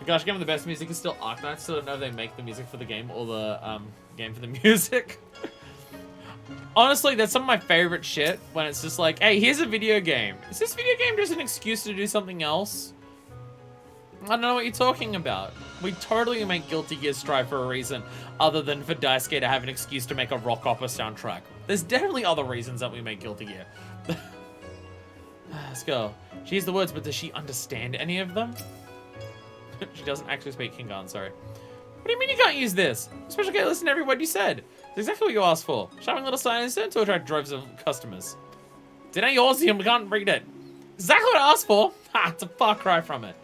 The gosh, game of the best music is still Arknights. Still don't know if they make the music for the game or the game for the music. Honestly, that's some of my favorite shit when it's just like, hey, here's a video game. Is this video game just an excuse to do something else? I don't know what you're talking about. We totally make Guilty Gear Strive for a reason other than for Daisuke to have an excuse to make a rock opera soundtrack. There's definitely other reasons that we make Guilty Gear. Let's go. She hears the words, but does she understand any of them? She doesn't actually speak Kingan, sorry. What do you mean you can't use this? Especially can't listen to every word you said. It's exactly what you asked for. Showing little signs to attract droves of customers. It ain't yours, and we can't read it. Exactly what I asked for. Ha, it's a far cry from it.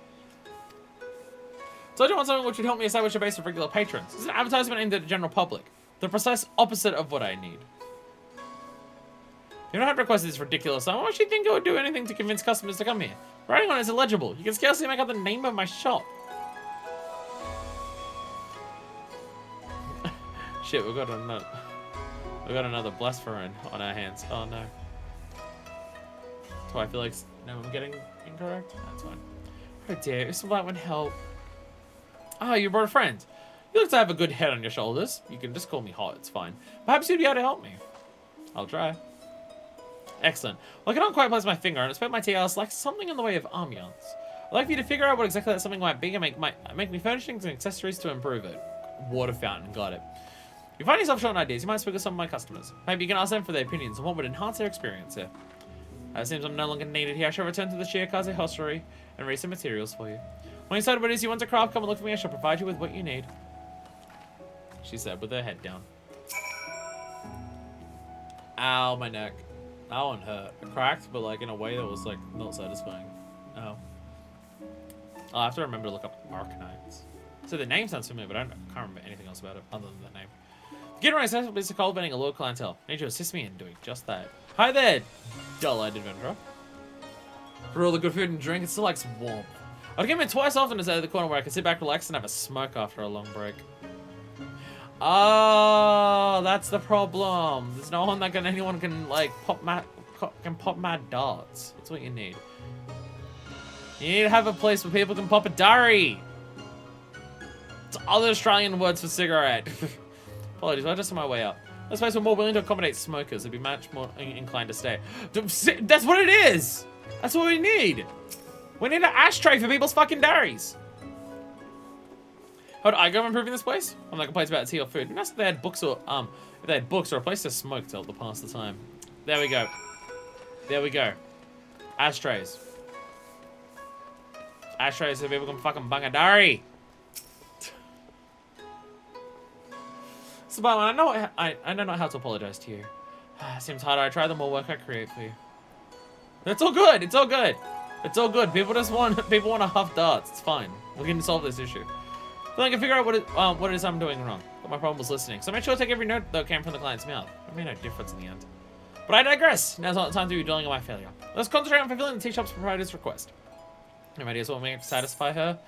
So I do want something which would help me establish a base of regular patrons. It's an advertisement aimed at the general public. The precise opposite of what I need. You don't have to request this ridiculous. Why would you think it would do anything to convince customers to come here? Writing on it is illegible. You can scarcely make out the name of my shop. Shit, we got another blasphemer on our hands. Oh no. Oh, I feel like no, I'm getting incorrect. That's fine. Oh dear, if that would help. Ah, you brought a friend. You look to have a good head on your shoulders. You can just call me hot, it's fine. Perhaps you'd be able to help me. I'll try. Excellent. Well, I cannot quite place my finger on it. Despite my TLS lacks something in the way of ambiance. I'd like for you to figure out what exactly that something might be and make me furnishings and accessories to improve it. Water fountain, got it. If you find yourself short on ideas, you might speak with some of my customers. Maybe you can ask them for their opinions on what would enhance their experience here. It seems I'm no longer needed here. I shall return to the Shiakaze hostelry and raise some materials for you. When you decide what it is you want to craft, come and look for me. I shall provide you with what you need. She said with her head down. Ow, my neck. That one hurt. It cracked, but like in a way that was like not satisfying. Oh. I'll have to remember to look up Arcanites. So the name sounds familiar, but I can't remember anything else about it other than that name. Get around accessible is cultivating a loyal clientele. I need you to assist me in doing just that. Hi there, dull-eyed adventurer. For all the good food and drink, it still likes warmth. I'd give it twice often to say the corner where I can sit back, relax, and have a smoke after a long break. Oh, that's the problem. There's no one that anyone can like pop mad darts. That's what you need. You need to have a place where people can pop a durry. It's other Australian words for cigarette. Apologies, I just on my way up. This place we're more willing to accommodate smokers. They'd be much more inclined to stay. That's what it is. That's what we need. We need an ashtray for people's fucking durries. How do I go improving this place? I'm not complaining about tea or food. Unless they had books or if they had books or a place to smoke to help to pass the time. There we go. There we go. Ashtrays. Ashtrays so people can fucking bung a durry. So, I don't know how to apologize to you. Seems harder I try, the more work I create for you. It's all good. It's all good. It's all good. People want to huff darts. It's fine. We can solve this issue. But I can figure out what it is I'm doing wrong. But my problem was listening. So I made sure to take every note that came from the client's mouth. It made no difference in the end. But I digress. Now's not the time to be dwelling on my failure. Let's concentrate on fulfilling the tea shop's provider's request. Any ideas what will make it to satisfy her?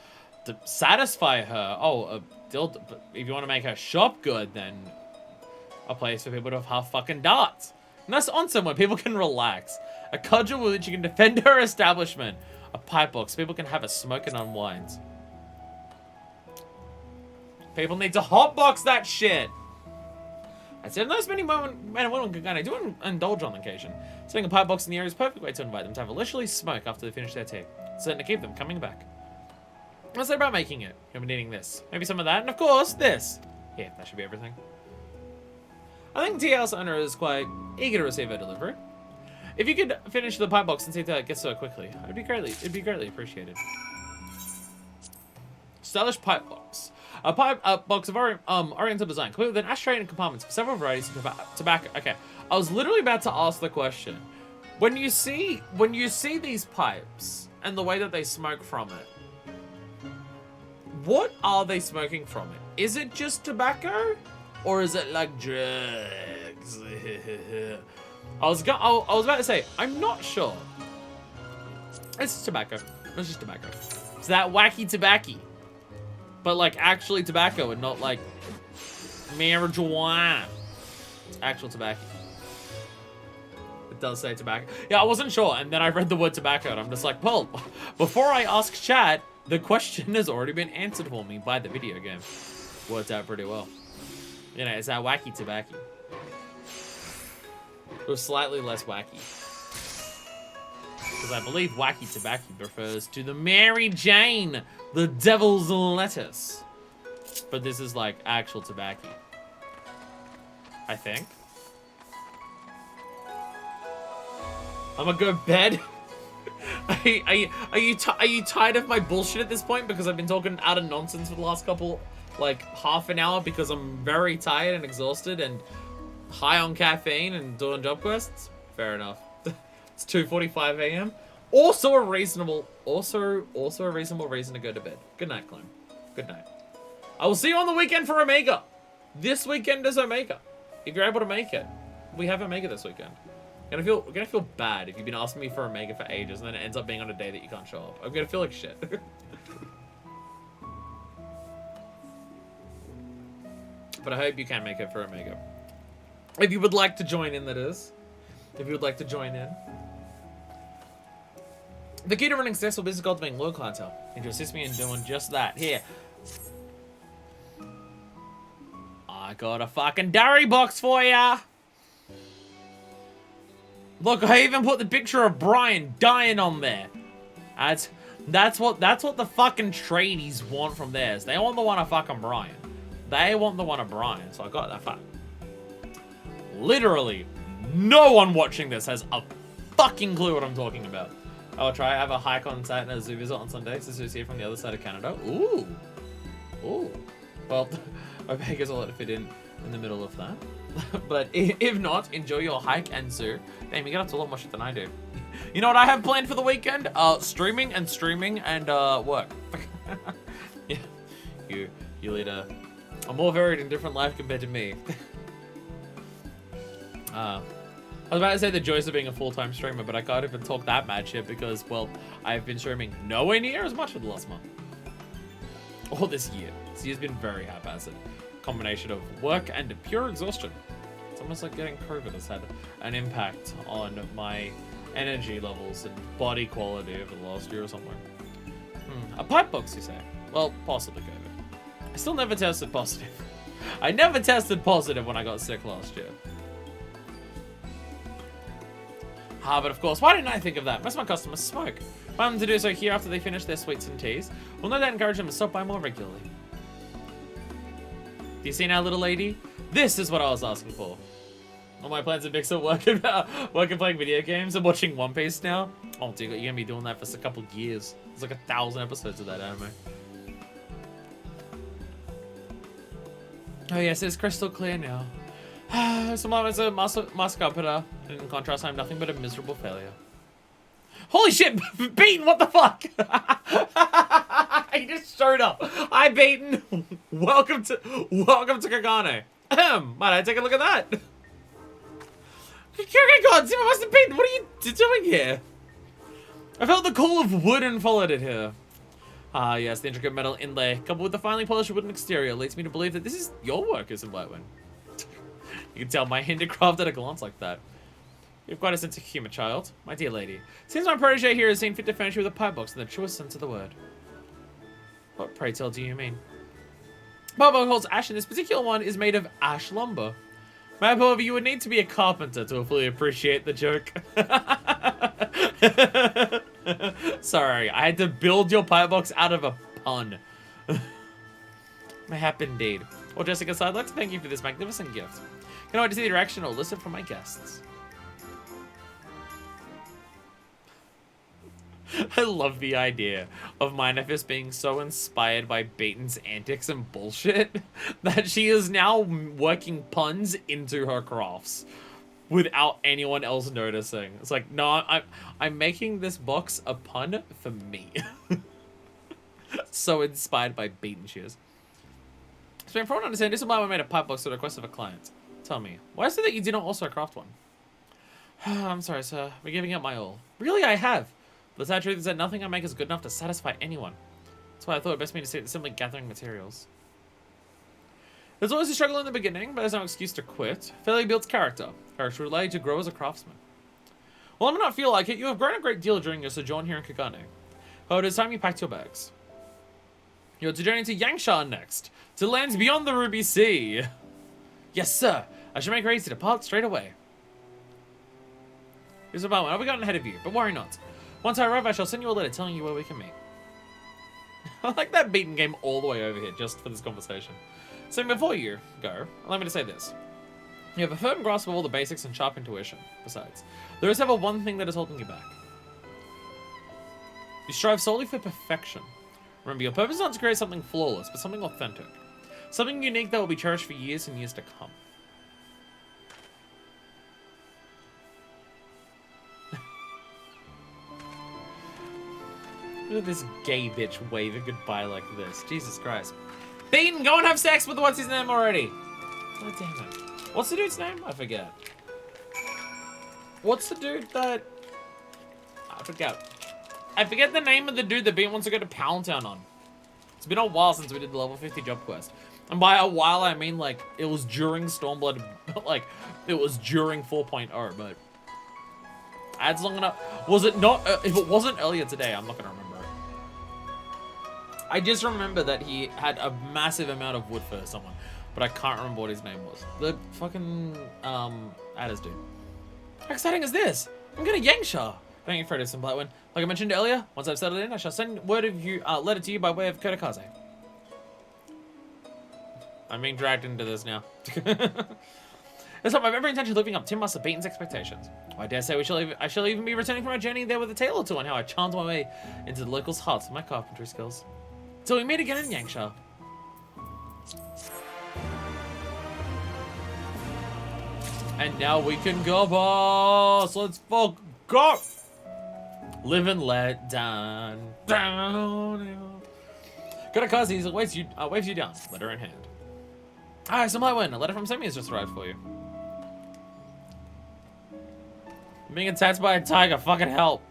To satisfy her? Oh, if you want to make her shop good, then a place for people to have fucking darts. And that's on somewhere people can relax. A cudgel with which you can defend her establishment. A pipe box so people can have a smoke and unwind. People need to hotbox that shit. I said, not as many men and women can kind of do indulge on occasion. Setting a pipe box in the area is a perfect way to invite them to have a leisurely smoke after they finish their tea. It's certain to keep them coming back. What's that about making it? You'll be needing this. Maybe some of that, and of course, this. Here, that should be everything. I think TL's owner is quite eager to receive her delivery. If you could finish the pipe box and see that it gets so quickly, it'd be greatly appreciated. Stylish pipe box. A pipe box of oriental design, complete with an ashtray and compartments for several varieties of tobacco. Okay, I was literally about to ask the question. When you see these pipes and the way that they smoke from it, what are they smoking from it? Is it just tobacco, or is it like drugs? I was about to say I'm not sure. It's just tobacco. It's just tobacco. It's that wacky tobacco. But like actually tobacco and not like marijuana. It's actual tobacco. It does say tobacco. Yeah, I wasn't sure. And then I read the word tobacco and I'm just like, well, before I ask chat, the question has already been answered for me by the video game. Worked out pretty well. You know, it's that wacky tobacco. It was slightly less wacky. Because I believe wacky tobacco refers to the Mary Jane, the devil's lettuce. But this is like actual tobacco. I think. I'm gonna go to bed. Are you tired of my bullshit at this point? Because I've been talking out of nonsense for the last couple, like half an hour because I'm very tired and exhausted and high on caffeine and doing job quests? Fair enough. It's 2:45 a.m. Also a reasonable reason to go to bed. Good night, Clem. Good night. I will see you on the weekend for Omega. This weekend is Omega. If you're able to make it, we have Omega this weekend. I'm gonna feel bad if you've been asking me for Omega for ages and then it ends up being on a day that you can't show up. I'm gonna feel like shit. But I hope you can make it for Omega. If you would like to join in, that is. If you would like to join in. The key to running successful business is cultivating loyal clientele. And to assist me in doing just that. Here. I got a fucking dairy box for ya. Look, I even put the picture of Brian dying on there. That's what the fucking tradies want from theirs. They want the one of fucking Brian. They want the one of Brian. So I got that fact. Literally, no one watching this has a fucking clue what I'm talking about. I'll try. I have a hike on site and a zoo visit on Sunday. So it's here from the other side of Canada. Ooh. Ooh. Well, I guess I'll let it fit in the middle of that. But if not, enjoy your hike and zoo. Damn, you get up to a lot more shit than I do. You know what I have planned for the weekend? Streaming and work. Yeah. You lead a more varied and different life compared to me. I was about to say the joys of being a full-time streamer, but I can't even talk that mad shit because, well, I've been streaming nowhere near as much for the last month. Or this year. This year's been very haphazard. Combination of work and pure exhaustion. It's almost like getting COVID has had an impact on my energy levels and body quality over the last year or something. A pipe box, you say? Well, possibly COVID. I still never tested positive. I never tested positive when I got sick last year. But of course, why didn't I think of that? Most of my customers smoke. If I'm to do so here after they finish their sweets and teas, we'll no doubt encourage them to stop by more regularly. Do you see now, little lady? This is what I was asking for. All my plans are mixed up working playing video games and watching One Piece now. Oh, dude, you're gonna be doing that for a couple years. There's like 1,000 episodes of that anime. Oh yes, it's crystal clear now. Sometimes a mascara. In contrast, I'm nothing but a miserable failure. Holy shit, Beaton, what the fuck? He just showed up. Hi, Beaton. Welcome to Kagane. Might I take a look at that? God, Master Beaton, what are you doing here? I felt the call of wood and followed it here. Ah, yes, the intricate metal inlay, coupled with the finely polished wooden exterior, leads me to believe that this is your work, isn't Whitewind? You can tell my handicraft at a glance like that. You have quite a sense of humor, child. My dear lady. Seems my protege here has seen fit to furnish you with a pipe box in the truest sense of the word. What, pray tell, do you mean? Pipe box holds ash, and this particular one is made of ash lumber. Mab, however, you would need to be a carpenter to fully appreciate the joke. Sorry, I had to build your pipe box out of a pun. Mayhap indeed. Well, Jessica, so I'd like to thank you for this magnificent gift. Can I wait to see the direction or listen from my guests? I love the idea of Minefist being so inspired by Baton's antics and bullshit that she is now working puns into her crafts without anyone else noticing. It's like, no, I'm making this box a pun for me. So inspired by Baton she is. So from what I understand, this is why we made a pipe box at the request of a client. Tell me, why is it that you didn't also craft one? I'm sorry, sir. We're giving it my all. Really, I have. The sad truth is that nothing I make is good enough to satisfy anyone. That's why I thought it best me to simply gathering materials. There's always a struggle in the beginning, but there's no excuse to quit. Failure builds character. Character will allow you to grow as a craftsman. Well, I do not feel like it. You have grown a great deal during your sojourn here in Kagane. However, it is time you packed your bags. You're to journey to Yangshan next, to lands beyond the Ruby Sea. Yes, sir. I shall make ready to depart straight away. Here's about one. I'll be gotten ahead of you, but worry not. Once I arrive, I shall send you a letter telling you where we can meet. I like that Beaton game all the way over here just for this conversation. So before you go, allow me to say this. You have a firm grasp of all the basics and sharp intuition. Besides, there is ever one thing that is holding you back. You strive solely for perfection. Remember, your purpose is not to create something flawless, but something authentic. Something unique that will be cherished for years and years to come. Look at this gay bitch waving goodbye like this. Jesus Christ. Beaton, go and have sex with what's his name already. God damn it. What's the dude's name? I forget. What's the dude that... I forget. I forget the name of the dude that Beaton wants to go to Pound Town on. It's been a while since we did the level 50 job quest. And by a while, I mean, like, it was during Stormblood, like, it was during 4.0, but Ads long enough. Was it not? If it wasn't earlier today, I'm not gonna remember it. I just remember that he had a massive amount of wood for someone, but I can't remember what his name was. The fucking adders dude. How exciting is this? I'm gonna Yangsha. Thank you for it, Blackwind. Like I mentioned earlier, once I've settled in, I shall send word of you, letter to you by way of Kodakaze. I'm being dragged into this now. It's not my every intention of living up to Master Beaton's expectations. I dare say I shall even be returning from my journey there with a tale or two on how I charmed my way into the locals' hearts with my carpentry skills. Till we meet again in Yangsha. And now we can go, boss. Let's fuck go. Live and let down. Kodakaze waves you down, letter in hand. Hi, so Lightwind, a letter from Semi has just arrived for you. Being attacked by a tiger, fucking help.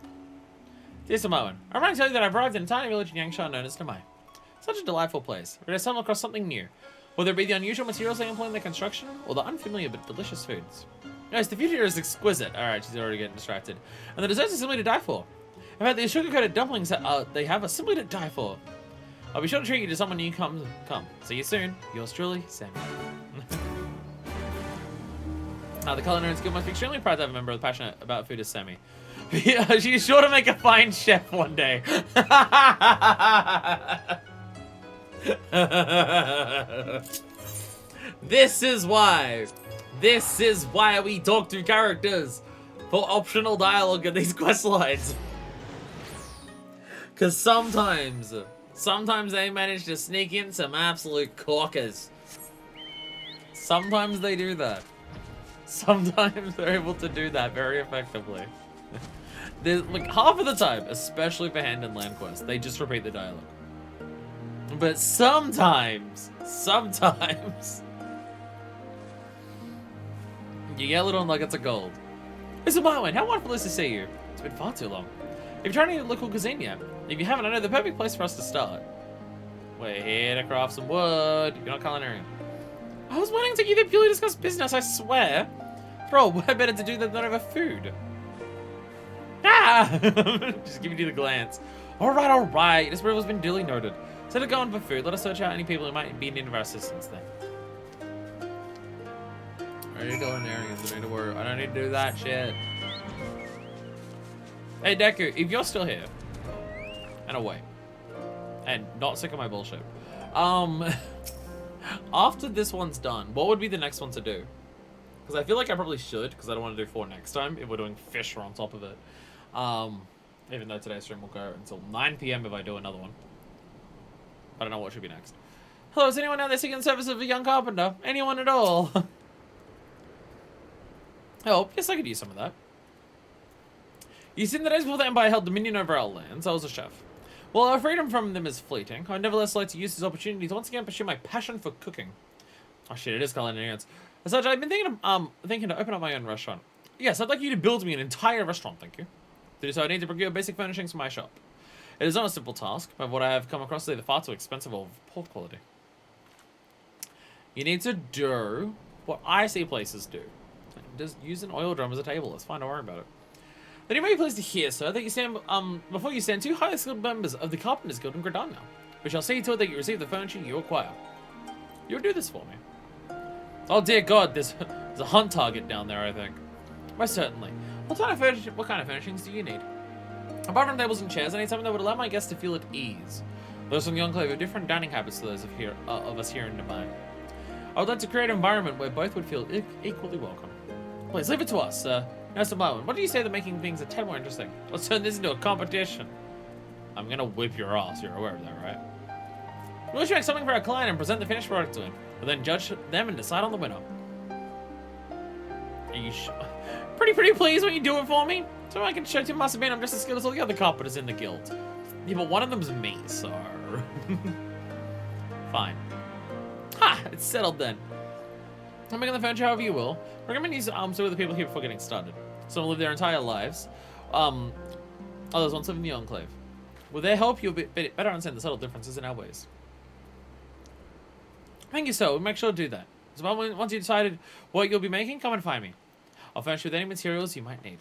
Dear Samoan, I'm trying to tell you that I've arrived in a tiny village in Yangsha known as Namai. Such a delightful place, where I stumble across something new. Whether it be the unusual materials they employ in their construction, or the unfamiliar but delicious foods. Yes, the food here is exquisite. Alright, she's already getting distracted. And the desserts are simply to die for. In fact, the sugar-coated dumplings that they have are simply to die for. I'll be sure to treat you to someone new come. See you soon. Yours truly, Sammy. The culinary skill must be extremely proud to have a member of the passionate about food as Sammy. She's sure to make a fine chef one day. This is why we talk to characters for optional dialogue in these quest lines. Cause sometimes they manage to sneak in some absolute corkers. Sometimes they do that. Sometimes they're able to do that very effectively. Like half of the time, especially for hand and land quests, they just repeat the dialogue. But sometimes, you get little nuggets of gold. Mr. Marwin, how wonderful is to see you. It's been far too long. If you're trying to local cuisine yet, if you haven't, I know the perfect place for us to start. We're here to craft some wood. You're not culinary. I was wanting to either purely discuss business, I swear. Bro, we're better to do that than over food. Ah! Just giving you the glance. Alright. This river's been duly noted. Instead of going for food, let us search out any people who might be in need of our assistance then. Ready to go in there and need to work. I don't need to do that shit. Hey Deku, if you're still here and away and not sick of my bullshit, after this one's done, what would be the next one to do? Because I feel like I probably should, because I don't want to do 4 next time if we're doing Fisher on top of it. Even though today's stream will go until 9 PM if I do another one. I don't know what should be next. Hello, is anyone out there seeking the service of a young carpenter? Anyone at all? Help? Yes, I could use some of that. You see, in the days before the Empire held dominion over our lands, I was a chef. While our freedom from them is fleeting, I'd nevertheless like to use this opportunity to once again pursue my passion for cooking. Oh shit, it is culinary. As such, I've been thinking to open up my own restaurant. Yes, I'd like you to build me an entire restaurant, thank you. To do so, I need to procure basic furnishings for my shop. It is not a simple task, but what I have come across is either far too expensive or poor quality. You need to do what I see places do. Just use an oil drum as a table. It's fine, don't worry about it. Then you may be pleased to hear, sir, that you stand before you stand 2 highly skilled members of the Carpenters Guild in Gradon now. We shall see to it that you receive the furniture you acquire. You'll do this for me. Oh dear God, there's a hunt target down there, I think. Most certainly. What kind of furnishings do you need? Apart from tables and chairs, I need something that would allow my guests to feel at ease. Those from the Enclave have different dining habits to those of us here in Namai. I would like to create an environment where both would feel equally welcome. Please leave it to us, sir. Now, Samoan, what do you say to making things a tad more interesting? Let's turn this into a competition. I'm gonna whip your ass. You're aware of that, right? We'll make something for our client and present the finished product to him. We'll then judge them and decide on the winner. Are you pretty pleased when you do it for me? So I can show to Master Bean I'm just as skilled as all the other carpenters in the guild. Yeah, but one of them's me, so... Fine. Ha! It's settled then. I'm making the furniture however you will. Recommend use so with the people here before getting started. Some live their entire lives. Others once live in the Enclave. With their help, you'll better understand the subtle differences in our ways. Thank you, sir. We'll make sure to do that. So once you decided what you'll be making, come and find me. I'll furnish you with any materials you might need.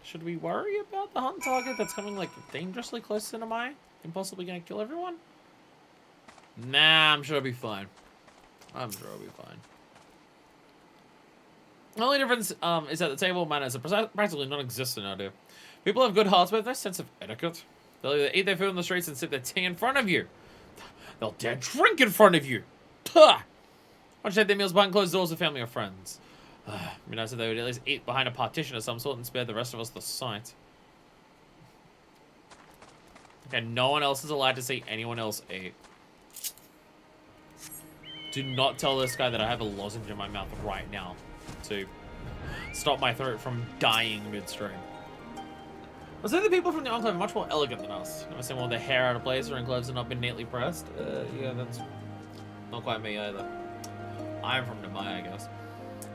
Should we worry about the hunt target that's coming, like, dangerously close to Namai? Impossibly gonna kill everyone? Nah, I'm sure it'll be fine. I'm sure it'll be fine. The only difference is that the table manners are practically non-existent out here. People have good hearts, but have no sense of etiquette. They'll either eat their food on the streets and sip their tea in front of you. They'll dare drink in front of you. Puh! Or share their meals behind closed doors with family or friends. I mean, I said they would at least eat behind a partition of some sort and spare the rest of us the sight. Okay, no one else is allowed to see anyone else eat. Do not tell this guy that I have a lozenge in my mouth right now to stop my throat from dying midstream. I'd say the people from the Enclave are much more elegant than us. Never seen one with their hair out of place or in clothes that have not been neatly pressed. Yeah, that's not quite me either. I'm from Namai, I guess.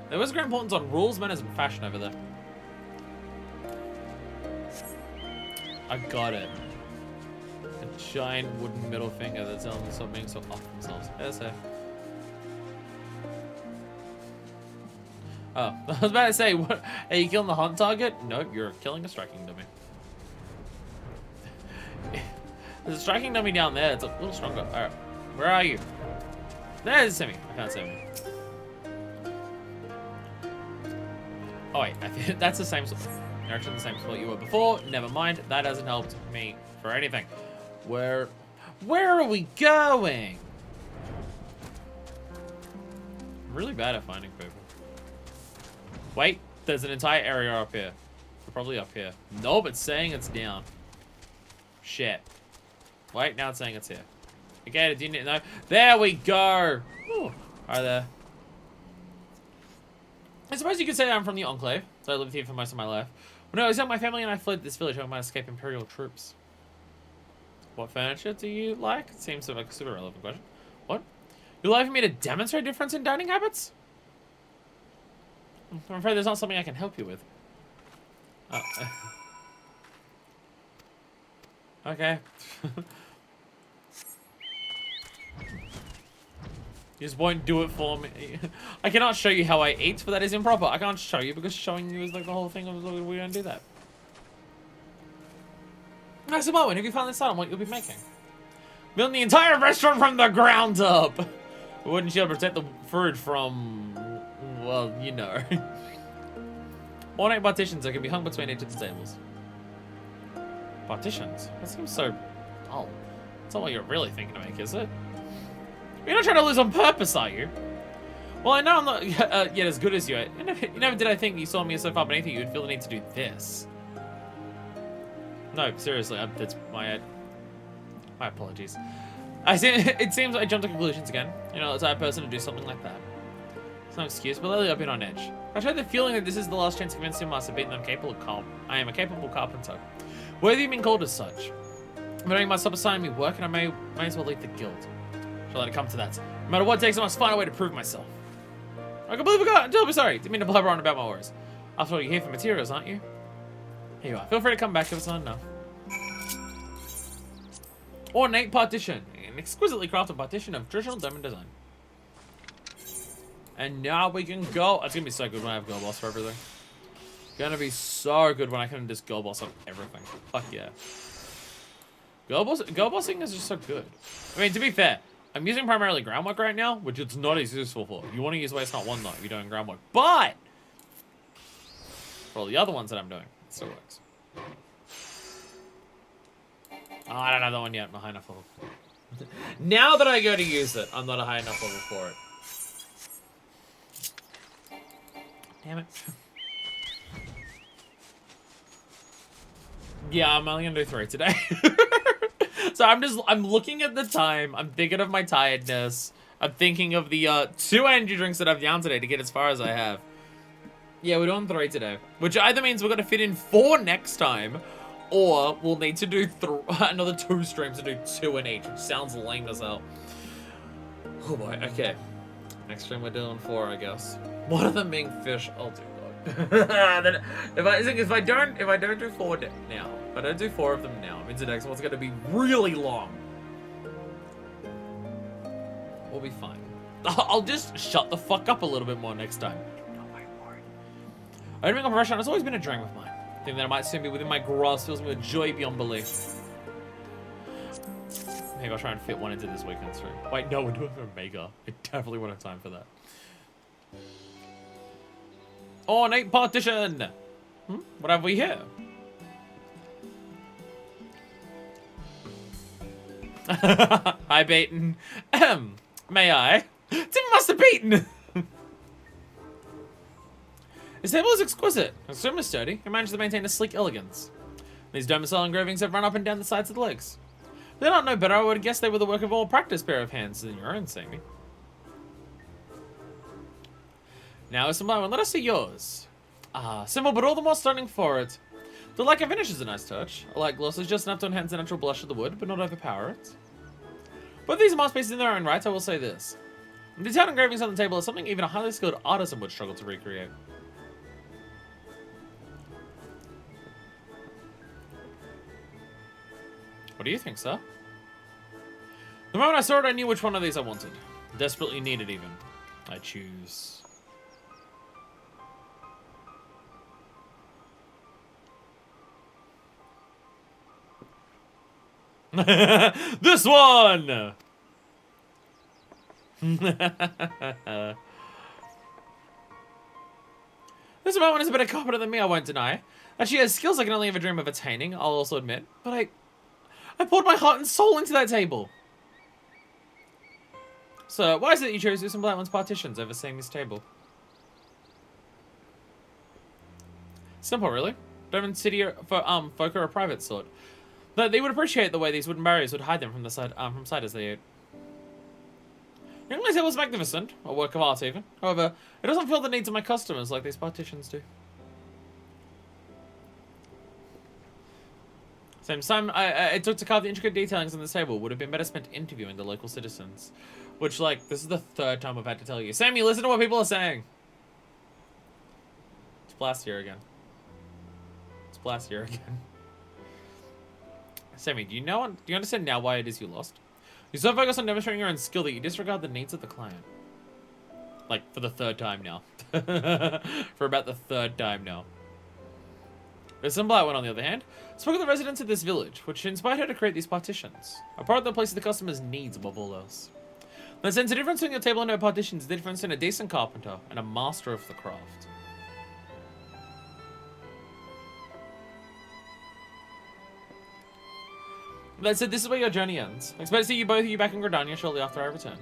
There was great importance on rules, manners, and fashion over there. I got it. A giant wooden middle finger that's telling them to stop being so off themselves. Yes, oh, I was about to say, what? Are you killing the hunt target? Nope, you're killing a striking dummy. There's a striking dummy down there. It's a little stronger. Alright, where are you? There's Simi. I can't see him. Oh wait, I think that's the same spot. You're actually in the same spot you were before. Never mind, that hasn't helped me for anything. Where are we going? I'm really bad at finding people. Wait, there's an entire area up here. Probably up here. Nope, it's saying it's down. Shit. Wait, now it's saying it's here. Okay, did you know? There we go. Ooh, right there. I suppose you could say I'm from the Enclave, so I lived here for most of my life. When I was young, my family and I fled this village hoping to escape Imperial troops. What furniture do you like? It seems like a super relevant question. What? You'd like for me to demonstrate difference in dining habits? I'm afraid there's not something I can help you with. Oh. Okay. You just won't do it for me. I cannot show you how I eat, but that is improper. I can't show you because showing you is like the whole thing of we don't do that. Nice moment. Have you found this out on what you'll be making? Building the entire restaurant from the ground up. Wouldn't you protect the food from, well, you know. Ornate partitions that can be hung between each of the tables. Partitions? That seems so dull. That's not what you're really thinking to make, is it? You're not trying to lose on purpose, are you? Well, I know I'm not yet as good as you. Never did I think you saw me so far beneath you, you'd feel the need to do this. No, seriously, that's my apologies. It seems I jumped to conclusions again. You know, the type of person to do something like that. It's no excuse, but lately I've been on edge. I tried the feeling that this is the last chance to convince him I am a capable carpenter. Worthy of being called as such. But he must stop assigning me work, and I may as well leave the guild. Shall let it come to that. No matter what it takes, I must find a way to prove myself. I completely forgot. I'm sorry. Didn't mean to blabber on about my worries. After all, you're here for materials, aren't you? Here you are. Feel free to come back if it's not enough. Ornate partition. An exquisitely crafted partition of traditional diamond design. And now we can go. It's going to be so good when I have Girl Boss for everything. Gonna be so good when I can just Girl Boss on everything. Fuck yeah. Girl Bossing is just so good. I mean, to be fair, I'm using primarily groundwork right now, which it's not as useful for. You want to use waste not one though if you're doing groundwork. But for all the other ones that I'm doing, it still works. Oh, I don't have that one yet. I'm not high enough level. Now that I go to use it, I'm not a high enough level for it. Damn it. Yeah, I'm only gonna do 3 today. So I'm looking at the time. I'm thinking of my tiredness. I'm thinking of the 2 energy drinks that I've down today to get as far as I have. Yeah, we're doing 3 today. Which either means we're gonna fit in 4 next time, or we'll need to do another 2 streams to do 2 in each, which sounds lame as hell. Oh boy, okay. Next stream we're doing 4, I guess. One of them being fish. Oh dear God. if I don't do 4 now, if I don't do 4 of them now, it means the next one's gonna be really long. We'll be fine. I'll just shut the fuck up a little bit more next time. No, I won't. Becoming a professional has always been a dream of mine. Think that I might soon be within my grasp fills me with joy beyond belief. Maybe I'll try and fit one into this weekend stream. Wait, no, we're doing it for Omega. I definitely won't have time for that. Ornate partition! What have we here? Hi, Baton. May I? Tim must have beaten! This table is exquisite. Extremely sturdy. It manages to maintain a sleek elegance. These domicile engravings have run up and down the sides of the legs. If they don't know better, I would guess they were the work of a more-practiced pair of hands than your own, Sammy. Now, some one. Let us see yours. Ah, simple, but all the more stunning for it. The lacquer finish is a nice touch. A light gloss is just enough to enhance the natural blush of the wood, but not overpower it. Both these are masterpieces in their own right, I will say this. The detailed engravings on the table is something even a highly skilled artisan would struggle to recreate. What do you think, sir? The moment I saw it, I knew which one of these I wanted. Desperately needed, even. I choose... this one! This moment is a bit competent than me, I won't deny. That she has skills I can only ever dream of attaining, I'll also admit. But I poured my heart and soul into that table. So, why is it that you chose this and Black One's partitions over Sammy's table? Simple, really. Diamond City folk are a private sort. But they would appreciate the way these wooden barriers would hide them from the side, from sight as they ate. Young table is magnificent, a work of art even. However, it doesn't feel the needs of my customers like these partitions do. Same time it took to carve the intricate detailings on this table would have been better spent interviewing the local citizens. Which, like, this is the third time I've had to tell you. Sammy, listen to what people are saying! It's blast here again. It's blast here again. Sammy, do you understand now why it is you lost? You're so focused on demonstrating your own skill that you disregard the needs of the client. Like, for the third time now. For about the third time now. The Black One, on the other hand, spoke of the residents of this village, which inspired her to create these partitions. A part that places the customer's needs above all else. That sense the difference between a table and no partitions is the difference in a decent carpenter and a master of the craft. That said, this is where your journey ends. I expect to see you both of you back in Gridania shortly after I return.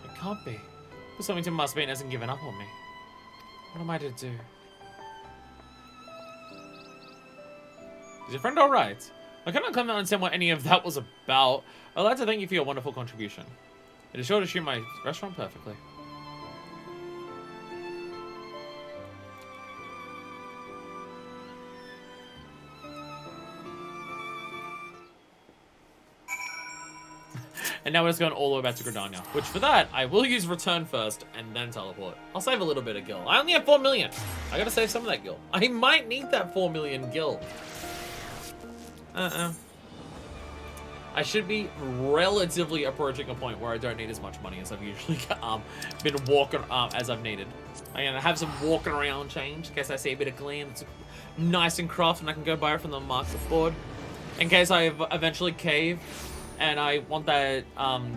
It can't be. But something must be and hasn't given up on me. What am I to do? Is your friend alright? I cannot come to understand what any of that was about. I'd like to thank you for your wonderful contribution. It is sure to suit my restaurant perfectly. And now we're just going all the way back to Gridania. Which for that, I will use return first and then teleport. I'll save a little bit of gil. I only have 4 million. I gotta save some of that gil. I might need that 4 million gil. I should be relatively approaching a point where I don't need as much money as I've usually been walking as I've needed. I'm gonna have some walking around change in case I see a bit of gleam that's nice and crafted and I can go buy it from the market board. In case I eventually cave and I want that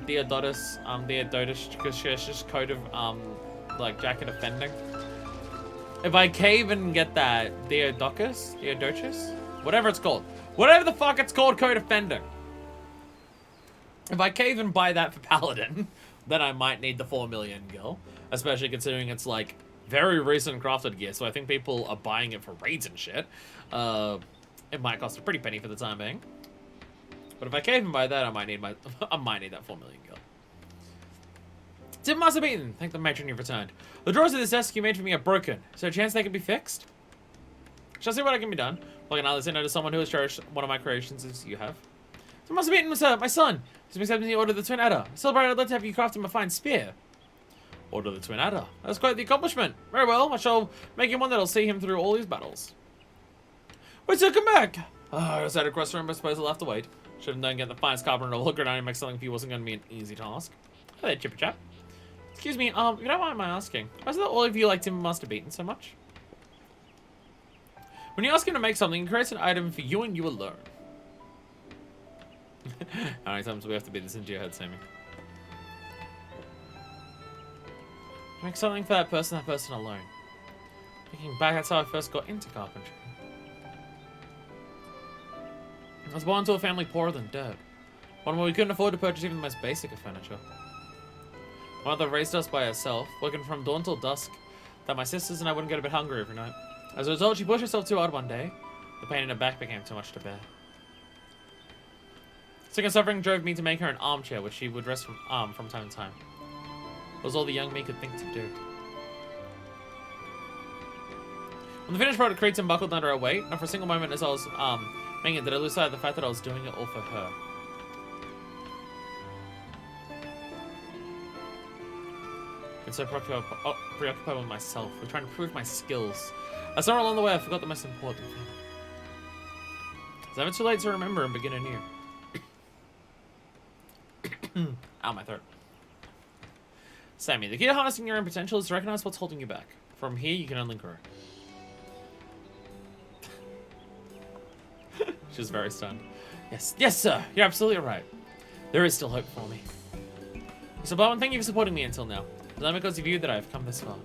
Theodotus coat of like jacket of fending. If I cave and get that Theodotus, whatever it's called. Whatever the fuck it's called, coat of fending. If I cave and buy that for Paladin, then I might need the 4 million gil. Especially considering it's like very recent crafted gear, so I think people are buying it for raids and shit. It might cost a pretty penny for the time being. But if I cave and buy that, I might need that 4 million gil. Tim must have beaten. Thank the matron you've returned. The drawers of this desk you made for me are broken. Is there a chance they can be fixed? Shall I see what can be done? Well, I can either send it to someone who has cherished one of my creations as you have. Tim must have beaten, sir, my son. He's been accepting the order of the Twin Adder. Celebrate, I'd like to have you craft him a fine spear. Order of the Twin Adder. That's quite the accomplishment. Very well, I shall make him one that'll see him through all his battles. Wait, sir, come back. Oh, I was at across the room, I suppose I'll have to wait. Should have known getting the finest carpenter in all Gridania make something for you wasn't going to be an easy task. Hey there, Chipper Chap. Excuse me, if you don't mind my asking, why is it that all of you like Timber Master Beaten so much? When you ask him to make something, he creates an item for you and you alone. How many times do we have to beat this into your head, Sammy? Make something for that person alone. Thinking back, that's how I first got into carpentry. I was born to a family poorer than dirt. One where we couldn't afford to purchase even the most basic of furniture. My mother raised us by herself, working from dawn till dusk, that my sisters and I wouldn't get a bit hungry every night. As a result, she pushed herself too hard one day. The pain in her back became too much to bear. Sick and suffering drove me to make her an armchair, which she would rest from time to time. It was all the young me could think to do. When the finished product creaked and buckled under her weight, not for a single moment as I was making it did I lose sight of the fact that I was doing it all for her. I've been so preoccupied with myself, with trying to prove my skills. As somewhere along the way, I forgot the most important thing. It's never too late to remember and begin anew. Ow, my throat. Sammy, the key to harnessing your own potential is to recognize what's holding you back. From here, you can only grow. She's very stunned. Yes, sir. You're absolutely right. There is still hope for me. So, Bowen, thank you for supporting me until now. It's not because of you that I have come this far.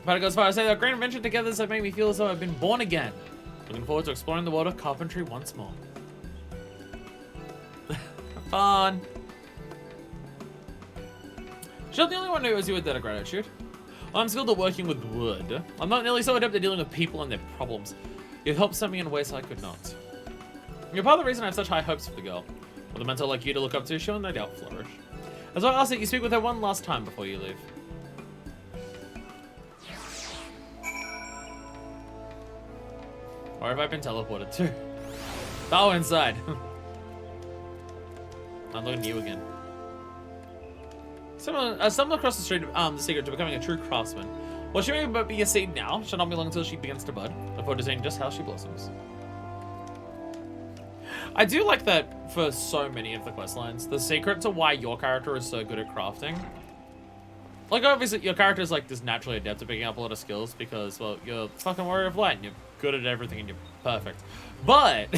But it goes far to say that great adventure together has made me feel as though I've been born again. Looking forward to exploring the world of carpentry once more. Fun. She's not the only one who owes you a debt of gratitude. I'm skilled at working with wood. I'm not nearly so adept at dealing with people and their problems. You've helped me in ways I could not. You're part of the reason I have such high hopes for the girl. With a mentor like you to look up to, she'll no doubt flourish. As well, I ask that you speak with her one last time before you leave. Where have I been teleported to? Oh, inside. I'm looking at you again. Stumbled across the street, the secret to becoming a true craftsman. Well, she may be a seed now, shall not be long until she begins to bud. Look forward to seeing just how she blossoms. I do like that for so many of the questlines. The secret to why your character is so good at crafting. Like, obviously, your character is, like, just naturally adept at picking up a lot of skills because, well, you're a fucking warrior of light and you're good at everything and you're perfect. But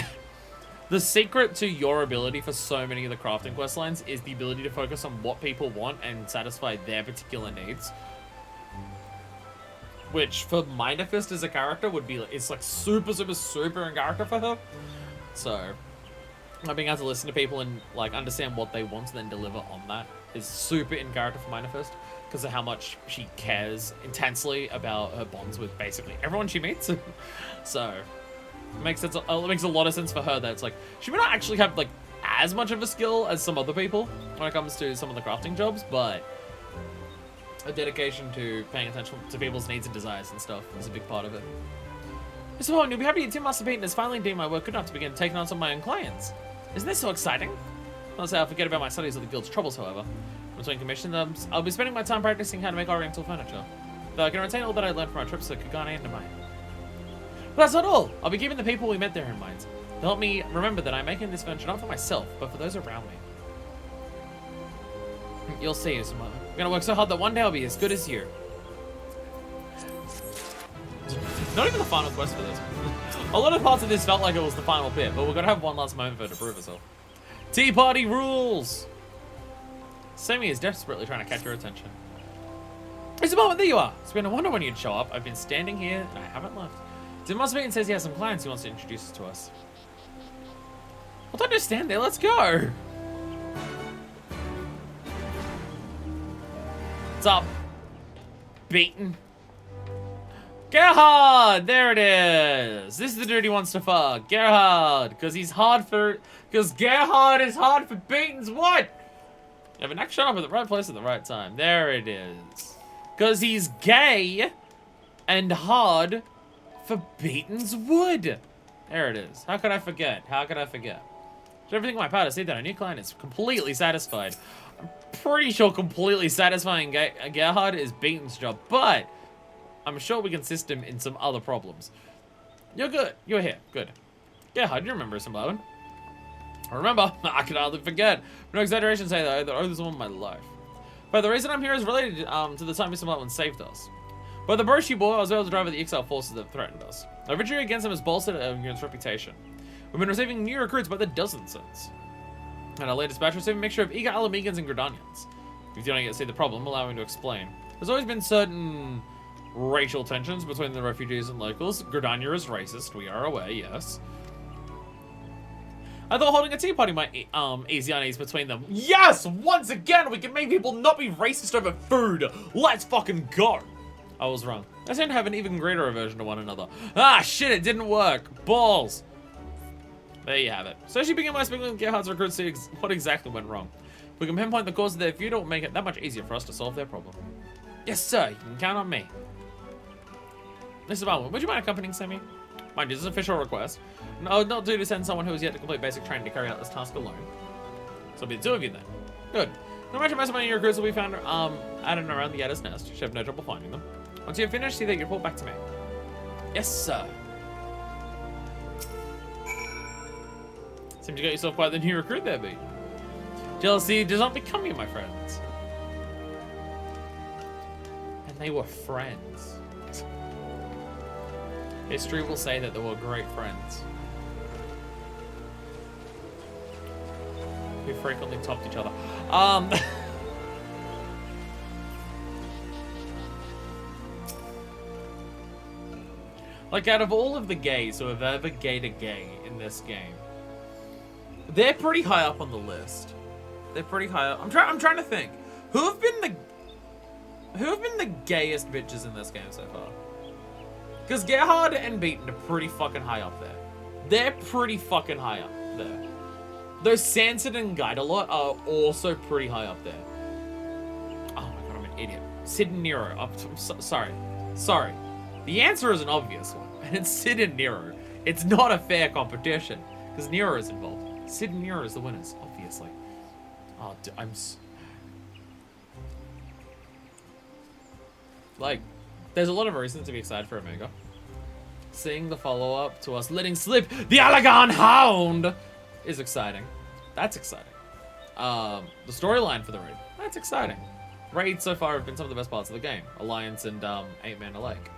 the secret to your ability for so many of the crafting questlines is the ability to focus on what people want and satisfy their particular needs. Which, for Minor Fist as a character, would be, it's like super in character for her. So, being able to listen to people and, like, understand what they want and then deliver on that is super in character for Minor Fist because of how much she cares intensely about her bonds with basically everyone she meets. So, it makes sense. It makes a lot of sense for her that it's like, she may not actually have, like, as much of a skill as some other people when it comes to some of the crafting jobs, but a dedication to paying attention to people's needs and desires and stuff is a big part of it. Mr. Bowen, you'll be happy that Tim Master Beaten has finally deemed my work good enough to begin taking on some of my own clients. Isn't this so exciting? Not say I'll forget about my studies or the guild's troubles, however. Between commissions, I'll be spending my time practicing how to make oriental furniture. Though I can retain all that I learned from our trips to Kugane and Namai. But that's not all! I'll be keeping the people we met there in mind. They'll help me remember that I'm making this furniture not for myself, but for those around me. You'll see, Mr. Mother. I'm gonna work so hard that one day I'll be as good as you. Not even the final quest for this. A lot of parts of this felt like it was the final bit, but we're gonna have one last moment for her to prove herself. Tea party rules! Sammy is desperately trying to catch your attention. Mr. Bowman, there you are! It's been a wonder when you'd show up. I've been standing here and I haven't left. Tim Master says he has some clients he wants to introduce us to us. Well, don't just stand there, let's go! What's up? Beaten. Gerhard! There it is! This is the dude he wants to fuck. Gerhard! Because he's hard for... Because Gerhard is hard for Beaten's what? You have an act shot up at the right place at the right time. There it is. Because he's gay and hard for Beaten's wood. There it is. How could I forget? How could I forget? So everything in my power to see that our new client is completely satisfied. I'm pretty sure completely satisfying Gerhard is Beaten's job, but I'm sure we can assist him in some other problems. You're good. You're here. Good. Gerhard, you remember Simone. Remember, I can hardly forget. No exaggeration to say that I owe this woman my life. But the reason I'm here is related to the time Mr. Bluntman saved us. By the brooch he bore, I was able to drive the exile forces that threatened us. Our victory against them has bolstered Ungern's reputation. We've been receiving new recruits by the dozen since. And our latest batch received a mixture of eager Alamegans and Gridanians. If you don't yet see the problem, allow me to explain. There's always been certain racial tensions between the refugees and locals. Gridania is racist, we are aware, yes. I thought holding a tea party might ease the unease between them. Yes! Once again, we can make people not be racist over food. Let's fucking go. I was wrong. I seem to have an even greater aversion to one another. Ah, shit, it didn't work. Balls. There you have it. So she began by speaking with Gerhard's recruits to see what exactly went wrong. If we can pinpoint the cause of their feud, it will make it that much easier for us to solve their problem. Yes, sir. You can count on me. Mr. Baldwin, would you mind accompanying Sammy? Mind you, this is an official request. No, not due to send someone who has yet to complete basic training to carry out this task alone. So it'll be the two of you then. Good. No matter most of your recruits will be found at and around the Adder's Nest. You should have no trouble finding them. Once you have finished, see that you report back to me. Yes, sir. Seems you got yourself quite the new recruit there, B. Jealousy does not become you, my friends. And they were friends. History will say that they were great friends. Who frequently topped each other. Like, out of all of the gays who have ever gayed a gay in this game, they're pretty high up on the list. They're pretty high up. I'm trying to think. Who have been the gayest bitches in this game so far? Because Gerhard and Beaton are pretty fucking high up there. They're pretty fucking high up there. Those Sanson and Guidalot are also pretty high up there. Oh my god, I'm an idiot. Sid and Nero. Sorry. The answer is an obvious one, and it's Sid and Nero. It's not a fair competition, because Nero is involved. Sid and Nero is the winners, obviously. Oh, like, there's a lot of reasons to be excited for Omega. Seeing the follow-up to us letting slip the Allagan Hound is exciting. That's exciting. The storyline for the raid, that's exciting. Raids so far have been some of the best parts of the game. Alliance and 8-Man alike.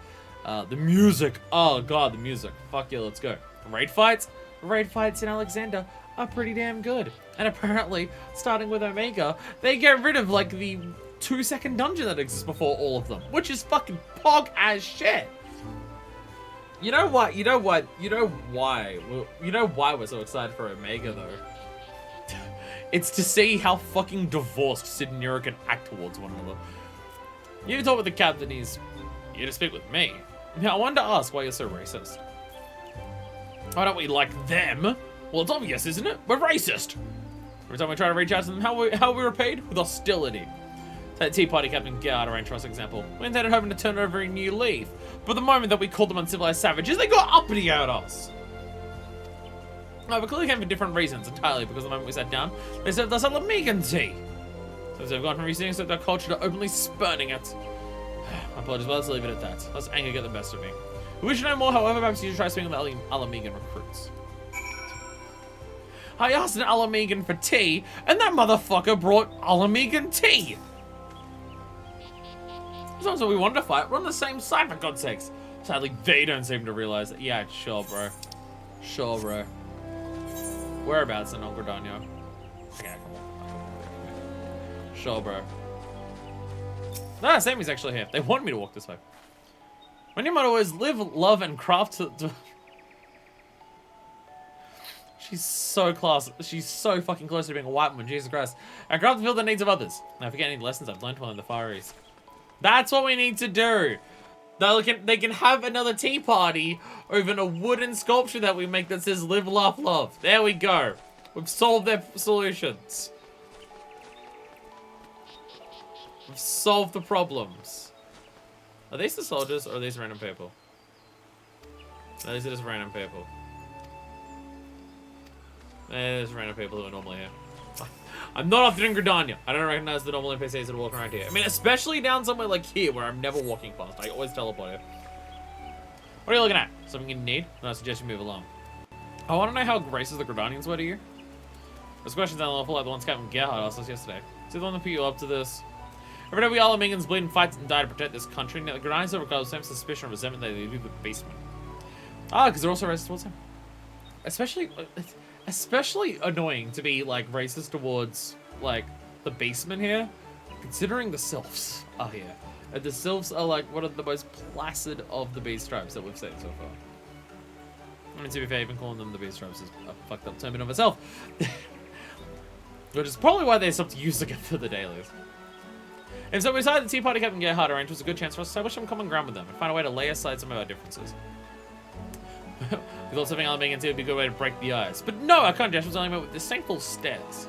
The music, oh god, the music. Fuck yeah, let's go. Raid fights in Alexander are pretty damn good. And apparently, starting with Omega, they get rid of like the 2-second dungeon that exists before all of them, which is fucking pog as shit. You know what? You know why we're so excited for Omega though? It's to see how fucking divorced Sid and Nero can act towards one another. You talk with the captain, he's here to speak with me. Now I wanted to ask why you're so racist. Why don't we like them? Well, it's obvious, isn't it? We're racist. Every time we try to reach out to them, how are we repaid? With hostility. That Tea Party Captain Gerhard arranged for us example. We intended hoping to turn over a new leaf, but the moment that we called them uncivilized savages, they got uppity at us. No, but clearly came for different reasons entirely, because the moment we sat down, they served us a Lamegan tea. So they've gone from receiving their culture to openly spurning it. My apologies, but let's leave it at that. Let's anger get the best of me. We wish to know more, however, perhaps you should try speaking with the Alamegan recruits. I asked an Alamegan for tea, and that motherfucker brought Alamegan tea! Sometimes we wanted to fight, we're on the same side, for God's sakes. Sadly, they don't seem to realize that. Yeah, sure, bro. Sure, bro. Whereabouts in Ongredano? Okay, come on. Sure, bro. Nah, Sammy's actually here. They want me to walk this way. My new motto is live, love, and craft She's so class. She's so fucking close to being a white woman, Jesus Christ. And craft to fill the needs of others. Now, forget any lessons I've learned while in the Far East. That's what we need to do. They can have another tea party over a wooden sculpture that we make that says live, laugh, love. There we go. We've solved their solutions. We've solved the problems. Are these the soldiers or are these random people? No, these are just random people. There's random people who are normally here. I'm not often in Gridania. I don't recognize the normal NPCs that walk around here. I mean, especially down somewhere like here where I'm never walking past. I always teleport here. What are you looking at? Something you need? No, I suggest you move along. I want to know how racist the Gridanians were to you. Those questions are awful like the ones Captain Gerhard asked us yesterday. Is he the one that put you up to this? Every day we all Mingans bleed and fight and die to protect this country, and yet the Granadians don't regard the same suspicion or resentment that they do with the basement. Ah, because they're also racist towards him. Especially annoying to be, like, racist towards, like, the basement here, considering the sylphs are here. And the sylphs are, like, one of the most placid of the beast tribes that we've seen so far. I mean, to be fair, even calling them the beast tribes is a fucked up term in of itself. Which is probably why they stopped using it for the dailies. And so we decided the Tea Party Captain Gerhard arrange was a good chance for us to establish some common ground with them and find a way to lay aside some of our differences. We thought something Mingans would be a good way to break the ice. But no, our current was only met with disdainful stares.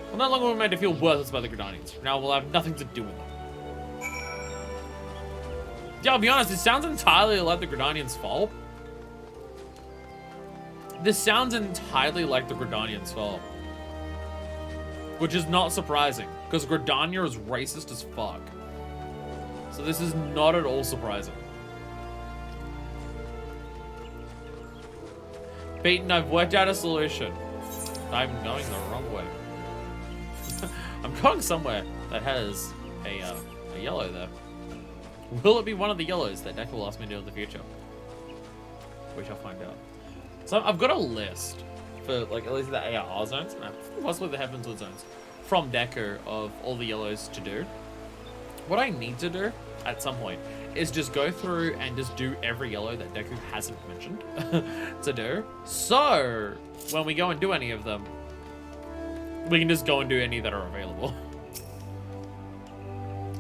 We'll no longer be made to feel worthless by the Grenadians. Now we'll have nothing to do with them. Yeah, I'll be honest, this sounds entirely like the Grenadians' fault. This sounds entirely like the Grenadians' fault. Which is not surprising, because Gridania is racist as fuck. So this is not at all surprising. Beaten, I've worked out a solution. I'm going the wrong way. I'm going somewhere that has a yellow there. Will it be one of the yellows that Decker will ask me to do in the future? We shall find out. So I've got a list for, like, at least the AR zones, and possibly the Heavenswood zones, from Decker of all the yellows to do. What I need to do at some point is just go through and just do every yellow that Deku hasn't mentioned to do. So when we go and do any of them, we can just go and do any that are available.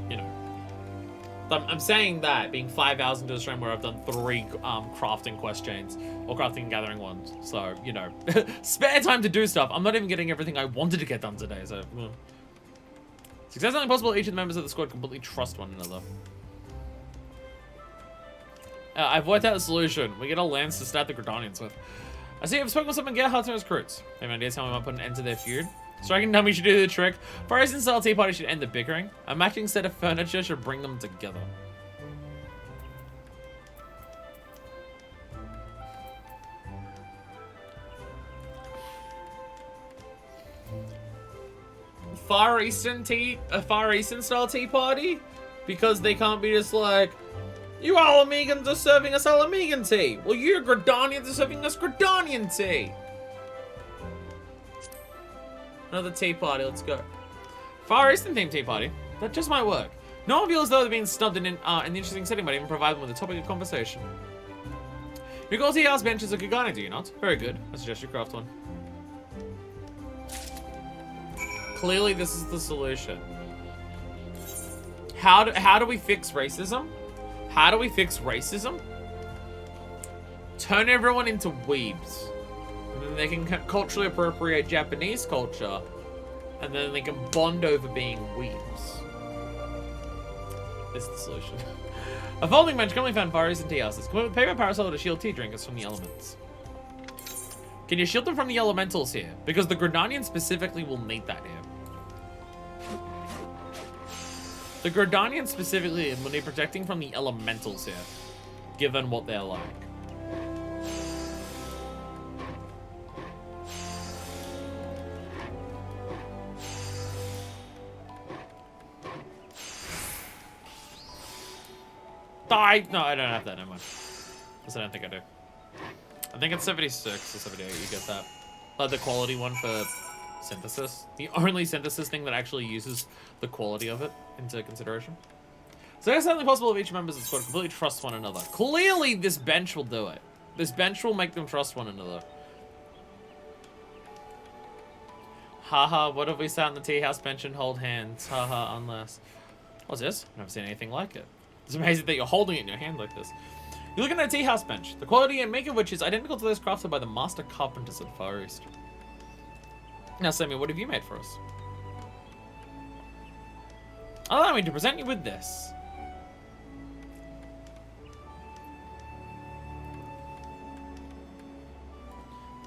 You know. I'm saying that being 5 hours into the stream where I've done 3 crafting quest chains or crafting and gathering ones. So, you know, spare time to do stuff. I'm not even getting everything I wanted to get done today. So, success is only possible. Each of the members of the squad completely trust one another. I've worked out a solution. We get a lance to stab the Gridanians with. I see I've spoken with someone Gerhard and his recruits. Have any ideas how we might put an end to their feud? Striking dummy should do the trick. Forest and Style Tea Party should end the bickering. A matching set of furniture should bring them together. Far Eastern style tea party? Because they can't be just like, you Alamegans are serving us Alamegan tea. Well, you Gridanians are serving us Gridanian tea. Another tea party, let's go. Far Eastern themed tea party. That just might work. No one feels as though they're being snubbed in an interesting setting, but even provide them with a topic of conversation. Your goal tea house bench is a good guy, do you not? Very good. I suggest you craft one. Clearly, this is the solution. How do we fix racism? How do we fix racism? Turn everyone into weebs. And then they can culturally appropriate Japanese culture. And then they can bond over being weebs. This is the solution. A folding bench commonly found in Far Eastern tea houses. Complete with paper parasol to shield tea drinkers from the elements. Can you shield them from the elementals here? Because the Gridanians specifically will need that here. The Gridanians specifically will need protecting from the elementals here, given what they're like. No, I don't have that, never mind. Because I don't think I do. I think it's 76 or 78, you get that. Like the quality one for synthesis. The only synthesis thing that actually uses the quality of it into consideration. So it's certainly possible if each member of the squad completely trust one another. Clearly, this bench will do it. This bench will make them trust one another. Haha, what if we sat on the tea house bench and hold hands? Haha, unless... What's this? I've never seen anything like it. It's amazing that you're holding it in your hand like this. You're looking at a tea house bench, the quality and make of which is identical to those crafted by the master carpenters at Far East. Now, Sammy, what have you made for us? Allow me to present you with this.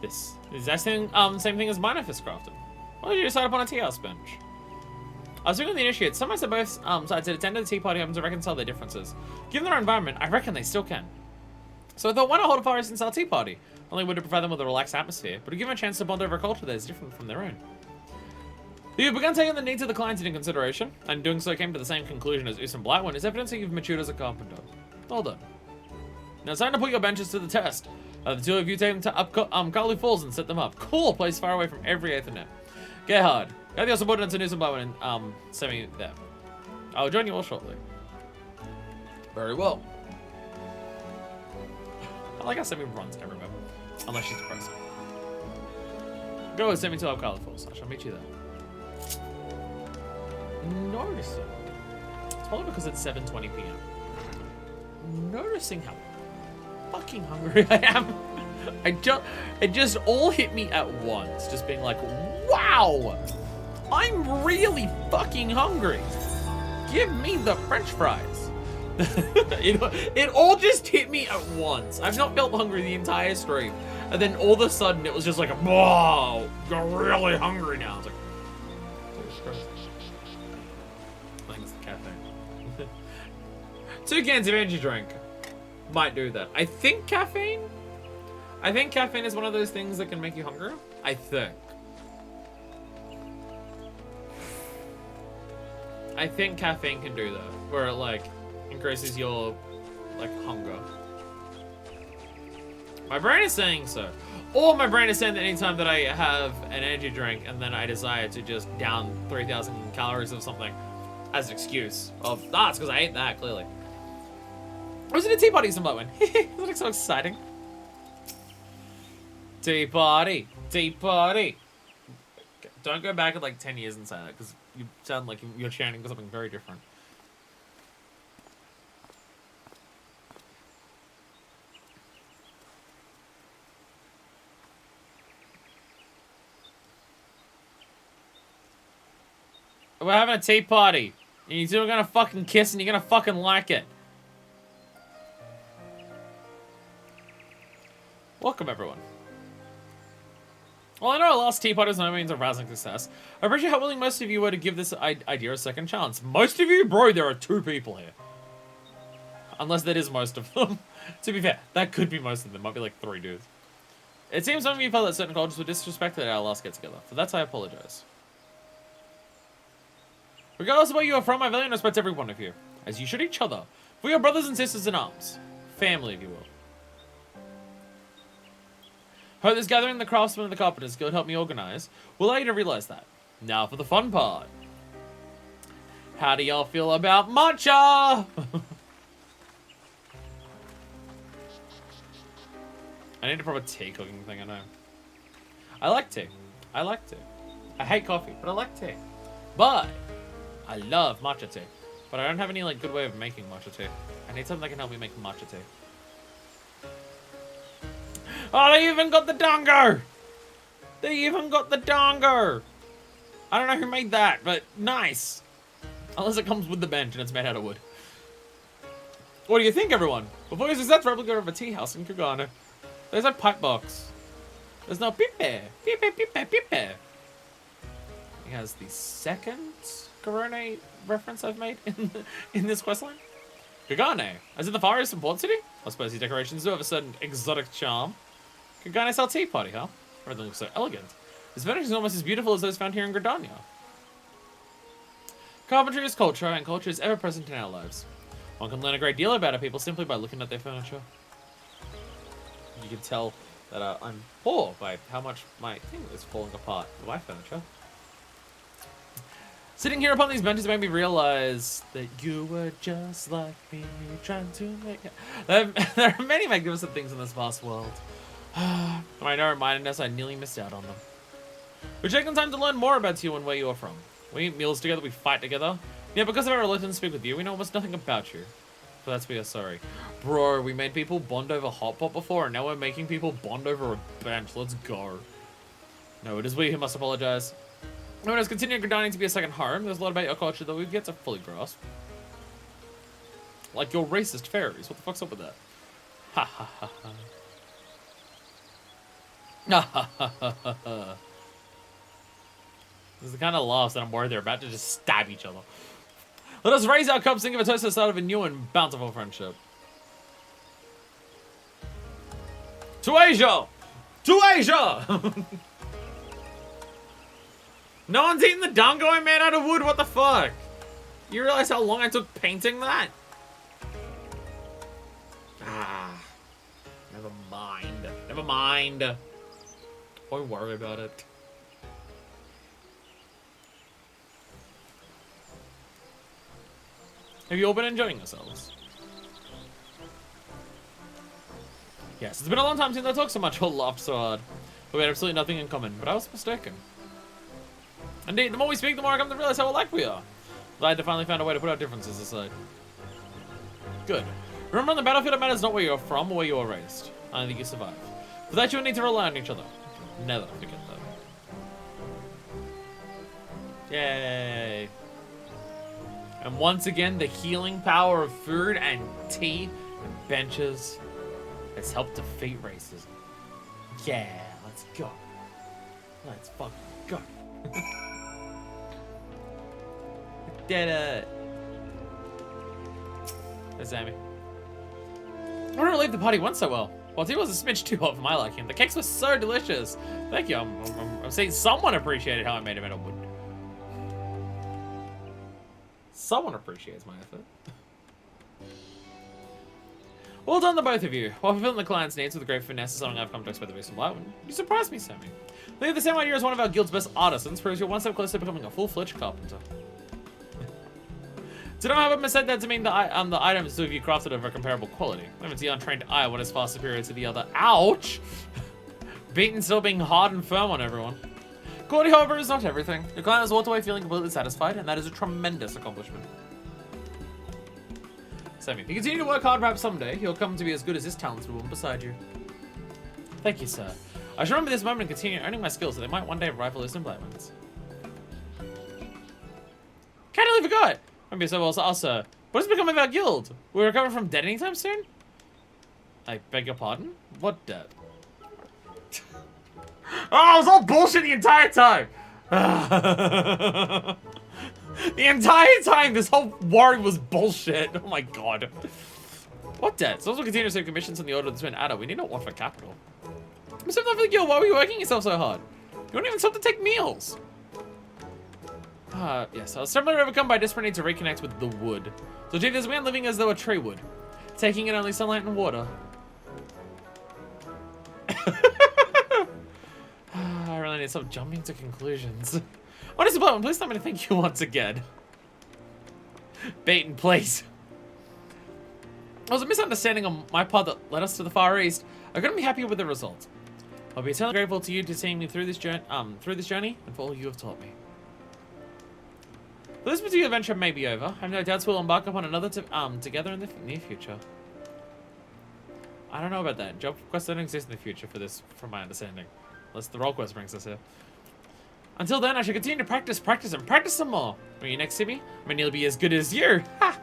This is the same thing as mine if it's crafted. Why did you decide upon a tea house bench? I was speaking with the initiates. Some of both sides had attended the tea party happen to reconcile their differences. Given their environment, I reckon they still can. So I thought, why not hold a Far Eastern style tea party? Only would to provide them with a relaxed atmosphere, but to give them a chance to bond over a culture that is different from their own. You've begun taking the needs of the clients into consideration, and doing so came to the same conclusion as Us and Blackwood is evidence that you've matured as a carpenter. Well done. Now it's time to put your benches to the test. The two of you take them to Carly Falls and set them up. Cool place far away from every Ethernet. Gerhard, gather your subordinates in Us and Blackwood and send me there. I'll join you all shortly. Very well. I like how Semi runs everywhere, unless she's depressed. Go with Semi to Carly Falls. I shall meet you there. Noticing. It's probably because it's 7:20 p.m. Noticing how fucking hungry I am. It just all hit me at once. Just being like, wow, I'm really fucking hungry. Give me the French fries. it all just hit me at once. I've not felt hungry the entire stream. And then all of a sudden it was just like, whoa, you're really hungry now. It's like, I think it's the caffeine. 2 cans of energy drink. Might do that. I think caffeine is one of those things that can make you hungry. I think caffeine can do that, where it like increases your like hunger. My brain is saying so. Or my brain is saying that anytime that I have an energy drink and then I desire to just down 3,000 calories of something as an excuse of, it's because I ate that, clearly. I was in a tea party somewhere when. Isn't it so exciting? Tea party. Tea party. Don't go back at like 10 years and say that, because you sound like you're chanting for something very different. We're having a tea party. And you two are gonna fucking kiss and you're gonna fucking like it. Welcome, everyone. Well, I know our last tea party was no means a rousing success. I appreciate how willing most of you were to give this idea a second chance. Most of you? Bro, there are 2 people here. Unless that is most of them. To be fair, that could be most of them. Might be like 3 dudes. It seems some of you felt that certain cultures were disrespected at our last get-together. For that, I apologize. Regardless of where you are from, I value and respect every one of you. As you should each other. We are brothers and sisters in arms. Family, if you will. Hope this gathering the craftsmen and the carpenters guild helped me organize will allow you to realize that. Now for the fun part. How do y'all feel about matcha? I need a proper tea cooking thing, I know. I like tea. I like tea. I hate coffee, but I like tea. But I love matcha tea. But I don't have any like good way of making matcha tea. I need something that can help me make matcha tea. Oh, they even got the dongo! They even got the dongo! I don't know who made that, but nice. Unless it comes with the bench and it's made out of wood. What do you think, everyone? Before you success replica of a tea house in Kugano. There's a pipe box. There's no pipe. Pipe. He has the second Corone reference I've made in this questline. Kugane. As in the Far Eastern port city? I suppose these decorations do have a certain exotic charm. Kagane's our tea party, huh? Everything looks so elegant. This furniture is almost as beautiful as those found here in Gridania. Carpentry is culture, and culture is ever present in our lives. One can learn a great deal about our people simply by looking at their furniture. You can tell that I'm poor by how much my thing is falling apart for my furniture. Sitting here upon these benches made me realize that you were just like me, trying to make it. There are many magnificent things in this vast world. I know, remindedness, I nearly missed out on them. We're taking time to learn more about you and where you are from. We eat meals together, we fight together. Yeah, because of our reluctance to speak with you, we know almost nothing about you. For that, we are sorry. Bro, we made people bond over hot pot before, and now we're making people bond over a bench. Let's go. No, it is we who must apologize. When it's continuing Gridania to be a second home, there's a lot about your culture that we've yet to fully grasp. Like your racist fairies. What the fuck's up with that? Ha ha ha ha. This is the kind of laughs that I'm worried they're about to just stab each other. Let us raise our cups and give a toast to the start of a new and bountiful friendship. To Asia! To Asia! No one's eating the dango I made out of wood, what the fuck? You realize how long I took painting that? Ah. Never mind. Never mind. Don't worry about it. Have you all been enjoying yourselves? Yes, it's been a long time since I talked so much or laughed so hard. But we had absolutely nothing in common, but I was mistaken. Indeed, the more we speak, the more I come to realize how alike we are. Glad to finally found a way to put our differences aside. Good. Remember, on the battlefield, it matters not where you're from or where you were raised. I think you survive. For that, you will need to rely on each other. Never forget that. Yay. And once again, the healing power of food and tea and benches has helped defeat racism. Yeah, let's go. Let's fucking go. We did it. There's Amy. I'm relieved the party went so well. Well, tea was a smidge too hot for my liking. The cakes were so delicious. Thank you. I'm saying someone appreciated how I made them out of wood. Someone appreciates my effort. Well done, the both of you. While fulfilling the client's needs with great finesse is something I've come to expect the best of life. You surprised me, Sammy. They have the same idea as one of our guild's best artisans, proves you're one step closer to becoming a full-fledged carpenter. So don't have a mistake that to mean the items two of you crafted of a comparable quality. I haven't seen the untrained eye one is far superior to the other. Ouch! Beaten still being hard and firm on everyone. Quality, however, is not everything. Your client has walked away feeling completely satisfied, and that is a tremendous accomplishment. Sammy, if you continue to work hard, perhaps someday he'll come to be as good as his talented woman beside you. Thank you, sir. I should remember this moment and continue earning my skills so they might one day rival his employments. Kinda forgot! Maybe so well, also, what has become of our guild? Will we recover from debt anytime soon? I beg your pardon? What debt? Oh, it was all bullshit the entire time! The entire time, this whole worry was bullshit. Oh my god. What debt? So will continue to receive commissions in the order of the Twin Adder. We need not want for capital. I'm so not for the guild. Why were you working yourself so hard? You don't even stop to take meals. Yes, I was suddenly overcome by desperate need to reconnect with the wood. So achieve this man living as though a tree would, taking in only sunlight and water. I really need to stop jumping to conclusions. Honestly, Bloodman, please tell me to thank you once again. Baton, please. It was a misunderstanding on my part that led us to the Far East. I couldn't be happier with the result. I'll be eternally grateful to you to seeing me through this journey, and for all you have taught me. Though this particular adventure may be over, I have no doubts we'll embark upon another together in the near future. I don't know about that. Job quests don't exist in the future for this, from my understanding. Unless the role quest brings us here. Until then, I shall continue to practice some more. When you next see me, I may nearly be as good as you. Ha!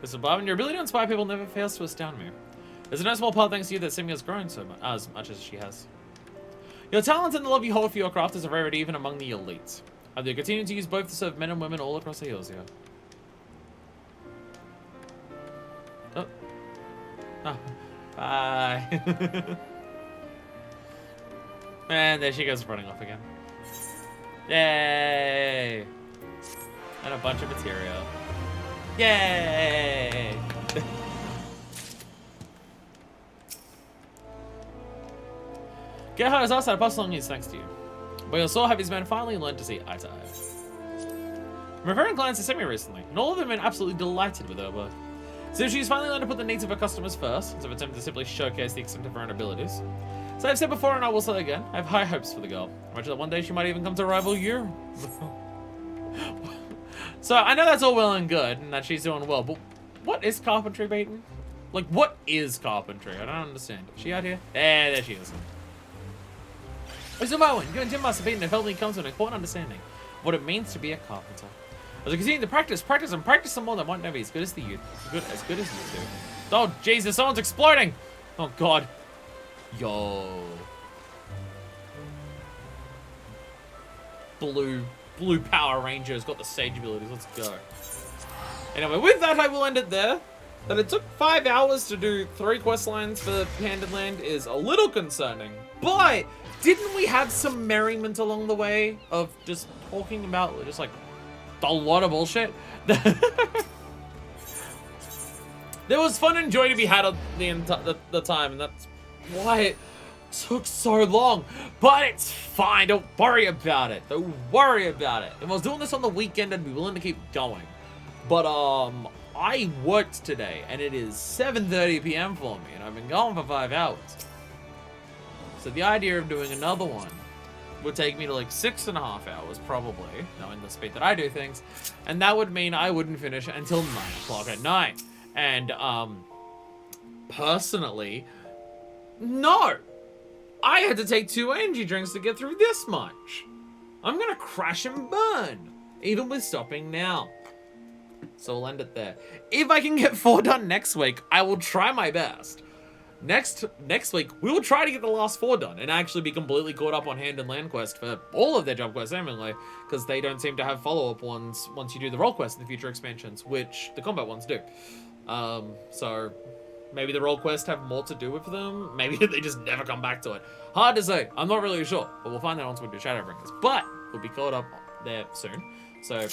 Listen, Bob, your ability to inspire people never fails to astound me. There's no small part thanks to you that Simi has grown so much, as much as she has. Your talent and the love you hold for your craft is a rarity even among the elites. I will continue to use both to serve men and women all across the hills here. Oh. Oh. Bye. And there she goes running off again. Yay! And a bunch of material. Yay! Get how his ass out of bustling news thanks to you. But you'll so have his men finally learned to see eye to eye. I'm referring clients to Simi recently, and all of them have been absolutely delighted with her work. So she's finally learned to put the needs of her customers first, instead of attempting to simply showcase the extent of her own abilities. So I've said before, and I will say again, I have high hopes for the girl. Imagine that one day she might even come to rival you. So I know that's all well and good, and that she's doing well, but what is carpentry, Baton? Like, what is carpentry? I don't understand. Is she out here? There she is. Mr. Bowen, you and Jim must have been to help me come to an important understanding of what it means to be a carpenter. As we continue to practice some more, that might never be as good as the youth. As good as you two. Oh, Jesus, someone's exploding! Oh, God. Yo. Blue Power Rangers got the Sage abilities. Let's go. Anyway, with that, I will end it there. That it took 5 hours to do 3 quest lines for Hand and Land is a little concerning. But didn't we have some merriment along the way of just talking about just like a lot of bullshit? There was fun and joy to be had on the time, and that's why it took so long. But it's fine. Don't worry about it. Don't worry about it. If I was doing this on the weekend, I'd be willing to keep going. But I worked today, and it is 7:30 p.m. for me, and I've been going for 5 hours. So the idea of doing another one would take me to like 6.5 hours, probably, knowing the speed that I do things, and that would mean I wouldn't finish until 9 o'clock at night. And personally, no, I had to take 2 energy drinks to get through this much. I'm gonna crash and burn, even with stopping now. So we'll end it there. If I can get 4 done next week, I will try my best. Next week, we will try to get the last 4 done and actually be completely caught up on Hand and Land Quest for all of their job quests, seemingly, because they don't seem to have follow-up ones once you do the role quest in the future expansions, which the combat ones do. So maybe the role quests have more to do with them. Maybe they just never come back to it. Hard to say. I'm not really sure, but we'll find out once we do Shadowbringers. But we'll be caught up there soon, so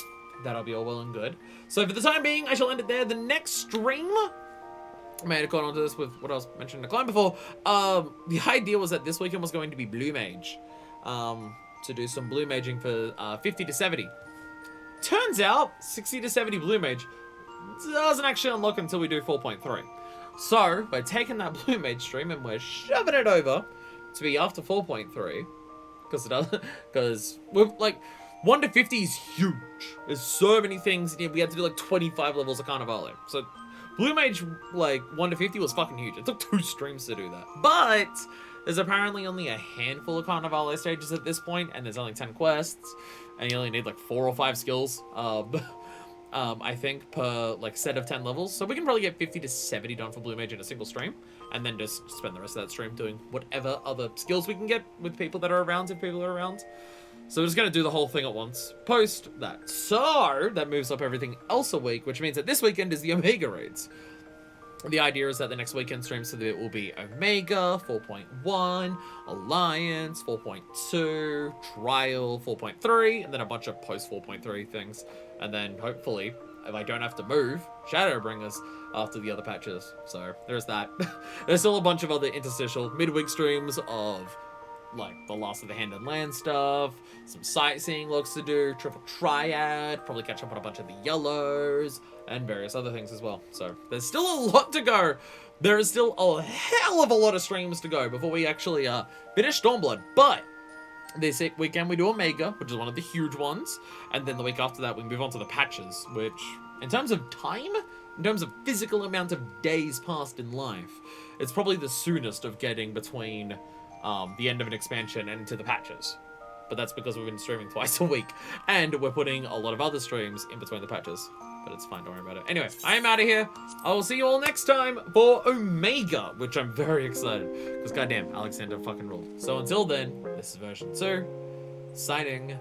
that'll be all well and good. So for the time being, I shall end it there. The next stream, I may have caught on to this with what I was mentioning to Climb before. The idea was that this weekend was going to be Blue Mage, to do some Blue Maging for 50 to 70. Turns out 60 to 70 Blue Mage doesn't actually unlock until we do 4.3. So by taking that Blue Mage stream and we're shoving it over to be after 4.3, because it doesn't, because we're like 1 to 50 is huge. There's so many things. We had to do like 25 levels of Carnivale. So Blue Mage, like 1 to 50 was fucking huge. It took 2 streams to do that. But there's apparently only a handful of Carnivale stages at this point, and there's only 10 quests, and you only need like 4 or 5 skills. I think per like set of 10 levels. So we can probably get 50 to 70 done for Blue Mage in a single stream, and then just spend the rest of that stream doing whatever other skills we can get with people that are around, if people are around. So we're just going to do the whole thing at once, post that. So that moves up everything else a week, which means that this weekend is the Omega raids. The idea is that the next weekend streams so that it will be Omega 4.1, Alliance 4.2, Trial 4.3, and then a bunch of post 4.3 things. And then hopefully, if I don't have to move, Shadowbringers after the other patches. So there's that. There's still a bunch of other interstitial midweek streams of like the last of the Hand and Land stuff, some sightseeing looks to do, triple triad, probably catch up on a bunch of the yellows, and various other things as well. So there's still a lot to go. There is still a hell of a lot of streams to go before we actually finish Stormblood. But this weekend we do Omega, which is one of the huge ones, and then the week after that we move on to the patches, which in terms of time, in terms of physical amount of days passed in life, it's probably the soonest of getting between the end of an expansion and into the patches. But that's because we've been streaming twice a week, and we're putting a lot of other streams in between the patches. But it's fine, don't worry about it. Anyway, I am out of here. I will see you all next time for Omega, which I'm very excited, because goddamn, Alexander fucking ruled. So until then, this is version 2, signing